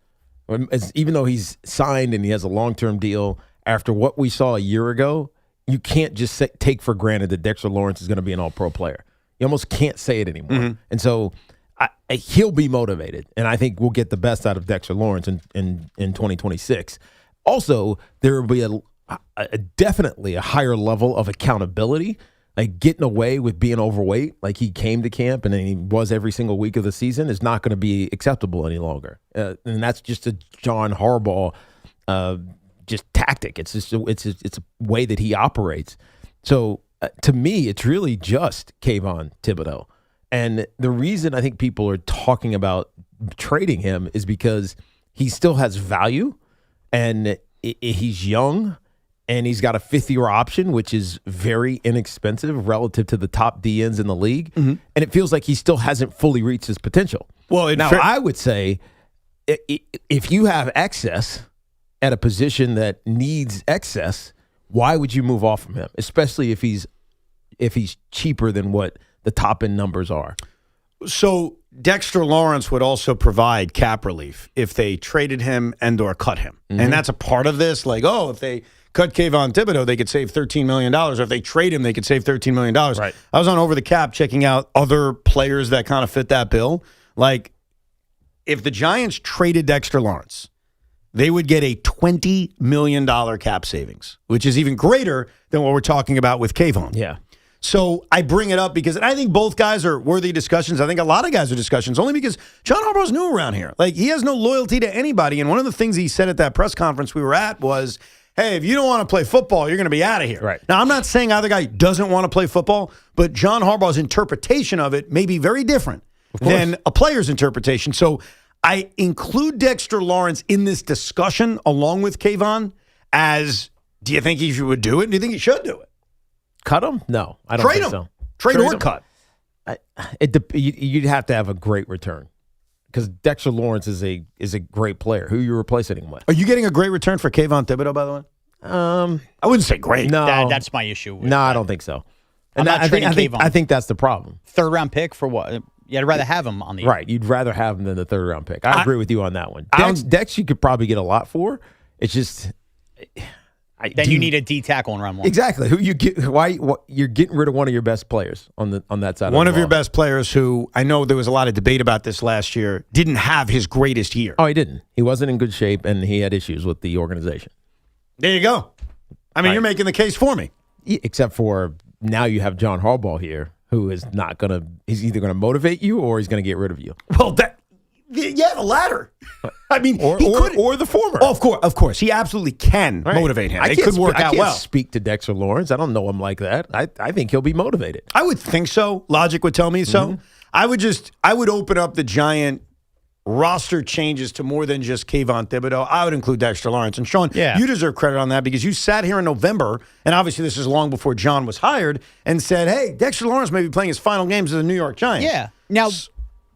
Even though he's signed and he has a long-term deal, after what we saw a year ago, you can't just take for granted that Dexter Lawrence is going to be an all-pro player. You almost can't say it anymore. Mm-hmm. And so he'll be motivated, and I think we'll get the best out of Dexter Lawrence in 2026. Also, there will be definitely a higher level of accountability, like getting away with being overweight, like he came to camp and he was every single week of the season, is not going to be acceptable any longer. And that's just a John Harbaugh just tactic. It's just it's a way that he operates. So to me, it's really just Kayvon Thibodeau. And the reason I think people are talking about trading him is because he still has value, and he's young, and he's got a fifth-year option, which is very inexpensive relative to the top DNs in the league. Mm-hmm. And it feels like he still hasn't fully reached his potential. Well, now, I would say if you have excess at a position that needs excess, why would you move off from him, especially if he's cheaper than what the top-end numbers are? So Dexter Lawrence would also provide cap relief if they traded him and or cut him. Mm-hmm. And that's a part of this. Like, if they cut Kayvon Thibodeau, they could save $13 million. Or if they trade him, they could save $13 million. Right. I was on Over the Cap checking out other players that kind of fit that bill. Like, if the Giants traded Dexter Lawrence, they would get a $20 million cap savings, which is even greater than what we're talking about with Kayvon. Yeah. So I bring it up because I think both guys are worthy discussions. I think a lot of guys are discussions only because John Harbaugh's new around here. Like, he has no loyalty to anybody. And one of the things he said at that press conference we were at was, hey, if you don't want to play football, you're going to be out of here. Right. Now, I'm not saying either guy doesn't want to play football, but John Harbaugh's interpretation of it may be very different than a player's interpretation. So I include Dexter Lawrence in this discussion along with Kayvon as, do you think he would do it? Do you think he should do it? Cut him? No, I don't Trade think him. so. Trade or cut. You'd have to have a great return because Dexter Lawrence is a great player. Who are you replacing him with? Are you getting a great return for Kayvon Thibodeau, by the way? I wouldn't say great. No, That's my issue. No, I don't think so. I'm not trading Kayvon. I think that's the problem. Third-round pick for what? I'd rather have him on the right. You'd rather have him than the third-round pick. I agree with you on that one. Dex, you could probably get a lot for. It's just. You need a D tackle in round one. Exactly. Who you get? Why you're getting rid of one of your best players on that side? One of your best players who I know there was a lot of debate about this last year didn't have his greatest year. Oh, he didn't. He wasn't in good shape, and he had issues with the organization. There you go. I mean, you're making the case for me. Except for now, you have John Harbaugh here, who is not gonna. He's either going to motivate you or he's going to get rid of you. Well, the latter. I mean, or the former. Oh, of course. He absolutely can motivate him. It could work out well. I can't speak to Dexter Lawrence. I don't know him like that. I think he'll be motivated. I would think so. Logic would tell me so. Mm-hmm. I would open up the Giant roster changes to more than just Kayvon Thibodeau. I would include Dexter Lawrence. And Sean, you deserve credit on that because you sat here in November, and obviously this is long before John was hired, and said, hey, Dexter Lawrence may be playing his final games as the New York Giants. Yeah. Now,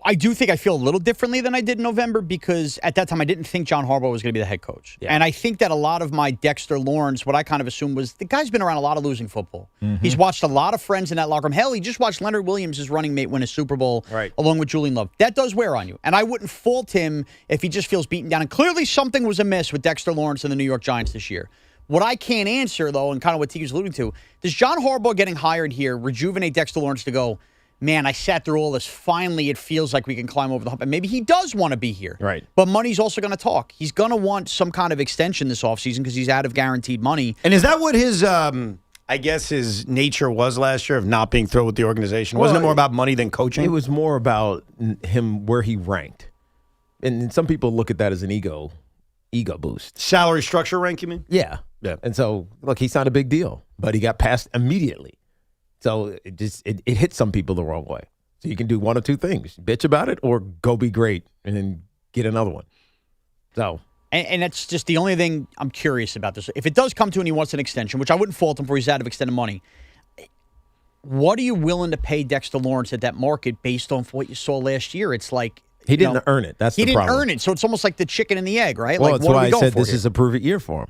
I do think I feel a little differently than I did in November because at that time I didn't think John Harbaugh was going to be the head coach. Yeah. And I think that a lot of my Dexter Lawrence, what I kind of assumed was the guy's been around a lot of losing football. Mm-hmm. He's watched a lot of friends in that locker room. Hell, he just watched Leonard Williams, his running mate, win a Super Bowl along with Julian Love. That does wear on you. And I wouldn't fault him if he just feels beaten down. And clearly something was amiss with Dexter Lawrence and the New York Giants this year. What I can't answer, though, and kind of what Tiki's alluding to, does John Harbaugh getting hired here rejuvenate Dexter Lawrence to go, man, I sat through all this. Finally, it feels like we can climb over the hump. And maybe he does want to be here. Right. But money's also going to talk. He's going to want some kind of extension this offseason because he's out of guaranteed money. And is that what his, I I guess his nature was last year of not being thrilled with the organization? Wasn't it more about money than coaching? It was more about him where he ranked. And some people look at that as an ego boost. Salary structure rank, you mean? Yeah. Yeah. And so, look, he signed a big deal, but he got passed immediately. So it hit some people the wrong way. So you can do one of two things: bitch about it, or go be great and then get another one. So, and that's just the only thing I'm curious about this. If it does come to and he wants an extension, which I wouldn't fault him for, he's out of extended money. What are you willing to pay Dexter Lawrence at that market based on what you saw last year? It's like he didn't earn it. That's the problem. He didn't earn it, so it's almost like the chicken and the egg, right? Well, like, that's why I said this is a prove-it year for him.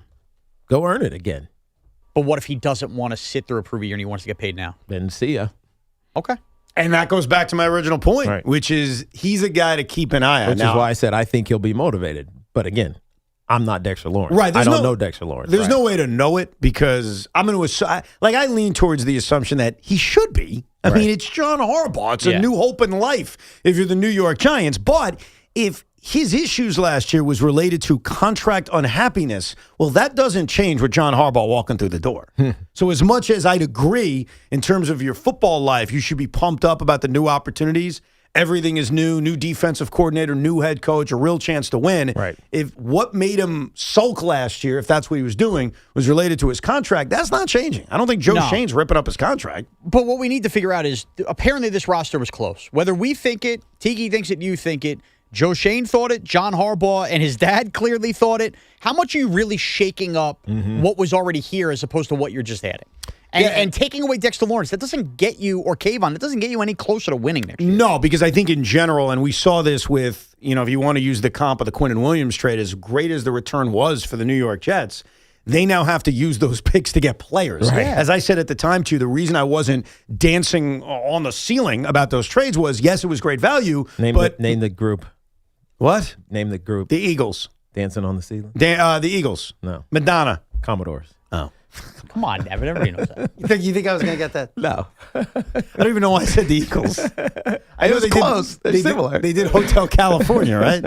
Go earn it again. But what if he doesn't want to sit through a prove-it year and he wants to get paid now? Then see ya. Okay. And that goes back to my original point, which is he's a guy to keep an eye on. Which is why I said I think he'll be motivated. But again, I'm not Dexter Lawrence. Right. I don't know Dexter Lawrence. There's no way to know it because I'm going to I lean towards the assumption that he should be. I mean, it's John Harbaugh. It's a new hope in life if you're the New York Giants. But if his issues last year was related to contract unhappiness, well, that doesn't change with John Harbaugh walking through the door. So as much as I'd agree in terms of your football life, you should be pumped up about the new opportunities. Everything is new defensive coordinator, new head coach, a real chance to win. Right. If what made him sulk last year, if that's what he was doing, was related to his contract, that's not changing. I don't think Joe Shane's ripping up his contract. But what we need to figure out is apparently this roster was close. Whether we think it, Tiki thinks it, you think it, Joe Shane thought it, John Harbaugh and his dad clearly thought it. How much are you really shaking up what was already here as opposed to what you're just adding? And taking away Dexter Lawrence, that doesn't get you, or Kayvon, that doesn't get you any closer to winning next year. No, because I think in general, and we saw this with, if you want to use the comp of the Quinnen Williams trade, as great as the return was for the New York Jets, they now have to use those picks to get players. Right. As I said at the time, too, the reason I wasn't dancing on the ceiling about those trades was, yes, it was great value, Name the group. What? Name the group. The Eagles. Dancing on the ceiling? The Eagles. No. Madonna. Commodores. Oh. Come on, Evan. Everybody knows that. You think I was going to get that? No. I don't even know why I said the Eagles. I know was close. They're similar. They did Hotel California, right?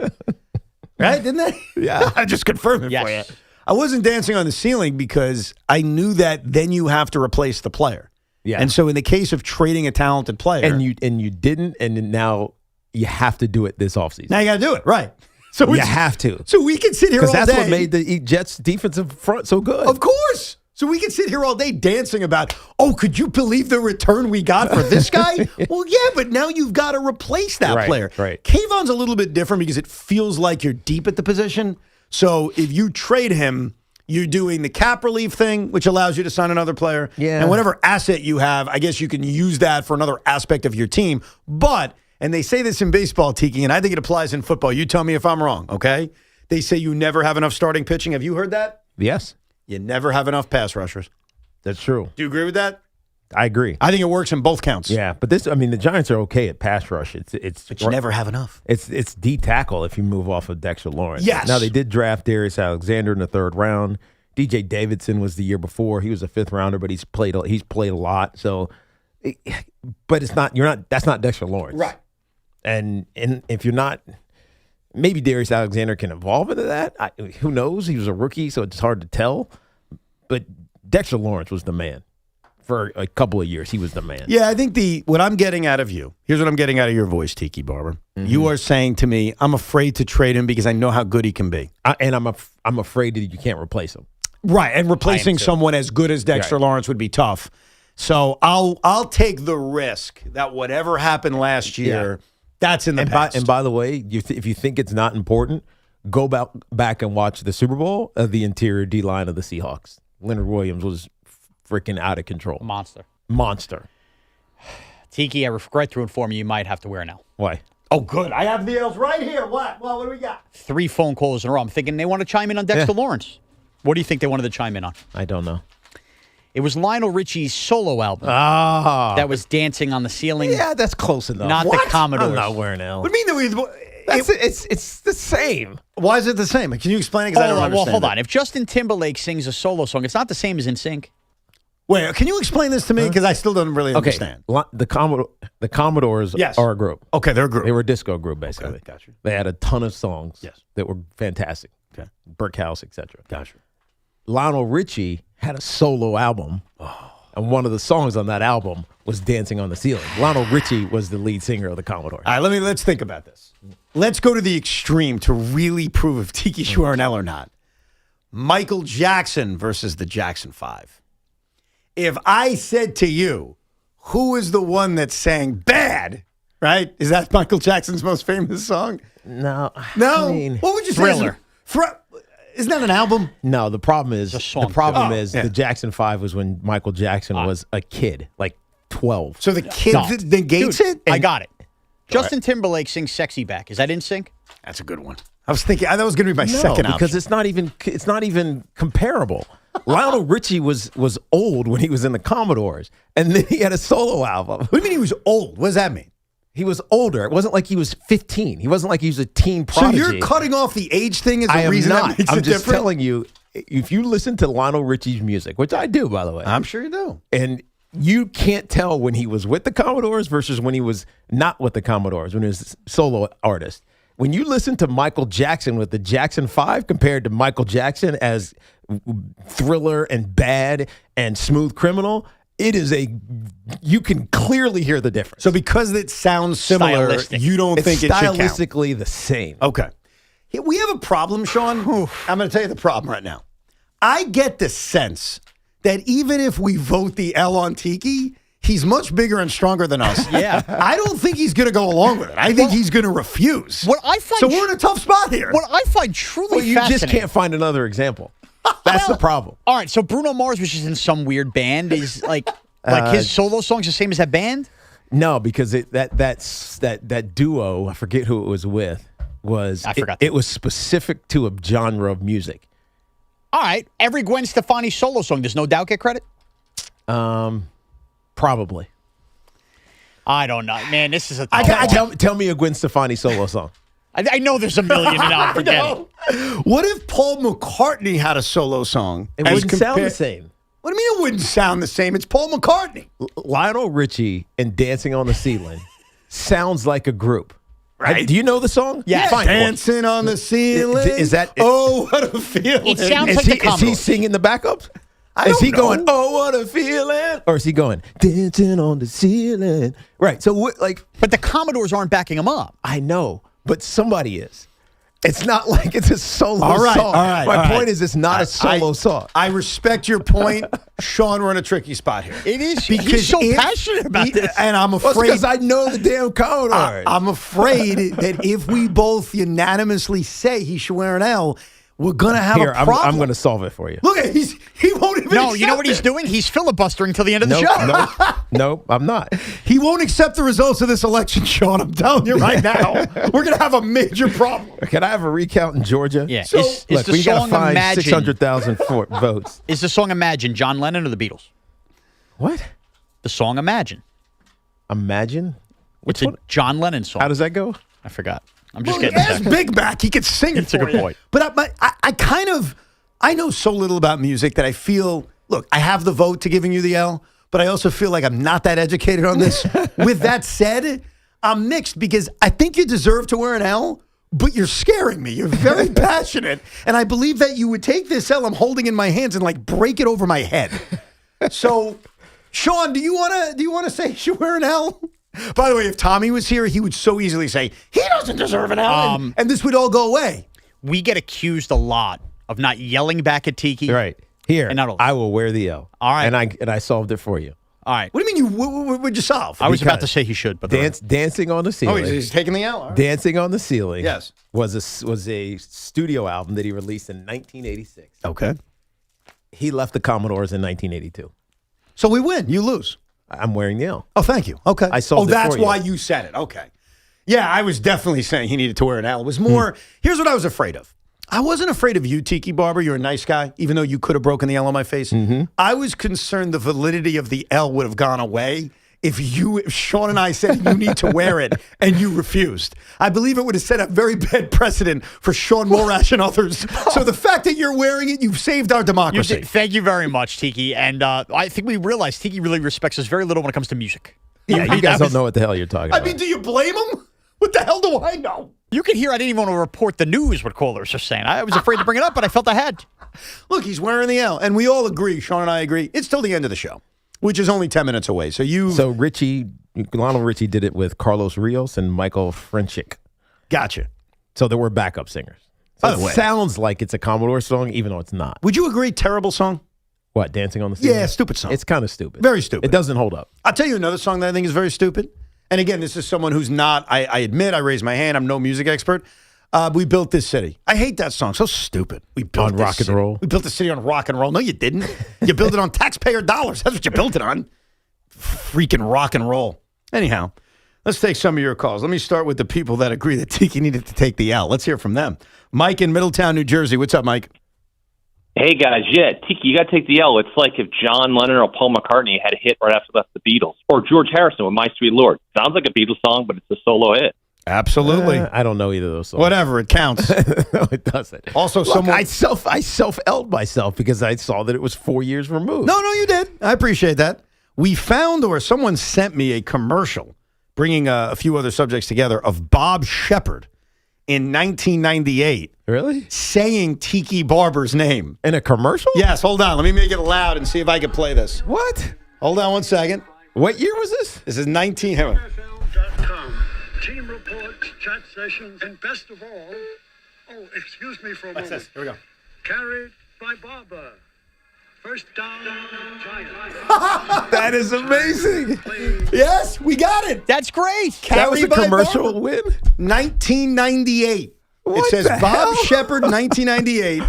Right? Didn't they? Yeah. I just confirmed it for you. I wasn't dancing on the ceiling because I knew that then you have to replace the player. Yeah. And so in the case of trading a talented player. And you didn't, and now you have to do it this offseason. Now you got to do it, right. So you have to. So we can sit here all day. Because that's what made the Jets' defensive front so good. Of course. So we can sit here all day dancing about, could you believe the return we got for this guy? Well, yeah, but now you've got to replace that player. Right. Kayvon's a little bit different because it feels like you're deep at the position. So if you trade him, you're doing the cap relief thing, which allows you to sign another player. Yeah. And whatever asset you have, I guess you can use that for another aspect of your team. But, and they say this in baseball, Tiki, and I think it applies in football. You tell me if I'm wrong, okay? They say you never have enough starting pitching. Have you heard that? Yes. You never have enough pass rushers. That's true. Do you agree with that? I agree. I think it works in both counts. Yeah, but the Giants are okay at pass rush. But you never have enough. It's D tackle if you move off of Dexter Lawrence. Yes. Now they did draft Darius Alexander in the 3rd round. DJ Davidson was the year before. He was a 5th rounder, but he's played a lot. So, but that's not Dexter Lawrence, right? And if you're not. Maybe Darius Alexander can evolve into that. Who knows? He was a rookie, so it's hard to tell. But Dexter Lawrence was the man. For a couple of years, he was the man. Yeah, I think what I'm getting out of you, here's what I'm getting out of your voice, Tiki Barber. Mm-hmm. You are saying to me, I'm afraid to trade him because I know how good he can be. And I'm afraid that you can't replace him. Right, and replacing someone as good as Dexter Lawrence would be tough. So I'll take the risk that whatever happened last year, that's in the past. And by the way, if you think it's not important, go back and watch the Super Bowl of the interior D-line of the Seahawks. Leonard Williams was freaking out of control. Monster. Tiki, I regret to inform you might have to wear an L. Why? Oh, good. I have the L's right here. What? Well, what do we got? 3 phone calls in a row. I'm thinking they want to chime in on Dexter Lawrence. What do you think they wanted to chime in on? I don't know. It was Lionel Richie's solo album that was dancing on the ceiling. Yeah, that's close enough. Not the Commodores. I'm not wearing L. What do you mean it's the same. Why is it the same? Can you explain it? Because I don't understand. Well, hold on. If Justin Timberlake sings a solo song, it's not the same as NSYNC. Wait, can you explain this to me? Because I still don't really understand. The Commodores are a group. Okay, they're a group. They were a disco group, basically. Okay, got you. They had a ton of songs that were fantastic. Okay. Brick House, etc. Got you. Lionel Richie had a solo album And one of the songs on that album was Dancing on the Ceiling. Lionel Richie was the lead singer of the Commodores. All right, let's think about this. Let's go to the extreme to really prove if Tiki Schwarnell or not. Michael Jackson versus the Jackson 5. If I said to you, who is the one that sang Bad, right? Is that Michael Jackson's most famous song? No. No? I mean, What would you say? Thriller. Isn't that an album? No, the problem is Yeah. the Jackson 5 was when Michael Jackson was a kid, like 12. So the kid negates it? I got it. Justin Timberlake sings Sexy Back. Is that in sync? That's a good one. I was thinking that was going to be my second option. Because it's not even comparable. Lionel Richie was old when he was in the Commodores, and then he had a solo album. What do you mean he was old? What does that mean? He was older. It wasn't like he was 15. He wasn't like he was a teen prodigy. So you're cutting off the age thing as I a am reason not. that makes I'm it just different? telling you, if you listen to Lionel Richie's music, which I do, by the way. I'm sure you do. And you can't tell when he was with the Commodores versus when he was not with the Commodores, when he was a solo artist. When you listen to Michael Jackson with the Jackson 5 compared to Michael Jackson as Thriller and Bad and Smooth Criminal, you can clearly hear the difference. So because it sounds similar, you don't think it should count? Stylistically the same. Okay. We have a problem, Sean. I'm going to tell you the problem right now. I get the sense that even if we vote the L on Tiki, he's much bigger and stronger than us. Yeah. I don't think he's going to go along with it. I think he's going to refuse. What I find so we're in a tough spot here. What I find truly you fascinating. just can't find another example. That's the problem. All right, so Bruno Mars, which is in some weird band, is like his solo songs the same as that band? No, because that duo, I forget who it was with, it was specific to a genre of music. All right, every Gwen Stefani solo song, does No Doubt get credit? Probably. I don't know, man. This is a tell me a Gwen Stefani solo song. I know there's a million, and I'll forget it. What if Paul McCartney had a solo song? It wouldn't sound the same. What do you mean it wouldn't sound the same? It's Paul McCartney. Lionel Richie and Dancing on the Ceiling sounds like a group. Right. Do you know the song? Yeah. Fine. Dancing on the ceiling. Is that? Oh, what a feeling. It sounds like the Commodores. Is he singing the backups? Is he going, oh, what a feeling? Or is he going, dancing on the ceiling? Right. So, but the Commodores aren't backing him up. I know, but somebody is. It's not like it's a solo song. All right. My point is it's not a solo song. I respect your point. Sean, we're in a tricky spot here. It is. Because he's so passionate about this. And I'm afraid. Because I know the damn Commodores. I'm afraid that if we both unanimously say he should wear an L, we're going to have a problem. I'm going to solve it for you. Look, he won't even No, you know what he's doing? He's filibustering till the end of the show. No, I'm not. He won't accept the results of this election, Sean. I'm telling you right now. We're going to have a major problem. Can I have a recount in Georgia? Yeah. So, is the we got to song find Imagine 600,000 votes. Is the song Imagine John Lennon or the Beatles? What? The song Imagine. Imagine? It's a John Lennon song. How does that go? I forgot. I'm just Well, getting ask Big Mac. He could sing it. It's a good point. But I know so little about music that I feel, look, I have the vote to giving you the L, but I also feel like I'm not that educated on this. With that said, I'm mixed because I think you deserve to wear an L, but you're scaring me. You're very passionate. And I believe that you would take this L I'm holding in my hands and break it over my head. So, Sean, do you want to say you should wear an L? By the way, if Tommy was here, he would so easily say, he doesn't deserve an L, and this would all go away. We get accused a lot of not yelling back at Tiki. Right. Here, And not I will wear the L. All right. And I solved it for you. All right. What do you mean what would you solve? I was about to say he should, but Dancing on the Ceiling. Oh, he's taking the L? All right. Dancing on the Ceiling. Yes. Was a studio album that he released in 1986. Okay. He left the Commodores in 1982. So we win. You lose. I'm wearing the L. Oh, thank you. Okay. I solved it that's for you. why you said it. Okay. Yeah, I was definitely saying he needed to wear an L. It was more, here's what I was afraid of. I wasn't afraid of you, Tiki Barber. You're a nice guy, even though you could have broken the L on my face. Mm-hmm. I was concerned the validity of the L would have gone away if Sean and I said you need to wear it and you refused. I believe it would have set a very bad precedent for Sean Morash and others. So the fact that you're wearing it, you've saved our democracy. Thank you very much, Tiki. And I think we realized Tiki really respects us very little when it comes to music. Yeah, you guys don't know what the hell you're talking about. I mean, do you blame him? What the hell do I know? You can hear I didn't even want to report the news, what callers are saying. I was afraid to bring it up, but I felt I had to. Look, he's wearing the L, and we all agree, Sean and I agree, it's till the end of the show. which is only 10 minutes away. So Lionel Richie did it with Carlos Rios and Michael Frenchick. Gotcha. So there were backup singers. So By the way, it sounds like it's a Commodore song, even though it's not. Would you agree? Terrible song? What, Dancing on the Ceiling? Yeah, stupid song. It's kind of stupid. Very stupid. It doesn't hold up. I'll tell you another song that I think is very stupid. And again, this is someone who's not, I admit, I raise my hand, I'm no music expert. We Built This City. I hate that song. So stupid. We built on this rock city. and roll. We built the city on rock and roll. No, you didn't. You built it on taxpayer dollars. That's what you built it on. Freaking rock and roll. Anyhow, let's take some of your calls. Let me start with the people that agree that Tiki needed to take the L. Let's hear from them. Mike in Middletown, New Jersey. What's up, Mike? Hey, guys. Yeah, Tiki, you got to take the L. It's like if John Lennon or Paul McCartney had a hit right after they left the Beatles. Or George Harrison with My Sweet Lord. Sounds like a Beatles song, but it's a solo hit. Absolutely. I don't know either of those songs. Whatever, it counts. No, it doesn't. Also, Look, I self-L'd myself because I saw that it was 4 years removed. No, you did. I appreciate that. We found, or someone sent me a commercial, bringing a few other subjects together, of Bob Shepard in 1998. Really? Saying Tiki Barber's name. In a commercial? Yes, hold on. Let me make it loud and see if I can play this. What? Hold on 1 second. What year was this? This is 19... Hang on. Team reports, chat sessions, and best of all, excuse me for a moment. This? Here we go. Carried by Barber. First down, Giants. That is amazing. Yes, we got it. That's great. That was a commercial win? 1998. It says Bob Shepard, 1998.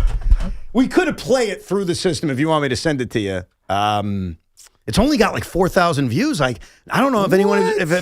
We could have played it through the system if you want me to send it to you. It's only got like 4,000 views. I don't know if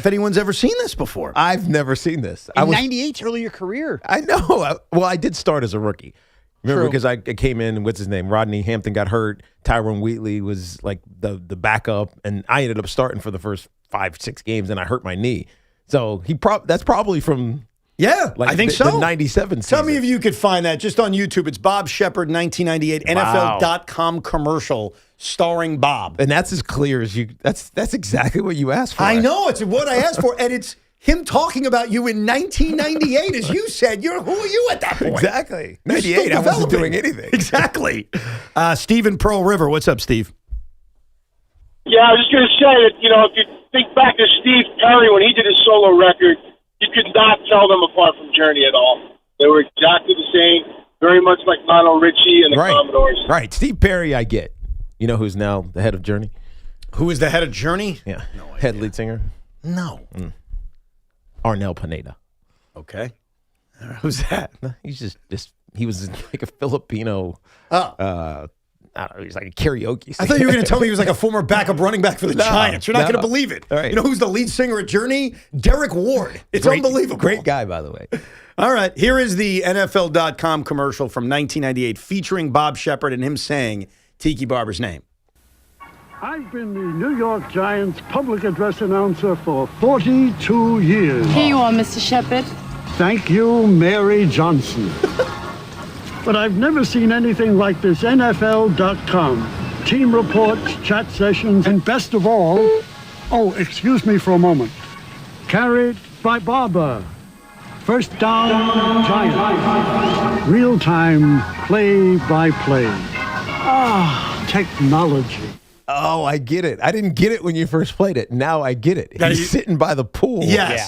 anyone's ever seen this before. I've never seen this. In 98's early your career. I know. Well, I did start as a rookie. Remember, True. because I came in, what's his name? Rodney Hampton got hurt. Tyrone Wheatley was like the backup, and I ended up starting for the first 5-6 games, and I hurt my knee. So that's probably from I think so. The 97 season. Tell me if you could find that just on YouTube. It's Bob Shepard, 1998 Wow. NFL.com commercial starring Bob. And that's as clear as you. That's exactly what you asked for. I know it's what I asked for, and it's him talking about you in 1998, as you said. Who are you at that point? Exactly. You're 98. still I wasn't developing. doing anything. Exactly. Steve in Pearl River. What's up, Steve? Yeah, I was just going to say that, if you think back to Steve Perry when he did his solo record, you could not tell them apart from Journey at all. They were exactly the same, very much like Lionel Richie and the Commodores. Right. Steve Perry, I get. You know who's now the head of Journey? Who is the head of Journey? Yeah. Head lead singer? No. Arnel Pineda. Okay. Who's that? He's just he was like a Filipino. I don't know, he's like a karaoke singer. I thought you were going to tell me he was like a former backup running back for the Giants. You're not going to believe it. All right. You know who's the lead singer at Journey? Derek Ward. It's unbelievable. Great guy, by the way. All right. Here is the NFL.com commercial from 1998 featuring Bob Shepard and him saying Tiki Barber's name. I've been the New York Giants public address announcer for 42 years. Here you are, Mr. Shepard. Thank you, Mary Johnson. But I've never seen anything like this NFL.com. Team reports, chat sessions, and best of all, excuse me for a moment. Carried by Barber. First down, Giants. Real-time, play-by-play. Technology. Oh, I get it. I didn't get it when you first played it. Now I get it. He's sitting by the pool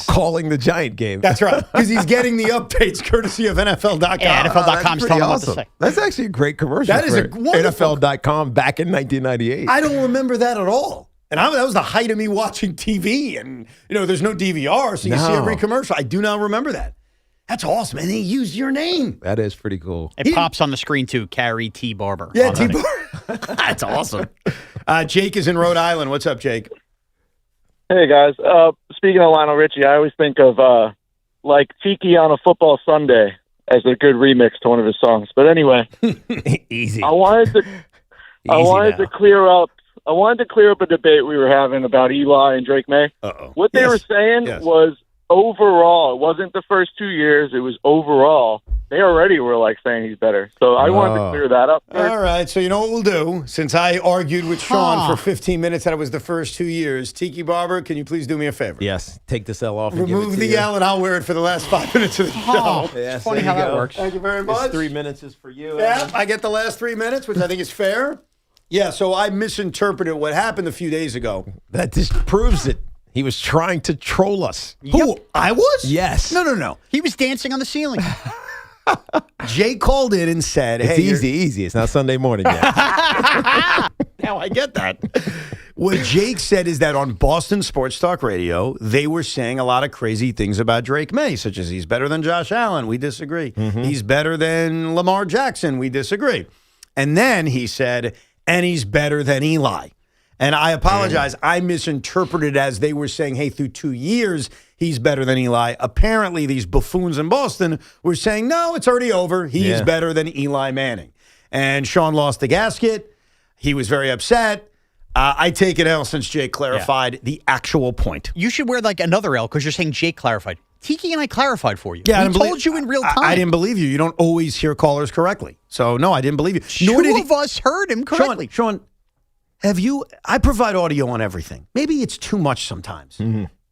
calling the Giant game. That's right. Because he's getting the updates courtesy of NFL.com. Yeah, NFL.com's telling him what to say. That's actually a great commercial. That is a wonderful NFL.com back in 1998. I don't remember that at all. And that was the height of me watching TV. And, there's no DVR, so you see every commercial. I do not remember that. That's awesome. And they used your name. That is pretty cool. It pops on the screen, too. Carrie T. Barber. Yeah, T. Barber. That's awesome. Jake is in Rhode Island. What's up, Jake? Hey, guys. Speaking of Lionel Richie, I always think of like Tiki on a Football Sunday as a good remix to one of his songs. But anyway, easy. I wanted to clear up a debate we were having about Eli and Drake May. Uh-oh. What they were saying was overall. It wasn't the first 2 years. It was overall. They already were saying he's better. So I wanted to clear that up first. All right. So you know what we'll do? Since I argued with Sean for 15 minutes that it was the first 2 years, Tiki Barber, can you please do me a favor? Yes. Take the L off and remove give it to the you. L and I'll wear it for the last 5 minutes of the show. Yes, funny how that works. Thank you very much. This 3 minutes is for you. Yeah, I get the last 3 minutes, which I think is fair. Yeah, so I misinterpreted what happened a few days ago. That just proves it. He was trying to troll us. Who? I was? Yes. No. He was dancing on the ceiling. Jay called in and said, It's hey, easy. It's not Sunday morning yet. Now I get that. What Jake said is that on Boston Sports Talk Radio, they were saying a lot of crazy things about Drake May, such as he's better than Josh Allen. We disagree. He's better than Lamar Jackson. We disagree. And then he said, and he's better than Eli. And I apologize. I misinterpreted as they were saying, hey, through 2 years, he's better than Eli. Apparently, these buffoons in Boston were saying, no, it's already over. He's better than Eli Manning. And Sean lost the gasket. He was very upset. I take an L since Jake clarified the actual point. You should wear like another L because you're saying Jake clarified. Tiki and I clarified for you. Yeah, we told you in real time. I didn't believe you. You don't always hear callers correctly. So, no, I didn't believe you. Two of us heard him correctly. Sean, I provide audio on everything. Maybe it's too much sometimes.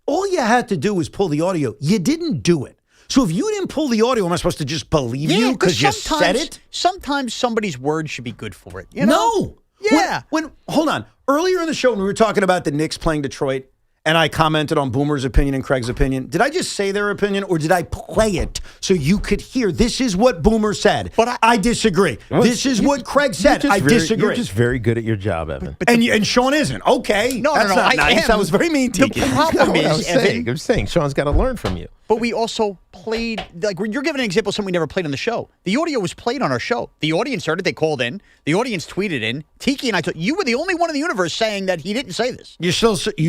All you had to do was pull the audio. You didn't do it. So if you didn't pull the audio, am I supposed to just believe you because you said it? Sometimes somebody's word should be good for it. You know? No. Yeah. Hold on. Earlier in the show, when we were talking about the Knicks playing Detroit, and I commented on Boomer's opinion and Craig's opinion, did I just say their opinion or did I play it so you could hear this is what Boomer said? But I disagree. This is what Craig said. I disagree. You're just very good at your job, Evan. And Sean isn't. Okay. No, That's not nice. That was very mean, Tiki. The problem is, Evan, I'm saying Sean's got to learn from you. But we also played, like, you're giving an example of something we never played on the show. The audio was played on our show. The audience heard it. They called in. The audience tweeted in. Tiki and I told you were the only one in the universe saying that he didn't say this. You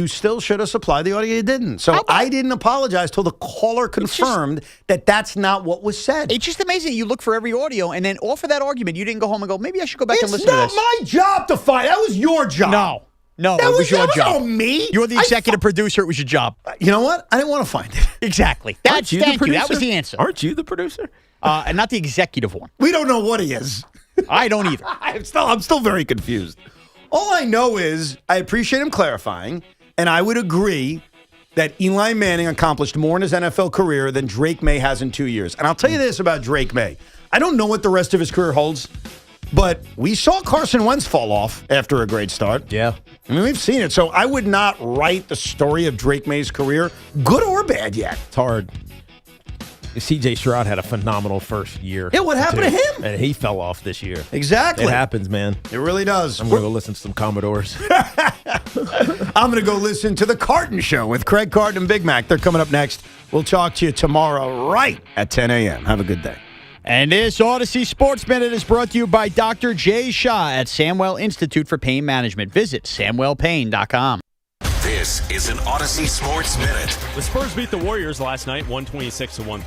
still should have supplied the audio. You didn't. So I didn't apologize till the caller confirmed that that's not what was said. It's just amazing that you look for every audio and then off of that argument, you didn't go home and go, maybe I should go back and listen to this. It's not my job to find. That was your job. No, that it was your that job. Was on me. You're the executive producer. It was your job. You know what? I didn't want to find it. Exactly. Thank you. That was the answer. Aren't you the producer? And not the executive one. We don't know what he is. I don't either. I'm still very confused. All I know is I appreciate him clarifying, and I would agree that Eli Manning accomplished more in his NFL career than Drake May has in 2 years. And I'll tell you this about Drake May. I don't know what the rest of his career holds, but we saw Carson Wentz fall off after a great start. Yeah. I mean, we've seen it. So I would not write the story of Drake May's career, good or bad yet. It's hard. C.J. Stroud had a phanomenal first year. Yeah, what happened to him? And he fell off this year. Exactly. It happens, man. It really does. I'm going to go listen to some Commodores. I'm going to go listen to The Carton Show with Craig Carton and Big Mac. They're coming up next. We'll talk to you tomorrow right at 10 a.m. Have a good day. And this Odyssey Sports Minute is brought to you by Dr. Jay Shah at Samwell Institute for Pain Management. Visit SamwellPain.com. This is an Odyssey Sports Minute. The Spurs beat the Warriors last night, 126-130.